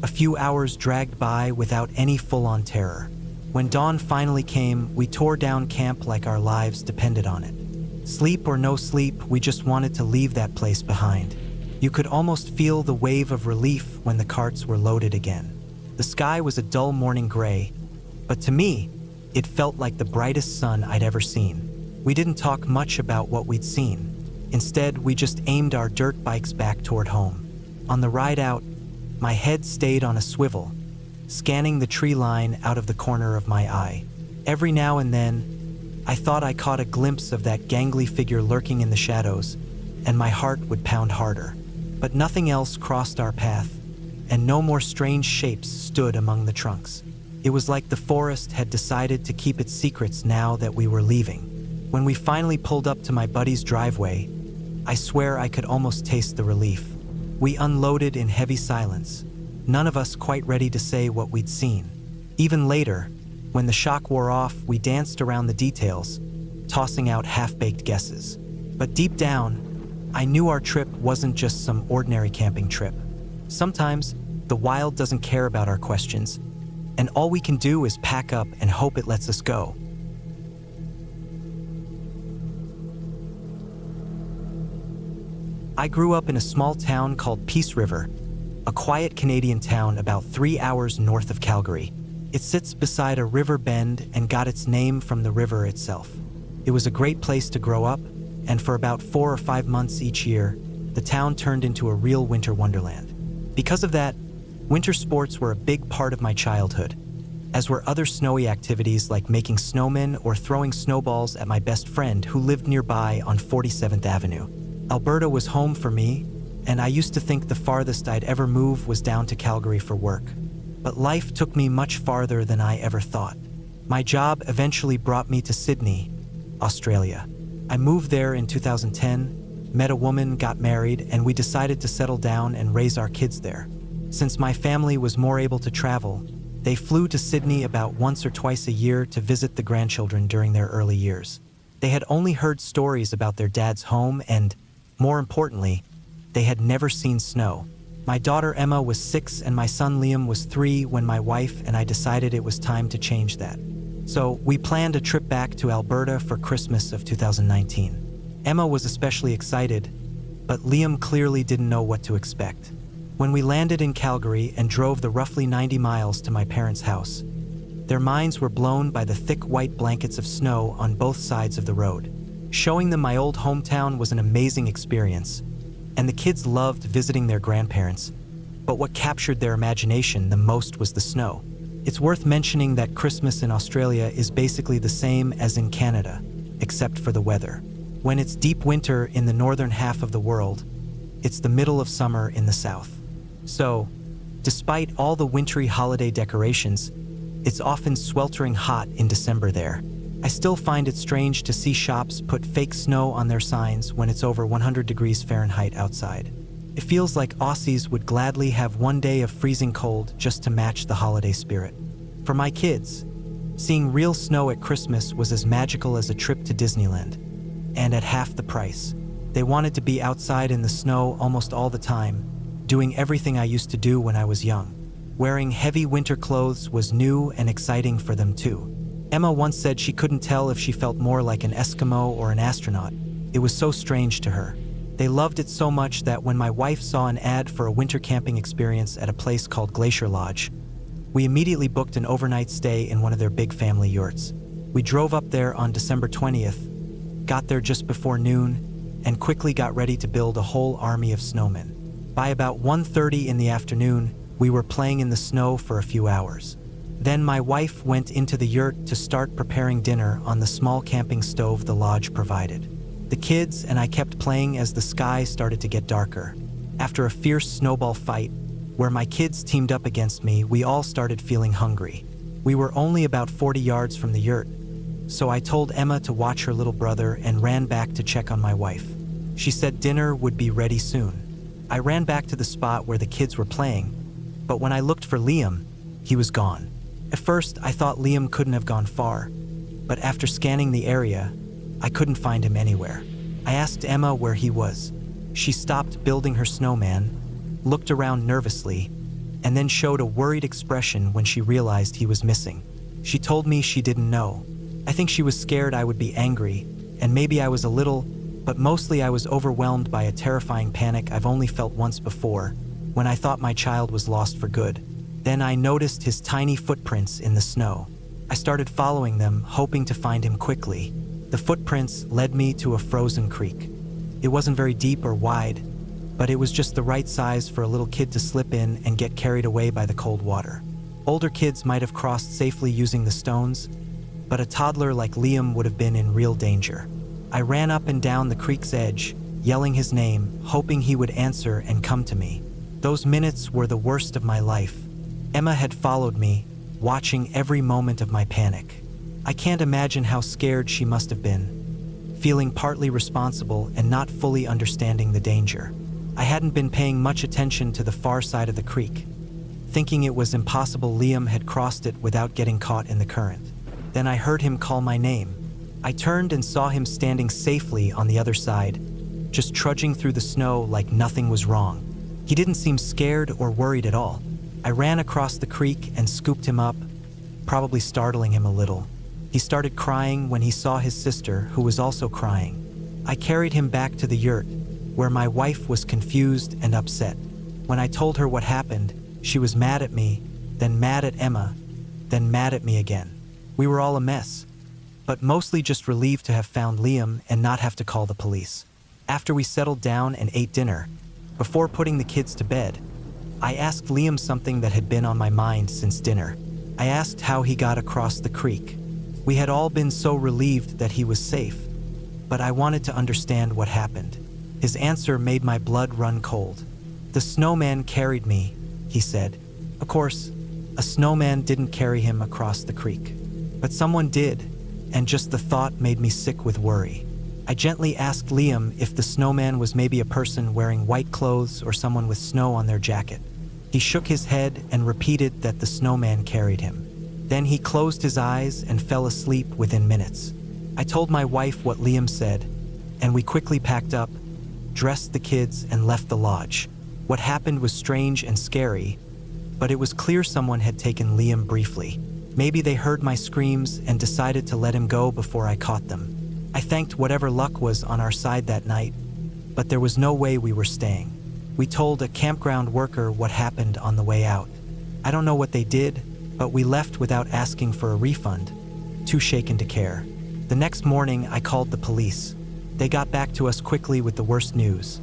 A few hours dragged by without any full-on terror. When dawn finally came, we tore down camp like our lives depended on it. Sleep or no sleep, we just wanted to leave that place behind. You could almost feel the wave of relief when the carts were loaded again. The sky was a dull morning gray, but to me, it felt like the brightest sun I'd ever seen. We didn't talk much about what we'd seen. Instead, we just aimed our dirt bikes back toward home. On the ride out, my head stayed on a swivel, scanning the tree line out of the corner of my eye. Every now and then, I thought I caught a glimpse of that gangly figure lurking in the shadows, and my heart would pound harder. But nothing else crossed our path, and no more strange shapes stood among the trunks. It was like the forest had decided to keep its secrets now that we were leaving. When we finally pulled up to my buddy's driveway, I swear I could almost taste the relief. We unloaded in heavy silence, none of us quite ready to say what we'd seen. Even later, when the shock wore off, we danced around the details, tossing out half-baked guesses. But deep down, I knew our trip wasn't just some ordinary camping trip. Sometimes, the wild doesn't care about our questions, and all we can do is pack up and hope it lets us go. I grew up in a small town called Peace River, a quiet Canadian town about 3 hours north of Calgary. It sits beside a river bend and got its name from the river itself. It was a great place to grow up, and for about 4 or 5 months each year, the town turned into a real winter wonderland. Because of that, winter sports were a big part of my childhood, as were other snowy activities like making snowmen or throwing snowballs at my best friend who lived nearby on 47th Avenue. Alberta was home for me, and I used to think the farthest I'd ever move was down to Calgary for work. But life took me much farther than I ever thought. My job eventually brought me to Sydney, Australia. I moved there in 2010, met a woman, got married, and we decided to settle down and raise our kids there. Since my family was more able to travel, they flew to Sydney about once or twice a year to visit the grandchildren during their early years. They had only heard stories about their dad's home and, more importantly, they had never seen snow. My daughter Emma was 6 and my son Liam was 3 when my wife and I decided it was time to change that. So we planned a trip back to Alberta for Christmas of 2019. Emma was especially excited, but Liam clearly didn't know what to expect. When we landed in Calgary and drove the roughly 90 miles to my parents' house, their minds were blown by the thick white blankets of snow on both sides of the road. Showing them my old hometown was an amazing experience, and the kids loved visiting their grandparents, but what captured their imagination the most was the snow. It's worth mentioning that Christmas in Australia is basically the same as in Canada, except for the weather. When it's deep winter in the northern half of the world, it's the middle of summer in the south. So, despite all the wintry holiday decorations, it's often sweltering hot in December there. I still find it strange to see shops put fake snow on their signs when it's over 100 degrees Fahrenheit outside. It feels like Aussies would gladly have one day of freezing cold just to match the holiday spirit. For my kids, seeing real snow at Christmas was as magical as a trip to Disneyland, and at half the price. They wanted to be outside in the snow almost all the time, doing everything I used to do when I was young. Wearing heavy winter clothes was new and exciting for them too. Emma once said she couldn't tell if she felt more like an Eskimo or an astronaut. It was so strange to her. They loved it so much that when my wife saw an ad for a winter camping experience at a place called Glacier Lodge, we immediately booked an overnight stay in one of their big family yurts. We drove up there on December 20th, got there just before noon, and quickly got ready to build a whole army of snowmen. By about 1:30 in the afternoon, we were playing in the snow for a few hours. Then my wife went into the yurt to start preparing dinner on the small camping stove the lodge provided. The kids and I kept playing as the sky started to get darker. After a fierce snowball fight, where my kids teamed up against me, we all started feeling hungry. We were only about 40 yards from the yurt, so I told Emma to watch her little brother and ran back to check on my wife. She said dinner would be ready soon. I ran back to the spot where the kids were playing, but when I looked for Liam, he was gone. At first, I thought Liam couldn't have gone far, but after scanning the area, I couldn't find him anywhere. I asked Emma where he was. She stopped building her snowman, looked around nervously, and then showed a worried expression when she realized he was missing. She told me she didn't know. I think she was scared I would be angry, and maybe I was a little, but mostly I was overwhelmed by a terrifying panic I've only felt once before, when I thought my child was lost for good. Then I noticed his tiny footprints in the snow. I started following them, hoping to find him quickly. The footprints led me to a frozen creek. It wasn't very deep or wide, but it was just the right size for a little kid to slip in and get carried away by the cold water. Older kids might have crossed safely using the stones, but a toddler like Liam would have been in real danger. I ran up and down the creek's edge, yelling his name, hoping he would answer and come to me. Those minutes were the worst of my life. Emma had followed me, watching every moment of my panic. I can't imagine how scared she must have been, feeling partly responsible and not fully understanding the danger. I hadn't been paying much attention to the far side of the creek, thinking it was impossible Liam had crossed it without getting caught in the current. Then I heard him call my name. I turned and saw him standing safely on the other side, just trudging through the snow like nothing was wrong. He didn't seem scared or worried at all. I ran across the creek and scooped him up, probably startling him a little. He started crying when he saw his sister, who was also crying. I carried him back to the yurt, where my wife was confused and upset. When I told her what happened, she was mad at me, then mad at Emma, then mad at me again. We were all a mess, but mostly just relieved to have found Liam and not have to call the police. After we settled down and ate dinner, before putting the kids to bed, I asked Liam something that had been on my mind since dinner. I asked how he got across the creek. We had all been so relieved that he was safe, but I wanted to understand what happened. His answer made my blood run cold. "The snowman carried me," he said. Of course, a snowman didn't carry him across the creek, but someone did, and just the thought made me sick with worry. I gently asked Liam if the snowman was maybe a person wearing white clothes or someone with snow on their jacket. He shook his head and repeated that the snowman carried him. Then he closed his eyes and fell asleep within minutes. I told my wife what Liam said, and we quickly packed up, dressed the kids, and left the lodge. What happened was strange and scary, but it was clear someone had taken Liam briefly. Maybe they heard my screams and decided to let him go before I caught them. I thanked whatever luck was on our side that night, but there was no way we were staying. We told a campground worker what happened on the way out. I don't know what they did, but we left without asking for a refund, too shaken to care. The next morning, I called the police. They got back to us quickly with the worst news.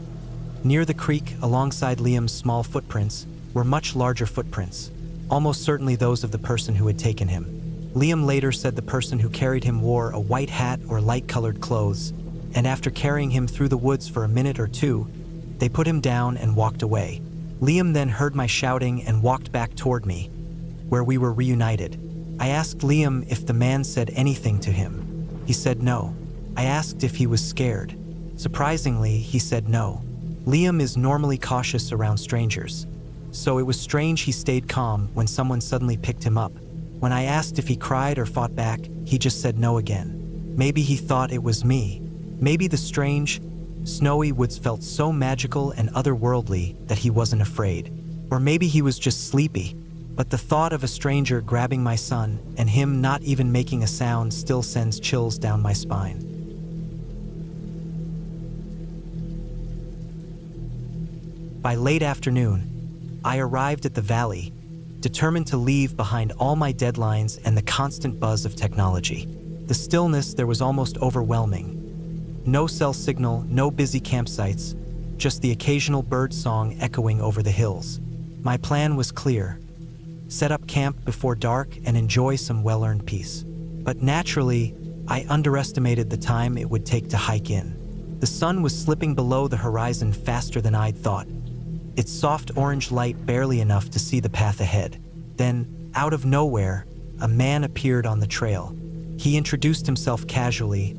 Near the creek, alongside Liam's small footprints, were much larger footprints, almost certainly those of the person who had taken him. Liam later said the person who carried him wore a white hat or light-colored clothes, and after carrying him through the woods for a minute or two, they put him down and walked away. Liam then heard my shouting and walked back toward me, where we were reunited. I asked Liam if the man said anything to him. He said no. I asked if he was scared. Surprisingly, he said no. Liam is normally cautious around strangers, so it was strange he stayed calm when someone suddenly picked him up. When I asked if he cried or fought back, he just said no again. Maybe he thought it was me. Maybe the strange, snowy woods felt so magical and otherworldly that he wasn't afraid. Or maybe he was just sleepy. But the thought of a stranger grabbing my son and him not even making a sound still sends chills down my spine. By late afternoon, I arrived at the valley, determined to leave behind all my deadlines and the constant buzz of technology. The stillness there was almost overwhelming. No cell signal, no busy campsites, just the occasional bird song echoing over the hills. My plan was clear: set up camp before dark and enjoy some well-earned peace. But naturally, I underestimated the time it would take to hike in. The sun was slipping below the horizon faster than I'd thought, its soft orange light barely enough to see the path ahead. Then, out of nowhere, a man appeared on the trail. He introduced himself casually,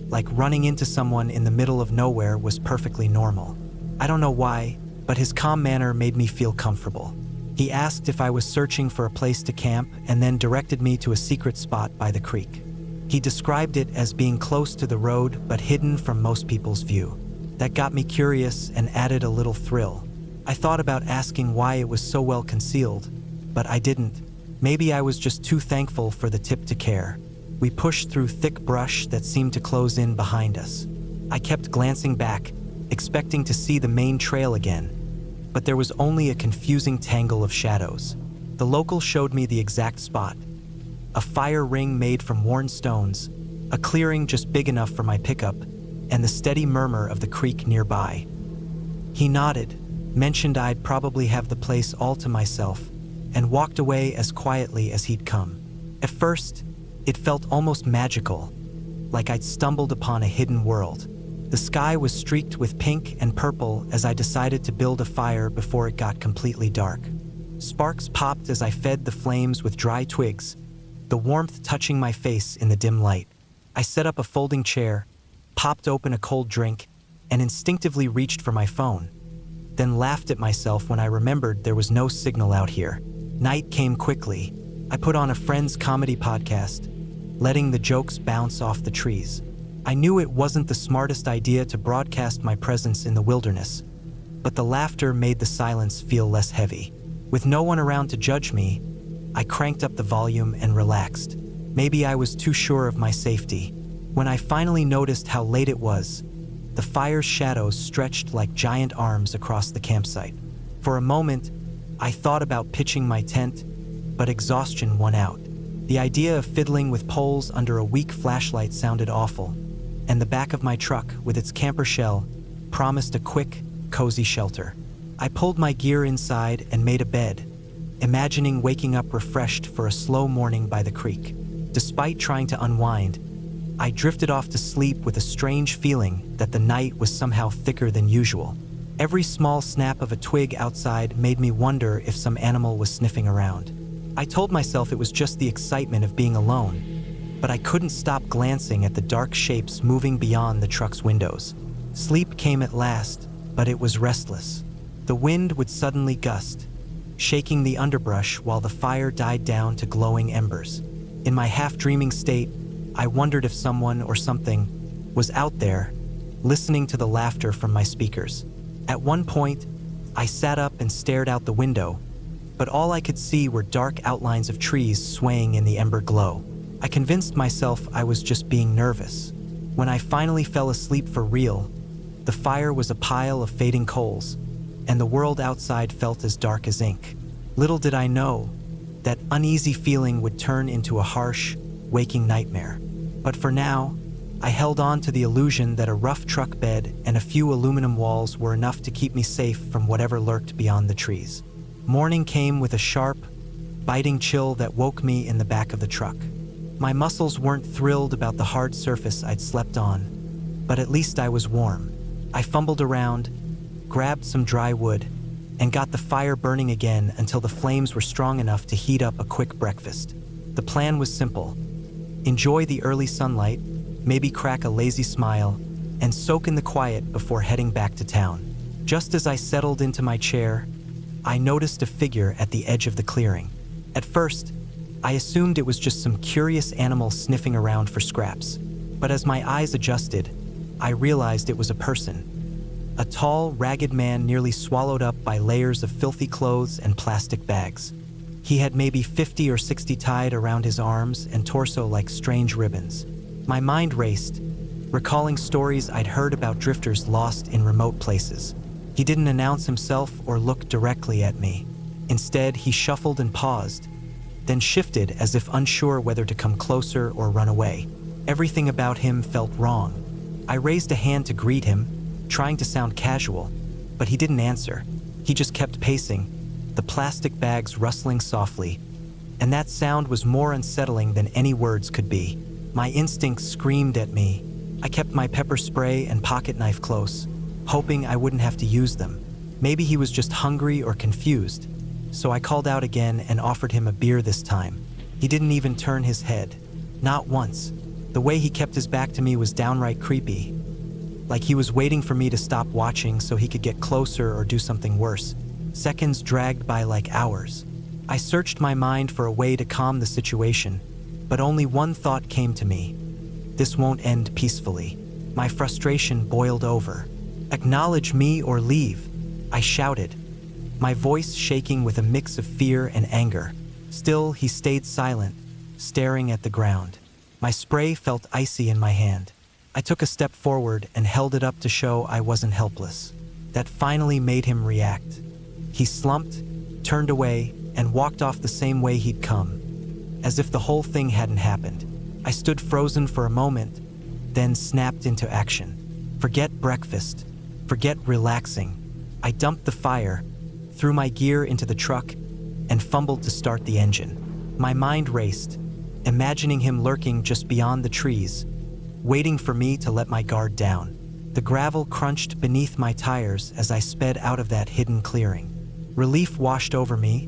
like running into someone in the middle of nowhere was perfectly normal. I don't know why, but his calm manner made me feel comfortable. He asked if I was searching for a place to camp and then directed me to a secret spot by the creek. He described it as being close to the road but hidden from most people's view. That got me curious and added a little thrill. I thought about asking why it was so well concealed, but I didn't. Maybe I was just too thankful for the tip to care. We pushed through thick brush that seemed to close in behind us. I kept glancing back, expecting to see the main trail again, but there was only a confusing tangle of shadows. The local showed me the exact spot: a fire ring made from worn stones, a clearing just big enough for my pickup, and the steady murmur of the creek nearby. He nodded, mentioned I'd probably have the place all to myself, and walked away as quietly as he'd come. At first, it felt almost magical, like I'd stumbled upon a hidden world. The sky was streaked with pink and purple as I decided to build a fire before it got completely dark. Sparks popped as I fed the flames with dry twigs, the warmth touching my face in the dim light. I set up a folding chair, popped open a cold drink, and instinctively reached for my phone, then laughed at myself when I remembered there was no signal out here. Night came quickly. I put on a friend's comedy podcast, letting the jokes bounce off the trees. I knew it wasn't the smartest idea to broadcast my presence in the wilderness, but the laughter made the silence feel less heavy. With no one around to judge me, I cranked up the volume and relaxed. Maybe I was too sure of my safety. When I finally noticed how late it was, the fire's shadows stretched like giant arms across the campsite. For a moment, I thought about pitching my tent, but exhaustion won out. The idea of fiddling with poles under a weak flashlight sounded awful, and the back of my truck, with its camper shell, promised a quick, cozy shelter. I pulled my gear inside and made a bed, imagining waking up refreshed for a slow morning by the creek. Despite trying to unwind, I drifted off to sleep with a strange feeling that the night was somehow thicker than usual. Every small snap of a twig outside made me wonder if some animal was sniffing around. I told myself it was just the excitement of being alone, but I couldn't stop glancing at the dark shapes moving beyond the truck's windows. Sleep came at last, but it was restless. The wind would suddenly gust, shaking the underbrush while the fire died down to glowing embers. In my half-dreaming state, I wondered if someone or something was out there, listening to the laughter from my speakers. At one point, I sat up and stared out the window, but all I could see were dark outlines of trees swaying in the ember glow. I convinced myself I was just being nervous. When I finally fell asleep for real, the fire was a pile of fading coals, and the world outside felt as dark as ink. Little did I know, that uneasy feeling would turn into a harsh, waking nightmare. But for now, I held on to the illusion that a rough truck bed and a few aluminum walls were enough to keep me safe from whatever lurked beyond the trees. Morning came with a sharp, biting chill that woke me in the back of the truck. My muscles weren't thrilled about the hard surface I'd slept on, but at least I was warm. I fumbled around, grabbed some dry wood, and got the fire burning again until the flames were strong enough to heat up a quick breakfast. The plan was simple: enjoy the early sunlight, maybe crack a lazy smile, and soak in the quiet before heading back to town. Just as I settled into my chair, I noticed a figure at the edge of the clearing. At first, I assumed it was just some curious animal sniffing around for scraps, but as my eyes adjusted, I realized it was a person. A tall, ragged man nearly swallowed up by layers of filthy clothes and plastic bags. He had maybe 50 or 60 tied around his arms and torso like strange ribbons. My mind raced, recalling stories I'd heard about drifters lost in remote places. He didn't announce himself or look directly at me. Instead, he shuffled and paused, then shifted as if unsure whether to come closer or run away. Everything about him felt wrong. I raised a hand to greet him, trying to sound casual, but he didn't answer. He just kept pacing, the plastic bags rustling softly, and that sound was more unsettling than any words could be. My instincts screamed at me. I kept my pepper spray and pocket knife close, hoping I wouldn't have to use them. Maybe he was just hungry or confused, so I called out again and offered him a beer this time. He didn't even turn his head. Not once. The way he kept his back to me was downright creepy, like he was waiting for me to stop watching so he could get closer or do something worse. Seconds dragged by like hours. I searched my mind for a way to calm the situation, but only one thought came to me. This won't end peacefully. My frustration boiled over. "Acknowledge me or leave," I shouted, my voice shaking with a mix of fear and anger. Still, he stayed silent, staring at the ground. My spray felt icy in my hand. I took a step forward and held it up to show I wasn't helpless. That finally made him react. He slumped, turned away, and walked off the same way he'd come, as if the whole thing hadn't happened. I stood frozen for a moment, then snapped into action. Forget breakfast. Forget relaxing. I dumped the fire, threw my gear into the truck, and fumbled to start the engine. My mind raced, imagining him lurking just beyond the trees, waiting for me to let my guard down. The gravel crunched beneath my tires as I sped out of that hidden clearing. Relief washed over me,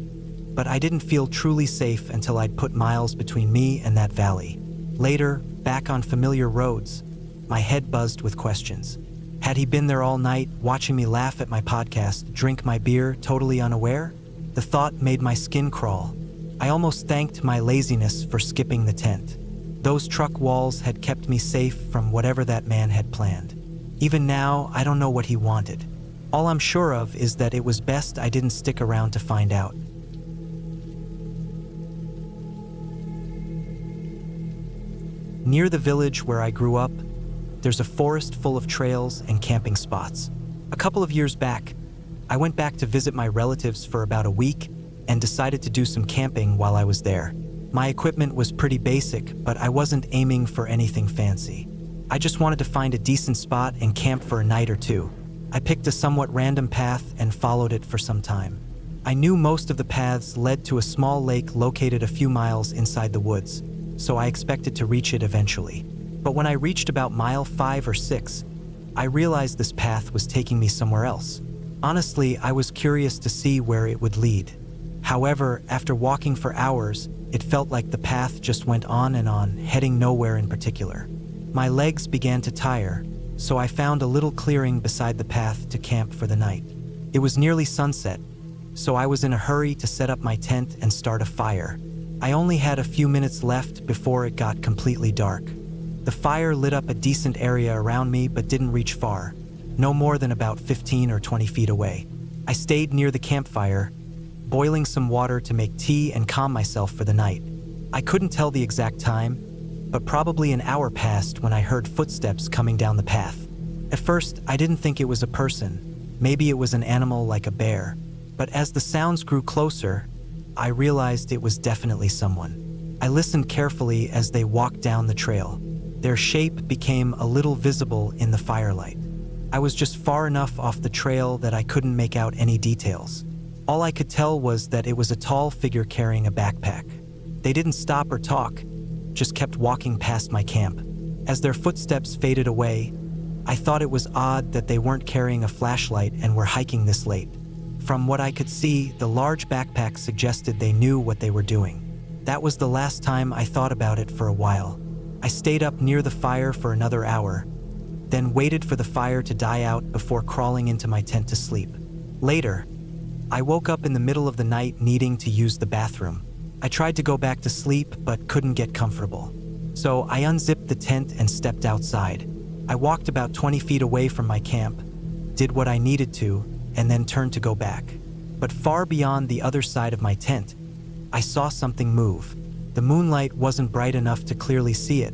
but I didn't feel truly safe until I'd put miles between me and that valley. Later, back on familiar roads, my head buzzed with questions. Had he been there all night, watching me laugh at my podcast, drink my beer, totally unaware? The thought made my skin crawl. I almost thanked my laziness for skipping the tent. Those truck walls had kept me safe from whatever that man had planned. Even now, I don't know what he wanted. All I'm sure of is that it was best I didn't stick around to find out. Near the village where I grew up, there's a forest full of trails and camping spots. A couple of years back, I went back to visit my relatives for about a week and decided to do some camping while I was there. My equipment was pretty basic, but I wasn't aiming for anything fancy. I just wanted to find a decent spot and camp for a night or two. I picked a somewhat random path and followed it for some time. I knew most of the paths led to a small lake located a few miles inside the woods, so I expected to reach it eventually. But when I reached about mile 5 or 6, I realized this path was taking me somewhere else. Honestly, I was curious to see where it would lead. However, after walking for hours, it felt like the path just went on and on, heading nowhere in particular. My legs began to tire, so I found a little clearing beside the path to camp for the night. It was nearly sunset, so I was in a hurry to set up my tent and start a fire. I only had a few minutes left before it got completely dark. The fire lit up a decent area around me but didn't reach far, no more than about 15 or 20 feet away. I stayed near the campfire, boiling some water to make tea and calm myself for the night. I couldn't tell the exact time, but probably an hour passed when I heard footsteps coming down the path. At first, I didn't think it was a person. Maybe it was an animal like a bear. But as the sounds grew closer, I realized it was definitely someone. I listened carefully as they walked down the trail. Their shape became a little visible in the firelight. I was just far enough off the trail that I couldn't make out any details. All I could tell was that it was a tall figure carrying a backpack. They didn't stop or talk, just kept walking past my camp. As their footsteps faded away, I thought it was odd that they weren't carrying a flashlight and were hiking this late. From what I could see, the large backpack suggested they knew what they were doing. That was the last time I thought about it for a while. I stayed up near the fire for another hour, then waited for the fire to die out before crawling into my tent to sleep. Later, I woke up in the middle of the night needing to use the bathroom. I tried to go back to sleep but couldn't get comfortable. So I unzipped the tent and stepped outside. I walked about 20 feet away from my camp, did what I needed to, and then turned to go back. But far beyond the other side of my tent, I saw something move. The moonlight wasn't bright enough to clearly see it,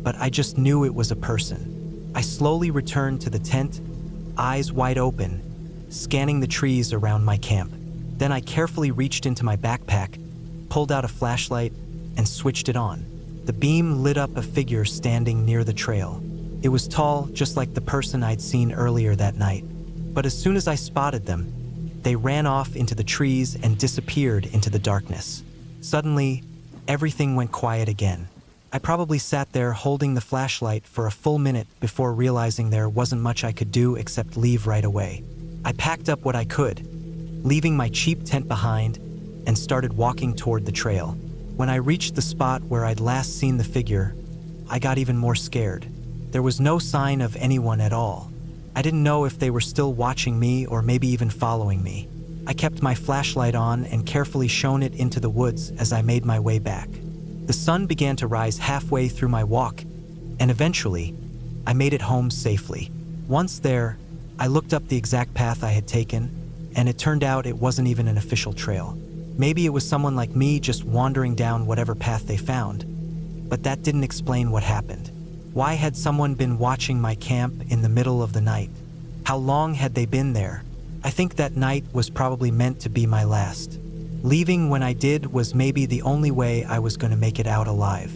but I just knew it was a person. I slowly returned to the tent, eyes wide open, scanning the trees around my camp. Then I carefully reached into my backpack, pulled out a flashlight, and switched it on. The beam lit up a figure standing near the trail. It was tall, just like the person I'd seen earlier that night. But as soon as I spotted them, they ran off into the trees and disappeared into the darkness. Suddenly, everything went quiet again. I probably sat there holding the flashlight for a full minute before realizing there wasn't much I could do except leave right away. I packed up what I could, leaving my cheap tent behind, and started walking toward the trail. When I reached the spot where I'd last seen the figure, I got even more scared. There was no sign of anyone at all. I didn't know if they were still watching me or maybe even following me. I kept my flashlight on and carefully shone it into the woods as I made my way back. The sun began to rise halfway through my walk, and eventually, I made it home safely. Once there, I looked up the exact path I had taken, and it turned out it wasn't even an official trail. Maybe it was someone like me just wandering down whatever path they found, but that didn't explain what happened. Why had someone been watching my camp in the middle of the night? How long had they been there? I think that night was probably meant to be my last. Leaving when I did was maybe the only way I was going to make it out alive.